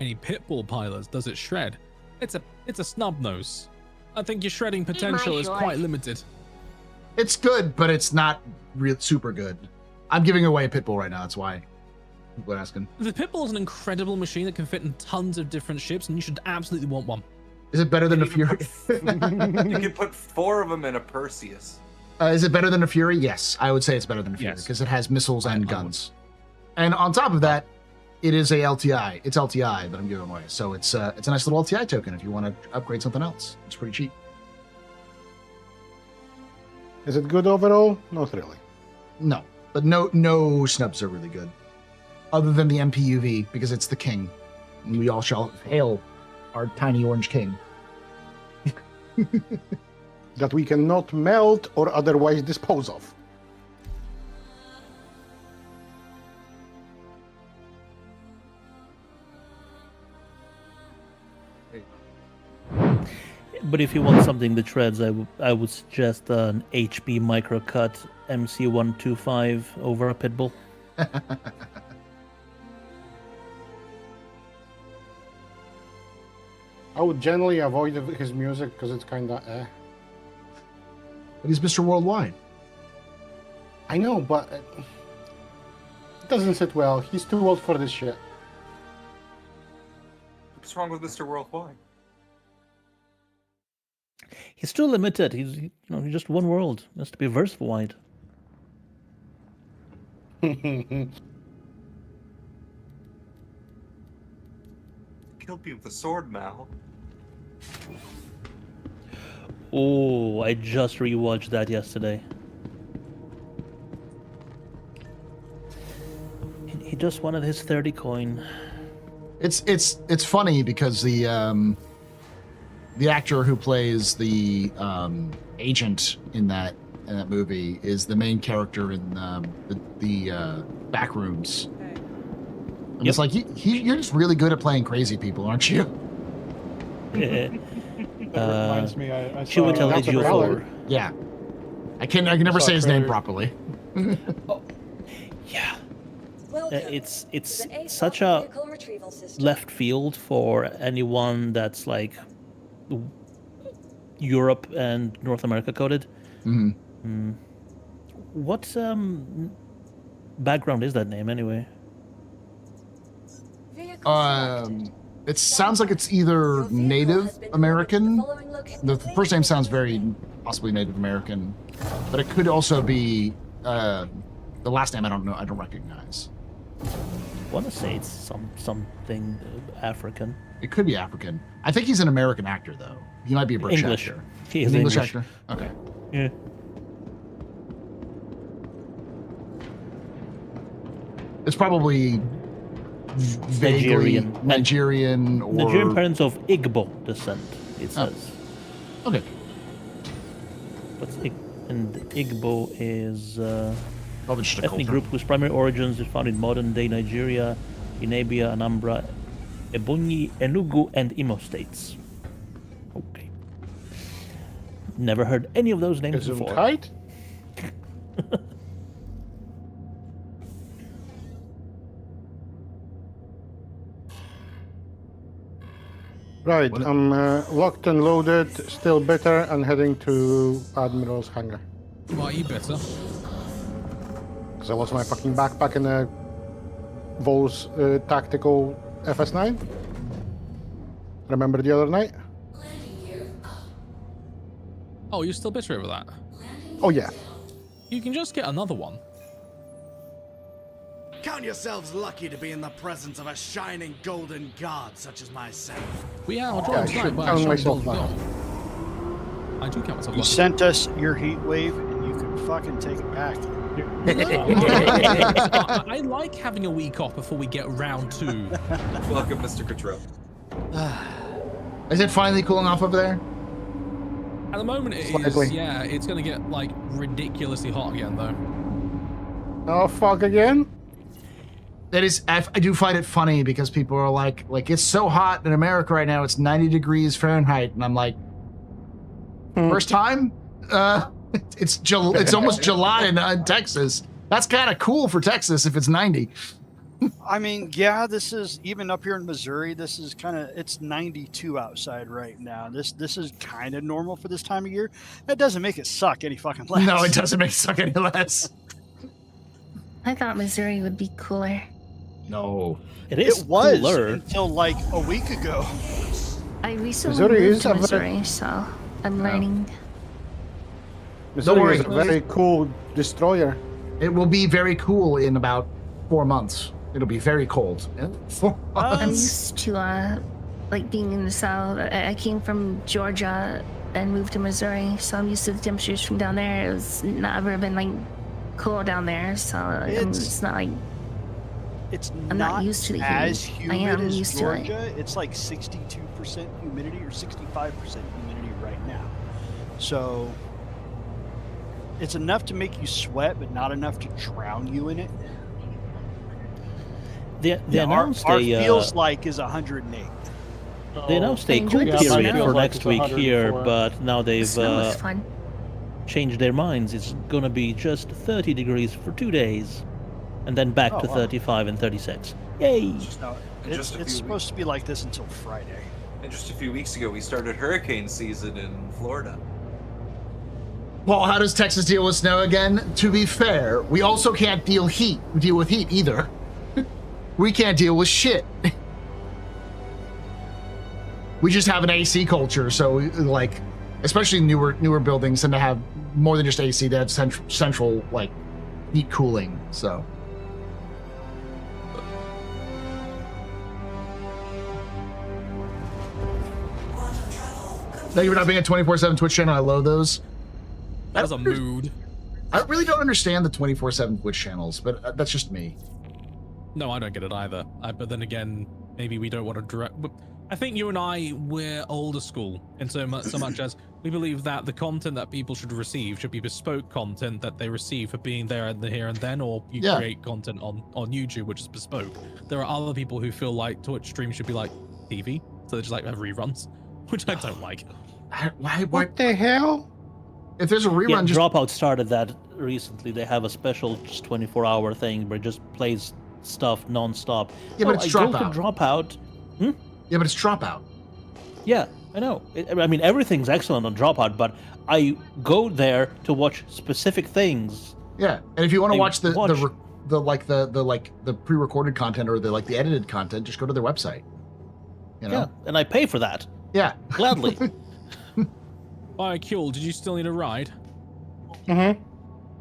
any pitbull pilots, does it shred? It's a snub nose. I think your shredding potential is quite limited. It's good, but it's not super good. I'm giving away a pitbull right now. That's why people are asking. The pitbull is an incredible machine that can fit in tons of different ships, and you should absolutely want one. Is it better than a Fury? You can put 4 of them in a Perseus. Is it better than a Fury? Yes, I would say it's better than a Fury because it has missiles and guns. And on top of that, it is a LTI. It's LTI that I'm giving away. So it's a nice little LTI token if you want to upgrade something else. It's pretty cheap. Is it good overall? Not really. No, but no snubs are really good. Other than the MPUV, because it's the king. And we all shall hail our tiny orange king. That we cannot melt or otherwise dispose of. But if you want something that shreds, I would suggest an HP microcut MC125 over a pitbull. I would generally avoid his music because it's kind of But he's Mr. Worldwide. I know, but it doesn't sit well. He's too old for this shit. What's wrong with Mr. Worldwide? He's still limited. He's he's just one world. He has to be versatile. Killed me with a sword, Mal. Oh, I just rewatched that yesterday. He just wanted his 30 coin. It's funny because the actor who plays the agent in that movie is the main character in the back rooms. And it's like you're just really good at playing crazy people, aren't you? Reminds me, I saw Chiwetel Ejiofor. Yeah, I can never say his name properly. Yeah. It's to the ASOP such a vehicle retrieval system. left field for anyone that's like Europe and North America coded. Mm-hmm. What background is that name anyway? It sounds like it's either Native American. The first name sounds very possibly Native American, but it could also be the last name I don't know. I don't recognize. I want to say it's something African. It could be African. I think he's an American actor though. He might be a British English. actor. He He's is an English English. actor. Okay. Yeah. It's probably vaguely Nigerian or Nigerian parents of Igbo descent. It says. Okay. What's and Igbo is probably just a ethnic culture. group whose primary origins is found in modern-day Nigeria, in Abia, Anambra, Ebonyi, Enugu, and Imo states. Okay. Never heard any of those names before. Gesundheit? Right, I'm locked and loaded, still bitter, and heading to Admiral's hangar. Why are you better? Because I lost my fucking backpack in a Vol's tactical FS9. Remember the other night? Oh, you're still bitter over that? Oh yeah. You can just get another one. Count yourselves lucky to be in the presence of a shining golden god such as myself. Yeah, I'll Yeah, try I to should by count a myself golden lucky. god. I do count myself You lucky. sent us your heat wave, and you can fucking take it back. I like having a week off before we get round 2. Welcome, Mr. Cottrell. Is it finally cooling off over there? At the moment it Slightly. is, yeah, it's gonna get like ridiculously hot again though. Oh fuck again? That is, I do find it funny because people are like it's so hot in America right now. It's 90 degrees Fahrenheit, and I'm like, first time? It's almost July in Texas. That's kind of cool for Texas if it's 90. I mean, yeah, this is even up here in Missouri. This is it's 92 outside right now. This is kind of normal for this time of year. That doesn't make it suck any fucking less. No, it doesn't make it suck any less. I thought Missouri would be cooler. No, it is was cooler until like a week ago. I recently Missouri moved is to a very- Missouri, so I'm learning. Missouri is a worry. very cool destroyer. It will be very cool in about 4 months. It'll be very cold. 4 I'm months. used to like being in the South. I came from Georgia and moved to Missouri, so I'm used to the temperatures from down there. It's never been like cool down there, so it's not like It's I'm not used to the as heat. humid I am as used to it. Georgia. It's like 62% humidity or 65% humidity right now. So it's enough to make you sweat, but not enough to drown you in it. They announced our a feels like is 108. they announced a I cool enjoyed the period snow. for Feels like next it's week here, 104. but now The they've snow was fun. changed their minds. It's gonna be just 30 degrees for 2 days, and then back Oh, to wow. 35 and 36. Yay! No, And just a it's few supposed to be like this until Friday. And just a few weeks ago, we started hurricane season in Florida. Paul, how does Texas deal with snow again? To be fair, we also can't deal with heat either. We can't deal with shit. We just have an AC culture, so like, especially newer buildings tend to have more than just AC. They have central like heat cooling. So. Thank you for not being a 24/7 Twitch channel. I love those. That was a mood. I really don't understand the 24/7 Twitch channels, but that's just me. No, I don't get it either. But then again, maybe we don't want to direct. I think you and I, we're older school in so much as we believe that the content that people should receive should be bespoke content that they receive for being there and the here and then, or you create content on YouTube which is bespoke. There are other people who feel like Twitch streams should be like TV, so they just like have reruns, which I don't like. Why? What the hell? If there's a rerun, Yeah, just Dropout started that recently. They have a special just 24-hour thing where it just plays stuff non-stop. Yeah, but it's I go to Dropout. Dropout. Yeah, but it's Dropout. Yeah, I know. I mean, everything's excellent on Dropout, but I go there to watch specific things. Yeah, and if you want to I watch the watch- the pre-recorded content or the edited content, just go to their website. You know? Yeah, and I pay for that. Yeah, gladly. Alright, cool. Did you still need a ride? Mm-hmm.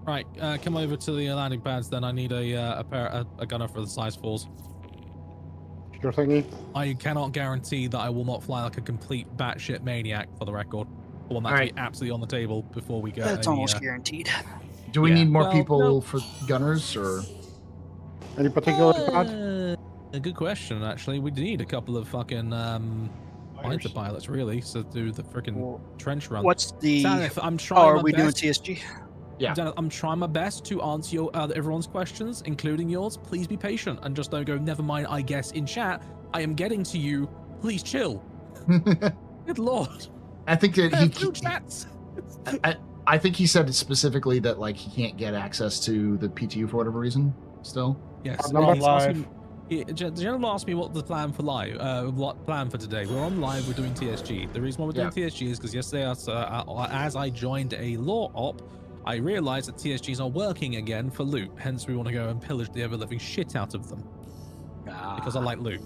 Right, come over to the landing pads. Then I need a gunner for the size 4s. Sure thingy. I cannot guarantee that I will not fly like a complete batshit maniac, for the record. I want that to be absolutely on the table before we go. That's almost guaranteed. Do we need more Well, people no. for gunners or any particular pod? A good question, actually. We need a couple of fucking fighter pilots, really, to do the freaking trench run. What's the? Sanif, I'm trying. Oh, are my we doing best. TSG? Yeah. Dennis, I'm trying my best to answer everyone's questions, including yours. Please be patient and just don't go, never mind, I guess, in chat. I am getting to you. Please chill. Good lord. I think that Blue chats. I think he said specifically that like he can't get access to the PTU for whatever reason. Still. Yes. Number he's live. asking- The gentleman asked me what the plan for what plan for today. We're on live. We're doing TSG. The reason why we're doing TSG is because yesterday, as I joined a law op, I realized that TSGs are working again for loot. Hence, we want to go and pillage the ever-living shit out of them. Because I like loot.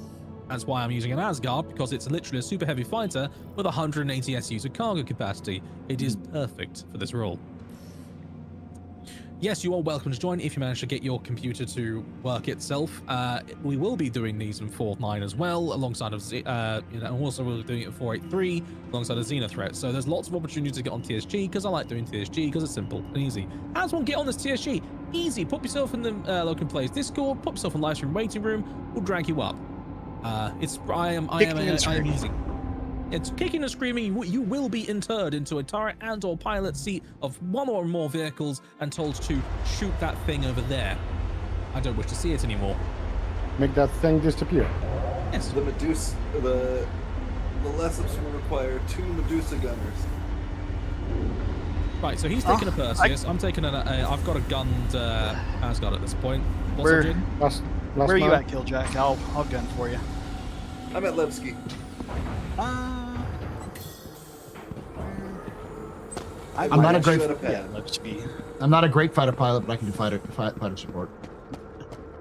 That's why I'm using an Asgard, because it's literally a super heavy fighter with 180 SUs of cargo capacity. It is perfect for this role. Yes, you are welcome to join if you manage to get your computer to work itself. We will be doing these in 4.9 as well, alongside of, also we'll be doing it in 4.8.3, alongside of Xena threat. So there's lots of opportunities to get on TSG, because I like doing TSG, because it's simple and easy. How does one get on this TSG? Easy. Put yourself in the Logan Plays Discord, put yourself in live stream waiting room, we'll drag you up. I am easy. It's kicking and screaming. You will be interred into a turret and/or pilot seat of one or more vehicles and told to shoot that thing over there. I don't wish to see it anymore. Make that thing disappear. Yes. The Medusa, the lessons will require 2 Medusa gunners. Right, so he's taking a Perseus. I'm taking I've got a gunned Asgard at this point. What's up, Jin? Last Where are you night. at, Killjack? I'll gun for you. I'm at Levski. I'm not a great. Yeah, Levski. I'm not a great fighter pilot, but I can do fighter support.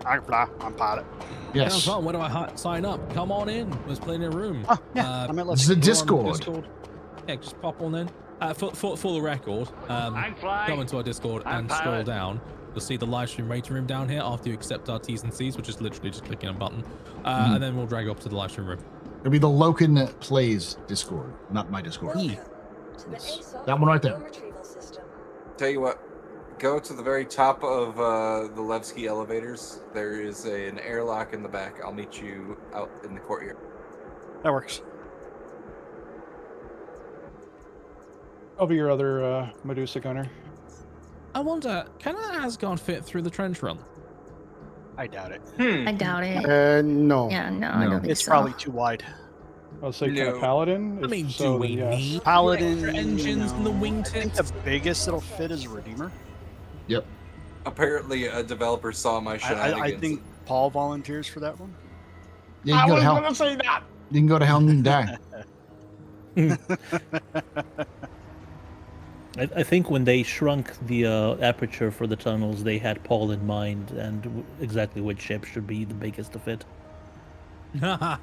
I can fly. I'm pilot. Yes. Come on, where do I sign up? Come on in. There's plenty of room. Oh, yeah, I'm at This is a Levski. Discord. Yeah, just pop on in. For the record, I'm Fly. go into our Discord I'm and scroll Pilot. down. You'll see the live stream rating room down here after you accept our T's and C's, which is literally just clicking a button. And then we'll drag you up to the live stream room. It'll be the Loken Plays Discord, not my Discord. That one right there. Tell you what, go to the very top of the Levski elevators. There is an airlock in the back. I'll meet you out in the courtyard. That works. I'll be your other Medusa gunner. I wonder, can an Asgard fit through the trench run? I doubt it. I doubt it. No. Yeah, no, I don't think It's so. probably too wide. I'll say kind of Paladin. I mean, If do so, we then yes. need Paladin extra engines and the I think wingtips? the biggest it'll fit is Redeemer. Yep. Apparently, a developer saw my shenanigans. I think Paul volunteers for that one. Yeah, you can go to hell. gonna say that. You can go to hell and you can die. I think when they shrunk the aperture for the tunnels, they had Paul in mind and exactly which ship should be the biggest to fit. I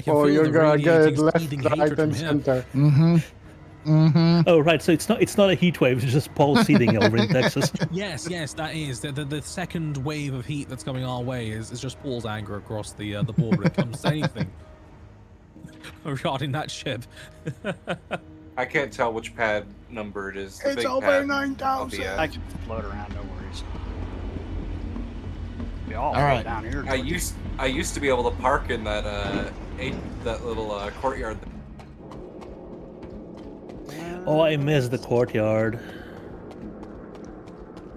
can Oh, feel you're the gonna get radiating, left, seething right, hatred from and here. center. Oh, right. So it's not a heat wave. It's just Paul seething over in Texas. Yes, that is. The second wave of heat that's coming our way is just Paul's anger across the board when it comes to anything regarding that ship. I can't tell which pad number it is. The It's big over pad 9,000. I'll be at. I can float around, no worries. We all All right. down here. I used to be able to park in that that little courtyard. Oh, I missed the courtyard.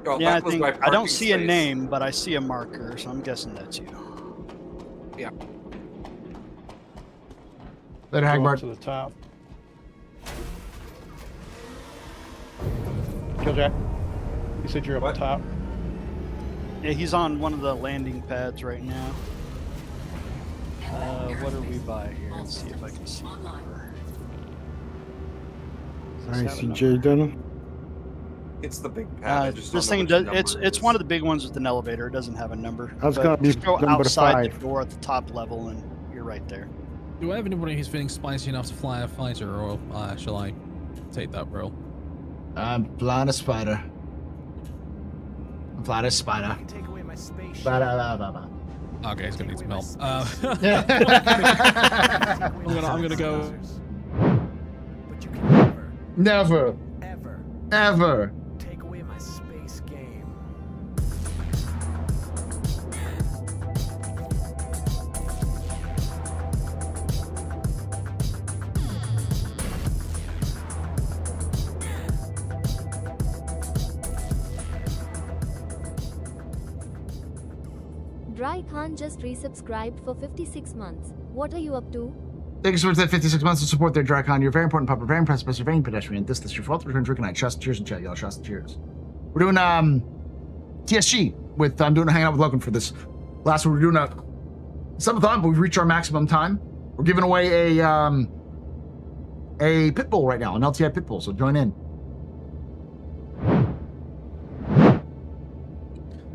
Oh, Yeah, that was my I don't parking see a space. name, but I see a marker, so I'm guessing that's you. Yeah. Later, Go up Hagbard. to the top. Killjack, you said you're up What? top. Yeah, he's on one of the landing pads right now. What are we by here? Let's see if I can see. the number. Does I this have see a number? Jaden. It's the big pad. I just This don't know thing which does. number It's it one is. of the big ones with an elevator. It doesn't have a number. That's but gonna be just go number outside 5. the door at the top level, and you're right there. Do I have anybody who's feeling spicy enough to fly a fighter, or shall I take that role? I'm flying a spider. I'm flying a spider. Take away my space. Ba-da-ba-ba-ba. Okay, it's gonna need some help. I'm gonna go. But you can Never, ever ever. take away my space game. Dry Khan just resubscribed for 56 months. What are you up to? Thank you so much for that 56 months of support there, Dracon. You're very important, Papa. Very impressive, you're very pedestrian. This your fault. Return drink and I trust. Cheers and chat, y'all. Trust and cheers. We're doing TSG with I'm doing a hangout with Logan for this. Last one we're doing a Sub-A-Thon, but we've reached our maximum time. We're giving away a pit bull right now, an LTI pit bull. So join in.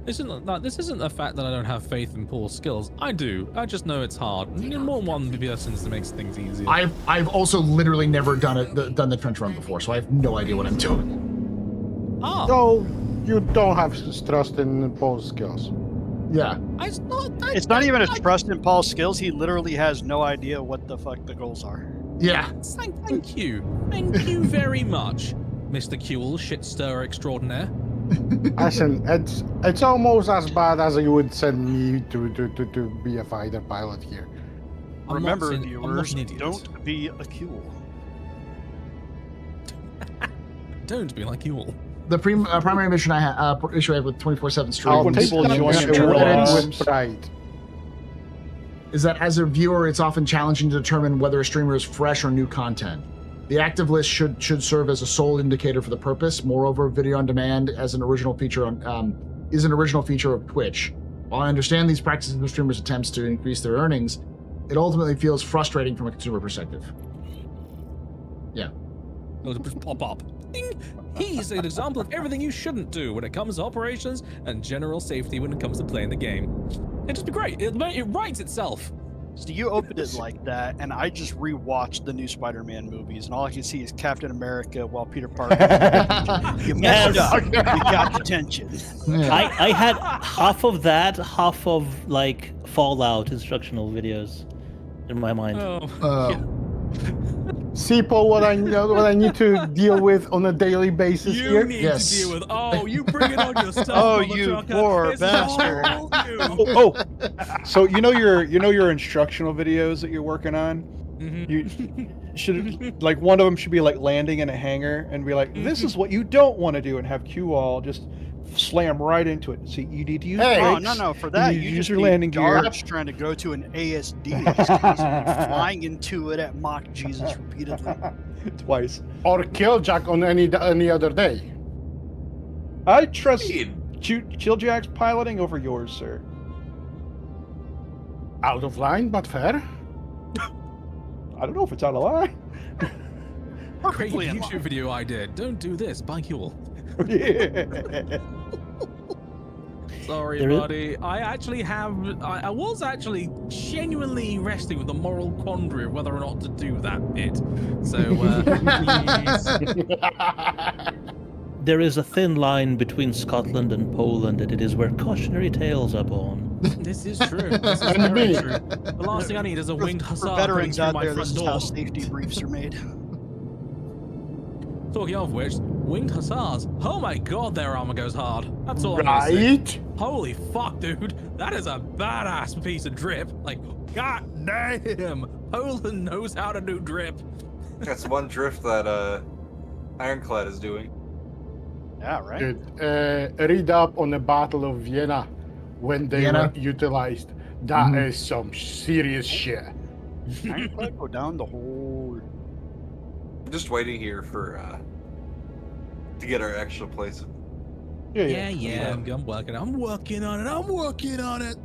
This isn't the fact that I don't have faith in Paul's skills. I do. I just know it's hard. You need more one persons to make things easier. I've also literally never done the trench run before, so I have no idea what I'm doing. Ah. So you don't have trust in Paul's skills. Yeah. It's not even a trust in Paul's skills. He literally has no idea what the fuck the goals are. Yeah. Thank you. Thank you very much, Mr. Kuehl, shit stirrer extraordinaire. Listen, it's almost as bad as you would send me to be a fighter pilot here. Remember, I'm not viewers, an idiot. don't be a Kuehl. Don't be like Kuehl. The primary mission I had issue I had with 24/7 stream. I'll take that with pride. Is that as a viewer, it's often challenging to determine whether a streamer is fresh or new content. The active list should serve as a sole indicator for the purpose. Moreover, video on demand as an original feature is an original feature of Twitch. While I understand these practices of streamers' attempts to increase their earnings, it ultimately feels frustrating from a consumer perspective. Yeah. It'll just pop up. Ding! He's an example of everything you shouldn't do when it comes to operations and general safety when it comes to playing the game. It'd just be great. It writes itself. So you opened it like that, and I just rewatched the new Spider-Man movies, and all I can see is Captain America while Peter Parker. You messed up. You got detention. I had half of that, half of like Fallout instructional videos in my mind. See, Paul, what I need to deal with on a daily basis You here. need to deal with. Oh, you bring it on yourself. Oh, you poor bastard. So you know your instructional videos that you're working on. You should like one of them should be like landing in a hangar and be like, this is what you don't want to do, and have Q all just slam right into it. See, you need to use brakes. No. For that, you use just your need landing gear. Darge trying to go to an ASD, just constantly flying into it at Mach Jesus repeatedly. Twice. Or Killjack on any other day. I trust Killjack's piloting over yours, sir. Out of line, but fair. I don't know if it's out of line. Great YouTube video I did. Don't do this. Bye, Huel. Sorry, buddy. I was actually genuinely wrestling with the moral quandary of whether or not to do that bit. So, please. There is a thin line between Scotland and Poland, and it is where cautionary tales are born. This is true. This is very true. The last thing I need is a winged hussar For veterans coming out through my there, front this is door. how safety briefs are made. Talking of which, winged hussars. Oh my god, their armor goes hard. That's all I'm gonna say. Right? Holy fuck, dude. That is a badass piece of drip. Like, god damn. Poland knows how to do drip. That's one drift that Ironclad is doing. Yeah, right. Dude, read up on the Battle of Vienna when they were utilized. That is some serious shit. Ironclad go down the whole. I'm just waiting here for to get our actual place. Yeah. I'm working on it.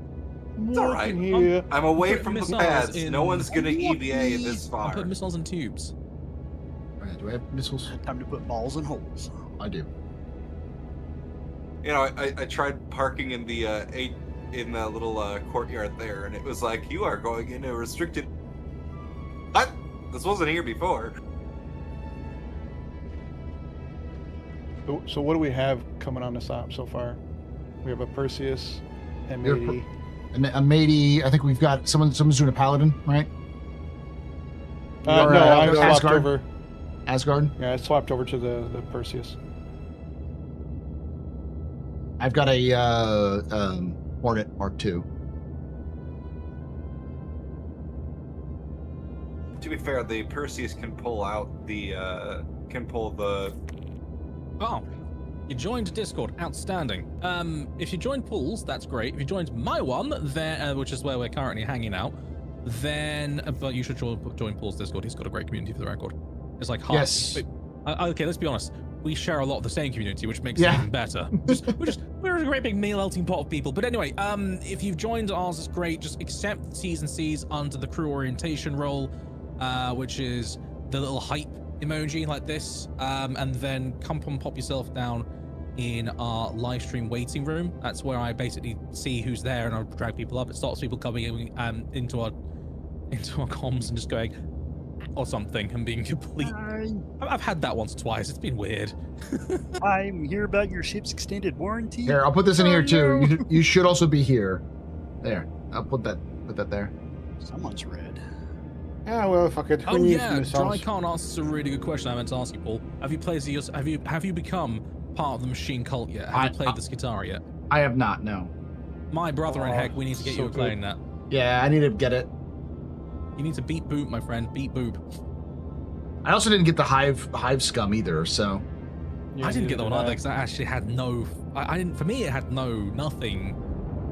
It's all right. Here. I'm away from the missiles pads. in- No one's gonna EVA this I'll far. put missiles in tubes. Do I have missiles? Time to put balls in holes. I do. You know, I tried parking in the in the little courtyard there, and it was like, you are going into a restricted. What? This wasn't here before. So what do we have coming on the stop so far? We have a Perseus, M80. A matey. I think we've got someone's doing a paladin, right? No, I swapped Asgard? over. Asgard. Yeah, I swapped over to the Perseus. I've got a Hornet Mark II. To be fair, the Perseus can pull out the Oh, you joined Discord. Outstanding. If you joined Pools, that's great. If you joined my one, then which is where we're currently hanging out, then but you should join Pools Discord. He's got a great community for the record. It's like half. Yes. Okay, let's be honest. We share a lot of the same community, which makes it even better. We're a great big melting pot of people. But anyway, if you've joined ours, it's great. Just accept the T's and C's under the crew orientation role, which is the little hype emoji like this, and then come and pop yourself down in our live stream waiting room. That's where I basically see who's there and I'll drag people up. It stops people coming in, into our comms and just going or something and being complete. I've had that once or twice. It's been weird. I'm here about your ship's extended warranty. Here, I'll put this in here too. You should also be here. There, I'll put that there. Someone's red. Yeah, well, fuck it. Oh yeah, Dry Khan asks a really good question. I meant to ask you, Paul. Have you played have you become part of the machine cult yet? Have you played the Skitari yet? I have not. No. My brother and heck, we need to get you playing that. Yeah, I need to get it. You need to beat Boop, my friend. Beat Boop. I also didn't get the Hive scum either, so. I didn't get that one either because I actually had no. I didn't. For me, it had nothing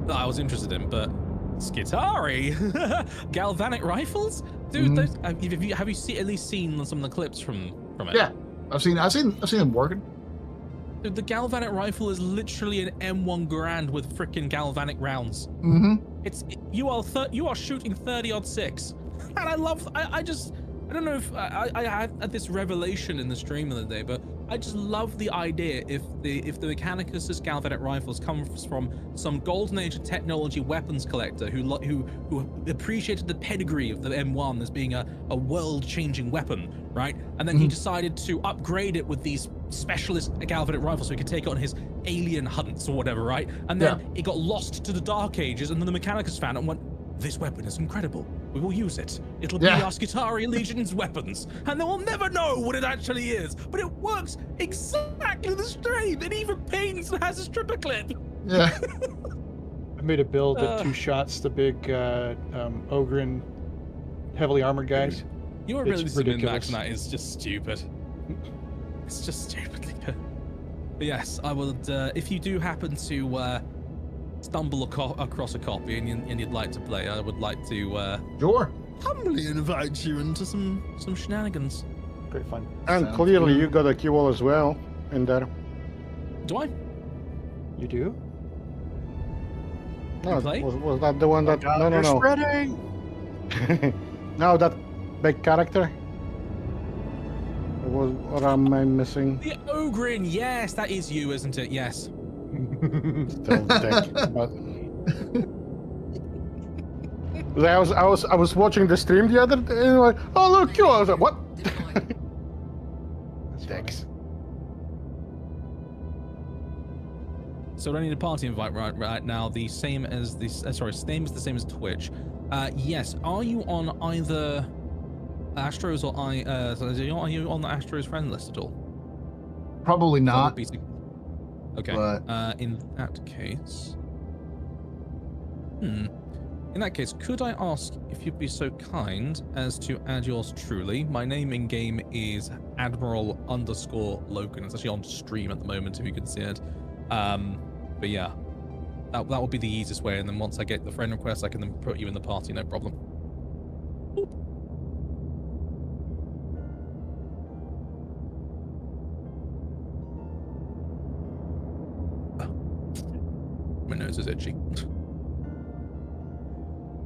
that I was interested in. But Skitari, galvanic rifles. Dude, have you at least seen some of the clips from it? Yeah, I've seen them working. Dude, the galvanic rifle is literally an M1 Garand with frickin' galvanic rounds. Mm-hmm. You are shooting 30-06, and I don't know if I had this revelation in the stream the other day, but I just love the idea if the Mechanicus' galvanic rifles comes from some golden age of technology weapons collector who appreciated the pedigree of the M1 as being a world-changing weapon, right? And then he decided to upgrade it with these specialist galvanic rifles so he could take it on his alien hunts or whatever, right? And then it got lost to the Dark Ages, and then the Mechanicus found it and went, "This weapon is incredible. We will use it. It'll be our Skitarii Legion's weapons, and they will never know what it actually is. But it works exactly the same. It even pings and has a stripper clip." Yeah. I made a build that two shots the big Ogren heavily armored guys. Your It's ability to ridiculous. min-max on that is just stupid. It's just stupidly good. But yes, I would. If you do happen to stumble across a copy and you'd like to play, I would like to sure humbly invite you into some shenanigans. Great fun. And clearly you got a QL as well in there. Do I? You do? No, play? was that the one that? No. Spreading. No, that big character. Or am I missing? The Ogren, yes, that is you, isn't it? Yes. Still dick, but... I was watching the stream the other day and like, oh look, you! I was like, what? Dicks. So I need a party invite right now. The same as the name is the same as Twitch. Yes. Are you on either Astros or are you on the Astros friend list at all? Probably not. Okay. But... in that case, in that case, could I ask if you'd be so kind as to add yours truly? My name in game is Admiral_Logan. It's actually on stream at the moment, if you can see it. But yeah, that would be the easiest way. And then once I get the friend request, I can then put you in the party, no problem. Boop. My nose is itchy.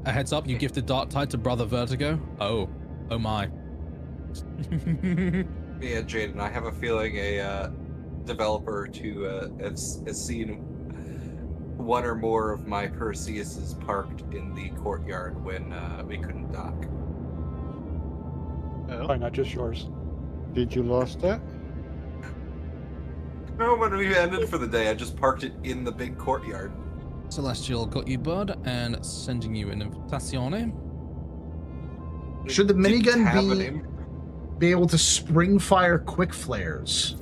A heads up, you gifted Dark Tide to Brother Vertigo? Oh my. Yeah, Jaden, I have a feeling a developer has seen one or more of my Perseuses parked in the courtyard when we couldn't dock. Why not just yours? Did you lost it? No, when we ended for the day, I just parked it in the big courtyard. Celestial got you, bud, and sending you an invitazione. Should the minigun be able to spring fire quick flares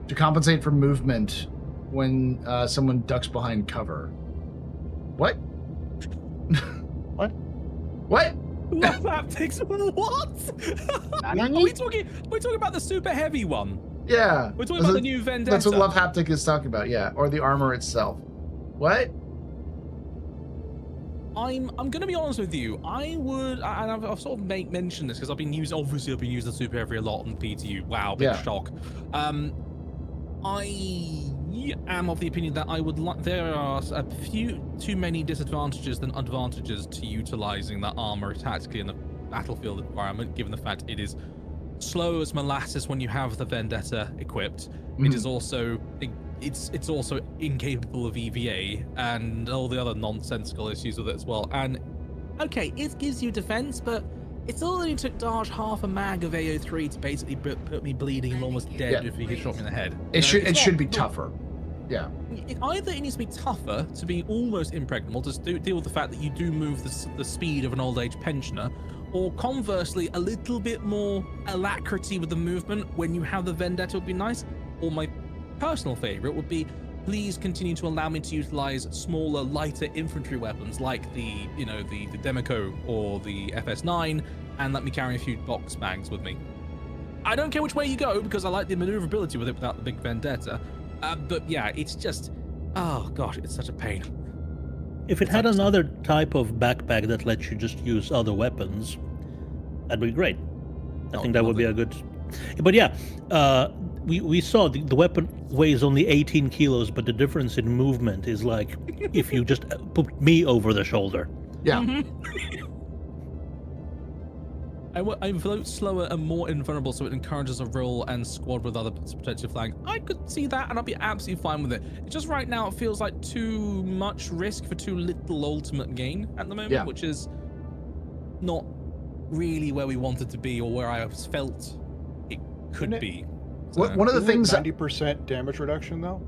to compensate for movement when someone ducks behind cover? What? What? What? Love haptics. What? Are we talking about the super heavy one? Yeah. We're talking about the new Vendetta. That's what Love Haptic is talking about, yeah. Or the armor itself. What? I'm gonna be honest with you. I would, and I've sort of mentioned this because I've been using the super heavy a lot on PTU. Wow, big shock. I am of the opinion that I would like. There are a few too many disadvantages than advantages to utilizing that armor tactically in the battlefield environment, given the fact it is slow as molasses when you have the Vendetta equipped. It is also it's also incapable of EVA and all the other nonsensical issues with it as well. And okay, it gives you defense, but it's only took Darge half a mag of AO3 to basically put me bleeding and almost dead if he could shot me in the head. It should be tougher. Yeah. Either it needs to be tougher to be almost impregnable, to deal with the fact that you do move the speed of an old age pensioner, or conversely, a little bit more alacrity with the movement when you have the Vendetta would be nice. Or my personal favorite would be, please continue to allow me to utilize smaller, lighter infantry weapons like the Demico or the FS9, and let me carry a few box bags with me. I don't care which way you go because I like the maneuverability with it without the big Vendetta. But yeah, it's just, oh gosh, it's such a pain. If it had another type of backpack that lets you just use other weapons, That'd be great. I Oh, think that would be lovely. a good. But yeah, we saw the weapon weighs only 18 kilos, but the difference in movement is like if you just put me over the shoulder. Yeah. I float slower and more invulnerable, so it encourages a roll and squad with other protective flank. I could see that, and I'd be absolutely fine with it. It's just right now, it feels like too much risk for too little ultimate gain at the moment, which is not really where we wanted to be or where I felt it could be. So. One of the things 90% damage reduction though.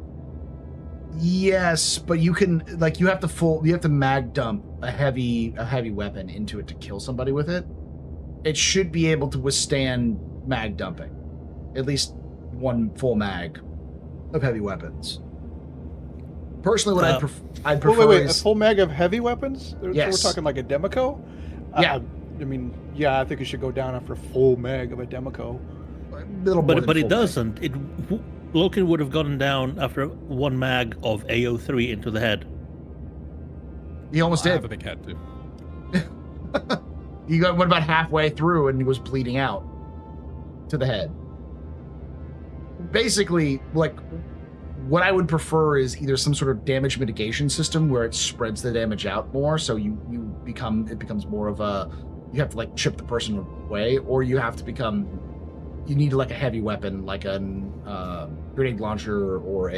Yes, but you can you have to mag dump a heavy weapon into it to kill somebody with it. It should be able to withstand mag dumping, at least one full mag of heavy weapons. Personally, what I'd prefer wait, is a full mag of heavy weapons. Yes. So we're talking like a Demico. Yeah. I mean, yeah, I think it should go down after full mag of a Demico. But it doesn't. Loken would have gotten down after one mag of AO3 into the head. He almost I did. have a big head too. He went about halfway through and he was bleeding out to the head. Basically, what I would prefer is either some sort of damage mitigation system where it spreads the damage out more, so it becomes more of a, you have to chip the person away, or you need a heavy weapon like a grenade launcher or not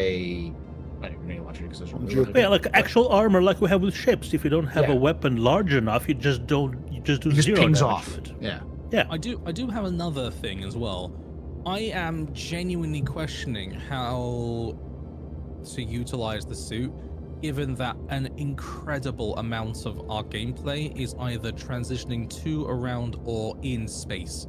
a grenade launcher because Yeah, like actual armor like we have with ships. If you don't have a weapon large enough, you just do zero pings damage off. to it. Yeah. I do have another thing as well. I am genuinely questioning how to utilize the suit, given that an incredible amount of our gameplay is either transitioning to, around, or in space.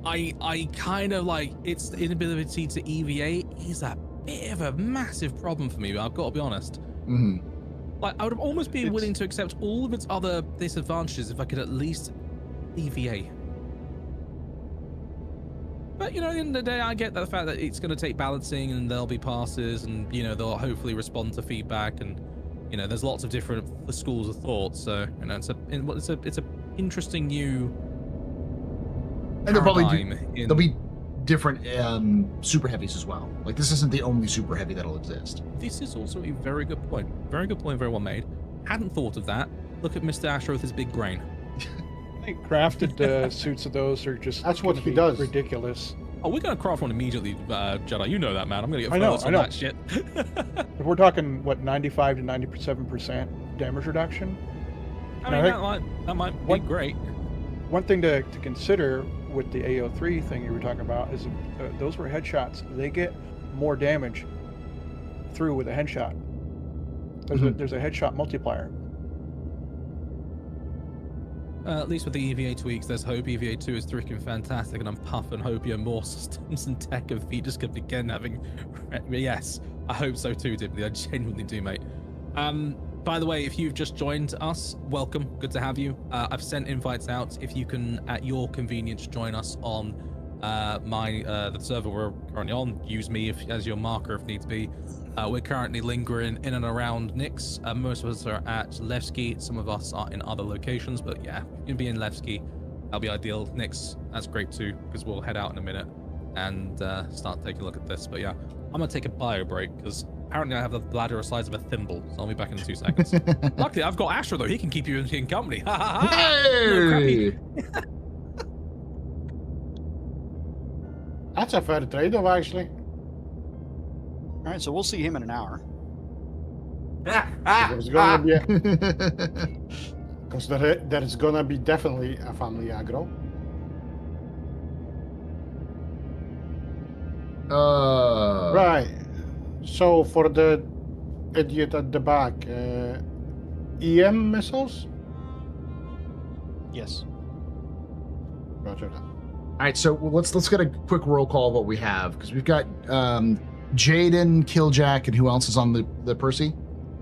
I kind of its inability to EVA is a bit of a massive problem for me, but I've got to be honest. Mm-hmm. I would almost be willing to accept all of its other disadvantages if I could at least EVA. But, at the end of the day, I get the fact that it's going to take balancing and there'll be passes and, they'll hopefully respond to feedback and, there's lots of different schools of thought. So, it's a interesting new And paradigm. there'll be different super heavies as well. This isn't the only super heavy that'll exist. This is also a very good point. Very good point, very well made. Hadn't thought of that. Look at Mr. Asher with his big brain. I think crafted suits of those are just That's what he does. Ridiculous. Oh, we're gonna craft one immediately, Jedi. You know that, man. I'm gonna get I know, first on that shit. If we're talking 95 to 97% damage reduction. I mean, that might be great. One thing to consider with the AO3 thing you were talking about is those were headshots. They get more damage through with a headshot. There's a headshot multiplier. At least with the EVA tweaks, there's hope. EVA 2 is freaking fantastic, and I'm puffing hoping more systems and tech and features could begin having. Yes, I hope so too, Dibley. I genuinely do, mate. By the way, if you've just joined us, welcome. Good to have you. I've sent invites out. If you can, at your convenience, join us on the server we're currently on. Use me as your marker if needs be. We're currently lingering in and around Nyx. Most of us are at Levski. Some of us are in other locations, but yeah, you can be in Levski. That'll be ideal. Nyx, that's great too, because we'll head out in a minute and start taking a look at this. But yeah, I'm gonna take a bio break because apparently I have the bladder the size of a thimble, so I'll be back in 2 seconds. Luckily, I've got Asher though. He can keep you in company. Ha ha ha! Hey! That's a fair trade-off, actually. All right, so we'll see him in an hour. There's gonna be because there's gonna be definitely a family aggro. Right. So for the idiot at the back, EM missiles? Yes. Roger that. All right, so let's get a quick roll call of what we have, because we've got Jaden, Killjack, and who else is on the Percy?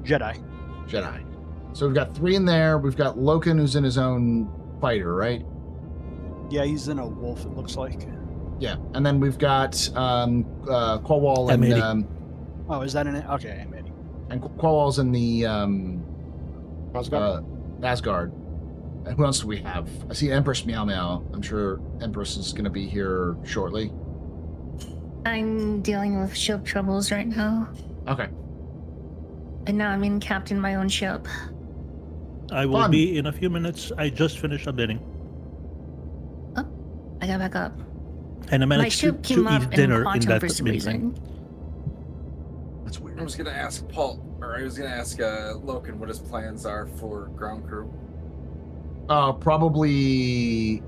Jedi. So we've got 3 in there. We've got Loken, who's in his own fighter, right? Yeah, he's in a wolf, it looks like. Yeah, and then we've got Quawwal and oh, is that in it? Okay, M80. And Quawwal's in the Asgard. Asgard. And who else do we have? I see Empress Meow Meow. I'm sure Empress is going to be here shortly. I'm dealing with ship troubles right now. Okay. And now I'm in captain my own ship. I will be in a few minutes. I just finished a bidding. Oh, I got back up. And I My managed to ship came up eat dinner in quantum that for some meeting. reason. That's weird. I was gonna ask Paul, or I was gonna ask Loken what his plans are for ground crew. Probably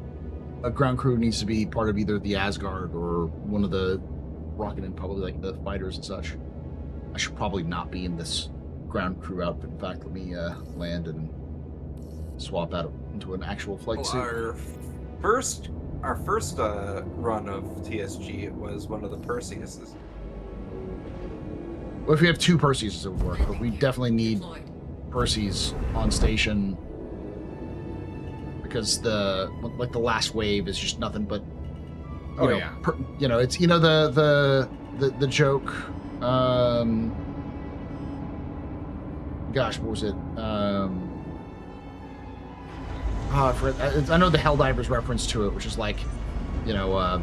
a ground crew needs to be part of either the Asgard or one of the rocket and probably like the fighters and such. I should probably not be in this ground crew outfit. In fact, let me land and swap out into an actual flight suit. Our first run of TSG, it was one of the Perseuses. Well, if we have two Perseus, it would work, but we definitely need Perseus on station because the last wave is just nothing but you know, it's the joke. Gosh, what was it? I know the Helldivers reference to it, which is like, you know,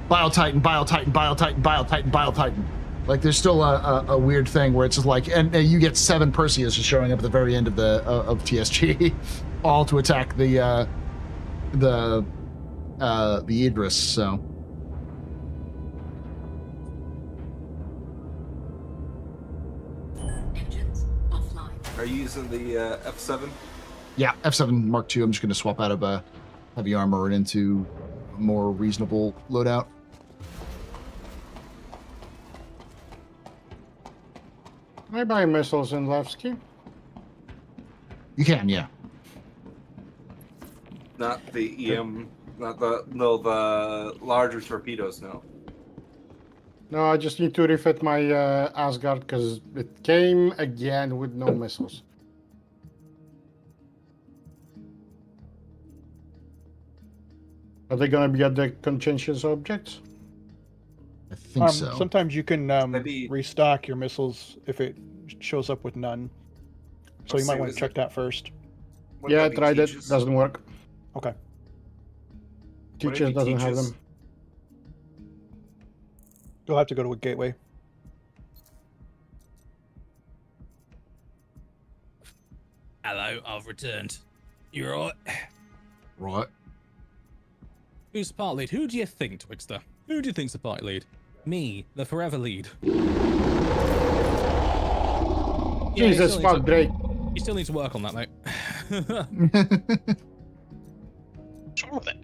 Bile-Titan, Bile-Titan, Bile-Titan, Bile-Titan, Bile-Titan. Like, there's still a weird thing where it's just like, and you get 7 Perseus just showing up at the very end of the of TSG, all to attack the Idris. So. Are you using the F7? Yeah, F7 Mark II. I'm just going to swap out of heavy armor and into a more reasonable loadout. Can I buy missiles in Levski? You can, yeah. Not the EM, the larger torpedoes, no. No, I just need to refit my Asgard because it came again with no missiles. Are they going to be at the contentious objects? I think so. Sometimes you can restock your missiles if it shows up with none. So you might want to check that first. Yeah, I tried it. Doesn't work. Okay. Teachers doesn't have them. You'll have to go to a gateway. Hello, I've returned. You alright? Right. Who's the party lead? Who do you think, Twixter? Who do you think's the party lead? Me, the forever lead. Jesus fuck, Drake. You still need to work on that, mate. What's wrong with it?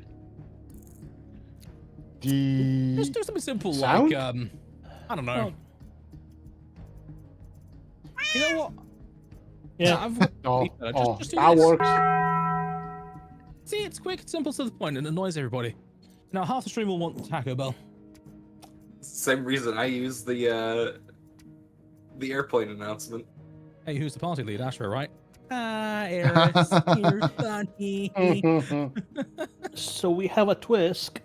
Just do something simple sound? like, I don't know. You know what? Yeah. Just do that this. works. See, it's quick, simple, to the point, and annoys everybody. Now, half the stream will want Taco Bell. Same reason I use the airplane announcement. Hey, who's the party lead? Astro, right? Ah, Eris, you're funny. So we have a Twisk.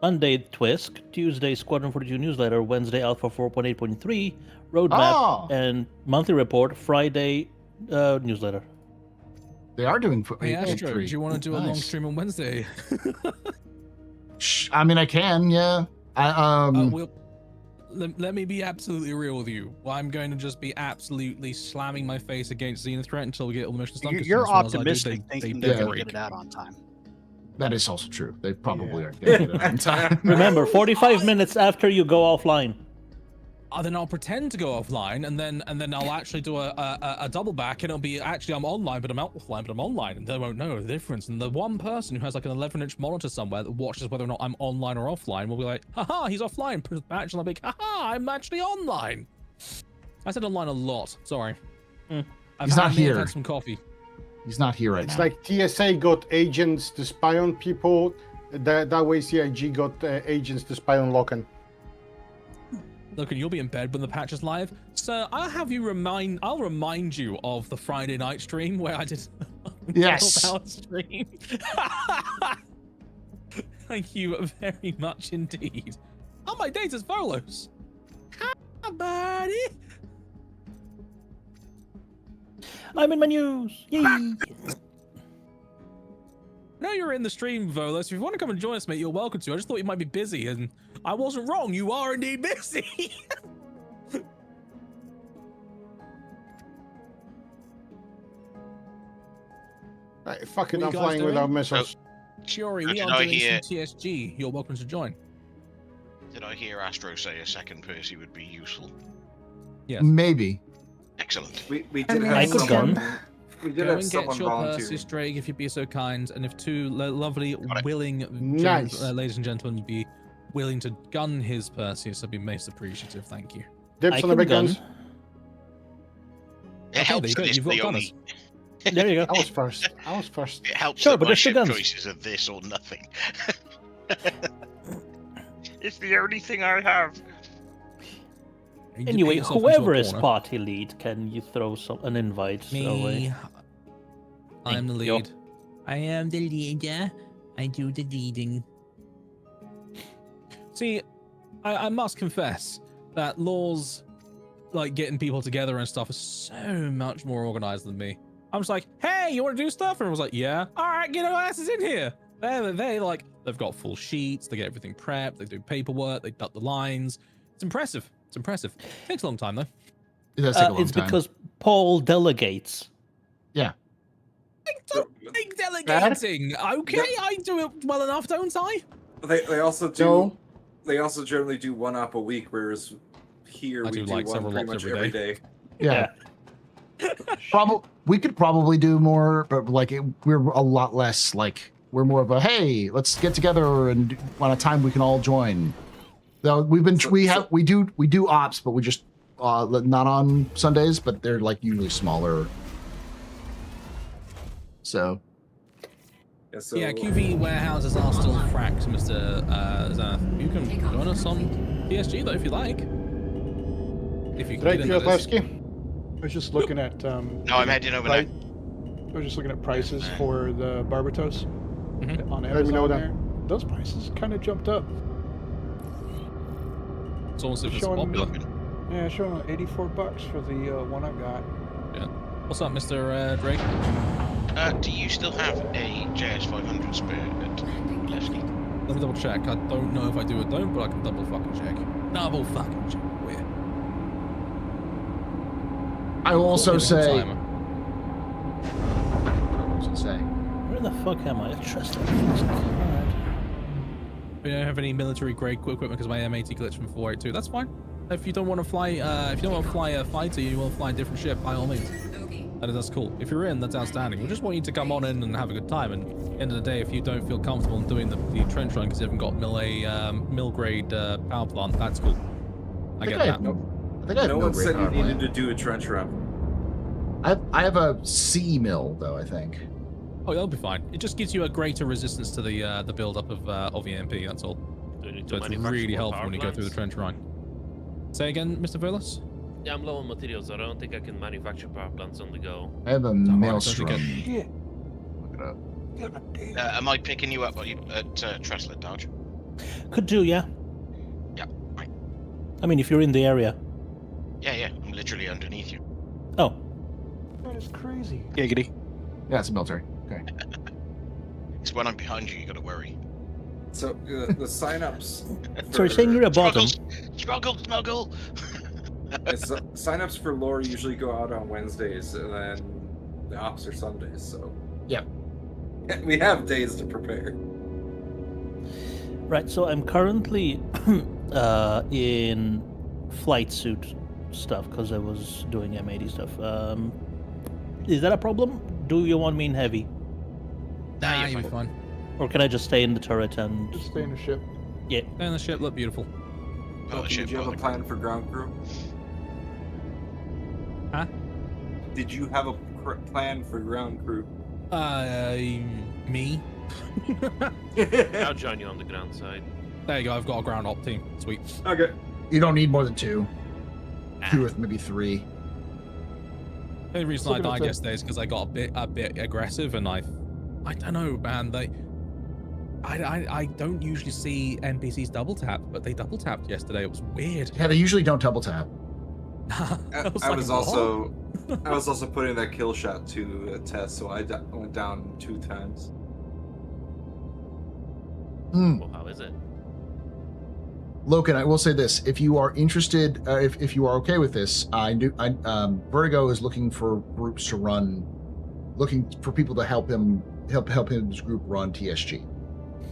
Monday Twisk, Tuesday Squadron 42 newsletter, Wednesday Alpha 4.8.3 roadmap and monthly report, Friday newsletter. They are doing Hey, Astro, do you want to do a long Nice. stream on Wednesday? I mean, I can, yeah. Let me be absolutely real with you. I'm going to just be absolutely slamming my face against Zenith Threat until we get all the missions done. 'cause You're as well as I do, optimistic they thinking they're going to break. get it out on time. That is also true. They probably are getting it on time. Remember, 45 minutes after you go offline. Then I'll pretend to go offline, and then I'll actually do a double back, and it'll be actually I'm online, but I'm offline, but I'm online, and they won't know the difference. And the one person who has like an 11-inch monitor somewhere that watches whether or not I'm online or offline will be like, haha, he's offline. Actually, I'll be like, haha, I'm actually online. I said online a lot. Sorry. He's not here. I've had some coffee. He's not here right It's now. like TSA got agents to spy on people. That way CIG got agents to spy on Loken. Look, and you'll be in bed when the patch is live. So I'll remind you of the Friday night stream where I did a Yes. 12-hour stream. Thank you very much indeed. Oh, my days as follows. Hi, buddy. I'm in my news. Yay! No, you're in the stream, Volos. If you want to come and join us, mate, you're welcome to. I just thought you might be busy, and I wasn't wrong. You are indeed busy. Right, fuck it, What I'm you guys flying doing? without missiles. Chiori, Did we I are doing hear- some TSG. You're welcome to join. Did I hear Astro say a second Percy would be useful? Yes. Maybe. Excellent. We I did mean, have I could someone. gun. We did Go have and get someone your volunteer. Percy Drake if you'd be so kind, and if two lovely, willing Nice. ladies and gentlemen would be willing to gun his Perseus, I'd be most appreciative. Thank you. Dibs I on the can big gun. guns. It Okay, helps there you that go, it's you've got the gunners. only. There you go. I was first. I was first. It helps Sure, that but my there's two ship guns. choices are this or nothing. It's the only thing I have. You Anyway, paint yourself into a whoever is corner. party lead, can you throw an invite Me. away? I'm the Thank you. lead. I am the leader. I do the leading. See, I must confess that Law's like getting people together and stuff is so much more organized than me. I'm just like, hey, you want to do stuff? And I was like, yeah. All right, get our asses in here. They've got full sheets. They get everything prepped. They do paperwork. They dot the lines. It's impressive. It's impressive. Takes a long time though. It does take a long It's time. because Paul delegates. Yeah. I don't think delegating. Okay, I do it well enough, don't I? They also do. No. They also generally do one op a week, whereas here I we do, do like, one several pretty ops much every every day. Yeah. We could probably do more, but like we're a lot less like we're more of a hey, let's get together and on a time we can all join. Though we do ops, but we just not on Sundays, but they're like usually smaller. So Yeah, QV warehouses are still fracked, Mr. Zath. You can join us on PSG though if you like. If you can Drake get into this. Piotrowski. I was just looking at. No, I'm heading over there. I was just looking at prices for the Barbatos on Let me know Amazon. that. There. Those prices kind of jumped up. It's almost if it's Showing- popular. Yeah, showing $84 for the one I got. Yeah. What's up, Mr. Drake? Do you still have a JS500 spare at Leslie? Let me double check. I don't know if I do or don't, but I can double fucking check. Double fucking check. Where? I will also say. Timer. What was I say? Where the fuck am I? Trust We don't have any military grade equipment because my M80 glitched from 482. That's fine. If you don't want to fly, if you don't want to fly a fighter, you want to fly a different ship, by all means. That's cool. If you're in, that's outstanding. We just want you to come on in and have a good time. And at the end of the day, if you don't feel comfortable in doing the trench run because you haven't got mil grade power plant, that's cool. I get that. I think I have No one said you power needed plant. to do a trench run. I have a C mill though. I think. Oh, that'll be fine. It just gives you a greater resistance to the build up of EMP. That's all. Do you need So to it's manufacture really more helpful power when you go through the plants? trench run. Say again, Mr. Villas? Yeah, I'm low on materials, so I don't think I can manufacture power plants on the go. I have a Don't worry, maelstrom. don't Shit. Look it up. Am I picking you up at Treslet, Dodge? Could do, yeah. Yeah, right. I mean, if you're in the area. Yeah, I'm literally underneath you. Oh. That is crazy. Giggity. Yeah, it's a military. Okay. It's when I'm behind you, you gotta worry. So the sign-ups. Sorry, saying you're a bottom. Smuggle! Sign-ups for lore usually go out on Wednesdays, and then the ops are Sundays. So Yep. we have days to prepare. Right, so I'm currently in flight suit stuff because I was doing M80 stuff. Is that a problem? Do you want me in heavy? Nah, you'll be fine. Or can I just stay in the turret and... Just stay in the ship. Yeah. Stay in the ship, look beautiful. Did you have a plan for ground crew? Huh? Did you have a plan for ground crew? Me? I'll join you on the ground side. There you go, I've got a ground op team. Sweet. Okay. You don't need more than two. Two or maybe three. The only reason I died yesterday is because I got a bit aggressive, and I don't know, man. I don't usually see NPCs double tap, but they double tapped yesterday. It was weird. Yeah, they usually don't double tap. I was also putting that kill shot to a test, so I went down 2 times. Well, how is it? Loken, I will say this: if you are interested, if you are okay with this, Vertigo is looking for groups to run, looking for people to help him his group run TSG,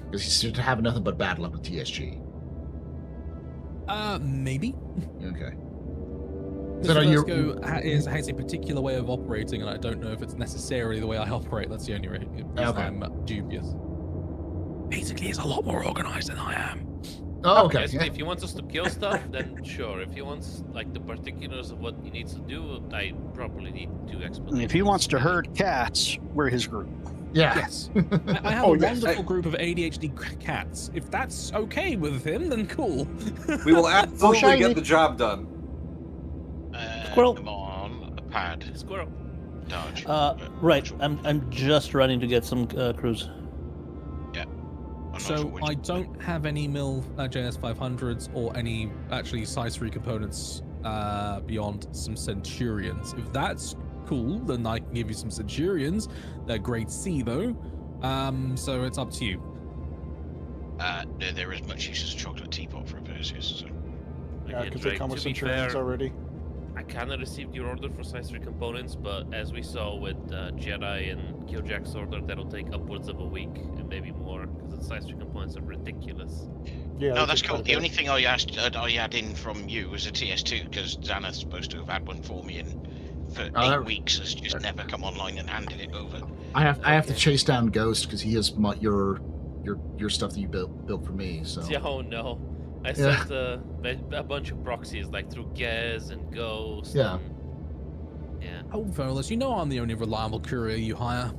because he's to have nothing but bad luck with TSG. Maybe. Okay. Mr. Vertigo has a particular way of operating, and I don't know if it's necessarily the way I operate. That's the only reason I'm dubious. Basically, he's a lot more organized than I am. Oh, okay. Yes, if he wants us to kill stuff, then sure. If he wants like the particulars of what he needs to do, I probably need 2 explanations. If he wants to herd cats, we're his group. Yeah. Yes. I have a wonderful group of ADHD cats. If that's okay with him, then cool. We will absolutely get the job done. Squirrel. Come on, a pad. Squirrel. Dodge. Right. I'm just running to get some crews. Yeah. So I don't have any MIL JS500s or any actually size 3 components beyond some Centurions. If that's cool, then I can give you some Centurions. They're grade C though, so it's up to you. They're as much use as a chocolate teapot for a Perseus. So. Yeah, because they Drake, come with to be Centurions fair, already. I kind of received your order for size 3 components, but as we saw with Jedi and Killjack's order, that'll take upwards of a week and maybe more, because the size 3 components are ridiculous. Yeah. No, that's cool. The only thing I had in from you was a TS2, because Xana's supposed to have had one for me, and for 8 weeks has just never come online and handed it over. I have to chase down Ghost because he has your stuff that you built for me. So. Oh no. I sent a bunch of proxies like through Gez and Ghost. Yeah. Yeah. Oh, fellas, you know I'm the only reliable courier you hire.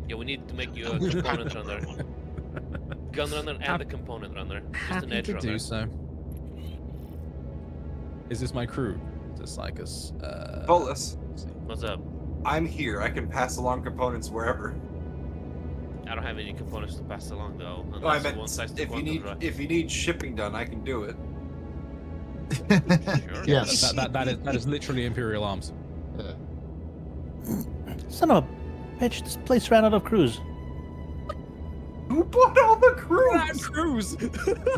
Yeah, we need to make you a component runner. Gun runner and a component runner. Just an Happy edge to runner. do so. Is this my crew? Is this like us? Bolus. What's up? I'm here. I can pass along components wherever. I don't have any components to pass along though. No, I Unless meant one size if you need shipping done, I can do it. Sure. Yes. That is literally Imperial Arms. Son of a bitch! This place ran out of crews. Who bought all the crews?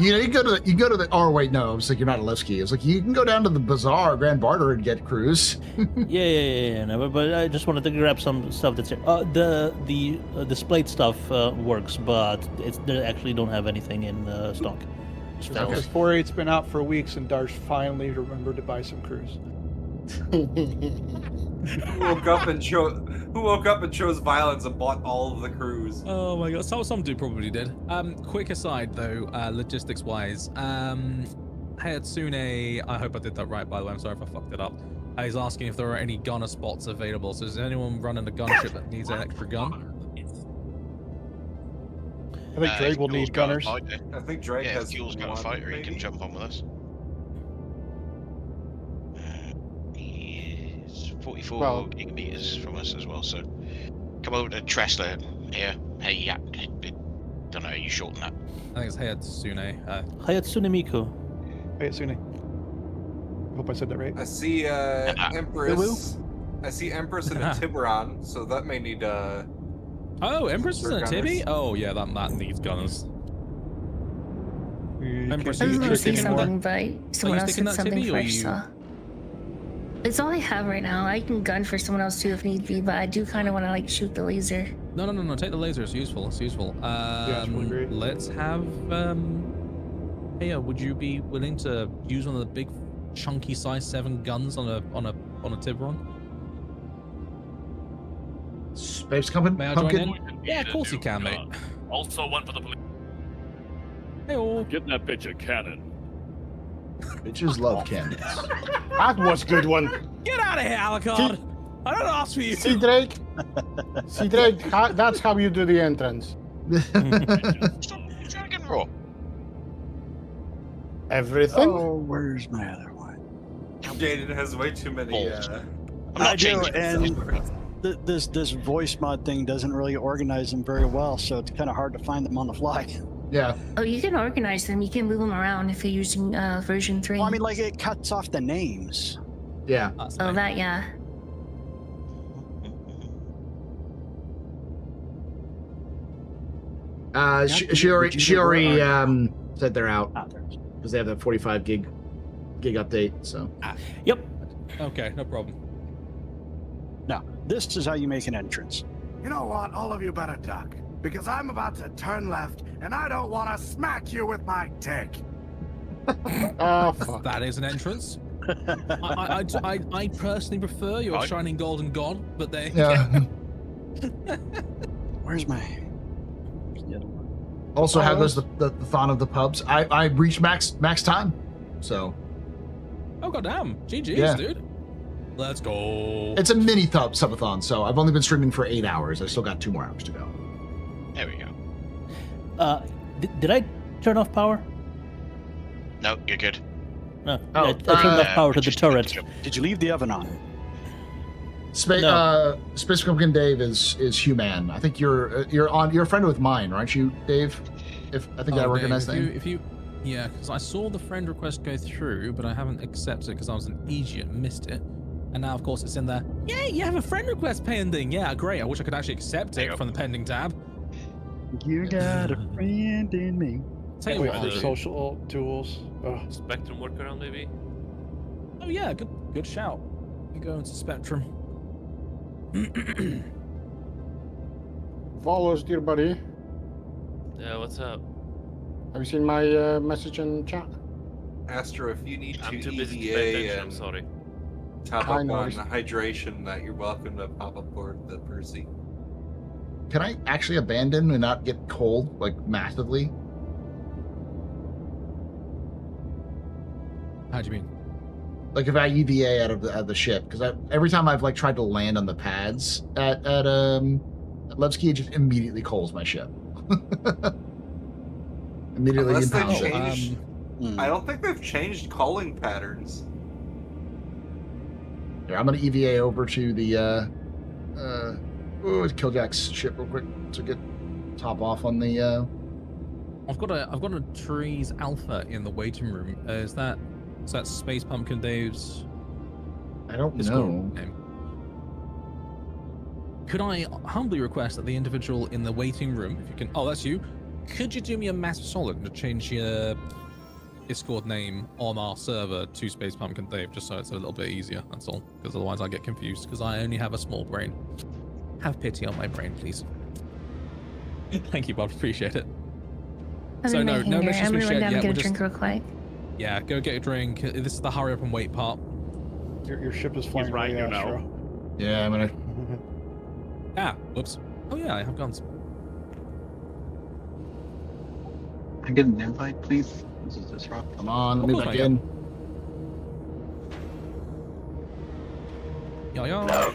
You go to the. Oh wait, no. It's like you're not a Levski. It's like you can go down to the bazaar, Grand Barter, and get crews. Yeah. No, but I just wanted to grab some stuff that's here. The displayed stuff works, but they actually don't have anything in stock. Because 4.8's been out for weeks, and Darsh finally remembered to buy some crews. Who woke up and chose violence and bought all of the crews? Oh my god, some dude probably did. Quick aside though, logistics wise, Hayatsune, I hope I did that right by the way, I'm sorry if I fucked it up. He's asking if there are any gunner spots available. So is anyone running a gunship that needs an extra gun? I think Drake will need gunners. I think Drake has. Fuel's got a fighter. He can jump on with us. He's 44 gigameters from us as well. So come over to Tressler here. Hey, yeah. Don't know. Are you shorten that? I think it's Hayatsune. Hayatsune Miku. Hayatsune. I hope I said that right. I see Empress. I see Empress and a Tiburon, so that may need Oh, Empress is in a gunners. Tibby? Oh yeah, that needs gunners. Empress, I was going to say taking more? something, but someone you else sticking said that something Tibby, or first. you- So. It's all I have right now. I can gun for someone else too if need be, but I do kind of want to like shoot the laser. No. Take the laser. It's useful. It's useful. it's really great. Let's have. Hey, would you be willing to use one of the big, chunky size 7 guns on a Tiburon? Space Company? May I join in? Yeah, of course you can, mate. Also one for the police. Hey, getting that bitch a cannon. Bitches love cannons. That was good one. Get out of here, Alucard! I don't ask for you. See, Drake? See, Drake, that's how you do the entrance. Dragon Roar. Everything? Oh, where's my other one? Jaden has way too many. I do, and this voice mod thing doesn't really organize them very well, so it's kind of hard to find them on the fly. Yeah. Oh, you can organize them. You can move them around if you're using version 3. Well, I mean, like it cuts off the names. Yeah. So that, yeah. She already said they're out because they have that 45 gig update. So. Yep. Okay, no problem. Now, this is how you make an entrance. You know what? All of you better duck, because I'm about to turn left, and I don't want to smack you with my dick. Oh, fuck. That is an entrance. I personally prefer your shining golden god, but they. Yeah. Where's my? Also, how goes the thon of the pubs? I reached max time, so. Oh goddamn! GG's, Yeah. dude. Let's go. It's a mini subathon, so I've only been streaming for 8 hours. I still got 2 more hours to go. There we go. Did I turn off power? No, you're good. No, I turned off power to the turret. Did you leave the oven on? Space Republican Dave is human. I think you're a friend with mine, aren't you, Dave? If I think I recognize that. If you, yeah, because I saw the friend request go through, but I haven't accepted it because I was an idiot and missed it. And now, of course, it's in there. Yeah, you have a friend request pending. Yeah, great. I wish I could actually accept it from the pending tab. You got a friend in me. Tell you Wait what, for I'll do. social tools. Oh. Spectrum workaround, maybe? Oh yeah, good shout. You go into Spectrum. Follows, dear buddy. Yeah, what's up? Have you seen my message in chat? Astro, if you need I'm to too busy to pay attention, EVA I'm and sorry. top I up know. on hydration, that you're welcome to pop up for the Percy. Can I actually abandon and not get cold, like, massively? How do you mean? Like if I EVA out of the ship, because every time I've like tried to land on the pads at Levski, it just immediately calls my ship. Immediately Unless they've impounds it. changed, I don't think they've changed calling patterns. Here, I'm gonna EVA over to the Killjack's ship real quick to get top off on the. I've got a Trees Alpha in the waiting room. Is that Space Pumpkin Dave's? I don't Discord know. name? Could I humbly request that the individual in the waiting room, if you can, oh, that's you. Could you do me a massive solid to change your Discord name on our server to Space Pumpkin Dave, just so it's a little bit easier? That's all. Because otherwise I get confused. Because I only have a small brain. Have pity on my brain, please. Thank you, Bob. Appreciate it. So no missions I'm we gonna run shared down yet. and We'll get a just, drink real quick. yeah, go get a drink. This is the hurry up and wait part. Your ship is flying right, away, you know. Astro. Yeah, I'm gonna. Ah, whoops. Oh yeah, I have guns. Can I get an invite, please? This is disrupt. Come on, let me course back I in. Yeah.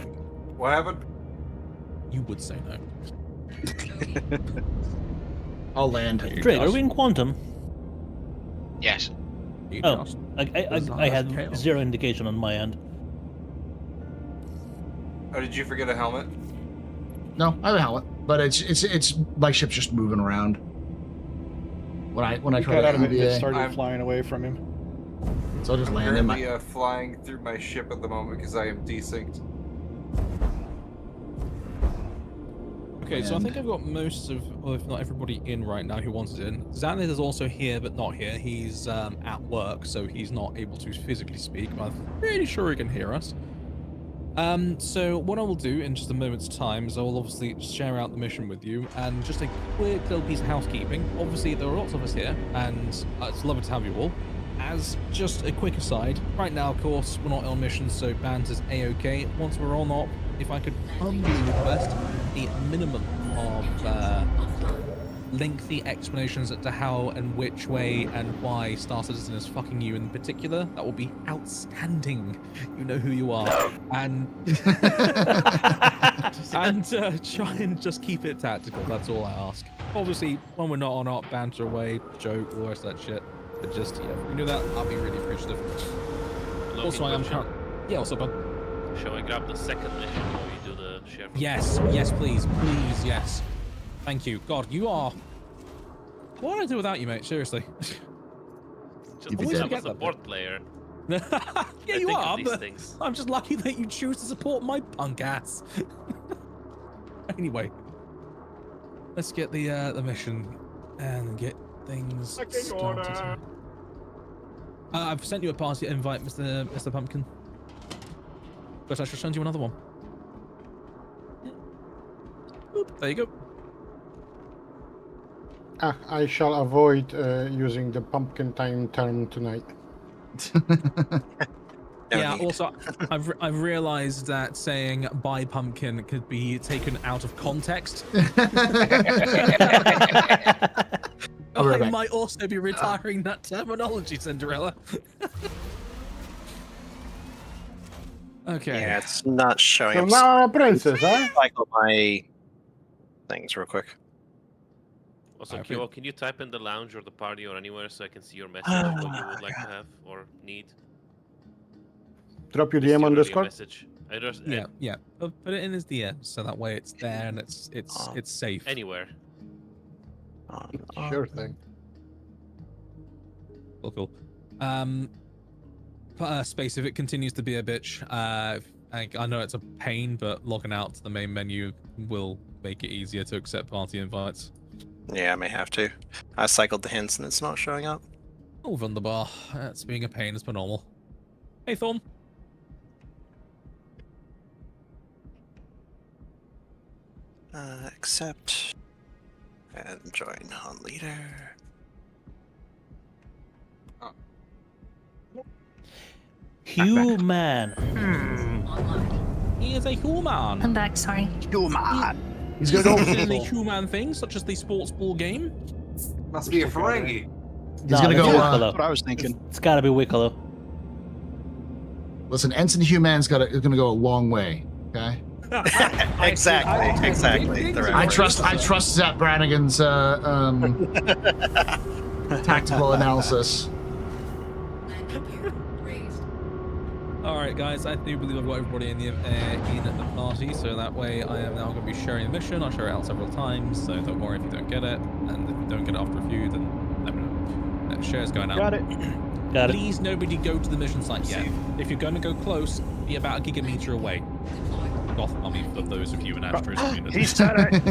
What happened? You would say no. I'll land. Drake, are we in quantum? Yes. Oh, I had zero indication on my end. Oh, did you forget a helmet? No, I have a helmet, but it's my ship's just moving around. When I He try got to out of it and EVA, started flying away from him. so I'll just land in Currently my. flying through my ship at the moment because I am desynced. Okay, so I think I've got most of, well, if not everybody in right now who wants it in. Xanith is also here, but not here. He's at work, so he's not able to physically speak, but I'm pretty sure he can hear us. So what I will do in just a moment's time is I will obviously share out the mission with you, and just a quick little piece of housekeeping. Obviously, there are lots of us here, and it's lovely to have you all. As just a quick aside, right now, of course, we're not on mission, so bans is A-OK. Once we're on op, if I could humbly request the minimum of lengthy explanations as to how and which way and why Star Citizen is fucking you in particular, that would be outstanding. You know who you are. And try and just keep it tactical, that's all I ask. Obviously, when we're not on op, banter away, joke, all the rest of that shit. But just, yeah, if we can do that, I'll be really appreciative. Also, I am trying... Yeah, what's up, bud? Shall I grab the second mission while we do the share? Yes, yes, please, please, yes. Thank you. God, you are... What would I do without you, mate? Seriously. Just become a support player. Yeah, you think of are, these but things. I'm just lucky that you choose to support my punk ass. Anyway, let's get the mission and get things started. I've sent you a party invite, Mr. Pumpkin. But I shall send you another one. Oop, there you go. I shall avoid using the pumpkin time term tonight. Yeah, also, I've realized that saying "bye pumpkin" could be taken out of context. I might also be retiring that terminology, Cinderella. Okay. Yeah, it's not showing So up. now a princess, huh? Cycle my things real quick. Also, Kyo, can you type in the lounge or the party or anywhere so I can see your message of what you would like to have or need? Drop your Just DM on literally a Discord. message. Yeah. Put it in his DM so that way it's there and it's safe. Anywhere. Sure thing. Cool. Space, if it continues to be a bitch, I know it's a pain, but logging out to the main menu will make it easier to accept party invites. Yeah, I may have to. I cycled the hints and it's not showing up. Oh, wunderbar. That's being a pain as per normal. Hey, Thorn. Accept and join on leader. Human. He is a human. I'm back, sorry. Human. He's gonna go in the human things, such as the sports ball game. Must be a Ferengi. He's gonna go. That's what I was thinking. It's gotta be Wicklow. Listen, Ensign Human's is gonna go a long way. Okay. Exactly. I trust Zap Brannigan's tactical analysis. All right, guys. I do believe I've got everybody in the party, so that way I am now going to be sharing a mission. I'll share it out several times, so don't worry if you don't get it. And if you don't get it after a few, then let me know. Share's going out. Got it. Got it. Please, nobody go to the mission site yet. If you're going to go close, be about a gigameter away. Not, I mean, for those of you in Astro's community. He said it.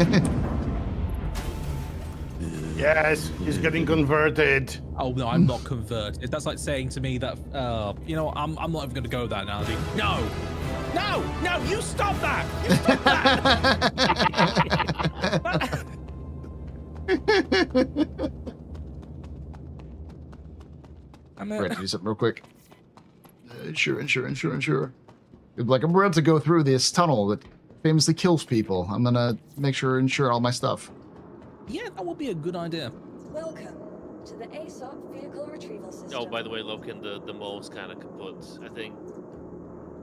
Yes, he's getting converted. Oh no, I'm not converted. That's like saying to me that, you know, I'm not even going to go that analogy. No, you stop that. You stop that. I'm gonna do something real quick. Sure. Like, I'm about to go through this tunnel that famously kills people. I'm gonna make sure insure all my stuff. Yeah, that would be a good idea. Welcome to the ASOP vehicle retrieval system. Oh, by the way, Loken, the mole's kind of kaput. I think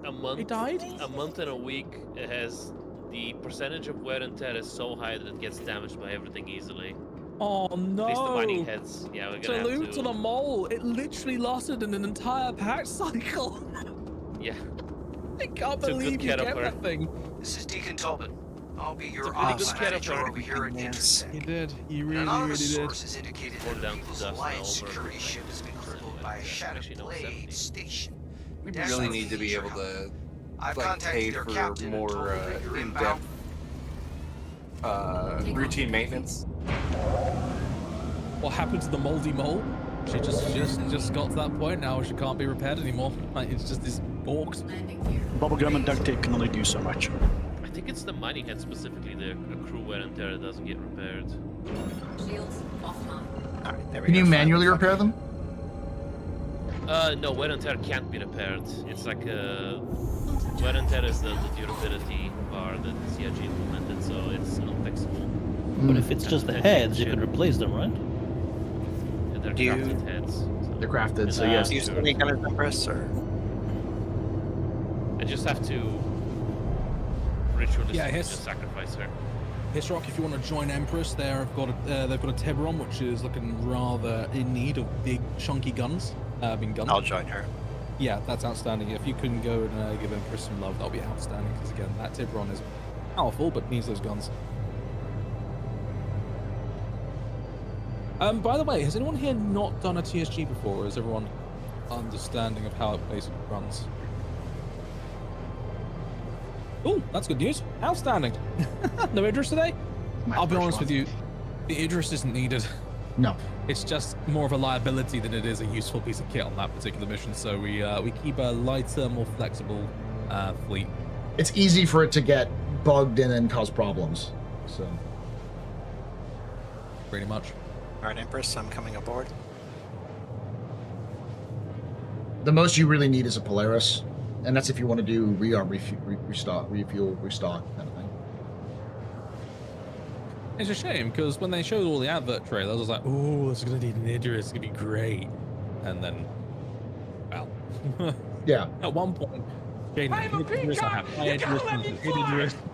a month. It died? A month and a week. It has the percentage of wear and tear is so high that it gets damaged by everything easily. Oh no! At least the mining heads. Yeah, we're gonna Salute have to the mole. It literally lasted an entire patch cycle. Yeah. I can't Took believe good you care of get her. that thing. This is Deacon Tobin. I'll be your Took really good ops care of manager her. over here at Intersect. You did. You An really anonymous did. source has indicated Poured that down to People's dust Alliance all over security like ship has been crippled by a shattered Actually, no, blade 70. station. We That's really not need to be feature able help. to I've like contacted pay their for captain and told more him that you're in-depth routine maintenance. What happened to the moldy mole? She just got to that point now. She can't be repaired anymore. Like, it's just this borked. Bubblegum and duct tape can only do so much. I think it's the mining head specifically, the crew wear and tear that doesn't get repaired. Shields offline. Alright, there we Can go. you manually repair them? No, wear and tear can't be repaired. It's like wear and tear is the durability bar that CIG implemented, so it's unfixable. But if it's just the heads, you can replace them, right? And they're Do you- crafted heads. They're crafted, so And, yes. Do you see any kind of Empress or? I just have to ritualistically Yeah, just sacrifice her. Hisrock, if you want to join Empress, they've got a Tiburon, which is looking rather in need of big, chunky guns. Being guns. I'll join her. Yeah, that's outstanding. If you can go and give Empress some love, that'll be outstanding. Because again, that Tiburon is powerful, but needs those guns. By the way, has anyone here not done a TSG before, or is everyone understanding of how it basically runs. Oh, that's good news. Outstanding. No Idris today? I'll be honest with you, the Idris isn't needed. No. It's just more of a liability than it is a useful piece of kit on that particular mission, so we keep a lighter, more flexible fleet. It's easy for it to get bugged and then cause problems. So. Pretty much. Alright, Empress, I'm coming aboard. The most you really need is a Polaris, and that's if you want to do restock kind of thing. It's a shame, because when they showed all the advert trailers, I was like, oh, it's going to need an Idris, it's going to be great. And then, well. Yeah. At one point, Jaden,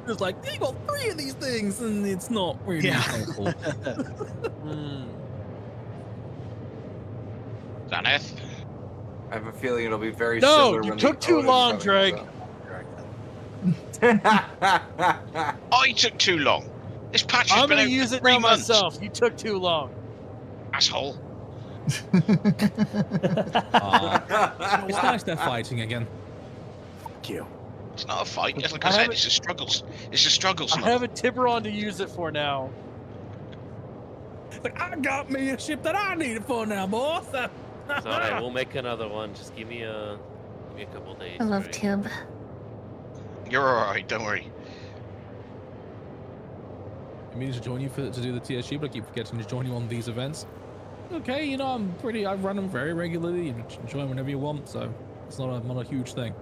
it's like, you got 3 of these things, and it's not really helpful. Zaneth? I have a feeling it'll be very similar. No, you when took the too Odin's long, coming, Drake. I took too long. This patch has I'm been gonna out use for it 3 now months. myself. You took too long. Asshole. It's nice they're fighting again. Fuck you. It's not a fight. Like I said, it's a struggles. It's a struggles. I have a Tiburon to use it for now. Like, I got me a ship that I need it for now, boss. It's alright, we'll make another one. Just give me a couple days. I love right? Tib. You're alright, don't worry. I mean to join you to do the TSG, but I keep forgetting to join you on these events. Okay, you know, I run them very regularly. You can join whenever you want, so it's not a huge thing.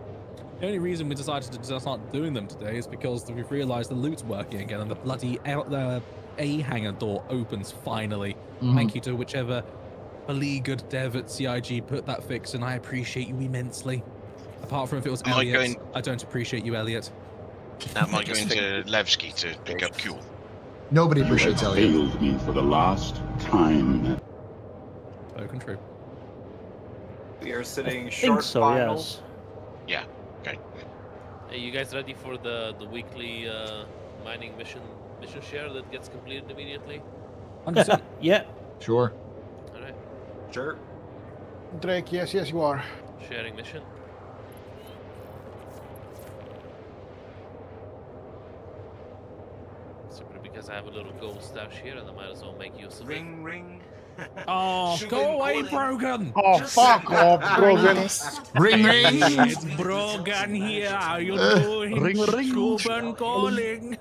The only reason we decided to just start doing them today is because we've realized the loot's working again and the bloody A hangar door opens finally. Thank you to whichever beleaguered dev at CIG put that fix, and I appreciate you immensely. Apart from if it was Elliot, I don't appreciate you, Elliot. Am I going to Levski to pick up fuel? Nobody appreciates Elliot. Failed me for the last time. Spoken true. We are sitting I short think so, final. yes. Yeah. Okay. Hey, you guys ready for the weekly mining mission share that gets completed immediately? Yeah. Sure. All right. Sure. Drake, yes, you are. Sharing mission. Simply because I have a little gold stash here, and I might as well make use of it. Ring. Oh, go away, Brogan! Oh, fuck off, Brogan. Ring, ring. It's Brogan here. How you doing? Ring. Shuban calling.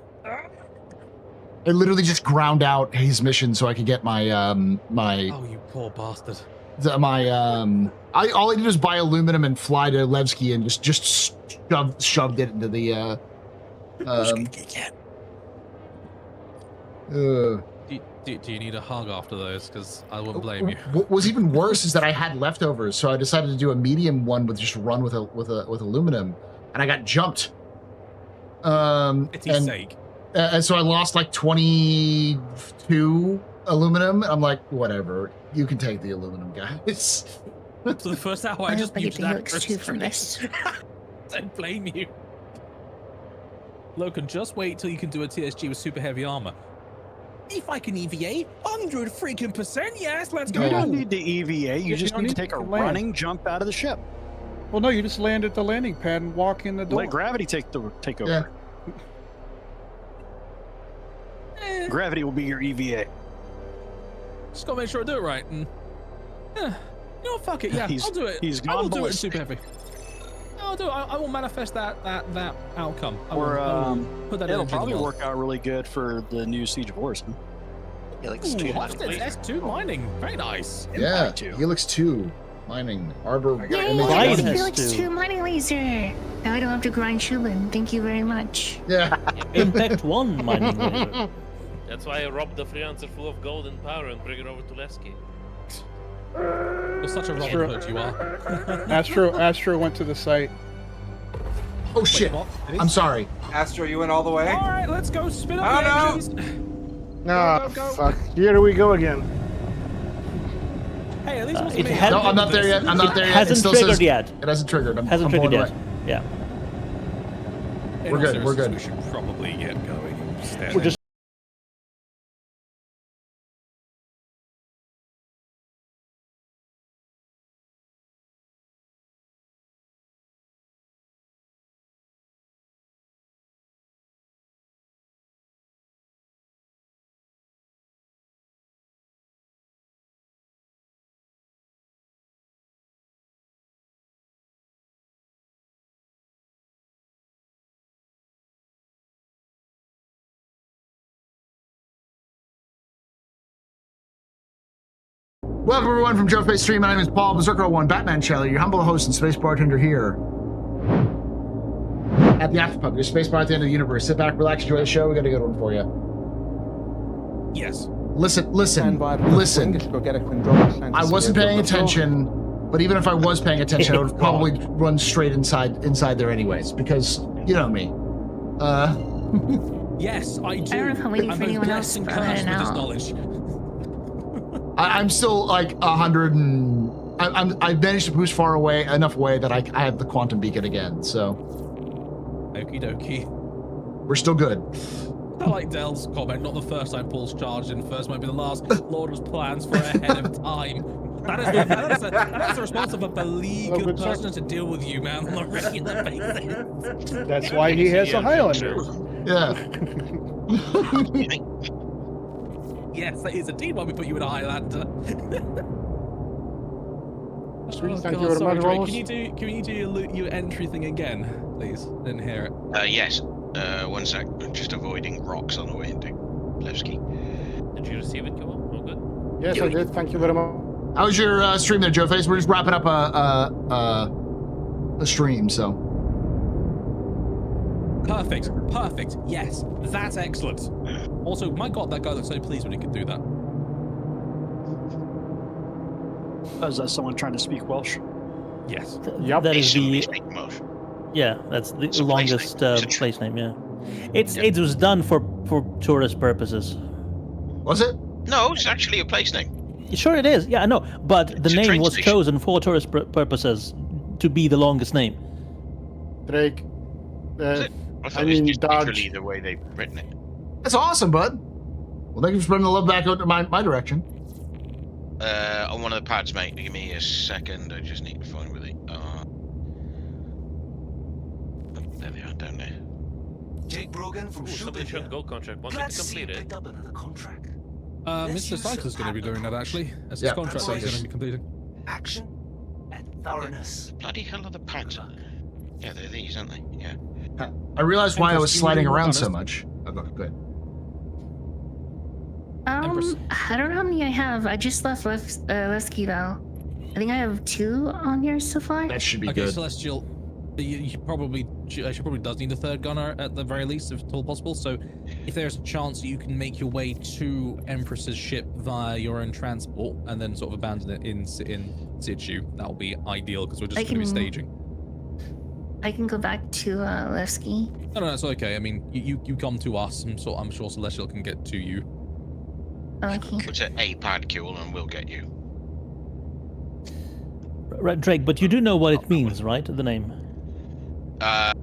I literally just ground out his mission so I could get my my Oh, you poor bastard. all I did was buy aluminum and fly to Levski and just shoved it into the Do you need a hug after those? Because I wouldn't blame you. What was even worse is that I had leftovers, so I decided to do a medium one with just run with aluminum, and I got jumped. Pity's sake. And so I lost like 22 aluminum. I'm like, whatever, you can take the aluminum, guys. So the first hour I just I get used the Helix 2 from this. Don't blame you. Logan, just wait till you can do a TSG with super heavy armor. If I can EVA, 100 freaking %, yes, let's go. You don't need the EVA. You just don't need to need take a to land. running jump out of the ship. Well, no, you just land at the landing pad and walk in the door. Let gravity take over. Gravity will be your EVA. Just gotta make sure I do it right. And, you know what, fuck it, yeah, He's- I'll do it. he's I will gone do it in ballistic. super heavy. I'll do it. I will manifest that outcome. I Or will put that it'll energy in probably the world. work out really good for the new Siege of Orison. Helix Ooh, 2 Hofstede's S2 mining. Very nice. Yeah, Impact 2. Helix 2 mining Arbor. Yay! Felix 2 mining laser. Now I don't have to grind Shubin. Thank you very much. Yeah. Impact 1 mining laser. That's why I robbed the freelancer full of gold and power and bring it over to Levski. You're such a Robin True. Hood, you are. Astro went to the site. Oh shit! what? Did he? I'm sorry. Astro, you went all the way? All right, let's go spin up Oh, the no. engines. Ah, Go. fuck. Here we go again. Hey, at least it It wasn't me. had- No, I'm not there yet. I'm not there yet. Hasn't it still triggered says, yet. It hasn't triggered. I'm Hasn't pulling triggered yet. away. Yeah. In We're all good, we're seriousness, good. We should probably get going instead. We're just Welcome everyone from Joe Face Stream. My name is Paul Berserker01, Batman Shelley, your humble host and space bartender here at the Afterpub, your space bar at the end of the universe. Sit back, relax, enjoy the show. We got a good one for you. Yes. Listen. I wasn't paying attention, but even if I was paying attention, I would probably run straight inside there anyways, because you know me. Yes, I do. I don't know if I'm waiting for anyone else to head out. I'm still like 100 and I managed to push far away enough away that I have the quantum beacon again. So. Okie dokie. We're still good. I like Dell's comment. Not the first time Paul's charged in. First might be the last. Lord has plans for ahead of time. That is the response of a beleaguered person to deal with you, man, on a regular basis. That's why he has a Highlander. Yeah. Yes, that is indeed why we put you in a Highlander. Sweet, thank you very much, Rose. Can you do your entry thing again, please? Didn't hear it. Yes. 1 sec. I'm just avoiding rocks on the way into Levski. Did you receive it, Joel? All good? Yes, I did. Thank you very much. How was your stream there, Joe Face? We're just wrapping up a stream, so. Perfect. Yes, that's excellent. Also, my God, that guy looks so pleased when he could do that. Oh, is that someone trying to speak Welsh? Yes. That is the. Yeah, that's the longest place name. Yeah, it was done for tourist purposes. Was it? No, it's actually a place name. Sure, it is. Yeah, I know, but the name was chosen for tourist purposes to be the longest name. Drake. I thought it was just literally the way they've written it. That's awesome, bud. Well, thank you for spreading the love back out to my direction. On one of the pads, mate. Give me a second. I just need to find where they are. There they are, down there. Jake Brogan from Sub-A-Thon gold contract. Once it's completed. Picked up another contract. Mr. Sykes is going to be doing that actually, as his contract is going to be completed. Action and thoroughness. Bloody hell are the pads? Yeah, they're these, aren't they? Yeah. I realized why I was sliding around so much. Oh, good. I don't know how many I have. I just left Levski though. I think I have 2 on here so far. That should be okay, good. Celestial, she probably does need a third gunner at the very least, if at all possible. So, if there's a chance that you can make your way to Empress's ship via your own transport and then sort of abandon it in situ, that will be ideal because we're just going to be staging. I can go back to Levski. No, it's okay. I mean, you come to us, and so I'm sure Celestial can get to you. Okay. Put a pad kill and we'll get you. Right, Drake, but you do know what it means, right? The name.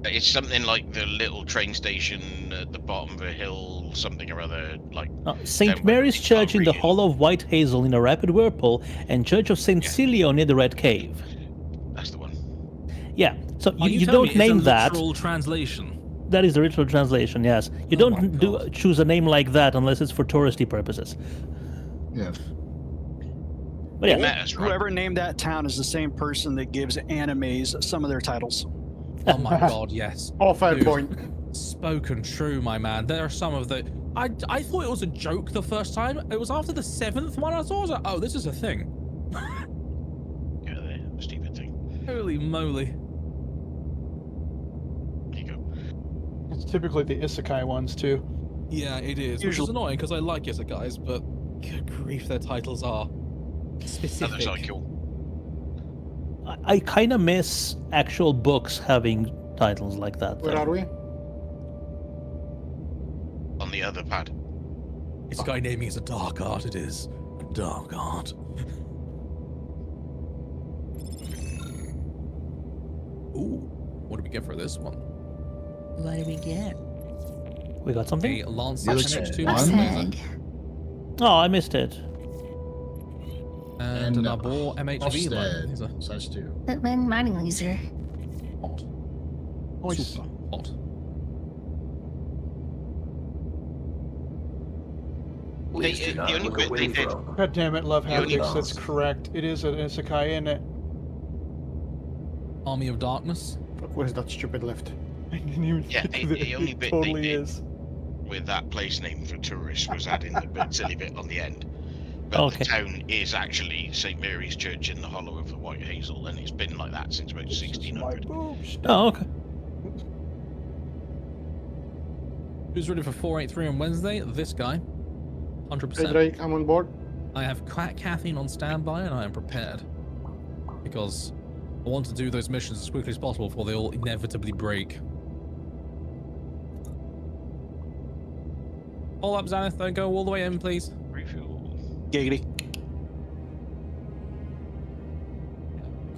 It's something like the little train station at the bottom of a hill, something or other, like... St. Mary's Church in the Hollow of White Hazel in a rapid whirlpool, and Church of St. Cilio near the Red Cave. That's the one. Yeah, so you don't name that. Literal translation. That is the literal translation, yes. You don't choose a name like that unless it's for touristy purposes. Yeah. But yeah. Matters, right? Whoever named that town is the same person that gives animes some of their titles. Oh my God, yes. Oh, fair point. Spoken true, my man. There are some of the... I thought it was a joke the first time. It was after the 7th one I saw. I was like, oh, this is a thing. Yeah, the stupid thing. Holy moly. It's typically the isekai ones too. Yeah, it is. Which is annoying because I like isekais, but good grief, their titles are specific. That's really cool. I kind of miss actual books having titles like that. Where are we? On the other pad. Isekai naming is a dark art, it is. A dark art. Ooh, what do we get for this one? What do we get? We got something? A Lance Head. Oh, I missed it. And an Arbor MHV laser. Size 2. Batman mining laser. Hot. Super hot. The only bit they did. God damn it, Love Haptics, that's correct. It is an isekai, isn't it? Army of Darkness? Where's that stupid lift? I didn't even Yeah, think of it. the only It bit totally they did is. with that place name for tourists was adding the silly bit on the end. But the town is actually St. Mary's Church in the hollow of the White Hazel, and it's been like that since about 1600. Oh, okay. Who's ready for 483 on Wednesday? This guy. 100%. Hey Drake, I'm on board. I have Caffeine on standby, and I am prepared. Because I want to do those missions as quickly as possible before they all inevitably break. All up, Xanath. Don't go all the way in, please. Refuel. Giggity.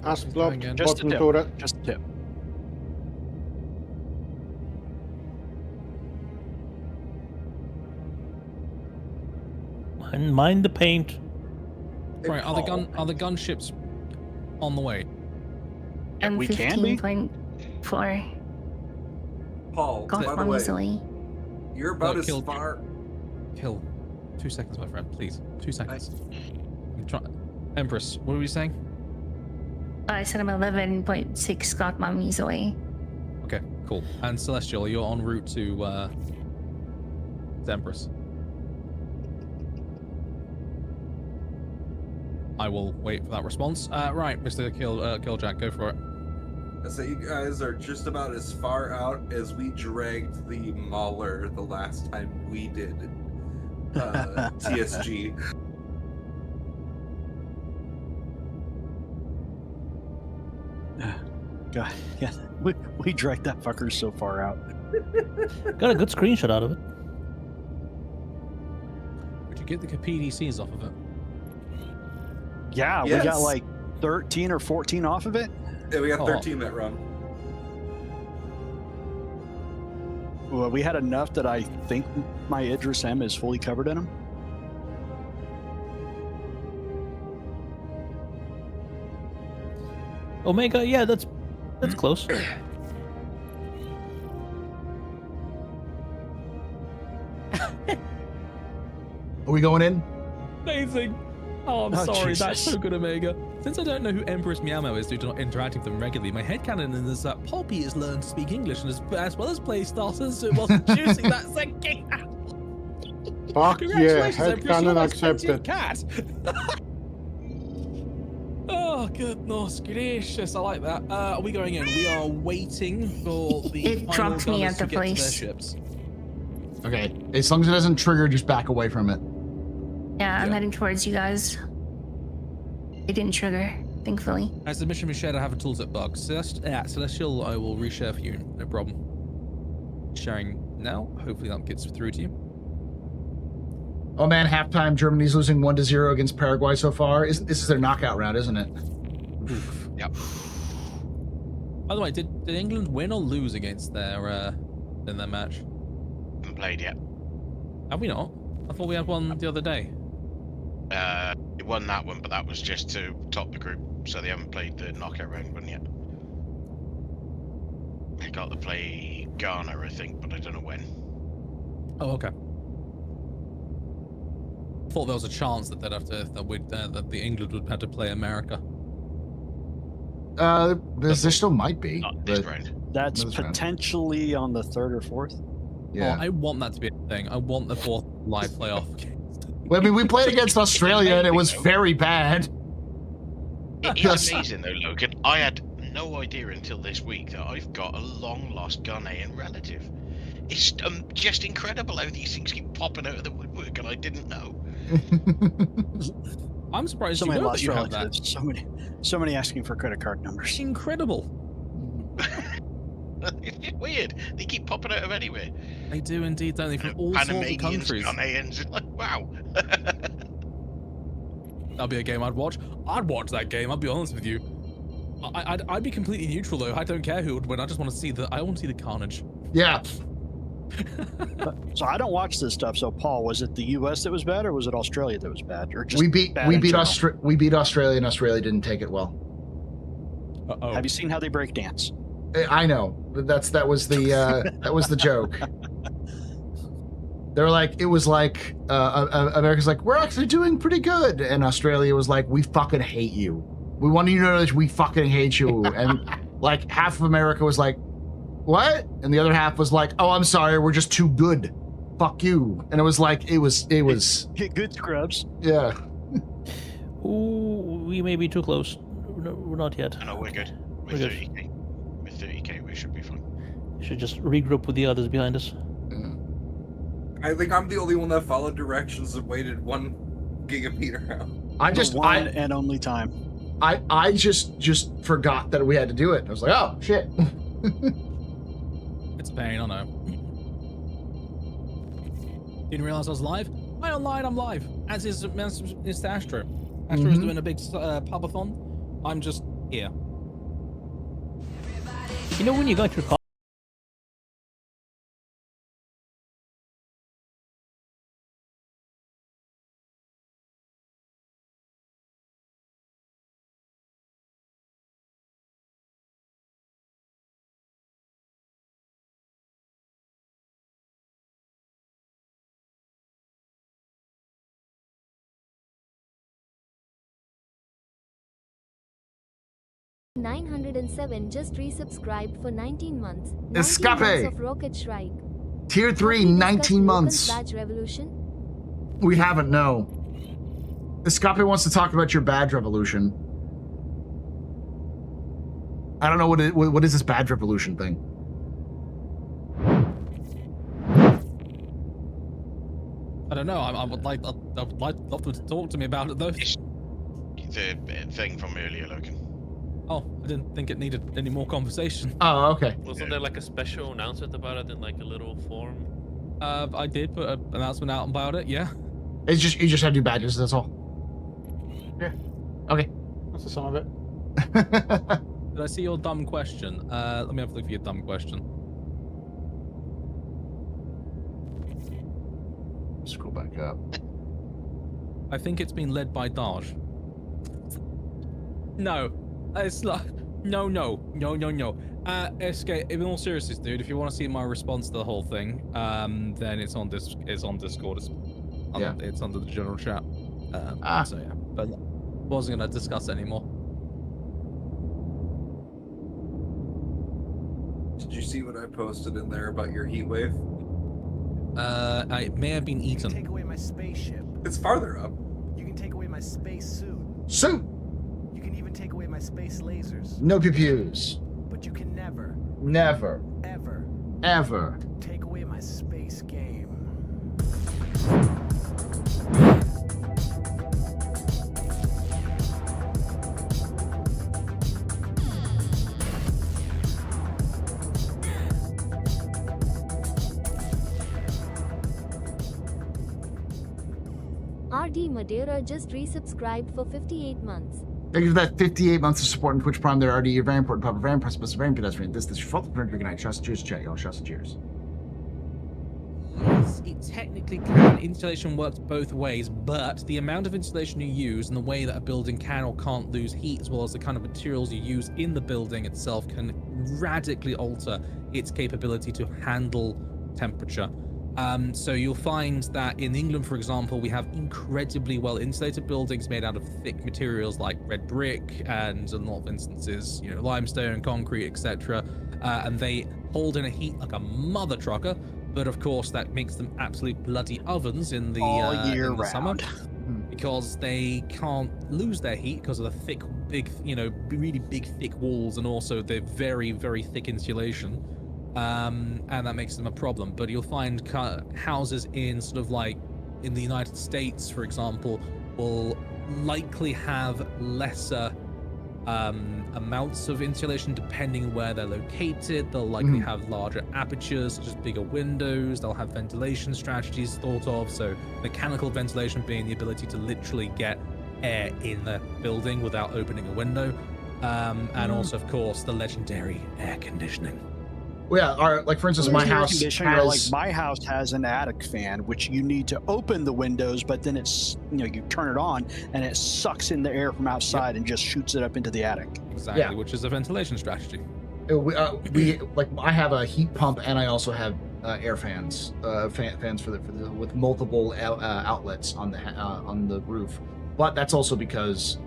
Ask blocked, Just a bottom tip. turret. Just a tip. Mind the paint. Right, are the gunships on the way? And we can be. 15.4. Paul, Got by the one way, easily. you're about as kill- far. Kill. 2 seconds, my friend, please. 2 seconds. Empress, what were you saying? I said I'm 11.6 got mummies away. Okay, cool. And Celestial, you're en route to Empress. I will wait for that response. Right, Mr. Killjack, go for it. I say you guys are just about as far out as we dragged the Mauler the last time we did TSG. God, yeah, we dragged that fucker so far out. Got a good screenshot out of it. Would you get the PDCs off of it? Yeah, we got like 13 or 14 off of it. Yeah, we got 13 that run. Well, we had enough that I think my Idris M is fully covered in them. Omega, yeah, that's close. Are we going in? Amazing. Oh, I'm Oh, sorry. Jesus. That's so good, Omega. Since I don't know who Empress Meowmeow is due to not interacting with them regularly, my headcanon is that Poppy has learned to speak English and as well as play starters, so it wasn't juicing that second. Fuck yeah, Congratulations, head Empress, you're cannon my sentient accepted. cat. Oh, goodness gracious. I like that. Are we going in? We are waiting for the It final dropped me gunners at to the get to their place. ships. Okay. As long as it doesn't trigger, just back away from it. Yeah, I'm heading towards you guys. It didn't trigger, thankfully. As the mission we shared, I have a tooltip bug. Celestial, I will reshare for you. No problem. Sharing now. Hopefully that gets through to you. Oh man, halftime. Germany's losing 1-0 against Paraguay so far. This is their knockout round, isn't it? Yep. By the way, did England win or lose against their in their match? Haven't played yet. Have we not? I thought we had one the other day. They won that one, but that was just to top the group, so they haven't played the knockout round one yet. They got to play Ghana, I think, but I don't know when. Oh, okay. Thought there was a chance that they'd have to that the England would have to play America. There still might be. Not this round. That's This round. potentially on the 3rd or 4th. Yeah. Oh, I want that to be a thing. I want the 4th live playoff. Well, I mean, we played against Australia and it was very bad. It is amazing though, Logan. I had no idea until this week that I've got a long-lost Ghanaian relative. It's just incredible how these things keep popping out of the woodwork, and I didn't know. I'm surprised So you many know that lost you have that. relatives. So many asking for credit card numbers. Incredible. It's just weird. They keep popping out of anywhere. They do indeed, don't they? From all sorts of Panamanians, countries. Ghanaians. It's like, wow. That'd be a game I'd watch. I'd watch that game. I'll be honest with you. I'd be completely neutral though. I don't care who would win. I just want to see the. I want to see the carnage. Yeah. So I don't watch this stuff. So Paul, was it the U.S. that was bad, or was it Australia that was bad, or just we beat bad in general? Australia, and Australia didn't take it well. Uh-oh. Have you seen how they break dance? I know. That was the joke. They're like, it was like America's like, we're actually doing pretty good, and Australia was like, we fucking hate you. We want you to know that we fucking hate you, and like half of America was like, what? And the other half was like, oh, I'm sorry, we're just too good. Fuck you. And it was like, it was Get good scrubs. yeah. Ooh, we may be too close. No, we're not yet. No, we're good. We're We're good. 30k. With 30k, we should be fine. Should just regroup with the others behind us. I think I'm the only one that followed directions and waited 1 gigameter out. One and only time. I just forgot that we had to do it. I was like, oh shit. It's a pain, I know. Didn't realize I was live. I online, I'm live. As is Astro. Astro is doing a big pub-a-thon. I'm just here. You know when you got your car? $907 just resubscribed for 19 months. 19 Escape! months of Rocket Strike. Tier 3, 19 months. Badge revolution? We haven't, no. Escape wants to talk about your badge revolution. I don't know what is this badge revolution thing. I don't know. I would love to talk to me about it though. The thing from earlier, Logan. Oh, I didn't think it needed any more conversation. Oh, okay. Wasn't there like a special announcement about it in like a little form? I did put an announcement out about it, yeah. It's just you just have to do badges, that's all. Yeah. Okay. That's the sum of it. Did I see your dumb question? Let me have a look for your dumb question. Scroll back up. I think it's been led by Daj. No. It's like no. Escape. In all seriousness, dude, if you want to see my response to the whole thing, then it's on Discord. It's under the general chat. So yeah, but wasn't gonna discuss it anymore. Did you see what I posted in there about your heat wave? I may have been eaten. Take away my spaceship. It's farther up. You can take away my space suit. Suit. You can even take away my space lasers. No pew-pews. But you can never, ever take away my space game. RD Madeira just resubscribed for 58 months. Thank you for that 58 months of support on Twitch Prime there, RD. You're very important, Papa. Very impressive, very pedestrian. This your fault. Good night. Trust. Cheers, chat, y'all. Trust. Cheers. Yes, it technically can. Insulation works both ways, but the amount of insulation you use and the way that a building can or can't lose heat, as well as the kind of materials you use in the building itself, can radically alter its capability to handle temperature. So you'll find that in England, for example, we have incredibly well insulated buildings made out of thick materials like red brick and in a lot of instances, limestone, concrete, etc. And they hold in a heat like a mother trucker. But of course, that makes them absolute bloody ovens in the, all year in the round. summer, because they can't lose their heat because of the thick, big, really big, thick walls, and also the very, very thick insulation. And that makes them a problem. But you'll find houses in sort of like in the United States, for example, will likely have lesser amounts of insulation depending where they're located. They'll likely have larger apertures, such as bigger windows. They'll have ventilation strategies thought of. So mechanical ventilation being the ability to literally get air in the building without opening a window. And also, of course, the legendary air conditioning. Well, yeah, like for instance, my house has... like my house has an attic fan, which you need to open the windows, but then it's you turn it on and it sucks in the air from outside and just shoots it up into the attic. Exactly, which is a ventilation strategy. We like I have a heat pump and I also have air fans, fans for the with multiple outlets on the roof. But that's also because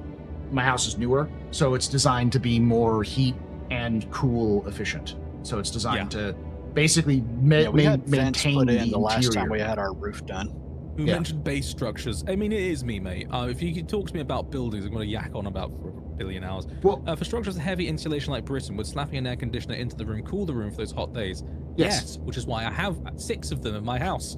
my house is newer, so it's designed to be more heat and cool efficient. So it's designed to basically we had vents maintain put the in the last time interior. we had our roof done. who mentioned base structures. I mean, it is me, mate. If you could talk to me about buildings, I'm going to yak on about for a billion hours. Well, for structures with heavy insulation like Britain, would slapping an air conditioner into the room cool the room for those hot days? Yes, which is why I have 6 of them in my house.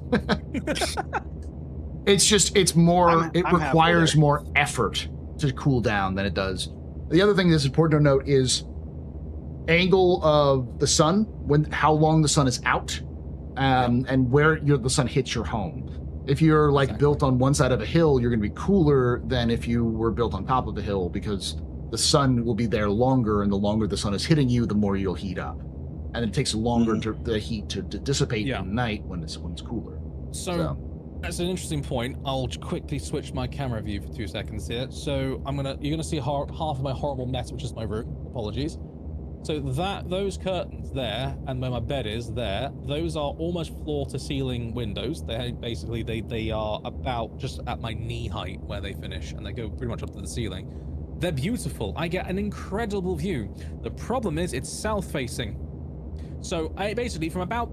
It's just, it requires more effort to cool down than it does. The other thing that's important to note is angle of the sun, how long the sun is out, and where the sun hits your home. If you're built on one side of a hill, you're going to be cooler than if you were built on top of the hill, because the sun will be there longer, and the longer the sun is hitting you, the more you'll heat up. And it takes longer the heat to dissipate in the night when it's cooler. So that's an interesting point. I'll quickly switch my camera view for 2 seconds here. So you're gonna see half of my horrible mess, which is my room. Apologies. So those curtains there, and where my bed is there, those are almost floor to ceiling windows. They are about just at my knee height where they finish, and they go pretty much up to the ceiling. They're beautiful. I get an incredible view. The problem is it's south facing. So I basically, from about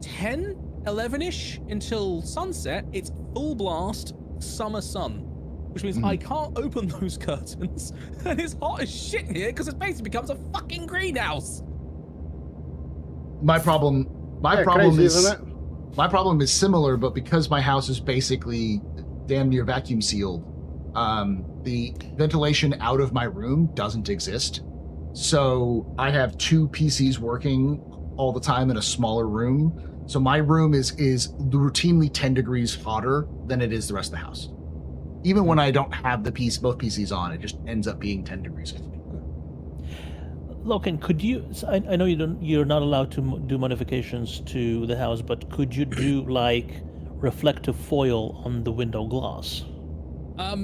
10, 11-ish until sunset, it's full blast summer sun. Which means I can't open those curtains, and it's hot as shit in here because it basically becomes a fucking greenhouse. My problem is similar, but because my house is basically damn near vacuum sealed, the ventilation out of my room doesn't exist. So I have 2 PCs working all the time in a smaller room. So my room is routinely 10 degrees hotter than it is the rest of the house. Even when I don't have both PCs on, it just ends up being 10 degrees. Logan, could you? I know you're not allowed to do modifications to the house, but could you do reflective foil on the window glass?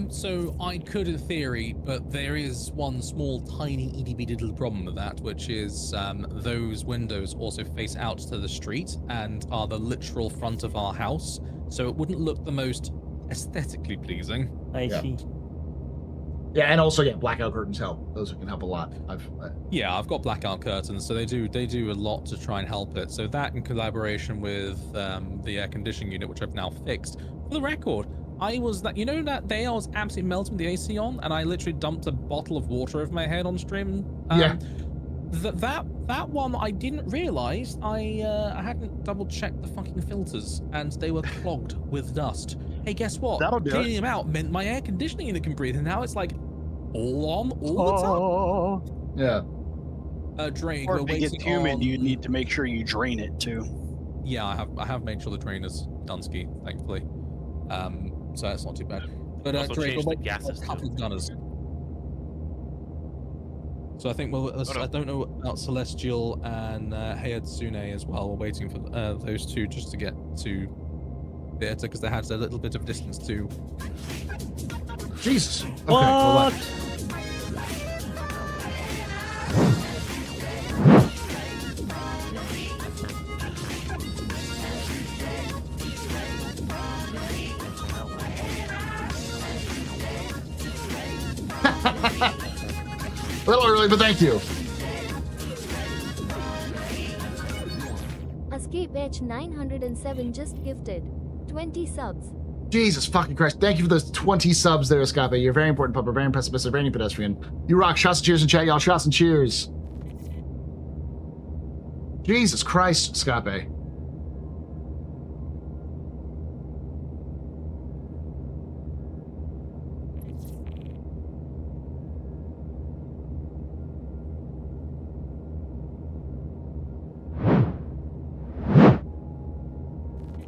So I could in theory, but there is one small, tiny, itty-bitty little problem with that, which is those windows also face out to the street and are the literal front of our house, so it wouldn't look the most aesthetically pleasing. I see. Yeah, and also blackout curtains help. Those can help a lot. I've got blackout curtains, so they do a lot to try and help it. So that in collaboration with the air conditioning unit, which I've now fixed. For the record, that day I was absolutely melting the AC on, and I literally dumped a bottle of water over my head on stream. That one I didn't realize I hadn't double checked the fucking filters, and they were clogged with dust. Hey, guess what? That'll do Cleaning them out meant my air conditioning unit can breathe, and now it's all on all the time. Yeah. Drain. Or if it gets humid, you need to make sure you drain it too. Yeah, I have made sure the drain is done ski, thankfully. So that's not too bad. But Drake, we're waiting for a couple of gunners. So I think I don't know about Celestial and Hayatsune as well. We're waiting for those two just to get to theatre because they had a little bit of distance too. Jesus. Okay. What? A little early, but thank you. Escape H907 just gifted 20 subs. Jesus fucking Christ. Thank you for those 20 subs there, Escape. You're very important, Pupper. Very pessimistic, very pedestrian. You rock. Shots and cheers in chat, y'all. Shots and cheers. Jesus Christ, Escape.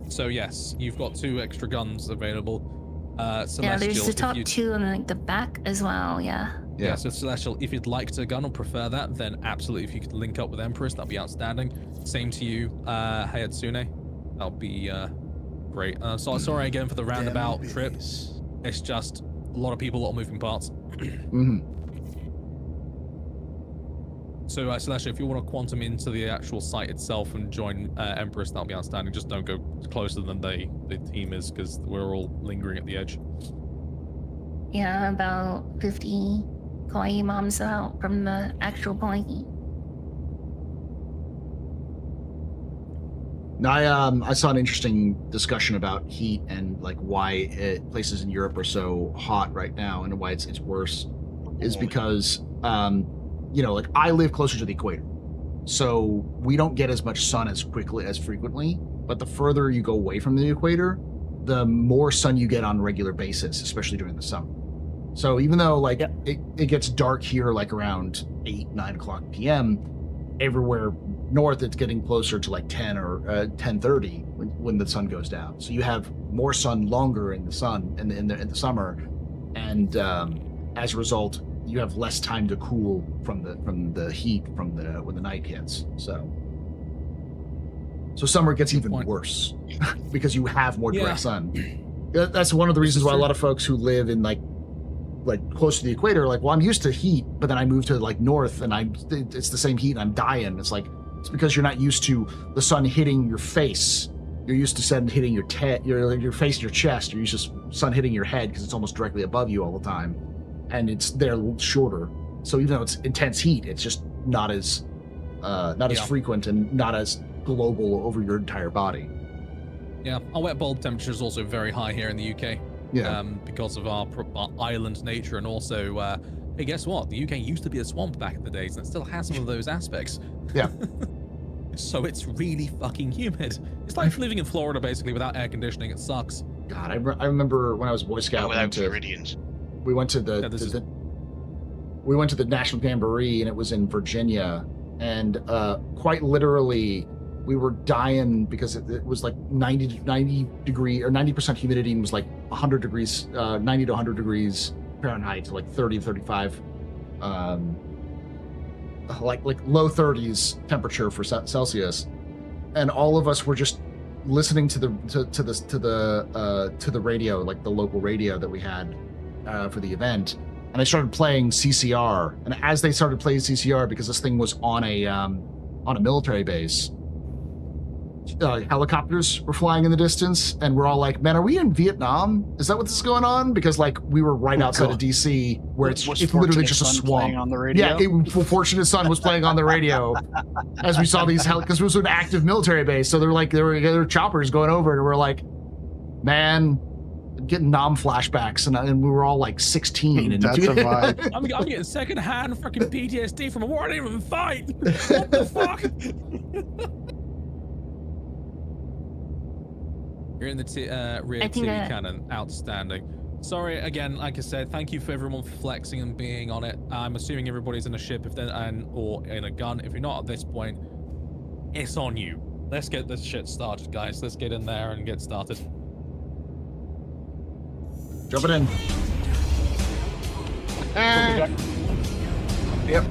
So yes, you've got 2 extra guns available. Yeah, there's the top 2 and then the back as well. Yeah. Yeah. So Celestial, if you'd like to gun or prefer that, then absolutely. If you could link up with Empress, that'd be outstanding. Same to you, Hayatsune. That'll be great. So sorry again for the roundabout trip. It's just a lot of people, a lot of moving parts. So, Celestial, if you want to quantum into the actual site itself and join Empress, that'll be outstanding. Just don't go closer than the team is, because we're all lingering at the edge. Yeah, I'm about 50 kawaii moms out from the actual blankie. I saw an interesting discussion about heat and like why places in Europe are so hot right now and why it's worse is because like I live closer to the equator, so we don't get as much sun as frequently. But the further you go away from the equator, the more sun you get on a regular basis, especially during the summer. So even though like it gets dark here like around 8-9 o'clock p.m. everywhere north it's getting closer to like 10 or 10:30 when the sun goes down. So you have more sun longer in the sun in the summer, and as a result, you have less time to cool from the heat when the night hits. So summer gets even worse because you have more direct sun. That's one of the reasons why a lot of folks who live in like close to the equator are like, well, I'm used to heat, but then I moved to like north and it's the same heat and I'm dying. It's like, it's because you're not used to the sun hitting your face. You're used to sun hitting your face and your chest. You're used to sun hitting your head because it's almost directly above you all the time. And it's there a little shorter. So even though it's intense heat, it's just not as frequent and not as global over your entire body. Yeah, our wet bulb temperature is also very high here in the UK. Yeah. Because of our island nature, and also, hey, guess what? The UK used to be a swamp back in the days, and it still has some of those aspects. Yeah. So it's really fucking humid. It's like living in Florida, basically, without air conditioning. It sucks. God, I remember when I was Boy Scout. Without Floridians. We went to the National Jamboree, and it was in Virginia, and quite literally, we were dying because it was like 90 degree or 90% humidity and was like 100 degrees, 90 to 100 degrees Fahrenheit to like 30 to 35, like low 30s temperature for Celsius, and all of us were just listening to the radio, like the local radio that we had for the event, and they started playing CCR, and as they started playing CCR, because this thing was on a military base. Helicopters were flying in the distance, and we're all like, man, are we in Vietnam? Is that what's going on? Because like we were right outside of DC, where it's literally just a swamp. On the radio? Yeah, Fortunate Son was playing on the radio as we saw these because it was an active military base, so there were choppers going over, and we're like, man, I'm getting Nam flashbacks, and we were all like 16. And that's a vibe. I'm getting secondhand fucking PTSD from a war I didn't even fight. What the fuck? You're in the rear TV cannon. Outstanding. Sorry, again, like I said, thank you for everyone flexing and being on it. I'm assuming everybody's in a ship or in a gun. If you're not at this point, it's on you. Let's get this shit started, guys. Let's get in there and get started. Jumping in. Yep.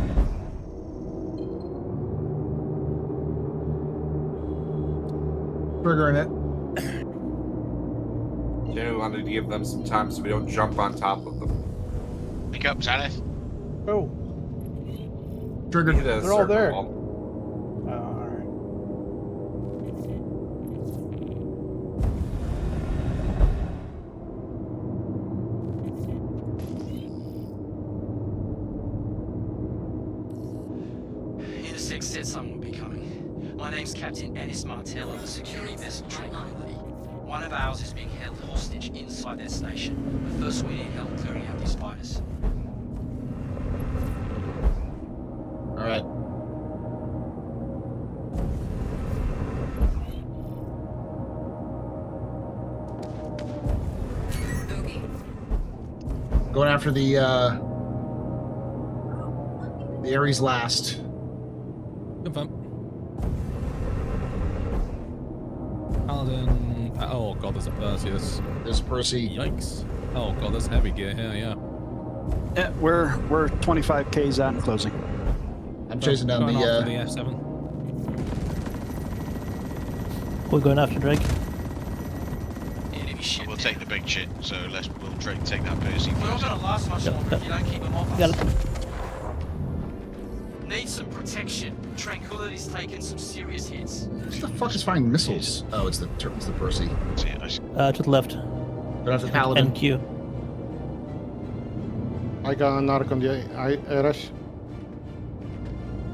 Triggering it. We wanted to give them some time so we don't jump on top of them. Pick up, Zenith. Oh. Triggered. They're all there. All right. Intersect said someone will be coming. My name's Captain Ennis Martell of the security vessel Tranquility. One of ours is being held hostage inside their station. But first we need help clearing out these spiders. All right. Going after the Ares last. Confirm. Paladin. Oh god, there's a Perseus. There's Percy. Yikes. Oh god, there's heavy gear here, yeah. Yeah, we're 25 Ks out and closing. I'm chasing down the F7. We're going after Drake. Enemy ship. We'll take the big shit, so we'll Drake take that Percy We're not first. gonna last much longer if you don't keep them off us. Got it. Need some protection. Tranquility's taken some serious hits. What the fuck is firing missiles? Oh, it's the Percy. To the left. Going after Paladin. NQ. I got an arc on the Ares.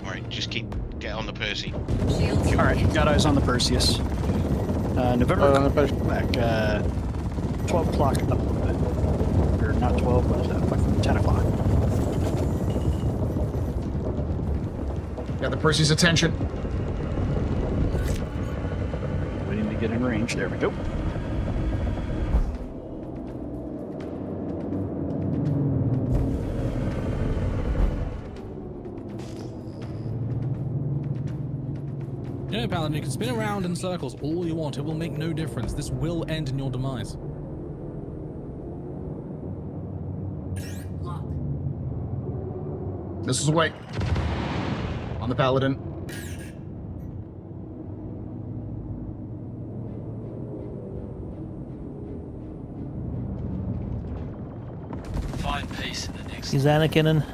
Alright, just keep get on the Percy. All right, got eyes on the Perseus. November back 12 o'clock up, or not 12, what is that? Fucking 10 o'clock. Got the Percy's attention. Waiting to get in range. There we go. Yeah, Paladin, you can spin around in circles all you want. It will make no difference. This will end in your demise. Missiles away. On the Paladin. Find peace in the next. He's Anakin.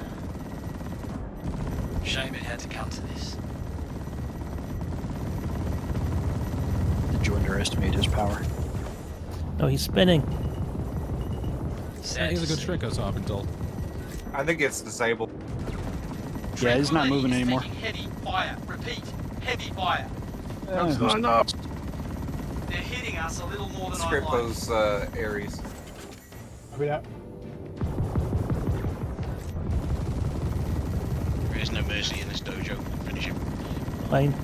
Shame it had to come to this. Did you underestimate his power? No, he's spinning. Yeah, he's a good tricker, so I've been told. I think it's disabled. Yeah, he's not moving anymore. Heavy fire. Repeat. Heavy fire. That's not enough. They're hitting us a little more than Script I like. those Ares. Copy that. There is no mercy in this dojo. Finish him. Fine.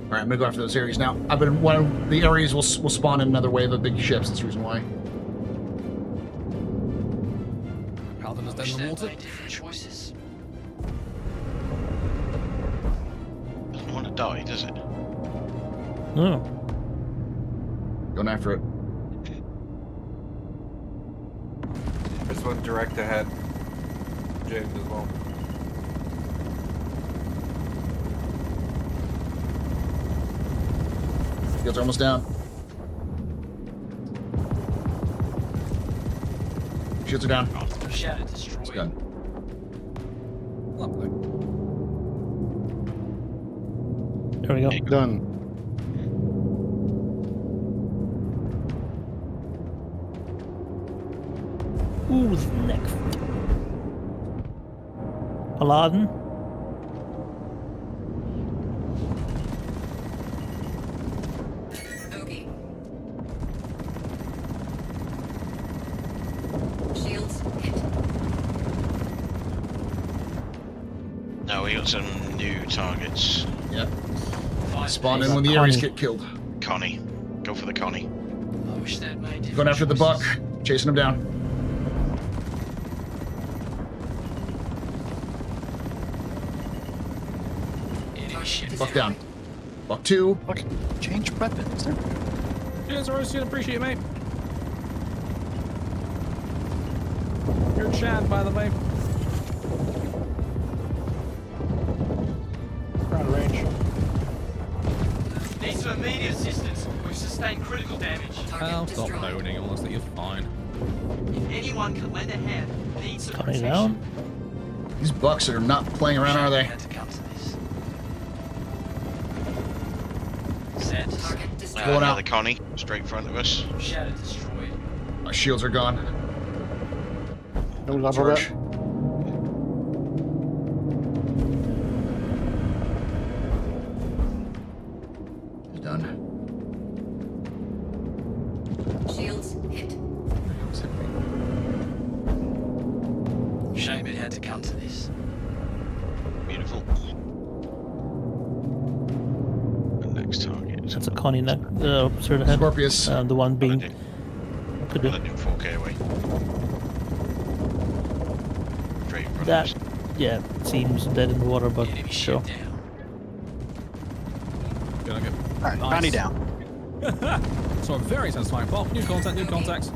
All right, I'm gonna go after those Ares now. I've been the Ares will spawn in another wave of big ships. That's the reason why. Paladin is dead in the water. Different choices. Doesn't want to die, does it? No. Going after it. There's one direct ahead. James as well. Shields are almost down. Shields are down. Shadow destroyed. It's done. Lovely. There we go. Done. Who's next? Paladin? Okay. Shields hit. No, we got some new targets. Yep. Spawn in when the Ares get killed. Connie. Go for the Connie. I wish they'd made different Going after the buck. choices. Chasing him down. Enemy ship Buck down. Buck 2. Fucking change weapons. There we go. Cheers, Roasty. Appreciate it, mate. You're Chad, by the way. We're out of range. Need some immediate assistance. We've sustained critical damage. I'll stop loading, honestly, you're fine. If anyone can lend a hand, need some Connie protection. down. These bucks are not playing around, are they? Had to come to this. Set. Target destroyed. Going out. Another Connie, straight in front of us. Shadow destroyed. Our shields are gone. No love Charge. He's done. Shields hit. Shame it had to come to this. Beautiful. The next target. That's a Connie neck. Sort of head. Scorpius. The one being. Could be. Let him 4K away. Straight in front That. of us. Yeah, seems dead in the water, but sure. Gonna go. Alright, Nice. Connie down. So a very satisfying pop. New contact, new contacts.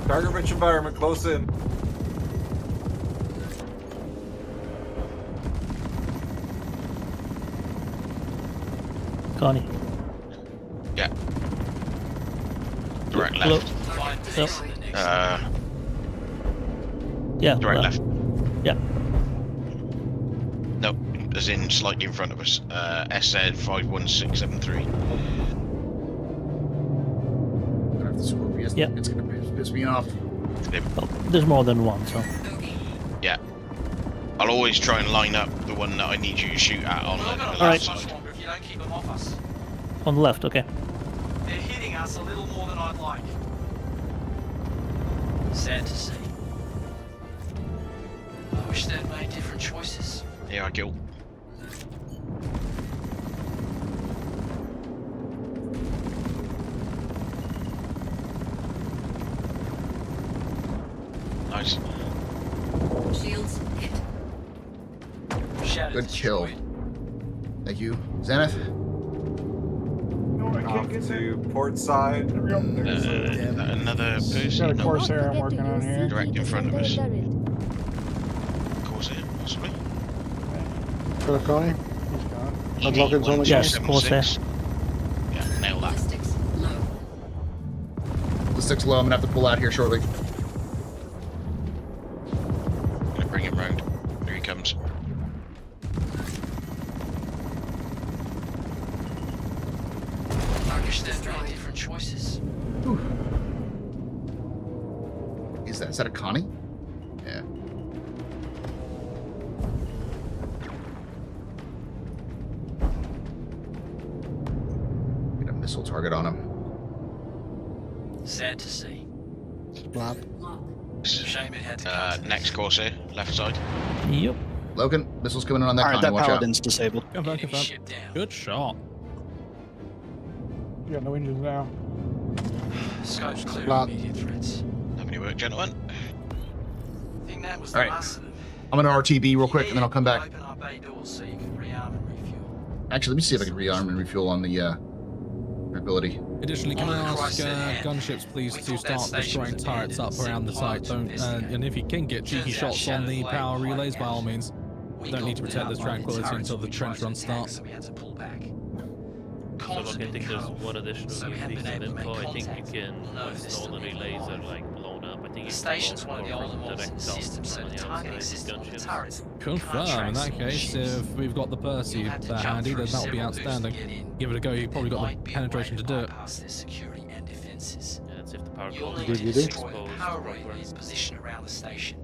Target rich environment, close in. Connie. Yeah. Direct Hello. left. Yep. Yeah. Direct left. Yeah. No, as in slightly in front of us. SZ 51673. Gonna have to Scorpius. Yep. It's gonna piss me off. Well, there's more than one, so. Yeah. I'll always try and line up the one that I need you to shoot at on the left side. If you don't keep them off us. On the left, okay. They're hitting us a little more than I'd like. Sad to see. I wish they'd made different choices. Yeah, I kill. Nice. Shields hit. Good kill. Thank you. Zenith? Off to port side. Another person. Got a Corsair I'm working on here. Direct in front of us. Corsair, possibly. Got a Connie? He's gone. Unlocking's only Yes, Corsair. Yeah, nail that. The 6 low. I'm gonna have to pull out here shortly. I'm gonna bring him round. Here he comes. I wish they'd made different choices. Is that a Connie? Yeah. Get a missile target on him. Sad to see. Flap. Shame it had to Next Corsair, left side. Yep. Logan, missile's coming in on that Alright, Connie. that Watch paladin's disabled. Confirm. Good shot. Yeah, no engines now. Scope's clear Flap. of immediate threats. Have any work, gentlemen? I think that was All the right. last of them. I'm gonna RTB real quick, and then I'll come back. Open our bay doors so you can rearm and refuel. Actually, let me see if I can rearm and refuel on the ability. Additionally, can I ask Christ, gunships please we to thought that start station destroying was turrets up abandoned, around the site? Don't and if you can get cheeky Turns out shots on the Shadow power Blade relays, by all hijacked. means. We Don't need to got protect this outlined in tranquility turrets until the when we tried trench to run attack, starts. So we had to pull back. So Comms look, have I been think there's cut off, one additional so we haven't piece been of able to info. make I think you contact. can, We'll know when if there's all the still any relays more. are like blown up, I think The you station's can one of the go older from models in direct the south system, so from the the timing outside system on the gunships. turrets. Confirm. In that case, if we've got the Percy You'll have to jump handy, through then that'll be several hoops to outstanding. get in. Give it a go. You've probably got Might the be a penetration way to do it. bypass their security and defenses. Yeah, that's if the power You'll goes need Good to you do. destroy the power relays positioned around the station.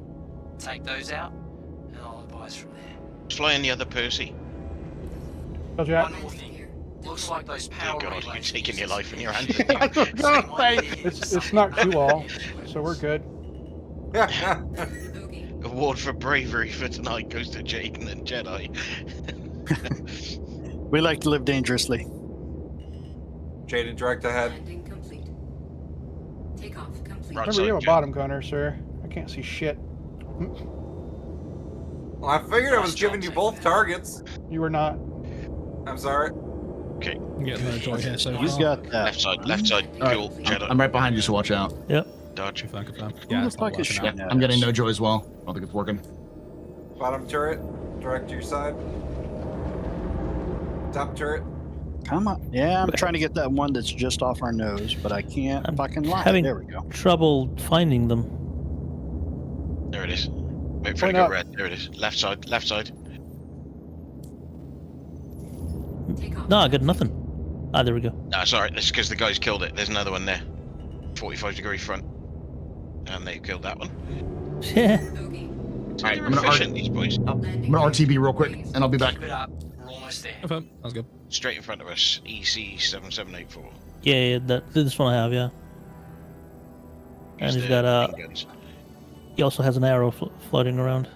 Take those out, and I'll advise from there. Fly in the other Percy. Tell Jack. One more thing. Looks like those Dear power God, you're relays. taking your life in your hands. It's not too all, so we're good. Award for bravery for tonight goes to Jaden and Jedi. We like to live dangerously. Jaden, direct ahead. Landing complete. Takeoff complete. Right Remember, side, you have a Jaden. bottom gunner, sir. I can't see shit. Well, I figured I was giving you both targets. You were not. I'm sorry. Okay. I'm getting no joy here so You far. got that. Left side, cool, Jedi. I'm right behind you, so watch out. Yep. Dodge. Confirm. Who Yeah, the it's not fuck is working out. shooting at I'm getting us? no joy as well. I don't think it's working. Bottom turret, direct to your side. Top turret. Come on. Yeah, I'm trying to get that one that's just off our nose, but I can't I'm fucking lie. having There we go. trouble finding them. There it is. Wait for it Point to go up. red. There it is. Left side, left side. No, I got nothing. Ah, there we go. No, it's alright. That's because the guys killed it. There's another one there. 45-degree front. And they killed that one. Yeah. Alright, They're efficient, these boys. I'm gonna RTB real quick, and I'll be back. Keep it up. We're almost there. Confirm. That's good. Straight in front of us. EC7784. Yeah, this one I have, yeah. And he's the got main guns. he also has an arrow floating around.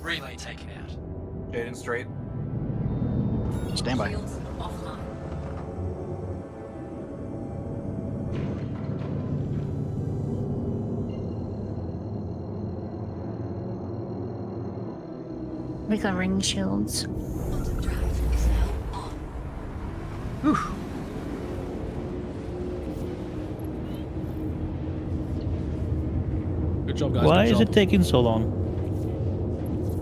Relay taken out. Jaden straight. Stand by. Shields offline. Recovering shields. Quantum drive is now on. Good job, guys. Why Good is job. it taking so long?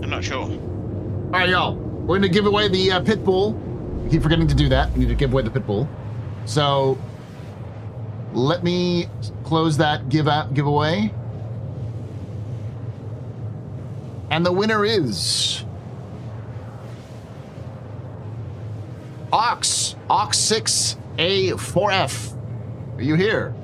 I'm not sure. All right, y'all. We're gonna give away the pit bull. We keep forgetting to do that. We need to give away the pit bull. So let me close that giveaway. And the winner is Ox 6A4F. Are you here?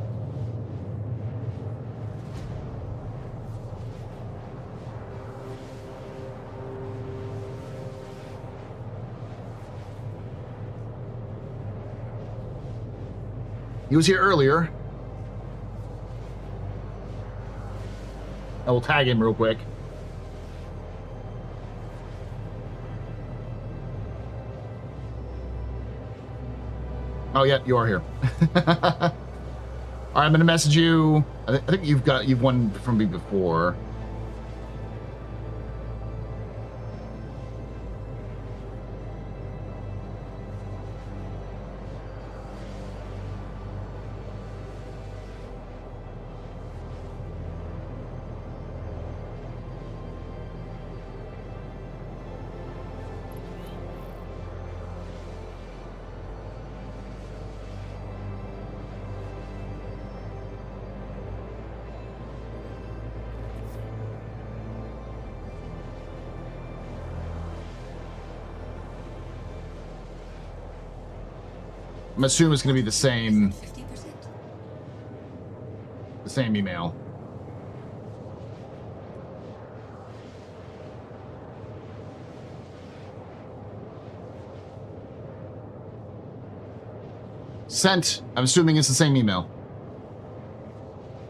He was here earlier. I will tag him real quick. Oh yeah, you are here. All right, I'm gonna message you. I think you've won from me before. I'm assuming it's going to be the same email. Sent. I'm assuming it's the same email.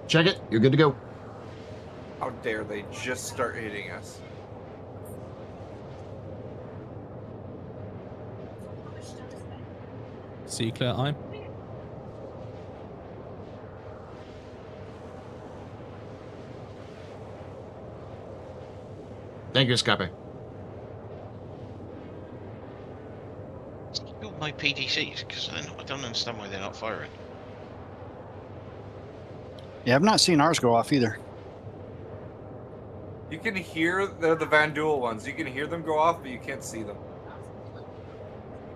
Check it. You're good to go. How dare they just start hitting us? See, clear eye. Thank you, Escape. Still my PDCs, because I don't understand why they're not firing. Yeah, I've not seen ours go off either. You can hear they're the Van Duel ones. You can hear them go off, but you can't see them.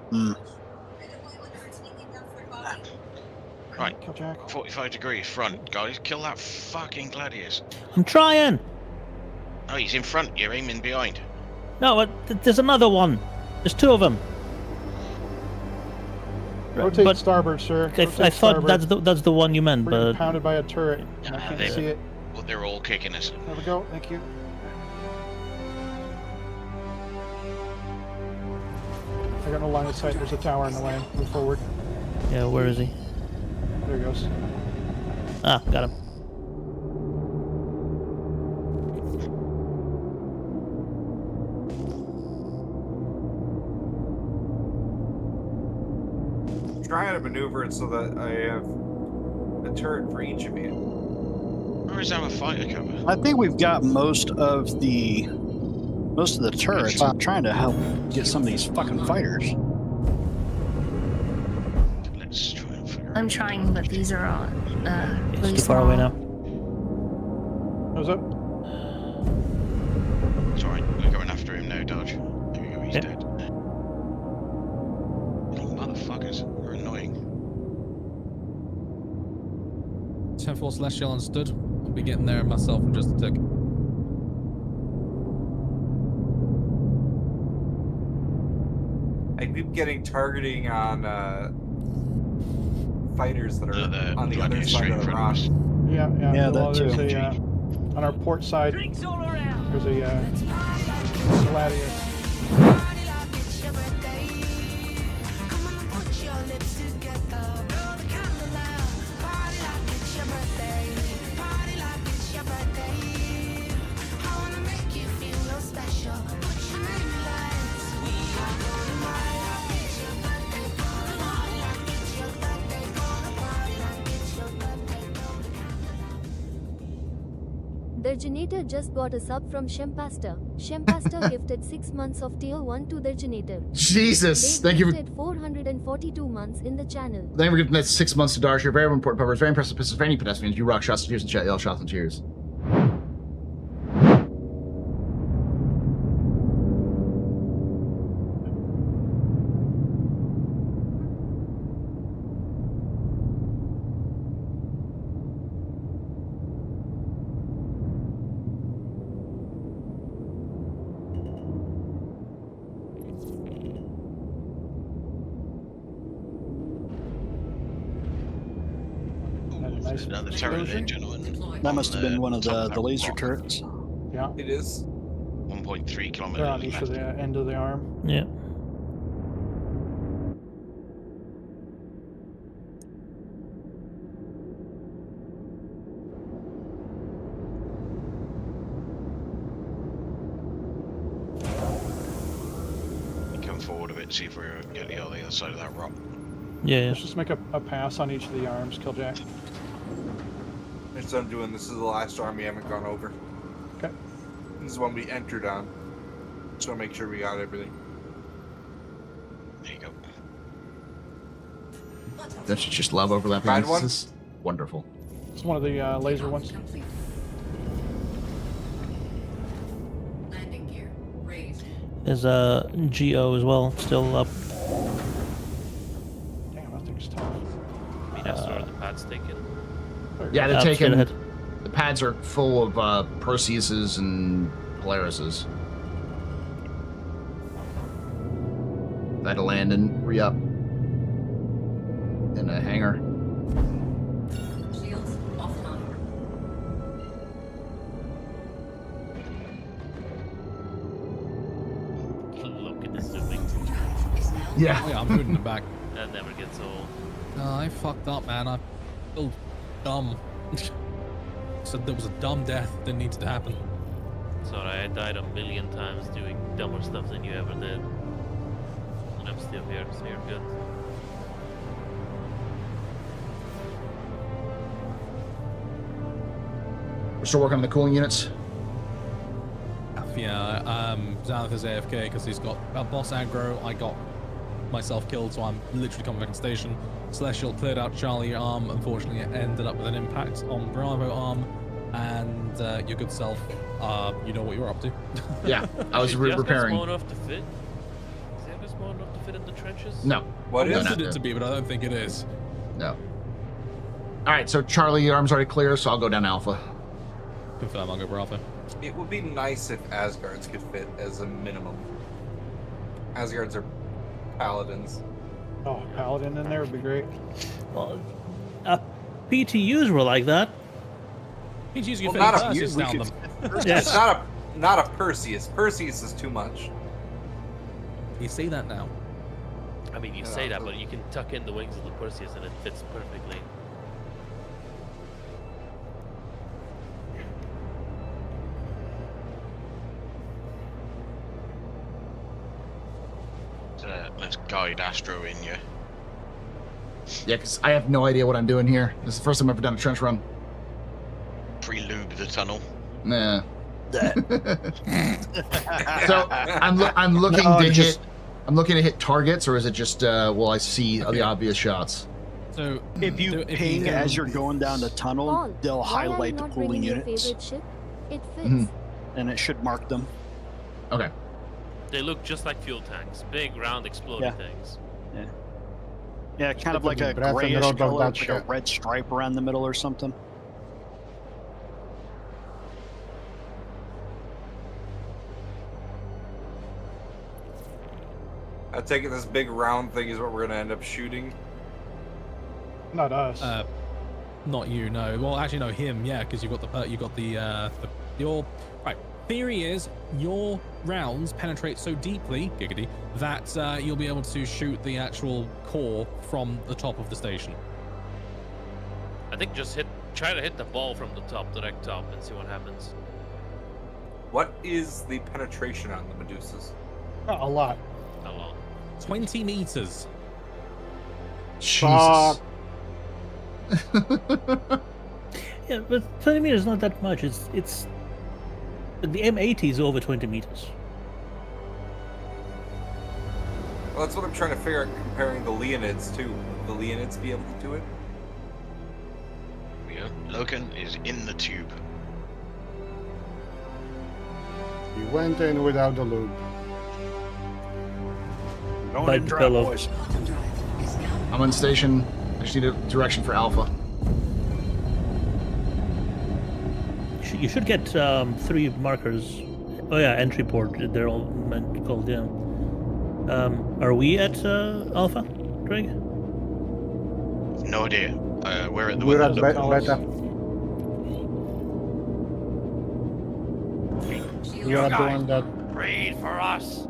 Hmm. Right, 45 degrees front, guys. Kill that fucking gladius. I'm trying. Oh, he's in front. You're aiming behind. No, there's another one. There's two of them. Rotate starboard, sir. I Rotate thought starboard. that's the one you meant, We're getting but pounded by a turret. And I can't see it. Well, they're all kicking us. There we go. Thank you. I got no line of sight. There's a tower in the way. Move forward. yeah, where is he? There he goes. Ah, got him. Trying to maneuver it so that I have a turret for each of you. Where is our fighter cover? I think we've got most of the turrets. I'm trying to help get some of these fucking fighters. Let's try and figure I'm trying, but these are all It's really too far away small. now. How's up? It's alright, we're going after him now, Dodge. There we go, he's dead. Little motherfuckers, they're annoying. 10-4 Celestial understood. I'll be getting there myself in just a tick. I keep getting targeting on fighters that are on the other side of the rock. Yeah, Yeah, well, that there's too. a on our port side. There's a gladius. Their generator just got a sub from Shempasta. Shempasta gifted 6 months of tier 1 to their generator. Jesus, They thank you for gifted 442 months in the channel. thank you for giving that 6 months to Darsh. You're very important purpose. Very impressive pieces for any pedestrians. You rock shots, cheers, and chat, yell shots and cheers. Nice Another turret there, explosion. gentlemen. That must have been one of top the that laser rock. turrets. Yeah. It is. 1.3 kilometers. They're on each left. of the end of the arm. Yeah. Come forward a bit, see if we can get the other side of that rock. Yeah. Let's just make a pass on each of the arms, Killjack. That's what I'm doing. This is the last arm we haven't gone over. Okay. This is one we entered on. Just want to make sure we got everything. There you go. Don't you just love overlapping Bad one? instances? Wonderful. It's one of the laser ones. Landing gear raised. There's a GO as well, still up. Damn, that thing's tough. I mean, that's where the pad's taken. Yeah, they're Straight taking. ahead. The pads are full of Perseuses and Polarises. I had to land and re-up in a hangar. Shields offline. Look at this zooming. Yeah. Oh, yeah, I'm putting them back. That never gets old. I fucked up, man. I feel dumb. Said there was a dumb death that needed to happen. Sorry, I died a million times doing dumber stuff than you ever did. And I'm still here, so you're good. We're still working on the cooling units. Yeah, Xanath is AFK because he's got boss aggro. I got myself killed, so I'm literally coming back in station. Celestial cleared out Charlie arm. Unfortunately, it ended up with an impact on Bravo arm. And your good self, you know what you're up to. Yeah, I was Is the Asgard repairing. small enough to fit? Is the Asgard small enough to fit in the trenches? No. What I is wanted it? it to be, but I don't think it is. No. All right, so Charlie, your arm's already clear, so I'll go down Alpha. Confirm, I'll go Bravo. It would be nice if Asgards could fit as a minimum. Asgards are paladins. Oh, Paladin in there would be great. Well, PTUs were like that. PTUs Well, can not fit a Perseus we down could- them. Yes. It's not a Perseus. Perseus is too much. You say that now. I mean, you say that, but you can tuck in the wings of the Perseus and it fits perfectly. Let's guide Astro in you. Yeah, because I have no idea what I'm doing here. This is the first time I've ever done a trench run. Pre-lube the tunnel. Nah. So I'm looking No, to just- hit. I'm looking to hit targets, or is it just will I see the obvious shots? So If you ping as you're going down the tunnel, Paul, they'll why are you highlight the not cooling bringing your units, favorite ship? It fits. Mhm. and it should mark them. Okay. They look just like fuel tanks. Big, round, exploding Yeah. things. Yeah, kind of like a breath and grayish road of color, that like a shit. red stripe around the middle or something. I take it this big round thing is what we're gonna end up shooting. Not us. Not you, no. Well, actually, no, him, yeah, because you've got your right. Theory is your rounds penetrate so deeply, giggity, that you'll be able to shoot the actual core from the top of the station. I think just try to hit the ball from the top, direct top, and see what happens. What is the penetration on the Medusas? A lot. A lot. 20 meters. Jesus. Yeah, but 20 meters is not that much. It's the M80 is over 20 meters. Well, that's what I'm trying to figure out comparing the Leonids to. Will the Leonids be able to do it? Yeah. Logan is in the tube. He went in without the loop. Going Bite in the dry, pillow. boys. I'm on station. I just need a direction for Alpha. You should get 3 markers. Oh yeah, entry port. They're all meant called down. Are we at Alpha, Greg? No idea. We're at the We're one at that looks beta. We are the one that. Read for us.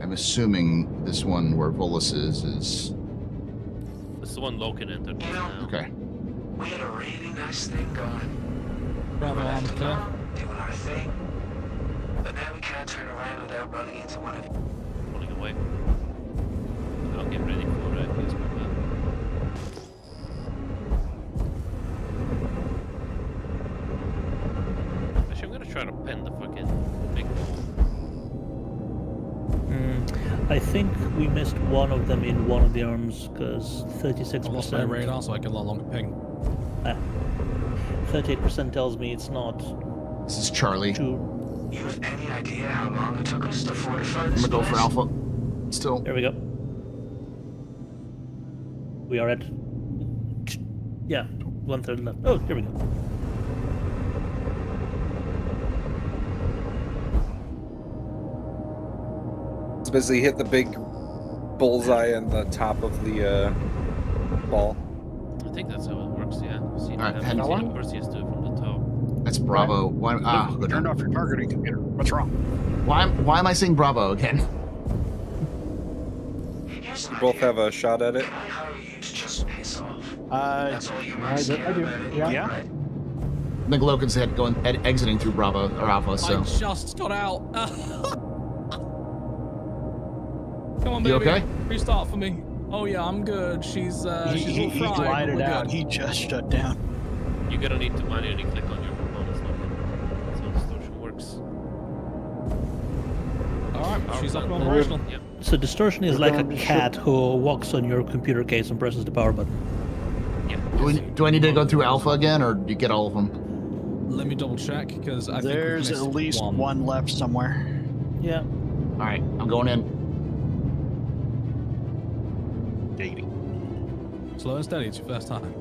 I'm assuming this one where Volus is This is the one Logan entered just now. okay. We had a really nice thing going. Bravo, We were left I'm clear. alone, doing our thing. But now we can't turn around without running into one of you. Pulling away. I'll get ready for it. Here's my plan. Actually, I'm gonna try to pen the fucking big ball. I think we missed one of them in one of the arms because 36%. I lost my radar, so I can no longer ping. 38% tells me it's not. This is Charlie. Too. You have any idea how long it took us to fortify I'm this gonna go for place? Alpha. Still. There we go. We are at. Yeah, 1/3 left. Oh, here we go. It's basically hit the big bullseye on the top of the ball. I think that's how it works, yeah. I've seen Alright, it. pen I've one? seen Perseus do it from the top. That's Bravo. Why? Good. Turned off your targeting computer. What's wrong? Why am I saying Bravo again? You both have a shot at it. I do. Yeah. I think Logan's exiting through Bravo or Alpha. So I just got out. Come on, baby. You okay? Restart for me. Oh yeah, I'm good. She's all He fried. glided We're out. good. He just shut down. You're gonna need to manually click on your components, Logan. That's how distortion works. Alright, she's up and Power operational. Yep. So distortion is like a cat who walks on your computer case and presses the power button. Yeah. do I need to go through Alpha again, or do you get all of them? Let me double check because I There's think at we've least missed one left somewhere. Yeah. All right, I'm going in. Slow and steady. It's your first time.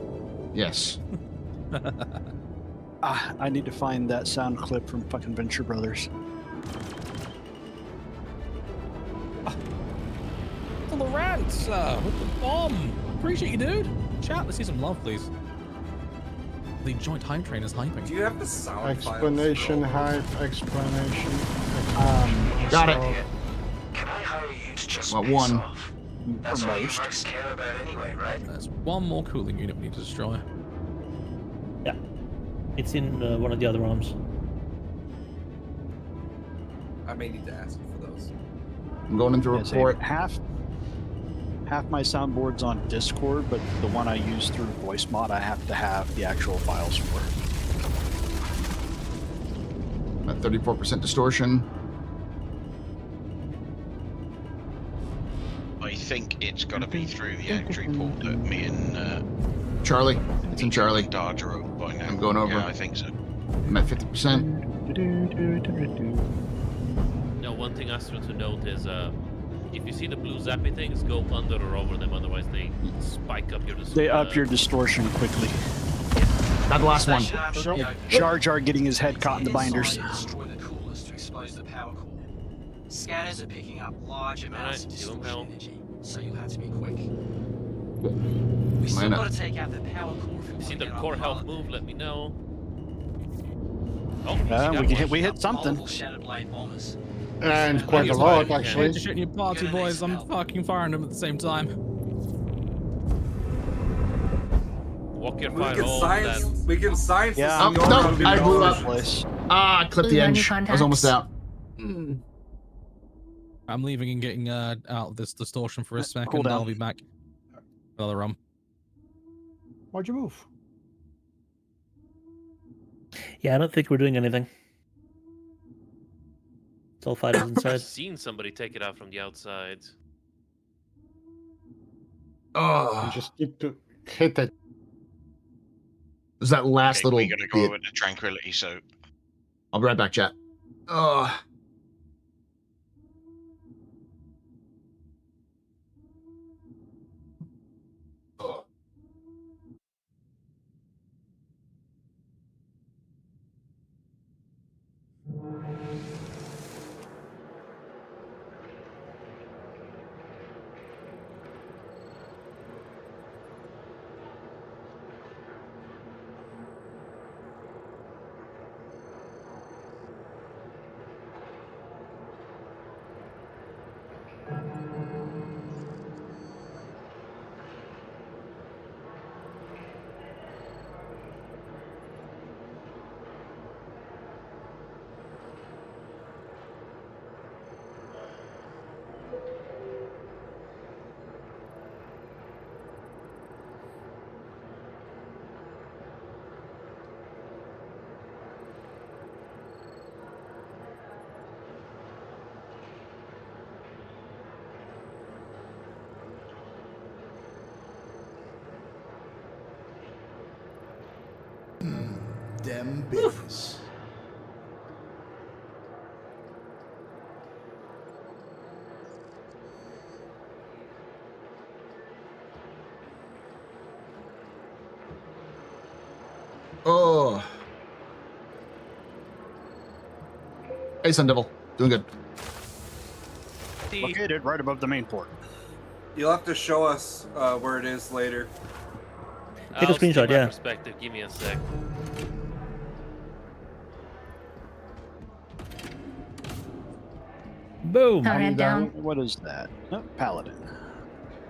Yes. I need to find that sound clip from fucking Venture Brothers. To Lawrence with the bomb. Appreciate you, dude. Chat, let's see some love, please. The joint hype train is hyping. Do you have the sound Explanation, hype, explanation. Got it. Can I hire you to just Well, piss one. off? That's what you folks care about anyway, right? There's one more cooling unit we need to destroy. Yeah. It's in one of the other arms. I may need to ask you for those. I'm going into Yeah, say report. half my soundboard's on Discord, but the one I use through voice mod, I have to have the actual files for. At 34% distortion. I think it's got to be through the entry port that me and Charlie. It's in Charlie. Dodge are opening now. I'm going over. Yeah, I think so. I'm at 50%. Now, one thing Astro to note is, if you see the blue zappy things, go under or over them, otherwise they spike up your distortion. They up your distortion quickly. Not the last one. Jar Jar getting his head caught in the binders. Destroy the coolers to expose the power core. Scanners are picking up large amounts of distortion energy, so you'll have to be quick. We still Mine up. got to take out the power core if we If you see want to the get core our health pilot. move, let me know. Oh, We hit something. Multiple Shattered Blade bombers. And quite a lot, actually. Hate to shit in your party, boys. I'm fucking firing them at the same time. Walk your We fire can all science. that. We can science. Yeah, this I'm going no, around I all blew over up. the place. I clipped the Blue edge. I was almost out. I'm leaving and getting out of this distortion for a second. Cool down. I'll be back. Another rum. Why'd you move? Yeah, I don't think we're doing anything. It's all fighters I've inside. seen somebody take it out from the outside. Oh, You just need to hit it. was that last Okay, little we gotta go bit. over to Tranquility, so I'll be right back, chat. Oh. them biz. Oh. Hey, Sun Devil. Doing good. Located right above the main port. You'll have to show us where it is later. Take a screenshot, yeah. Perspective. Give me a sec. Boom. Head down. What is that? Oh, Paladin.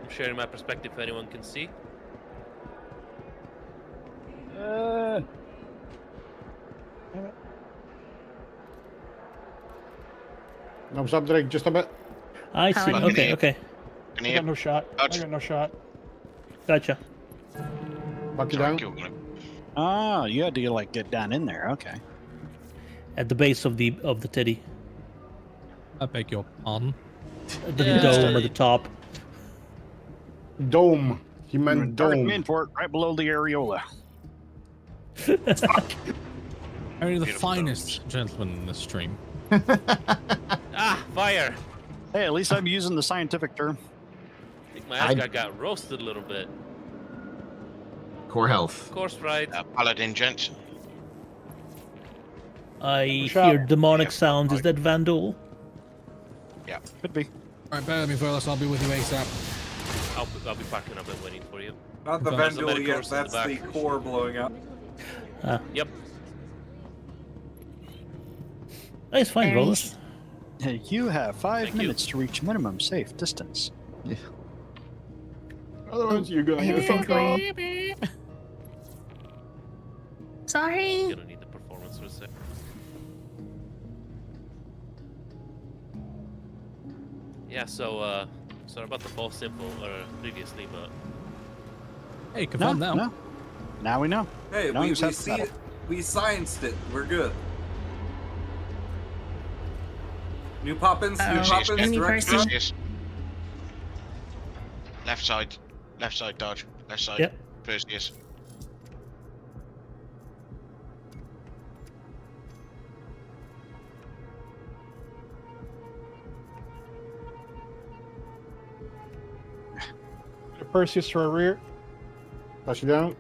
I'm sharing my perspective if anyone can see. Thumbs up, Drake, just a bit. I see. Paladin. Okay, okay. I got no shot. I got no shot. Gotcha. Buck you down. Ah, you had to like get down in there. Okay. At the base of the teddy. I beg your pardon. The dome or the top. Dome. He meant dome. Main port, right below the areola. Only the finest gentleman in this stream. Ah, fire! Hey, at least I'm using the scientific term. I think my Asgard got roasted a little bit. Core health. Of course, right. Paladin Jensen. I hear demonic sounds. Is that Vandal? Yeah. Could be. Alright, bear with me, fellas. I'll be with you ASAP. I'll be packing up and waiting for you. Not the There's a Vendel medical yet, in the that's back. the core blowing up. Yep. Nice find, Rollers. Hey, you have 5 Thank you. minutes to reach minimum safe distance. Yeah. Otherwise, you're going to fuck off. Sorry. Gonna need the performance for a sec. Yeah, so sorry about the false info previously, but Hey, confirm now. No. Now we know. Hey, Now we you have see to it. We scienced it. We're good. New poppins, new Uh-oh. poppins, Enemy direct person. shot. Left side dodge, left side. Yep. Perseus. Perseus to our rear. Push you down.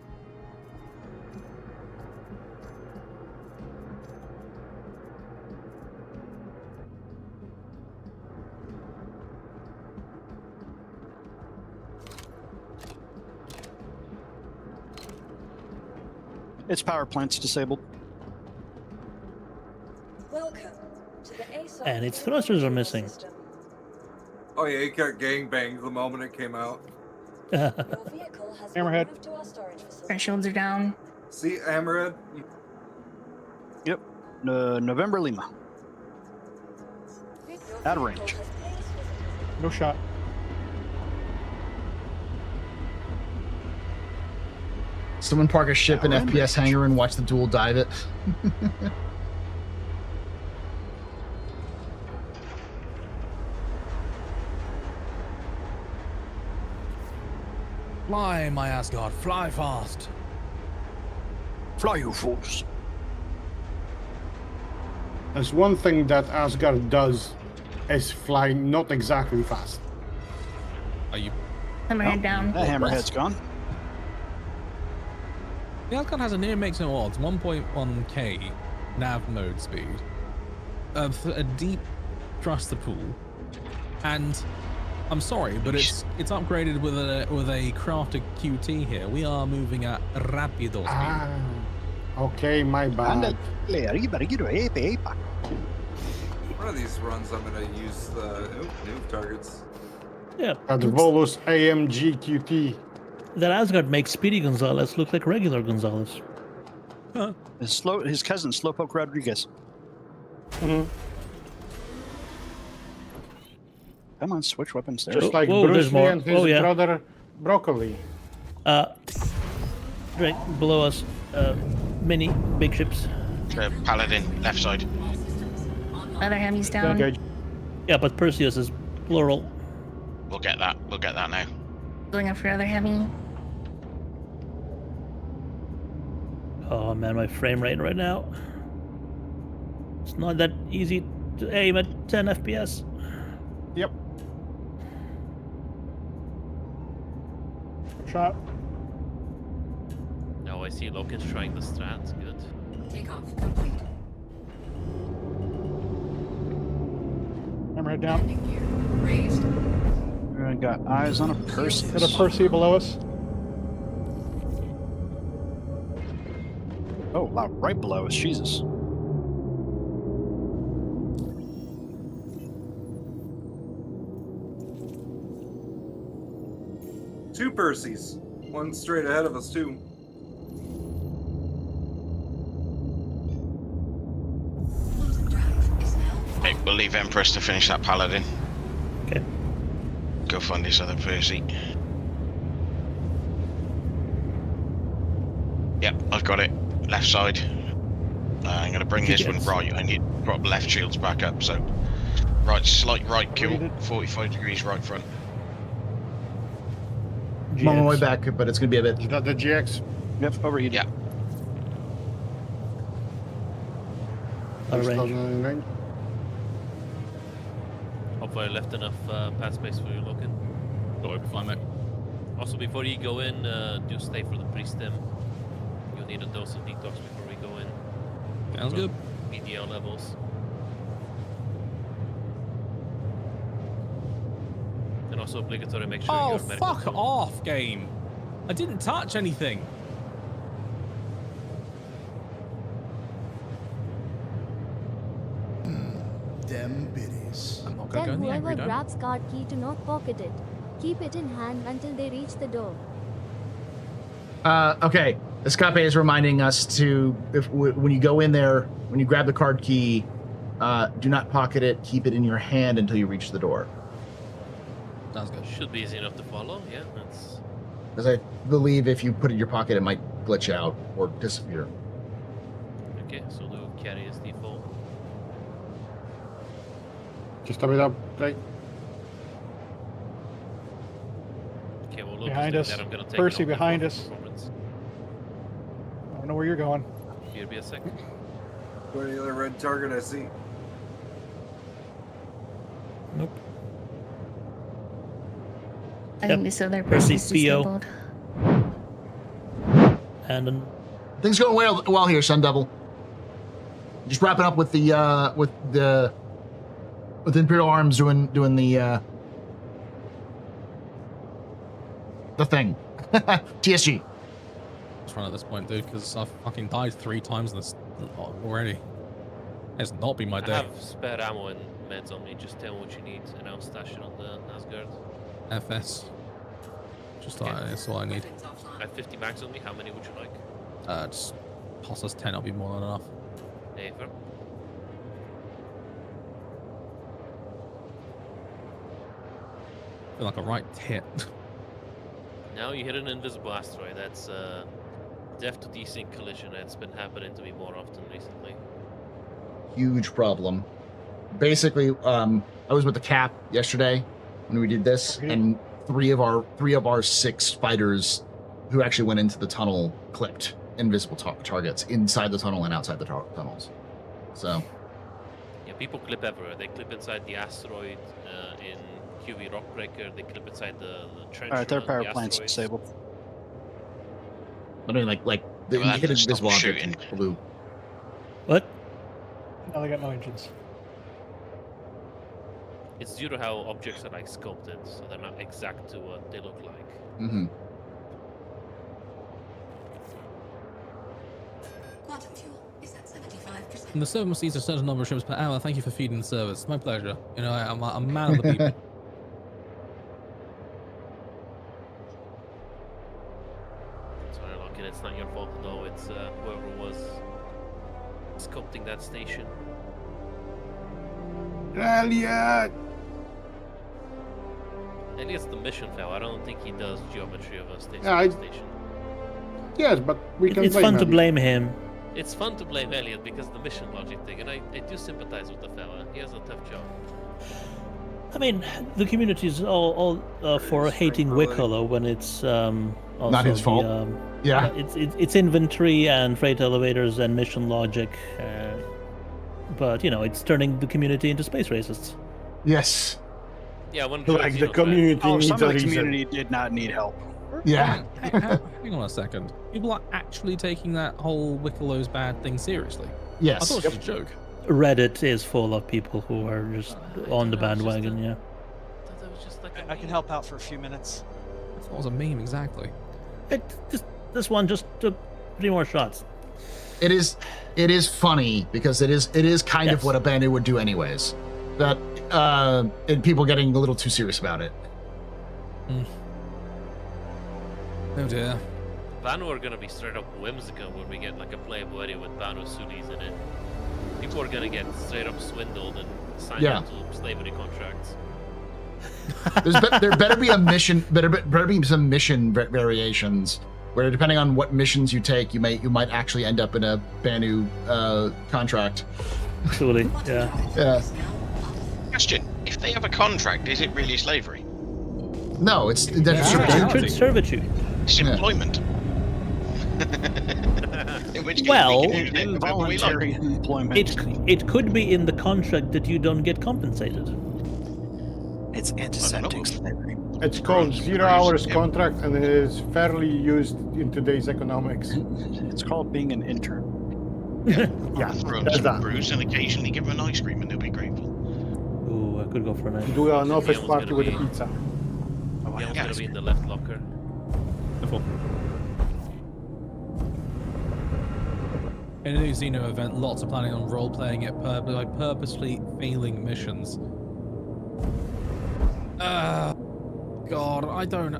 Its power plant's disabled. Welcome to the ASOP And its thrusters are missing. Oh yeah, it got gangbanged the moment it came out. Your vehicle has been Hammerhead. moved to our storage facility. Our shields are down. See, Hammerhead? Yep. November Lima. Your Out of vehicle range. has placed No shot. Someone park a ship in FPS hangar and watch the duel dive it. Fly, my Asgard. Fly fast. Fly, you fools. There's one thing that Asgard does is fly not exactly fast. Are you? Hammerhead down. That hammerhead's gone. The Asgard has a near makes no odds 1.1k nav mode speed, a deep thruster pool, and I'm sorry, but it's upgraded with a crafted QT here. We are moving at rapido speed. Ah, okay, my bad. One of these runs I'm gonna use the new targets. Yeah. The Volus AMG QT. That Asgard makes Speedy Gonzalez look like regular Gonzalez. Huh. His cousin, Slowpoke Rodriguez. Mm-hmm. Come on, switch weapons there. Just like Whoa, Bruce there's Lee more. and his Oh, yeah. brother Broccoli. Right below us, many big ships. Paladin, left side. Other Hemi's down. Okay. Yeah, but Perseus is plural. We'll get that now. Going after other Hemi. Oh man, my frame rate right now. It's not that easy to aim at 10 FPS. Yep. Shot. Oh, I see Logan's trying the strat. Good. Takeoff complete. Hammerhead down. Raised. I got eyes on a Perseus. Got a Percy below us. Oh, wow, right below us. Jesus. Two Percys. One straight ahead of us, too. Hey, we'll leave Empress to finish that Paladin. Okay. Go find this other Percy. Yep, I've got it. Left side. I'm going to bring this one right. I need to prop left shields back up, so... Right, slight right kill, 45 degrees right front. I'm on my way back, but it's going to be a bit... Is that the GX? Yep, overheated. Yeah. Hopefully I left enough pad space for you, Logan. Don't be fine, mate. Also, before you go in, do stay for the pre-stim. You'll need a dose of detox before we go in. Sounds good. BDL levels. And also obligatory make sure Oh, you're medical. fuck off, game. I didn't touch anything. Them biddies. I'm not gonna go Then in the whoever angry dome. grabs card key to not pocket it. Keep it in hand until they reach the door. Okay, Escape is reminding us to, when you go in there, when you grab the card key, do not pocket it, keep it in your hand until you reach the door. Sounds good. Should be easy enough to follow, yeah. That's... Because I believe if you put it in your pocket, it might glitch out or disappear. Okay, so do carry as default. Just stop it up, right? Okay, well, look, Behind us. I'm gonna take Percy it off behind the us. performance. I don't know where you're going. Here be a sec. What any other red target I see? Nope. I think this other Percy person's PO. disabled. And then Things going well here, Sun Devil. Just wrapping up with the with Imperial Arms doing the thing. TSG. Just run at this point, dude, because I've fucking died 3 times in this already. It's not been my I day. have spare ammo and meds on me. Just tell me what you need, and I'll stash it on the Asgard. FS. Just that's all I need. I have 50 mags on me. How many would you like? Just toss us 10, I'll be more than enough. Never. Feel like a right tit. Now you hit an invisible asteroid. That's death to desync collision. That's been happening to me more often recently. Huge problem. Basically, I was with the Cap yesterday when we did this, and three of our 6 fighters who actually went into the tunnel clipped invisible targets inside the tunnel and outside the tunnels. So Yeah, people clip everywhere. They clip inside the asteroid in QV Rockbreaker. They clip inside the trench. Alright, their around power the plant's asteroids. disabled. I mean, like the Well, that hit doesn't invisible stop object shooting. blue. what? Now they got no engines. It's due to how objects are like sculpted, so they're not exact to what they look like. Mm-hmm. Quantum fuel is at 75%. And the server must use a certain number of ships per hour. Thank you for feeding the service. It's my pleasure. You know, I'm a man of the people. Sorry, Logan, it's not your fault though. It's whoever was sculpting that station. Elliot! Elliot's the mission fell. I don't think he does geometry of a station. Yeah, Yes, but we can It's blame fun to Elliot. blame him. It's fun to blame Elliot because of the mission logic thing, and I do sympathize with the fella. He has a tough job. I mean, the community is all for hating Wicklow when it's also Not his fault. Yeah. It's inventory and freight elevators and mission logic, but it's turning the community into space racists. Yes. Yeah, one Like the community needs some of a the reason. community did not need help. Yeah. Hang on a second. People are actually taking that whole Wicklow's bad thing seriously. Yes. I thought it was a joke. Reddit is full of people who are just on the bandwagon. Yeah. I can help out for a few minutes. I thought it was a meme, exactly. This one just took 3 more shots. It is funny because it is kind of what a Banu would do anyways. That and people getting a little too serious about it. Oh dear. Banu are gonna be straight up whimsical when we get like a Playboy with Banu Sudis in it. People are gonna get straight up swindled and signed into slavery contracts. There better be a mission. Better be some mission variations where, depending on what missions you take, you might actually end up in a Banu contract. Truly, yeah. Yeah. Question: if they have a contract, is it really slavery? No, it's servitude. It's employment. In which case Well, involuntary employment. It could be in the contract that you don't get compensated. It's antiseptic slavery. It's called 0 hours contract, and it is fairly used in today's economics. It's called being an intern. Yeah, throw them that's some that. brews and occasionally give them an ice cream and they'll be grateful. Ooh, I could go for an ice. Do an office Someone's party gonna with a be- pizza. Yeah, gonna be in the left locker. In a new Xeno event, lots are planning on role-playing it by purposely failing missions. God, I don't...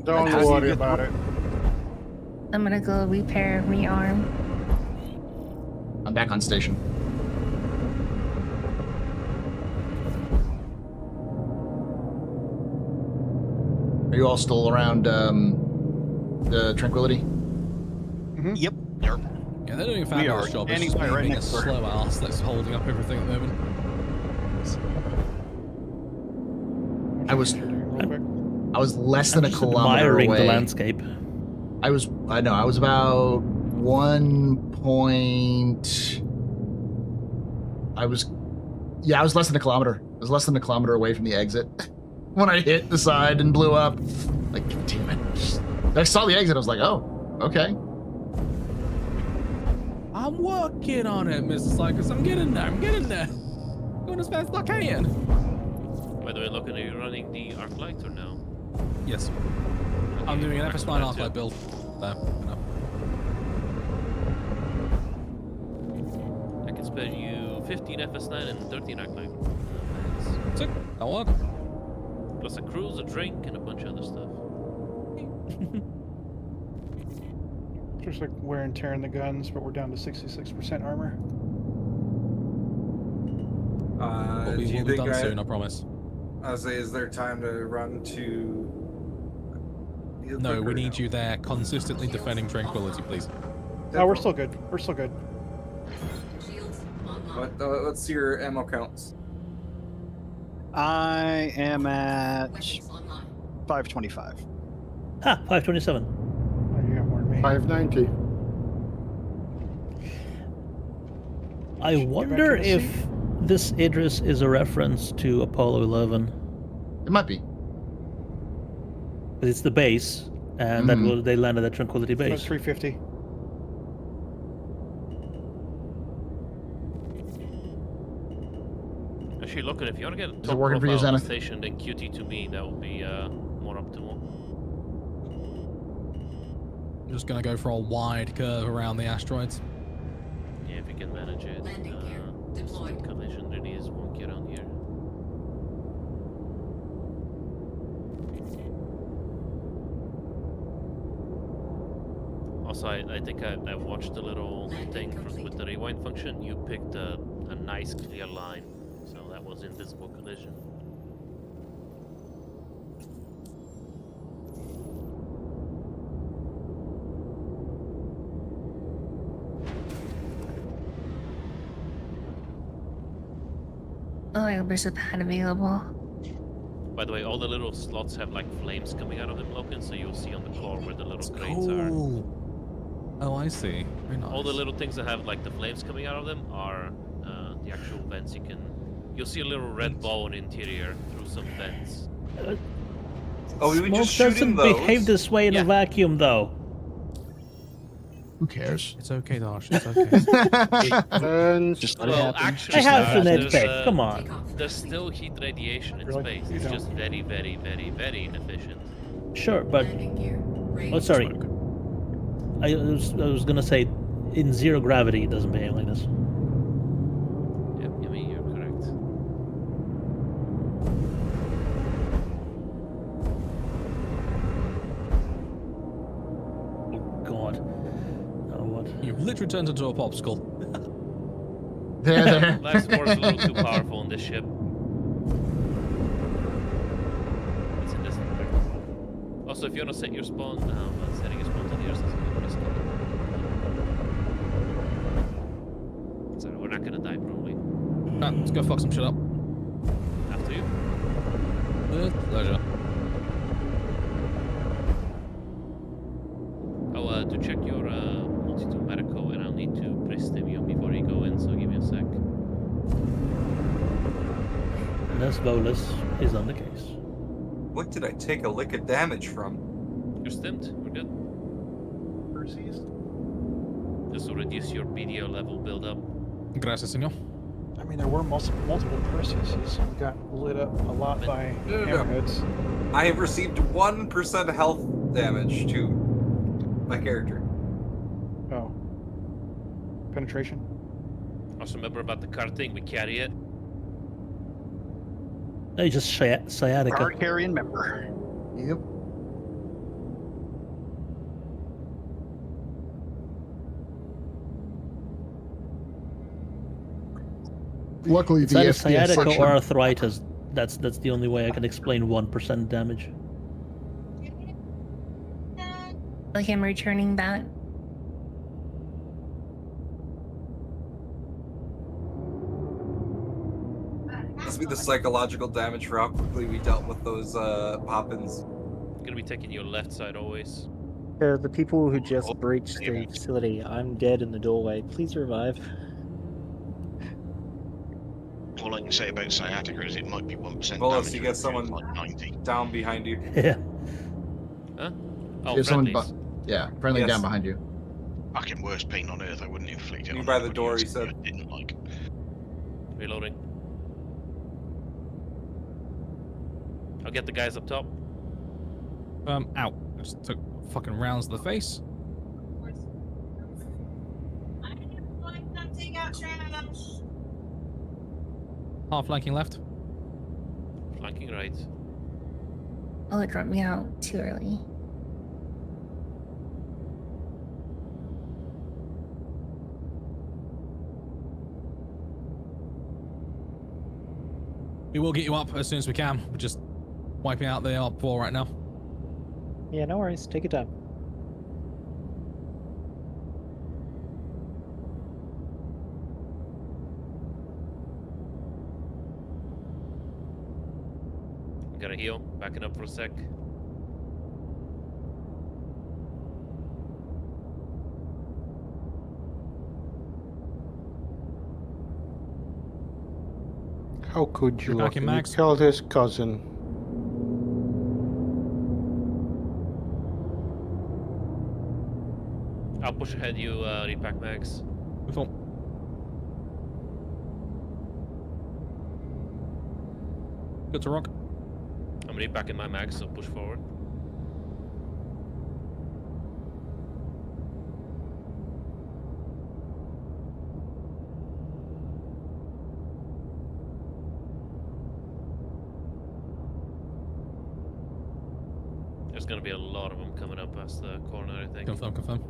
Don't worry about it. I'm gonna go rearm. I'm back on station. Are you all still around the Tranquility? Yep. Yeah, they're doing a fabulous job. It's just Anybody right being a next door. slow ass that's holding up everything at the moment. I was less than a just kilometer admiring away. the landscape. I was about 1 point. I was less than a kilometer. I was less than a kilometer away from the exit when I hit the side and blew up. Like, damn it. I saw the exit. I was like, oh, okay. I'm working on it, Mrs. Lycus. I'm getting there. Going as fast as I can. By the way, look, are you running the arc light or no? Yes. I'm doing an FS9 Arclight build. There. I can spare you 15 FS9 and 13 arc light. Sick. That'll work. Plus a cruise, a drink, and a bunch of other stuff. Just like wear and tear in the guns, but we're down to 66% armor. We'll do you be think done soon, I promise. I was say, is there time to run to? No, we need you there, consistently defending Tranquility, please. No, we're still good. We're still good. Let's see your ammo counts. I am at 525. Ha, 527. You got more than me. 590. I wonder if this Idris is a reference to Apollo 11. It might be. It's the base, and they landed at Tranquility That's Base. 350. Actually, look, if you want to get a it top working for you, profile Zenith? station, then QT to me, that would be more optimal. I'm just gonna go for a wide curve around the asteroids. Yeah, if you can manage it. Collision really is wonky around here. Also, I think I watched the little thing with the rewind function. You picked a nice clear line, so that was invisible collision. Oh, like there's a pad available. By the way, all the little slots have like flames coming out of them, Logan, so you'll see on the core where the little crates Cool. Oh, I see. Very nice. are. All the little things that have like the flames coming out of them are the actual vents. You'll see a little red ball on the interior through some vents. Oh, we were Smoke just shooting doesn't those. behave this way in a vacuum, though. Who cares? It's okay, Dash. It's okay. Just Well, actually, I have to there's, nitpick. Come on. There's still heat radiation in space. It's just very, very, very, very inefficient. Sure, but oh, sorry. I was gonna say, in zero gravity, it doesn't behave like this. Yep, I mean, you're correct. Oh God. Oh what? You've literally turned into a popsicle. There. Life support is a little too powerful on this ship. It's in this thing. Also, if you want to set your spawn, setting your spawn to the earth is a good risk. Sorry, we're not gonna die probably. Right, let's go fuck some shit up. After you. With pleasure. Oh, to check your multi-tool medical, and I'll need to pre-stim you before you go in, so give me a sec. Unless Volus is on the case. What did I take a lick of damage from? You're stimmed. We're good. This will reduce your BDO level build-up. Gracias, senor. I mean, there were multiple Perseuses. We got lit up a lot by hammerheads. I have received 1% health damage to my character. Oh. Penetration? Also, remember about the car thing? We carry it. They just sciatica. Card carrying member. Yep. Luckily, It's the either FPS sciatica section. or arthritis. That's the only way I can explain 1% damage. Like I'm returning back. Must be the psychological damage for how quickly we dealt with those pop-ins. Gonna be taking your left side always. The people who just breached the facility, I'm dead in the doorway. Please revive. All I can say about sciatica is it might be 1% Bolus, damage. you but get it someone feels like 90. down behind you. Yeah. Huh? Oh, There's someone friendlies. yeah, friendly Yes. down behind you. Fucking worst pain on earth. I wouldn't inflict it You on by the anybody door, else he said. I didn't like. Reloading. I'll get the guys up top. Out. Just took fucking rounds to the face. Half flanking left. Flanking right. Oh, it dropped me out too early. We will get you up as soon as we can. We're just wiping out the R4 right now. Yeah, no worries. Take your time. Gotta heal. Backing up for a sec. How could you, You're back in Loki? You max. killed his cousin. I'll push ahead you, repack mags. Before. Good to rock. I'm repacking my mags, so push forward. There's gonna be a lot of them coming up past the corner, I think. Confirm, confirm.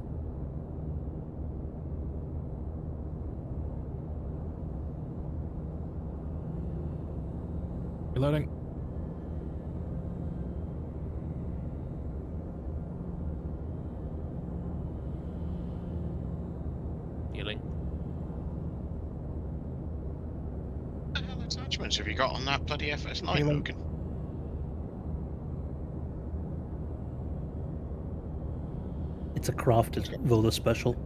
Reloading. Healing. What the hell is that? attachments have you got on that bloody FS9, Logan? It's a crafted Vola special.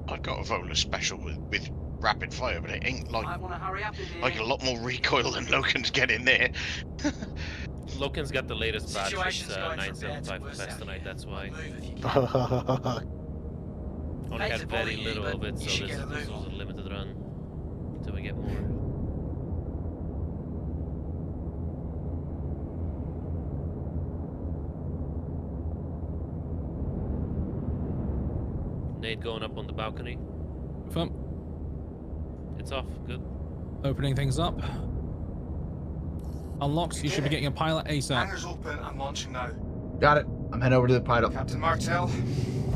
I've got a Vola special with rapid fire, but it ain't like a lot more recoil than Logan's getting there. Logan's got the latest batch. It's 975 Fast tonight. That's why. Only had very little of it, so this was a limited run until we get more. Nate going up on the balcony. Fun. It's off. Good. Opening things up. Unlocked. You should be getting a pilot ASAP. Hangar's open. I'm launching now. Got it. I'm heading over to the pilot. Captain Martel.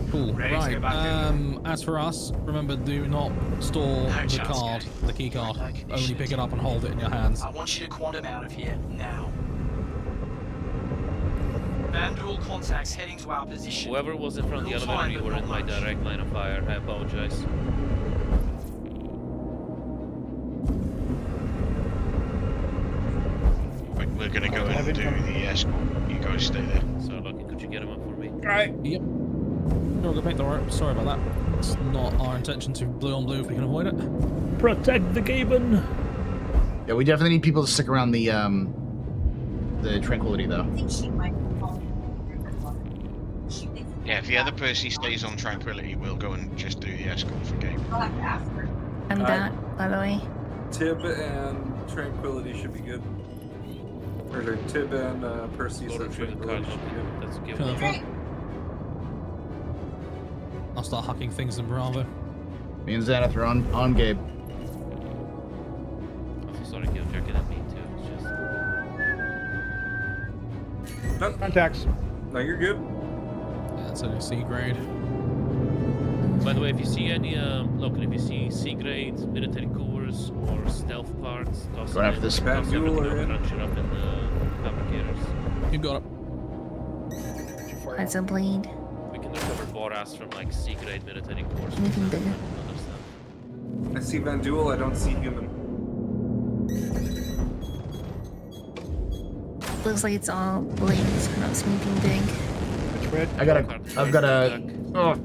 Cool. Ready to Right. get back in. As for us, remember, do not store the card, the key card. Only pick it up and hold it in your hands. I want you to quantum out of here now. Vandal contacts heading to our position. Whoever was in front of the elevator, you were in my direct line of fire. I apologize. We're gonna go and do the escort. You guys stay there. So, Logan, could you get him up for me? Right. Yep. No, good mate. Sorry about that. It's not our intention to blue on blue if we can avoid it. Protect the Gaben. Yeah, we definitely need people to stick around the Tranquility, though. Yeah, if the other person stays on Tranquility, we'll go and just do the escort for Gabe. I'm back, by the way. Tib and Tranquility should be good. Or sorry, Tib and Percy said Tranquility should be good. That's good. Okay. I'll start hacking things in Bravo. Me and Xanath are on Gabe. I'm so sorry, Gil, checking at me too. It's just. Contacts. No, you're good. Yeah, it's a C grade. By the way, if you see any, Logan, if you see C grade military cores or stealth parts, toss Going it after this toss Vandal everything or over, in? crunch it up in the fabricators. You got it. That's a bleed. We can recover Boras from like C grade military cores. Anything bigger. Other stuff. I see Vandal, I don't see human. Looks like it's all blades. I don't see anything big. Which red? I've got a. Oh,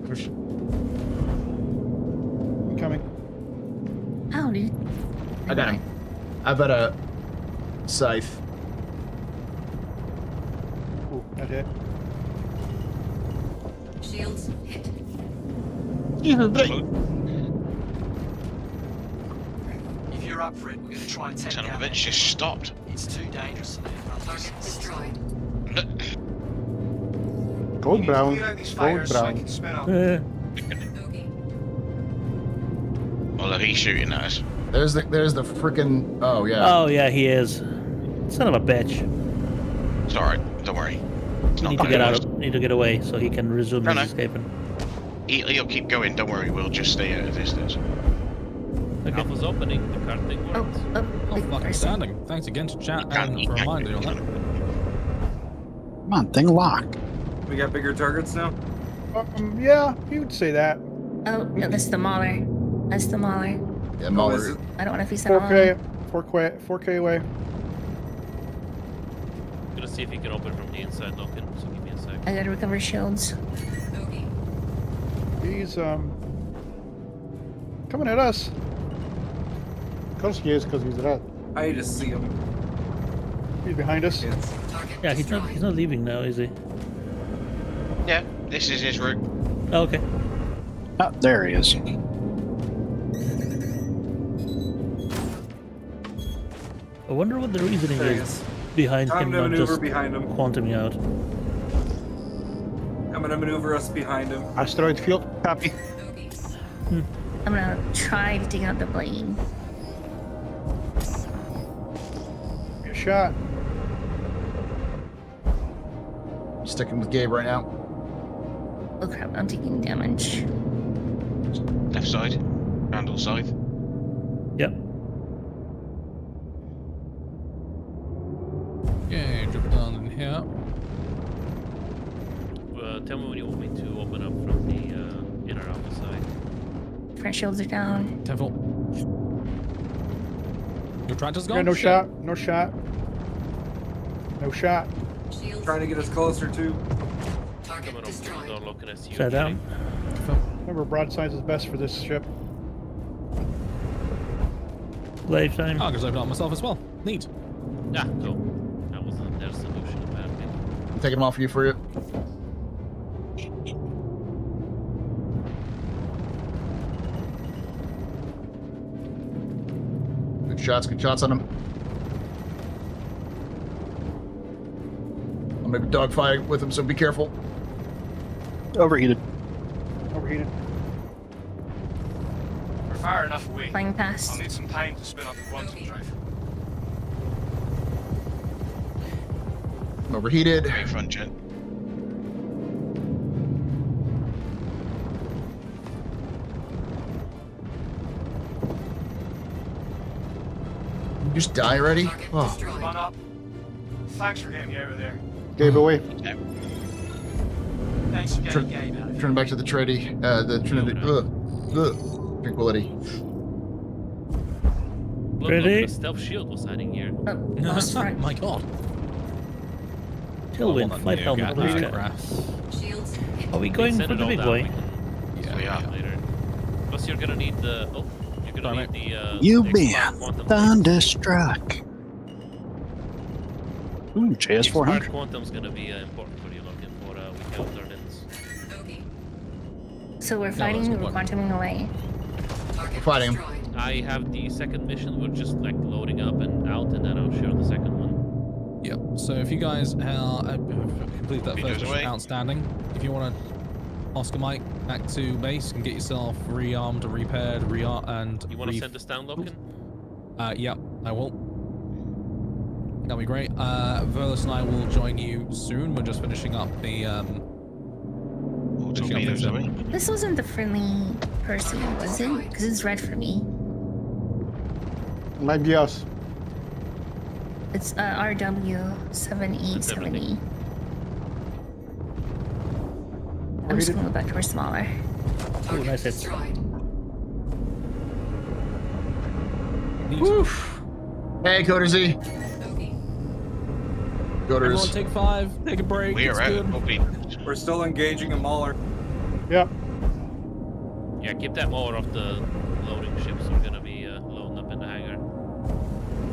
Coming. Oh, dude. I got him. I've got a scythe. Ooh, not hit. Shields hit. If you're up for it, we're gonna try and take Son down of a that bitch just stopped. It's too dangerous. Target destroyed. Gold brown. Clear out these Gold fires so I brown. can spin up. Okay. Well, he's shooting at us. There's the freaking. Oh yeah. Oh yeah, he is. Son of a bitch. It's alright, don't worry. It's We not need to gonna get last. out. Need to get away so he can resume No, his no. escaping. He'll keep going, don't worry, we'll just stay at a distance. Okay. Alpha's opening. The card thing worked. Oh, fucking standing. Thanks again to chat and for reminding on that. Come on, thing lock. We got bigger targets now? Yeah, you would say that. Oh, no, that's the Mauler. That's the Mauler. Yeah, Oh, Mauler. is it? I don't know if he said 4K, 4K away. I'm gonna see if he can open from the inside, Logan. So give me a sec. I gotta recover shields. Okay. He's coming at us. Of course he is, because he's red. I just see him. He's behind us. Yes. Yeah, he's not leaving now, is he? Yeah, this is his route. Oh, okay. Oh, there he is. I wonder what the reasoning There he is is. behind Time him to not maneuver just behind him. quantuming out. I'm gonna maneuver us behind him. Asteroid field. Copy. I'm gonna try to take out the blade. Get shot. Sticking with Gabe right now. Oh crap, I'm taking damage. Left side. Vandal side. Yep. Okay, drop down in here. Tell me when you want me to open up from the inner alpha side. Front shields are down. 10-4. Your tractor's Yeah, gone? no shot. No shot. No shot. Trying to get us closer to. Coming up to the door looking at you. Set down. Remember, broadsides is best for this ship. Glaive time. Oh, I can open up myself as well. Neat. Yeah, cool. That wasn't their solution, apparently. I'm taking them off you for you. Good shots on him. I'm maybe dogfighting with him, so be careful. Overheated. Overheated. We're far enough away. Flying past. I'll need some time to spin up the quantum drive. I'm overheated. Hey, front jet. You just die already? Oh. Come on up. Thanks for getting me out of there. Gabe away. Thanks for getting Gabe out of here. Turn back to the Trinity. Tranquility. Look, the stealth shield was hiding here. No, that's right. My God. Tailwind, flight helmet, blue sky. Are we going for the big boy? Yeah, we are. Later. Plus, you're gonna need the. Oh, you're gonna need the. You've been thunderstruck. Ooh, JS400. Quantum's gonna be important for you looking for weekend turn-ins. So we're fighting, we're quantuming away. We're fighting. I have the second mission. We're just like loading up and out, and then I'll share the second one. Yep. So if you guys complete that first mission, outstanding. If you want to, Oscar Mike, back to base and get yourself rearmed, repaired, and. You want to send us down, Loken? Yep, I will. That'll be great. Verlis and I will join you soon. We're just finishing up the. This wasn't the friendly person, was it? Because it's red for me. Might be us. It's RW7870. I'm just gonna go back to our smaller. Oh, nice hit. Woof. Hey, Coder Z. Everyone Coders. take 5, take a break. We're it's at good. We're still engaging a mauler. Yep. Yeah, keep that mower off the loading ships. We're gonna be loading up in the hangar.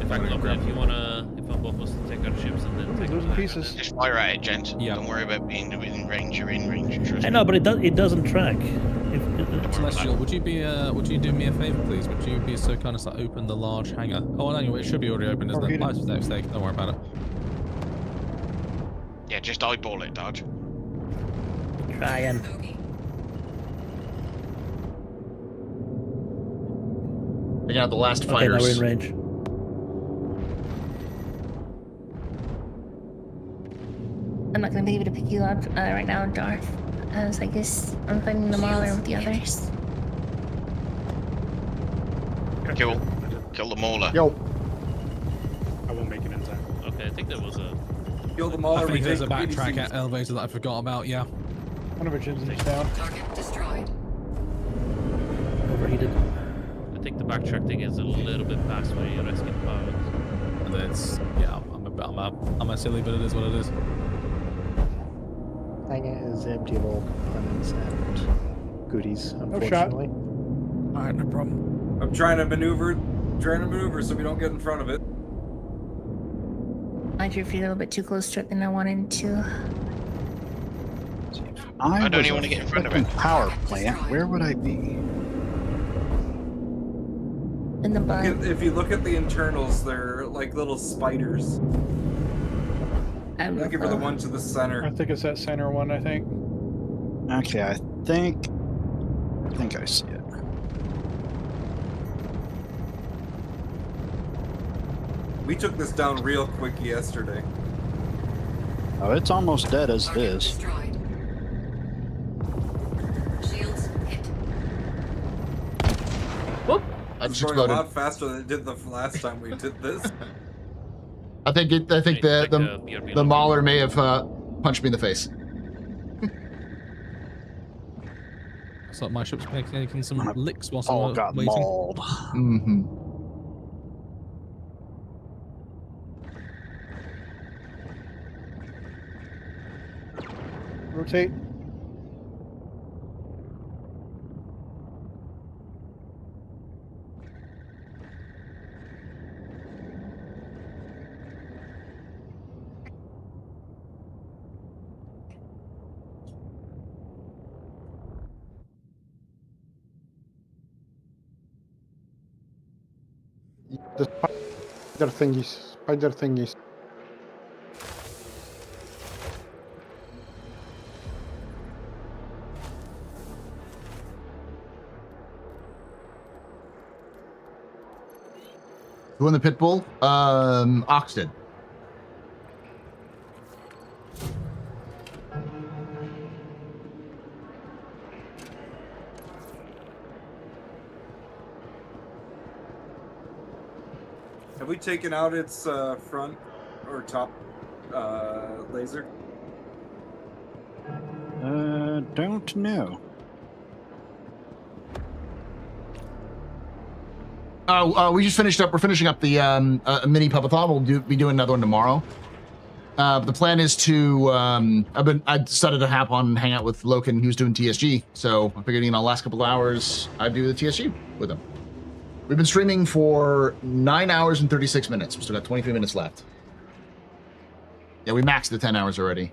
In fact, Loken, if you wanna, if I'm both of us to take our ships and then take Losing pieces. Just fire at it, gent. Yeah. Don't worry about being within range. You're in range. Trust I me. know, but it doesn't track. Celestial, would you do me a favor, please? Would you be so kind as to open the large hangar? Oh, anyway, it should be already open, isn't it? My mistake. Don't worry about it. Yeah, just eyeball it, Dodge. Trying. Taking out the last Okay, fighters. now we're in range. I'm not gonna be able to pick you up right now, Darth, as I guess I'm fighting the Mauler with the others. Kill the mauler. Yo. I won't make it in time. Okay, I think there was a. Kill the mauler. I think there's a backtrack at elevator that I forgot about, yeah. One of our engines down. Overheated. I think the backtrack thing is a little bit past where you're rescuing the pilot. And it's, yeah, I'm a silly, but it is what it is. Hangar is empty of all components and goodies, shot. unfortunately. Alright, no problem. I'm trying to maneuver so we don't get in front of it. I drifted a little bit too close to it than I wanted to. I don't even want to get in front of it. Power plant. Where would I be? In the butt. If you look at the internals, they're like little spiders. I'm looking for the one to the center. I think it's that center one, I think. Okay, I think I see it. We took this down real quick yesterday. Oh, it's almost dead as it is. Whoop! I It's just going a exploded. lot faster than it did the last time we did this. I think the Mauler may have punched me in the face. So my ship's making some licks whilst All I'm got waiting. mauled. Mm-hmm. Rotate. The spider thingies. Spider thingies. Who won the pit bull? Ox did. Have we taken out its front or top laser? Don't know. We just finished up. We're finishing up the mini Sub-A-Thon. We'll be doing another one tomorrow. But the plan is to. I decided to hop on and hang out with Loken, who's doing TSG. So I figured, the last couple of hours I'd do the TSG with him. We've been streaming for 9 hours and 36 minutes. We still got 23 minutes left. Yeah, we maxed the 10 hours already.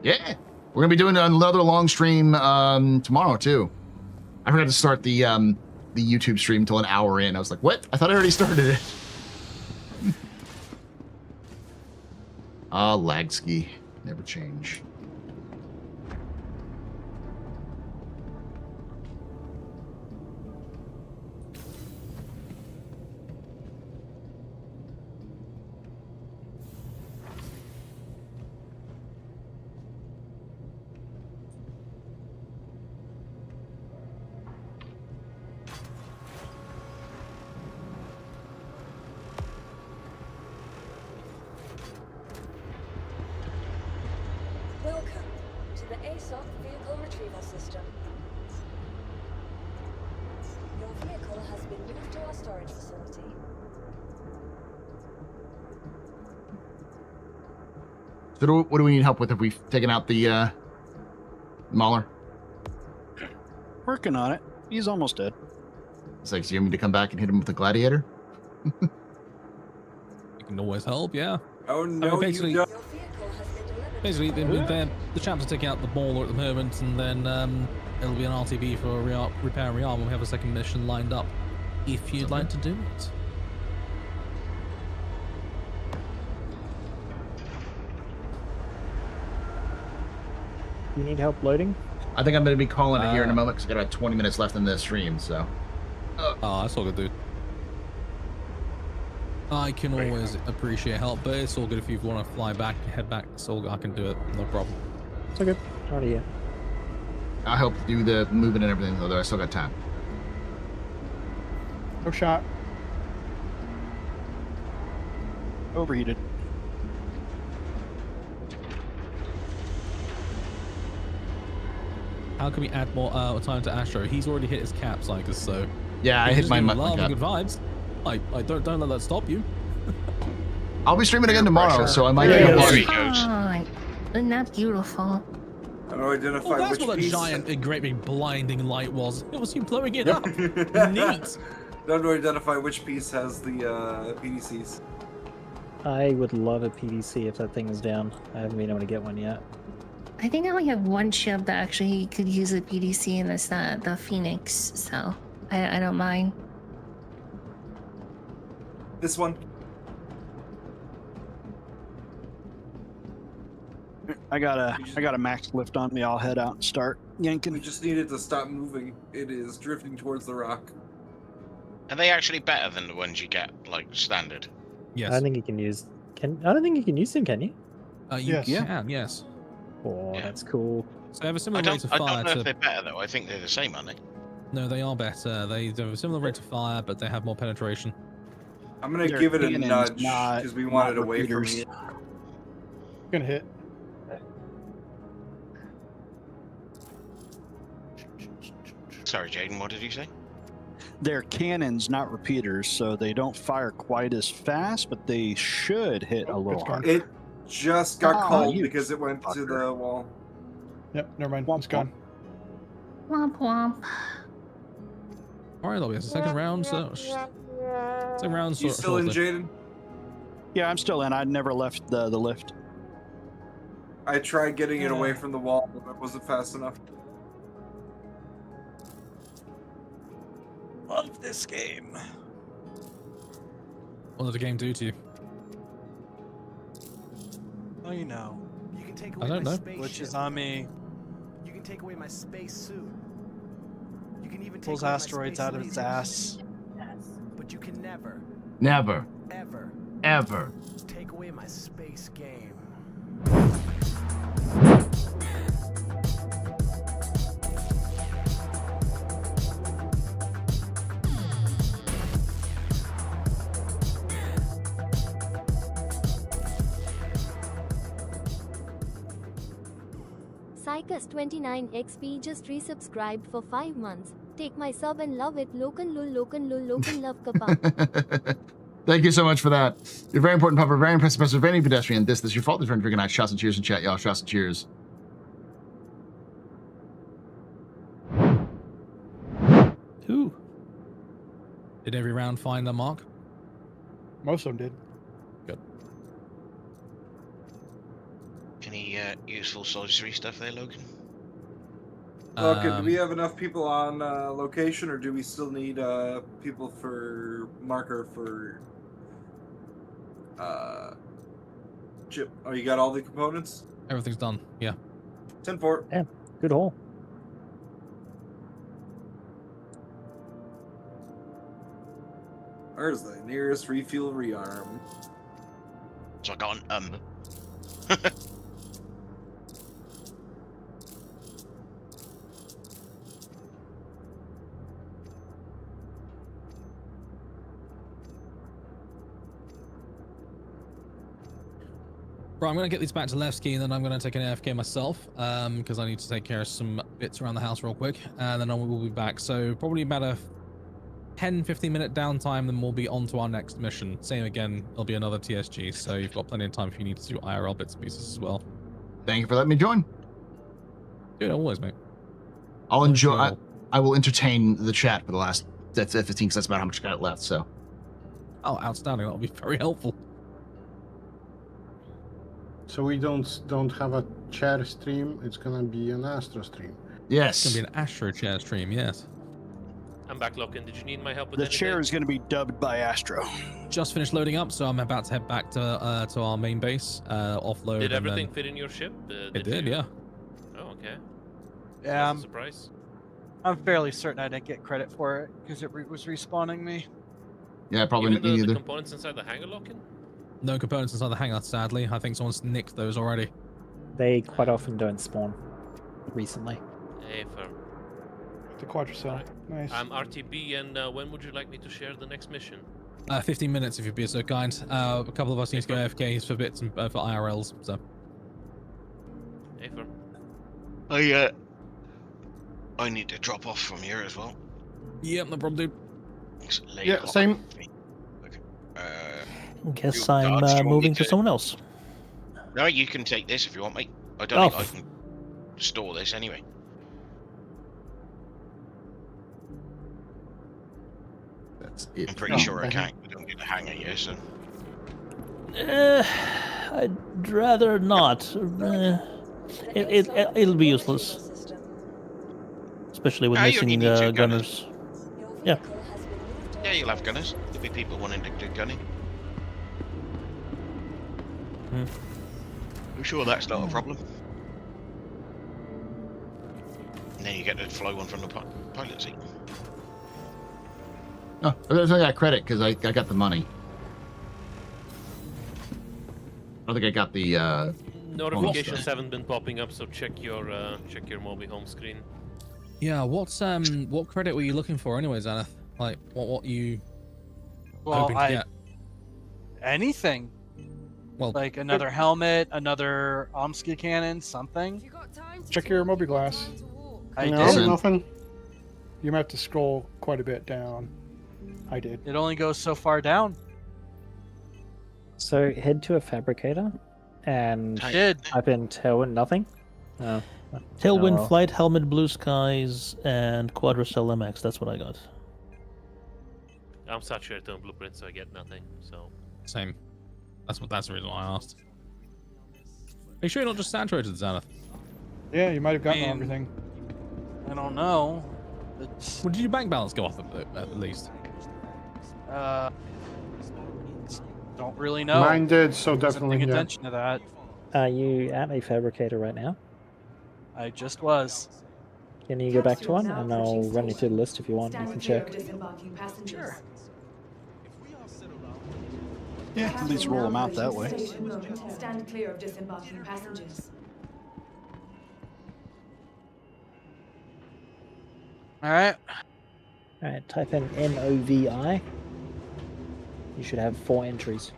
Yeah, we're gonna be doing another long stream tomorrow too. I forgot to start the YouTube stream until an hour in. I was like, what? I thought I already started it. Lag ski. Never change. Welcome to the ASOC vehicle retrieval system. Your vehicle has been moved to our storage facility. So what do we need help with if we've taken out the Mauler? Working on it. He's almost dead. It's like, so you want me to come back and hit him with the gladiator? You can always help, yeah. Oh no, basically, you don't. basically the chaps are taking out the Mauler at the moment, and then it'll be an RTB for repair and rearm when we have a second mission lined up, if you'd like to do it. You need help loading? I think I'm going to be calling it here in a moment because I got about 20 minutes left in this stream. So. Oh, that's all good, dude. I can always appreciate help, but it's all good if you want to fly back, head back. It's all good. I can do it, no problem. It's okay. Out of here. I help do the moving and everything, although I still got time. No shot. Overheated. How can we add more time to Astro? He's already hit his cap, Psychus, so... Yeah, I hit my cap. Good vibes. I don't let that stop you. I'll be streaming again tomorrow, so I might Isn't that beautiful? How do I identify that's which what that piece? giant, great big blinding light was. It was you blowing it up. Neat. How do I identify which piece has the PDCs? I would love a PDC if that thing is down. I haven't been able to get one yet. I think I only have one ship that actually could use a PDC, and that's the Phoenix, so I don't mind. This one. I got a max lift on me. I'll head out and start yanking. We just need it to stop moving. It is drifting towards the rock. Are they actually better than the ones you get, like, standard? Yes. I don't think you can use. I don't think you can use them. Can you? You can, yes. Oh, that's cool. So they have a similar I rate of don't fire know to... if they're better though. I think they're the same, aren't they? No, they are better. They have a similar rate of fire, but they have more penetration. I'm gonna give it a nudge because we want it away from me. Gonna hit. Sorry, Jaden. What did you say? They're cannons, not repeaters, so they don't fire quite as fast, but they should hit a little harder. It just got Oh, cold you because it went to fucker. the wall. Yep, never mind. It's gone. Womp womp. All right, there'll be a second round. So second round. You still in, shortly. Jaden? Yeah, I'm still in. I never left the lift. I tried getting it away from the wall, but it wasn't fast enough. Love this game. What did the game do to you? Oh, you know. You can take I away don't my know. spaceship. Which is on me. You can take away my space suit. You can even take Pulls away my asteroids space out of its lasers. ass. But you can never, Never, ever ever. take away my space game. Psychus29 XP just resubscribed for 5 months. Take my sub and love it. Lokan love kappa. Thank you so much for that. You're very important, Pupper. Very impressive, professor. Very pedestrian. This your fault. This friend freaking night. Shots and cheers in chat, y'all. Shots and cheers. Ooh. Did every round find a mark? Most of them did. Good. Any useful sorcery stuff there, Logan? Okay, do we have enough people on location, or do we still need people for marker for chip? Oh, you got all the components? Everything's done. Yeah. 10-4. Yeah, good haul. Where's the nearest refuel rearm? So I got an Right, I'm going to get these back to Levski, and then I'm going to take an AFK myself, because I need to take care of some bits around the house real quick, and then we'll be back. So probably about a 10-15 minute downtime, then we'll be on to our next mission. Same again, it'll be another TSG, so you've got plenty of time if you need to do IRL bits and pieces as well. Thank you for letting me join. Dude, always, mate. I'll enjoy. I will entertain the chat for the last 15, because that's about how much I got left. So. Oh, outstanding. That'll be very helpful. So we don't have a chair stream. It's gonna be an Astro stream. Yes. It's going to be an Astro chair stream, yes. I'm back, Loken. Did you need my help with The anything? chair is going to be dubbed by Astro. Just finished loading up, so I'm about to head back to our main base, offload. Did and everything then... fit in your ship? It did, yeah. Oh, okay. Yeah, That's a surprise. I'm fairly certain I didn't get credit for it because it was respawning me. Yeah, probably Even me the either. components inside the hangar, Loken? No components inside the hangar, sadly. I think someone's nicked those already. They quite often don't spawn recently. Hey, firm. The quadricell. Nice. I'm RTB, and when would you like me to share the next mission? 15 minutes, if you'd be so kind. A couple of us need to go AFKs for bits and for IRLs, so. Hey, firm. I need to drop off from here as well. Yep, no problem, dude. It's late Yeah, o'clock. same. Okay. Guess you I'm guards, do you want me moving to someone else. No, you can take this if you want, mate. I don't think Oh. I can store this anyway. That's it. I'm pretty sure I can't. I don't get a hangar here, so. I'd rather not. It'll be useless, especially with Ah, you only missing need two gunners. Yeah. Yeah, you'll have gunners. There'll be people wanting to do gunning. I'm sure that's not a problem. And then you get to fly one from the pilot seat. Oh, I got credit because I got the money. I don't think I got the Notifications haven't been popping up, so check your Mobi home screen. Yeah, what credit were you looking for anyways, Aneth? Like, what you Well, hoping to get? Anything. Well, like another helmet, another Omsky cannon, something. Check your Mobi glass. I No, did. nothing. You might have to scroll quite a bit down. I did. It only goes so far down. So head to a fabricator and I did. type in Tailwind nothing. Tailwind, well. Flight, Helmet, Blue Skies, and Quadricell MX. That's what I got. I'm saturated on Blueprint, so I get nothing. So Same. That's the reason why I asked. Are you sure you're not just saturated, Xanath? Yeah, you might have gotten I mean, everything. I don't know. It's, Well, did your bank balance go up at least? don't really know. Mine did, so Wasn't definitely, paying yeah. attention to that. Are you at a fabricator right now? I just was. Can you go back to one, and I'll run you through the list if you want. You can check. Sure. Yeah, at least roll them out that way. Stand clear of disembarking passengers. All right. All right, type in NOVI. You should have 4 entries.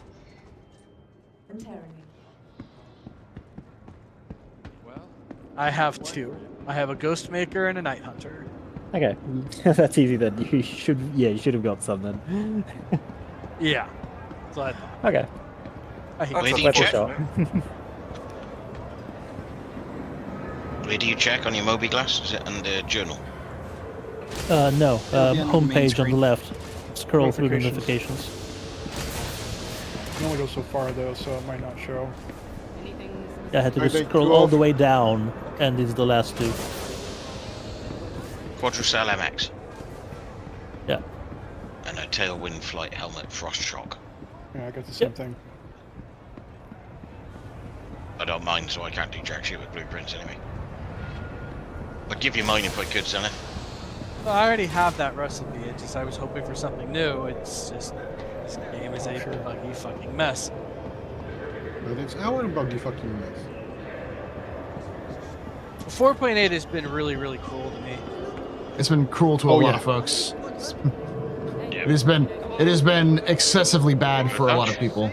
I have 2. I have a Ghost Maker and a Night Hunter. Okay, that's easy then. You should have got some then. Yeah. So I thought. Okay. I hate Where do you Let's check? shot. Where do you check on your Moby Glass? Is it under Journal? No. the end of the main Homepage on the screen. left. Scroll through the Notifications. notifications. You can only go so far though, so it might not show. Yeah, I had to Are just they scroll two all off? the way down, and these are the last 2. Quadricell MX. Yeah. And a Tailwind Flight Helmet Frost Shock. Yeah, I got the same thing. I don't mind, so I can't do jack shit with blueprints anyway. I'd give you mine if I could, Zenith. Well, I already have that recipe. It's just I was hoping for something new. It's just this game is a buggy fucking mess. But it's our buggy fucking mess. 4.8 has been really, really cool to me. It's been cruel to a lot of folks. It has been excessively bad for a lot of people.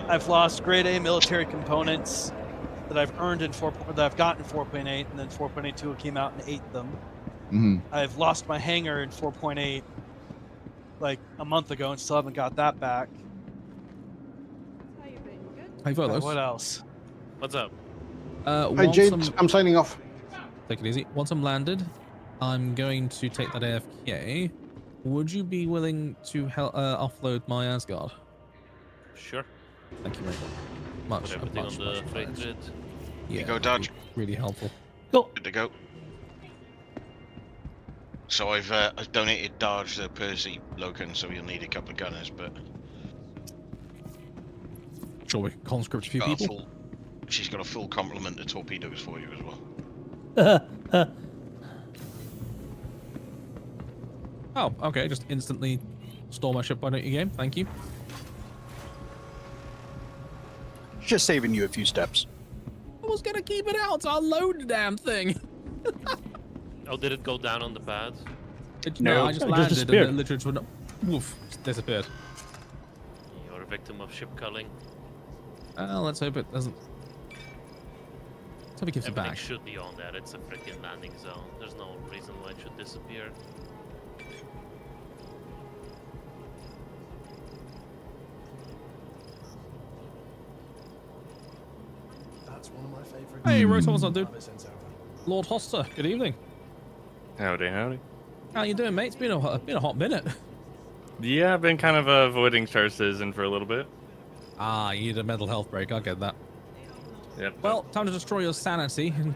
I've lost grade A military components that I've earned in that I've gotten in 4.8, and then 4.82 came out and ate them. Mm-hmm. I've lost my hangar in 4.8 like a month ago and still haven't got that back. Hey, fellas. What else? What's up? Hi, Once James. I'm signing off. Take it easy. Once I'm landed, I'm going to take that AFK. Would you be willing to offload my Asgard? Sure. Thank you very much. Put everything on the freight grid. Yeah, You go, Dodge. Really helpful. Go. Good to go. So I've donated Dodge to Percy Logan, so you'll need a couple of gunners, but Sure, we can conscript a few got a people. full, she's got a full complement of torpedoes for you as well. Oh, okay. Just instantly stole my ship. Why don't you game? Thank you. Just saving you a few steps. I was gonna keep it out to unload the damn thing. Oh, did it go down on the pad? No, I just It just landed disappeared. and it literally woof, just disappeared. You're a victim of ship culling. Let's hope it doesn't. Let's hope it gives it Everything back. should be on that. It's a freaking landing zone. There's no reason why it should disappear. That's one of my favorite. Hey, Rose, what's up, dude? Lord Hoster, good evening. Howdy, howdy. How you doing, mate? It's been a hot minute. Yeah, I've been kind of avoiding Star Citizen for a little bit. Ah, you need a mental health break. I get that. Yep. Well, time to destroy your sanity and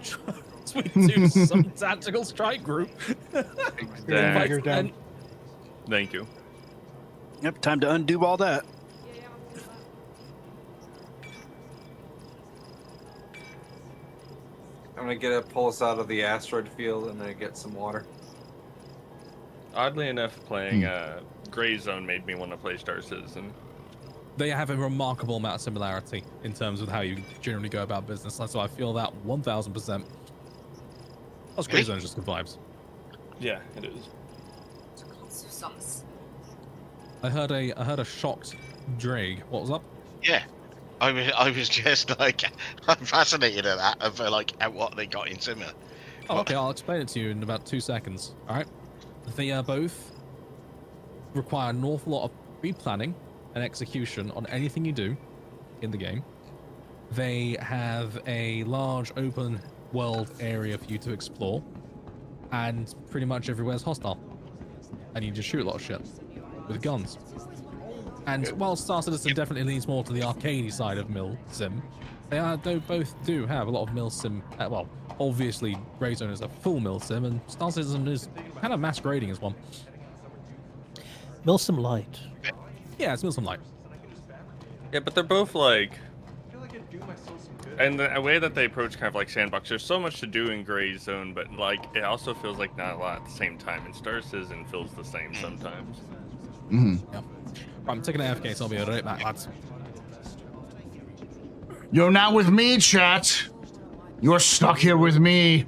tweet to some tactical strike group. Exactly. Thank you. Yep, time to undo all that. I'm gonna pull us out of the asteroid field and then get some water. Oddly enough, playing Gray Zone made me want to play Star Citizen. They have a remarkable amount of similarity in terms of how you generally go about business. So I feel that 1000%. Plus, Grey Zone is just good vibes. Yeah, it is. I heard a shocked Drake. What was up? Yeah, I was just like, I'm fascinated at that, of like at what they got in similar. Oh, okay, I'll explain it to you in about 2 seconds. All right. They both require an awful lot of pre-planning and execution on anything you do in the game. They have a large open world area for you to explore, and pretty much everywhere's hostile. And you just shoot a lot of shit with guns. And while Star Citizen definitely leans more to the arcadey side of Mil Sim, they both do have a lot of Mil Sim. Well, obviously, Greyzone is a full Mil Sim, and Star Citizen is kind of masquerading as one. Mil Sim Light. Yeah, it's Mil Sim Light. Yeah, but they're both like, and the way that they approach kind of like sandbox, there's so much to do in Greyzone, but like it also feels like not a lot at the same time. And Star Citizen feels the same sometimes. Yeah. I'm taking an AFK, so I'll be right back, lads. You're not with me, chat. You're stuck here with me.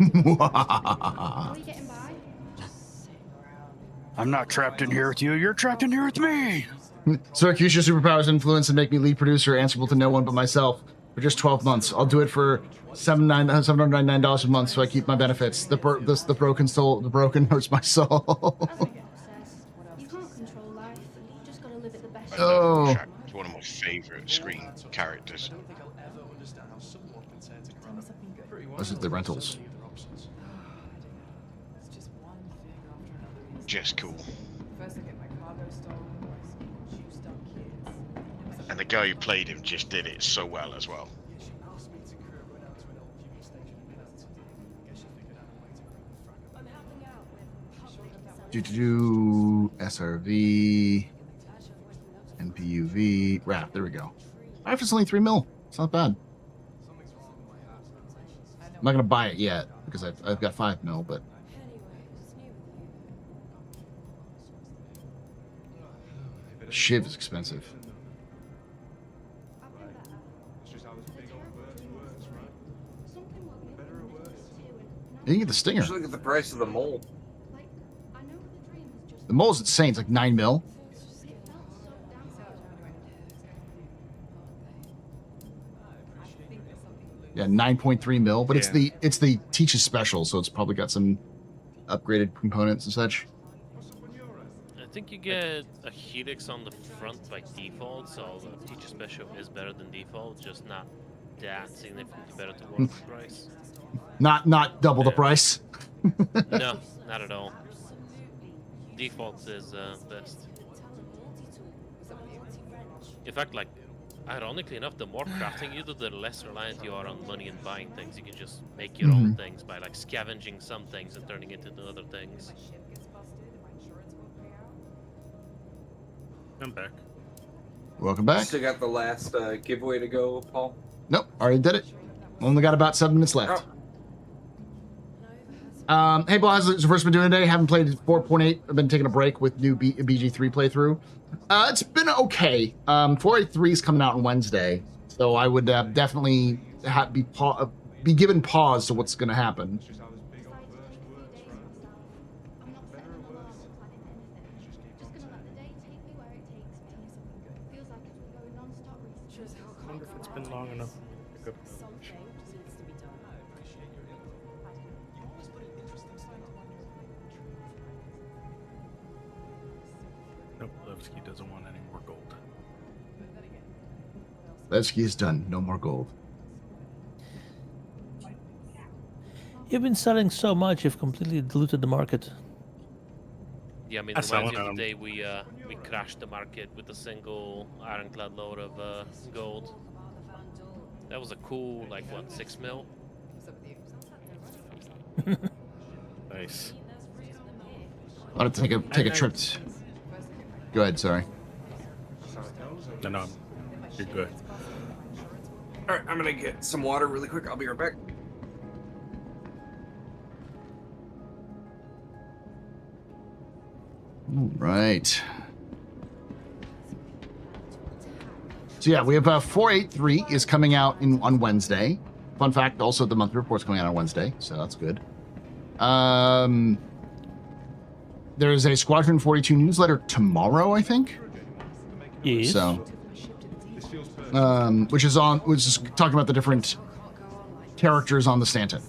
I'm not trapped in here with you. You're trapped in here with me. Syracuse, your superpowers influence and make me lead producer answerable to no one but myself for just 12 months. I'll do it for $799 a month so I keep my benefits. The broken hurts my soul. Oh. It's one of my favorite screen characters. This is the rentals. Just cool. And the guy who played him just did it so well as well. Do SRV, NPUV, RAP. There we go. It's only 3 mil. It's not bad. I'm not gonna buy it yet because I've got 5 mil, but Shiv is expensive. You can get the Stinger. Just look at the price of the mole. The mole's insane. It's like 9 mil. Yeah, 9.3 mil, but it's the Teach's special, so it's probably got some upgraded components and such. I think you get a helix on the front by default, so the Teacher special is better than default, just not that significantly better towards the price. Not double the price. No, not at all. Default is best. In fact, like, ironically enough, the more crafting you do, the less reliant you are on money and buying things. You can just make your own things by like scavenging some things and turning it into other things. I'm back. Welcome back. Still got the last giveaway to go, Paul. Nope, already did it. Only got about 7 minutes left. Hey, Paul, how's the first been doing today? Haven't played 4.8. I've been taking a break with new BG3 playthrough. It's been okay. 4.8.3 is coming out on Wednesday, so I would definitely be given pause to what's going to happen. I wonder if it's been long enough. Good. Nope, Levski doesn't want any more gold. Levski is done. No more gold. You've been selling so much, you've completely diluted the market. Yeah, I mean, reminds you of the day we crashed the market with a single ironclad load of gold. That was a cool, like, what, 6 mil? Nice. I want to take a trip. Go ahead, sorry. No, you're good. All right, I'm gonna get some water really quick. I'll be right back. All right. So yeah, we have 4.8.3 is coming out on Wednesday. Fun fact, also the monthly report's coming out on Wednesday, so that's good. There's a Squadron 42 newsletter tomorrow, I think. Yes. So, which is talking about the different characters on the Stanton.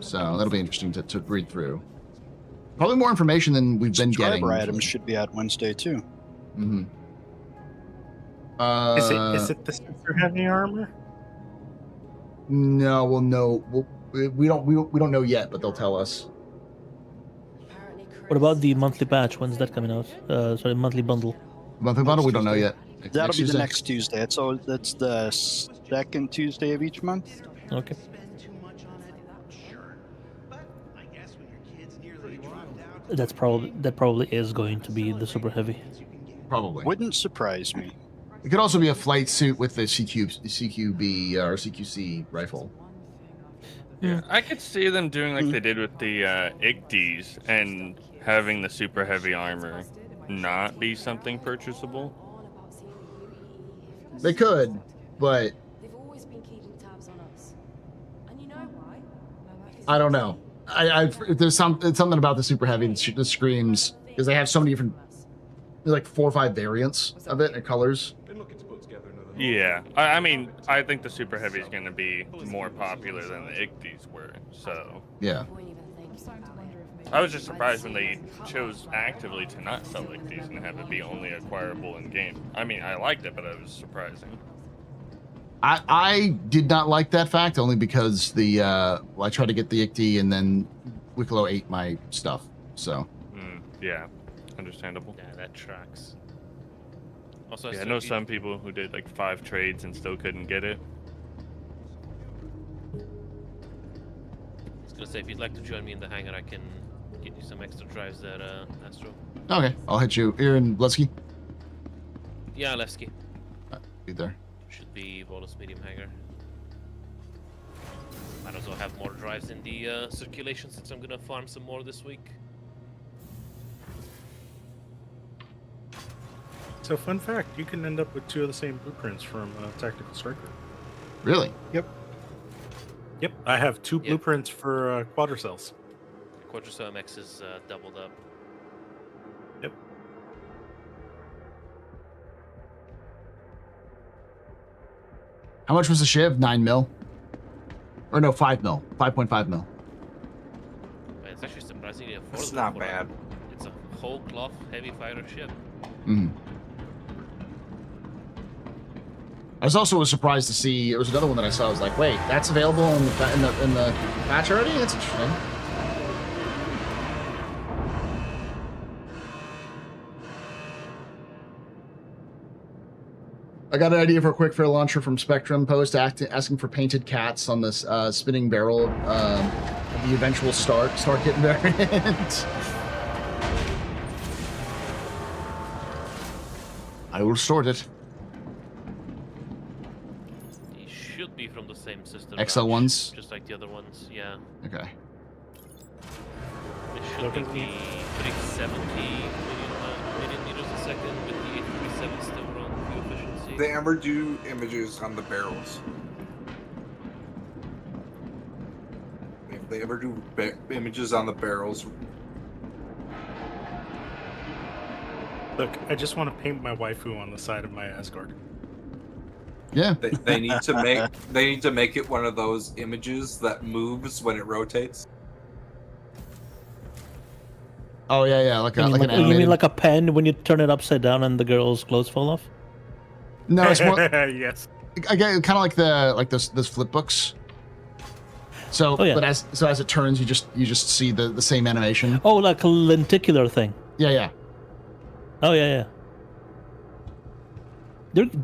So that'll be interesting to read through. Probably more information than we've been getting. Subscriber items should be out Wednesday too. Mm-hmm. Is it the super heavy armor? No, we'll know. We don't know yet, but they'll tell us. What about the monthly patch? When's that coming out? Sorry, monthly bundle. Monthly bundle, we don't know yet. That'll be the next Tuesday. That's the second Tuesday of each month. Okay. That probably is going to be the super heavy. Probably. Wouldn't surprise me. It could also be a flight suit with the CQB or CQC rifle. Yeah, I could see them doing like they did with the ICTs and having the super heavy armor not be something purchasable. They could, but They've always been keeping tabs on us. And you know why? I don't know. There's something about the super heavy that screams, because they have so many different, there's like 4 or 5 variants of it and colors. Yeah, I mean, I think the super heavy is going to be more popular than the ICTs were. So yeah, I was just surprised when they chose actively to not sell ICTs and have it be only acquirable in game. I mean, I liked it, but it was surprising. I did not like that fact only because I tried to get the ICT and then Wicklow ate my stuff. So yeah, understandable. Yeah, that tracks. Also, yeah, I know some people who did like 5 trades and still couldn't get it. I was gonna say, if you'd like to join me in the hangar, I can get you some extra drives there, Astro. Okay, I'll hit you. You're in Lesky? Yeah, Levski. Be there. Should be Volus medium hangar. Might as well have more drives in the circulation since I'm gonna farm some more this week. So, fun fact, you can end up with 2 of the same blueprints from Tactical Striker. Really? Yep. Yep, I have 2 blueprints for Quadricells. Quadricell MX is doubled up. Yep. How much was the Shiv? 9 mil? Or no, 5 mil. 5.5 mil. It's actually surprisingly affordable. It's not bad. It's a whole cloth heavy fighter ship. Mm-hmm. I was also surprised to see there was another one that I saw. I was like, wait, that's available in the patch already? That's interesting. I got an idea for a quick fair launcher from Spectrum Post asking for painted cats on this spinning barrel the eventual Star Kitten variant. I will sort it. It should be from the same system. XL batch, ones? Just like the other ones, yeah. Okay. It should be 370 million meters a second with the 837 still on fuel efficiency. They ever do images on the barrels? If they ever do images on the barrels, Look, I just want to paint my waifu on the side of my Asgard. Yeah. they need to make it one of those images that moves when it rotates. Oh yeah, like an You animated. mean like a pen when you turn it upside down and the girl's clothes fall off? No, it's more. Yes. Again, kind of like those flip books. So, Oh, yeah. but as it turns, you just see the same animation. Oh, like a lenticular thing. Yeah. Oh yeah.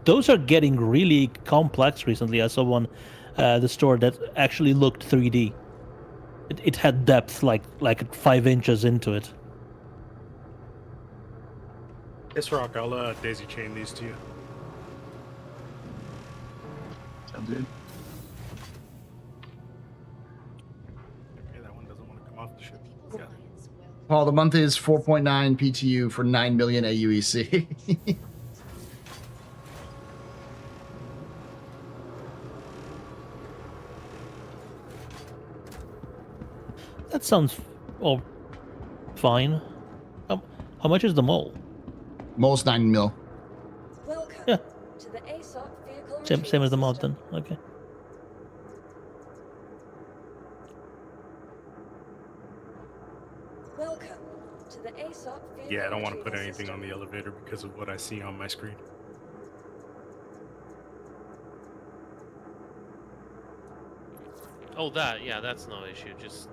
Those are getting really complex recently. I saw one, the store that actually looked 3D. It had depth like 5 inches into it. Yes, Rock, I'll daisy chain these to you. Sounds good. Okay, that one doesn't want to come off the ship. Yeah. Paul, the month is 4.9 PTU for 9 million AUEC. That sounds fine. How much is the mole? Mole's 9 mil. Welcome Yeah. to the ASOP vehicle Same as the mod then. Okay. Yeah, I don't want to put anything on the elevator because of what I see on my screen. Oh, that, yeah, that's no issue. Just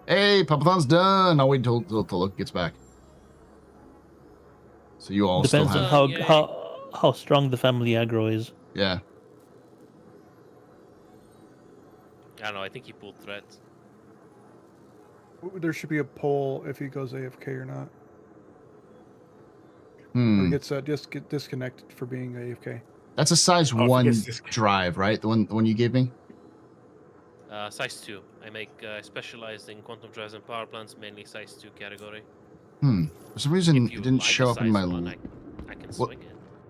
Hey, Papa-Thon's done. I'll wait until Luke gets back. So you all Depends still on have... how strong the family aggro is. Yeah. I don't know. I think he pulled threats. There should be a poll if he goes AFK or not. Hmm. Or gets just get disconnected for being AFK. That's a size 1 drive, right? The one you gave me? Size 2. I make specialized in quantum drives and power plants, mainly size 2 category. For some reason, it didn't show up in my... I can swing it.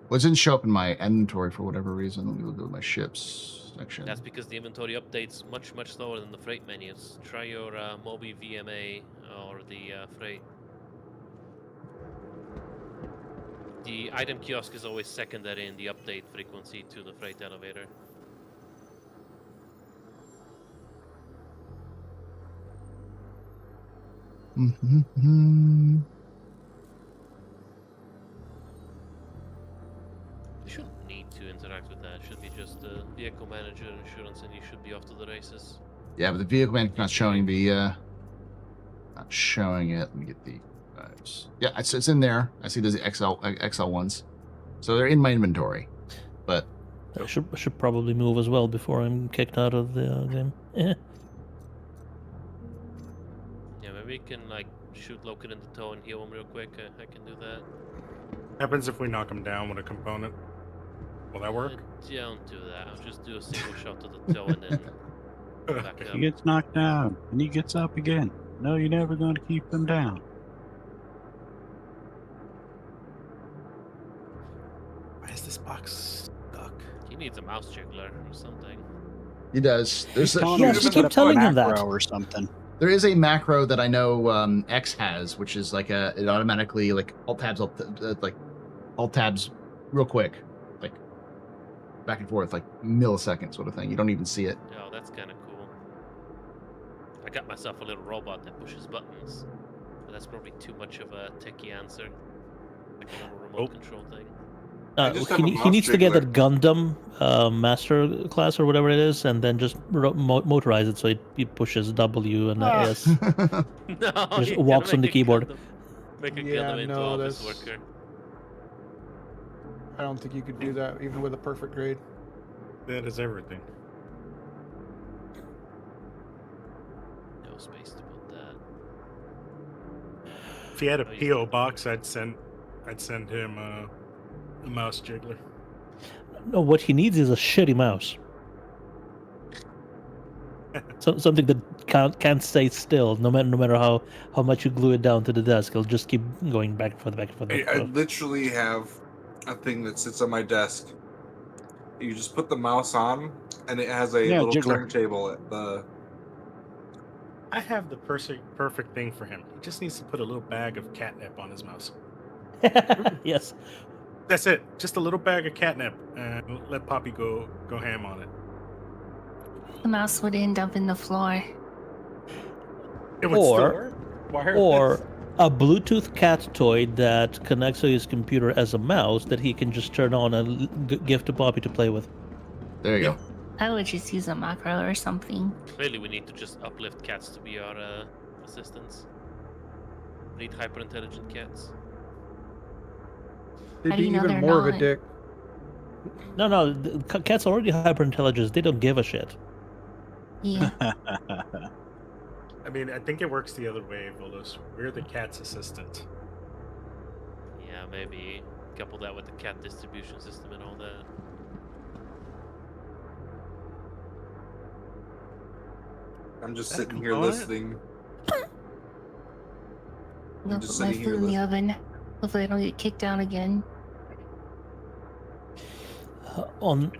Well, it didn't show up in my inventory for whatever reason. Let me look at my ships section. That's because the inventory updates much slower than the freight menus. Try your Mobi VMA or the freight. The item kiosk is always secondary in the update frequency to the freight elevator. Mm-hmm. You shouldn't need to interact with that. It should be just the vehicle manager, insurance, and you should be off to the races. Yeah, but the vehicle manager's not showing the... not showing it. Let me get the... yeah, it's in there. I see there's the XL ones. So they're in my inventory. But... I should probably move as well before I'm kicked out of the game. Yeah, maybe we can like shoot Loken in the toe and heal him real quick. I can do that. Happens if we knock him down with a component. Will that work? Don't do that. I'll just do a single shot to the toe and then back up. He gets knocked down and he gets up again. No, you're never going to keep him down. Why is this box stuck? He needs a mouse jiggler or something. He does. There's keep telling him that. Or something. There is a macro that I know X has, which is like it automatically like alt tabs real quick, like back and forth, like millisecond sort of thing. You don't even see it. Oh, that's kind of cool. I got myself a little robot that pushes buttons, but that's probably too much of a techie answer. Like a little remote control thing. He needs to get that Gundam master class or whatever it is, and then just motorize it so he pushes W and S. No, just walks on the keyboard. Make a Gundam into office worker. I don't think you could do that even with a perfect grade. That is everything. No space to put that. If he had a PO box, I'd send him a mouse jiggler. No, what he needs is a shitty mouse. Something that can't stay still, no matter how much you glue it down to the desk. It'll just keep going back and forth, back and forth. I literally have a thing that sits on my desk. You just put the mouse on, and it has a little turntable at the... I have the perfect thing for him. He just needs to put a little bag of catnip on his mouse. Yes. That's it. Just a little bag of catnip, and let Poppy go ham on it. The mouse would end up in the floor. It would still work. Or a Bluetooth cat toy that connects to his computer as a mouse that he can just turn on and give to Poppy to play with. There you go. I would just use a macro or something. Really, we need to just uplift cats to be our assistants. We need hyper intelligent cats. They'd be even more of a dick. No, the cats are already hyper intelligent. They don't give a shit. Yeah. I mean, I think it works the other way, Volos. We're the cat's assistant. Yeah, maybe couple that with the cat distribution system and all that. I'm just sitting here listening. I'll put my food in the oven. Hopefully I don't get kicked out again. On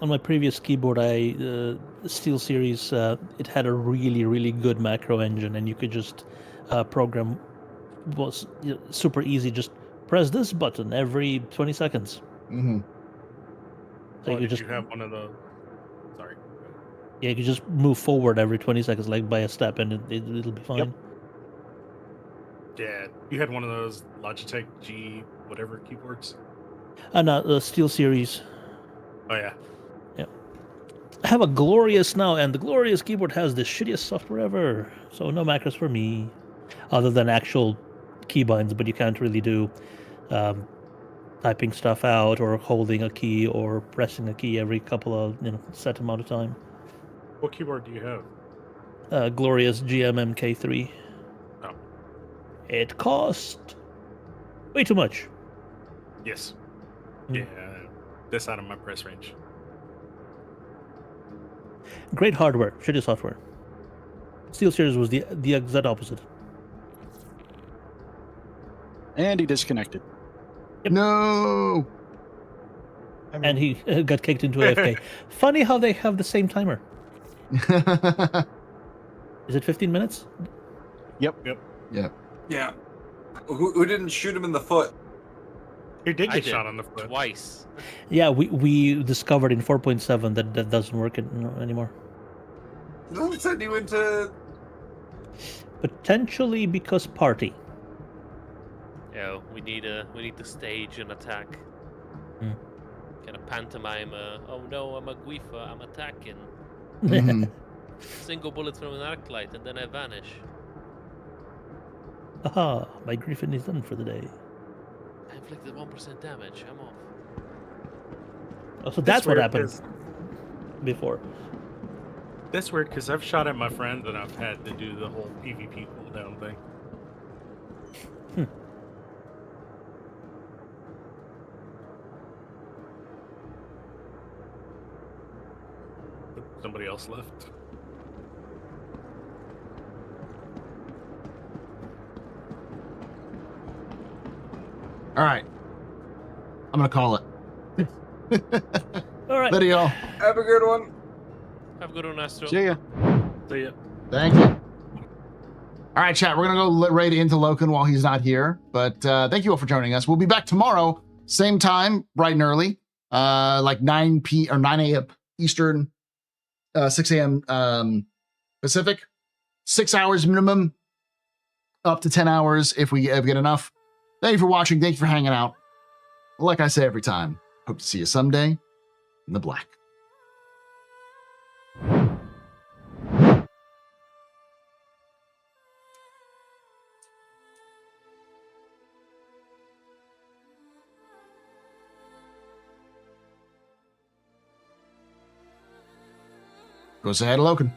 my previous keyboard, Steel Series, it had a really good macro engine, and you could just program. Was super easy. Just press this button every 20 seconds. Mm-hmm. So you did just you have one of those? Sorry. Yeah, you can just move forward every 20 seconds, like by a step, and it'll be fine. Yeah, you had one of those Logitech G whatever keyboards. And the Steel Series. Oh yeah. Yeah. I have a Glorious now, and the Glorious keyboard has the shittiest software ever. So no macros for me, other than actual keybinds. But you can't really do typing stuff out or holding a key or pressing a key every couple of set amount of time. What keyboard do you have? Glorious GMMK3. Oh. It cost way too much. Yes. Yeah, that's out of my price range. Great hardware, shitty software. Steel Series was the exact opposite. And he disconnected. Yep. No. And he got kicked into AFK. Funny how they have the same timer. Is it 15 minutes? Yep. Yeah. Who didn't shoot him in the foot? He did I get did shot on the foot. twice. Yeah, we discovered in 4.7 that doesn't work anymore. It doesn't send you into. Potentially because party. Yeah, we need to stage an attack. Hmm. Kind of pantomime. Oh no, I'm a Guifa. I'm attacking. Mhm. Single bullet from an arc light, and then I vanish. Aha, my Griffin is done for the day. I inflicted 1% damage. I'm off. Oh, so that's what weird, happened 'cause- before. That's weird because I've shot at my friends and I've had to do the whole PvP cooldown thing. But somebody else left. All right. I'm gonna call it. All right. Later, y'all. Have a good one. Have a good one, Astro. See ya. See ya. Thank you. All right, chat. We're gonna go right into Loken while he's not here. But thank you all for joining us. We'll be back tomorrow, same time, bright and early, like 9 a.m. Eastern, 6 a.m. Pacific. 6 hours minimum, up to 10 hours if we get enough. Thank you for watching. Thank you for hanging out. Like I say every time, hope to see you someday in the black. Go say hi to Loken.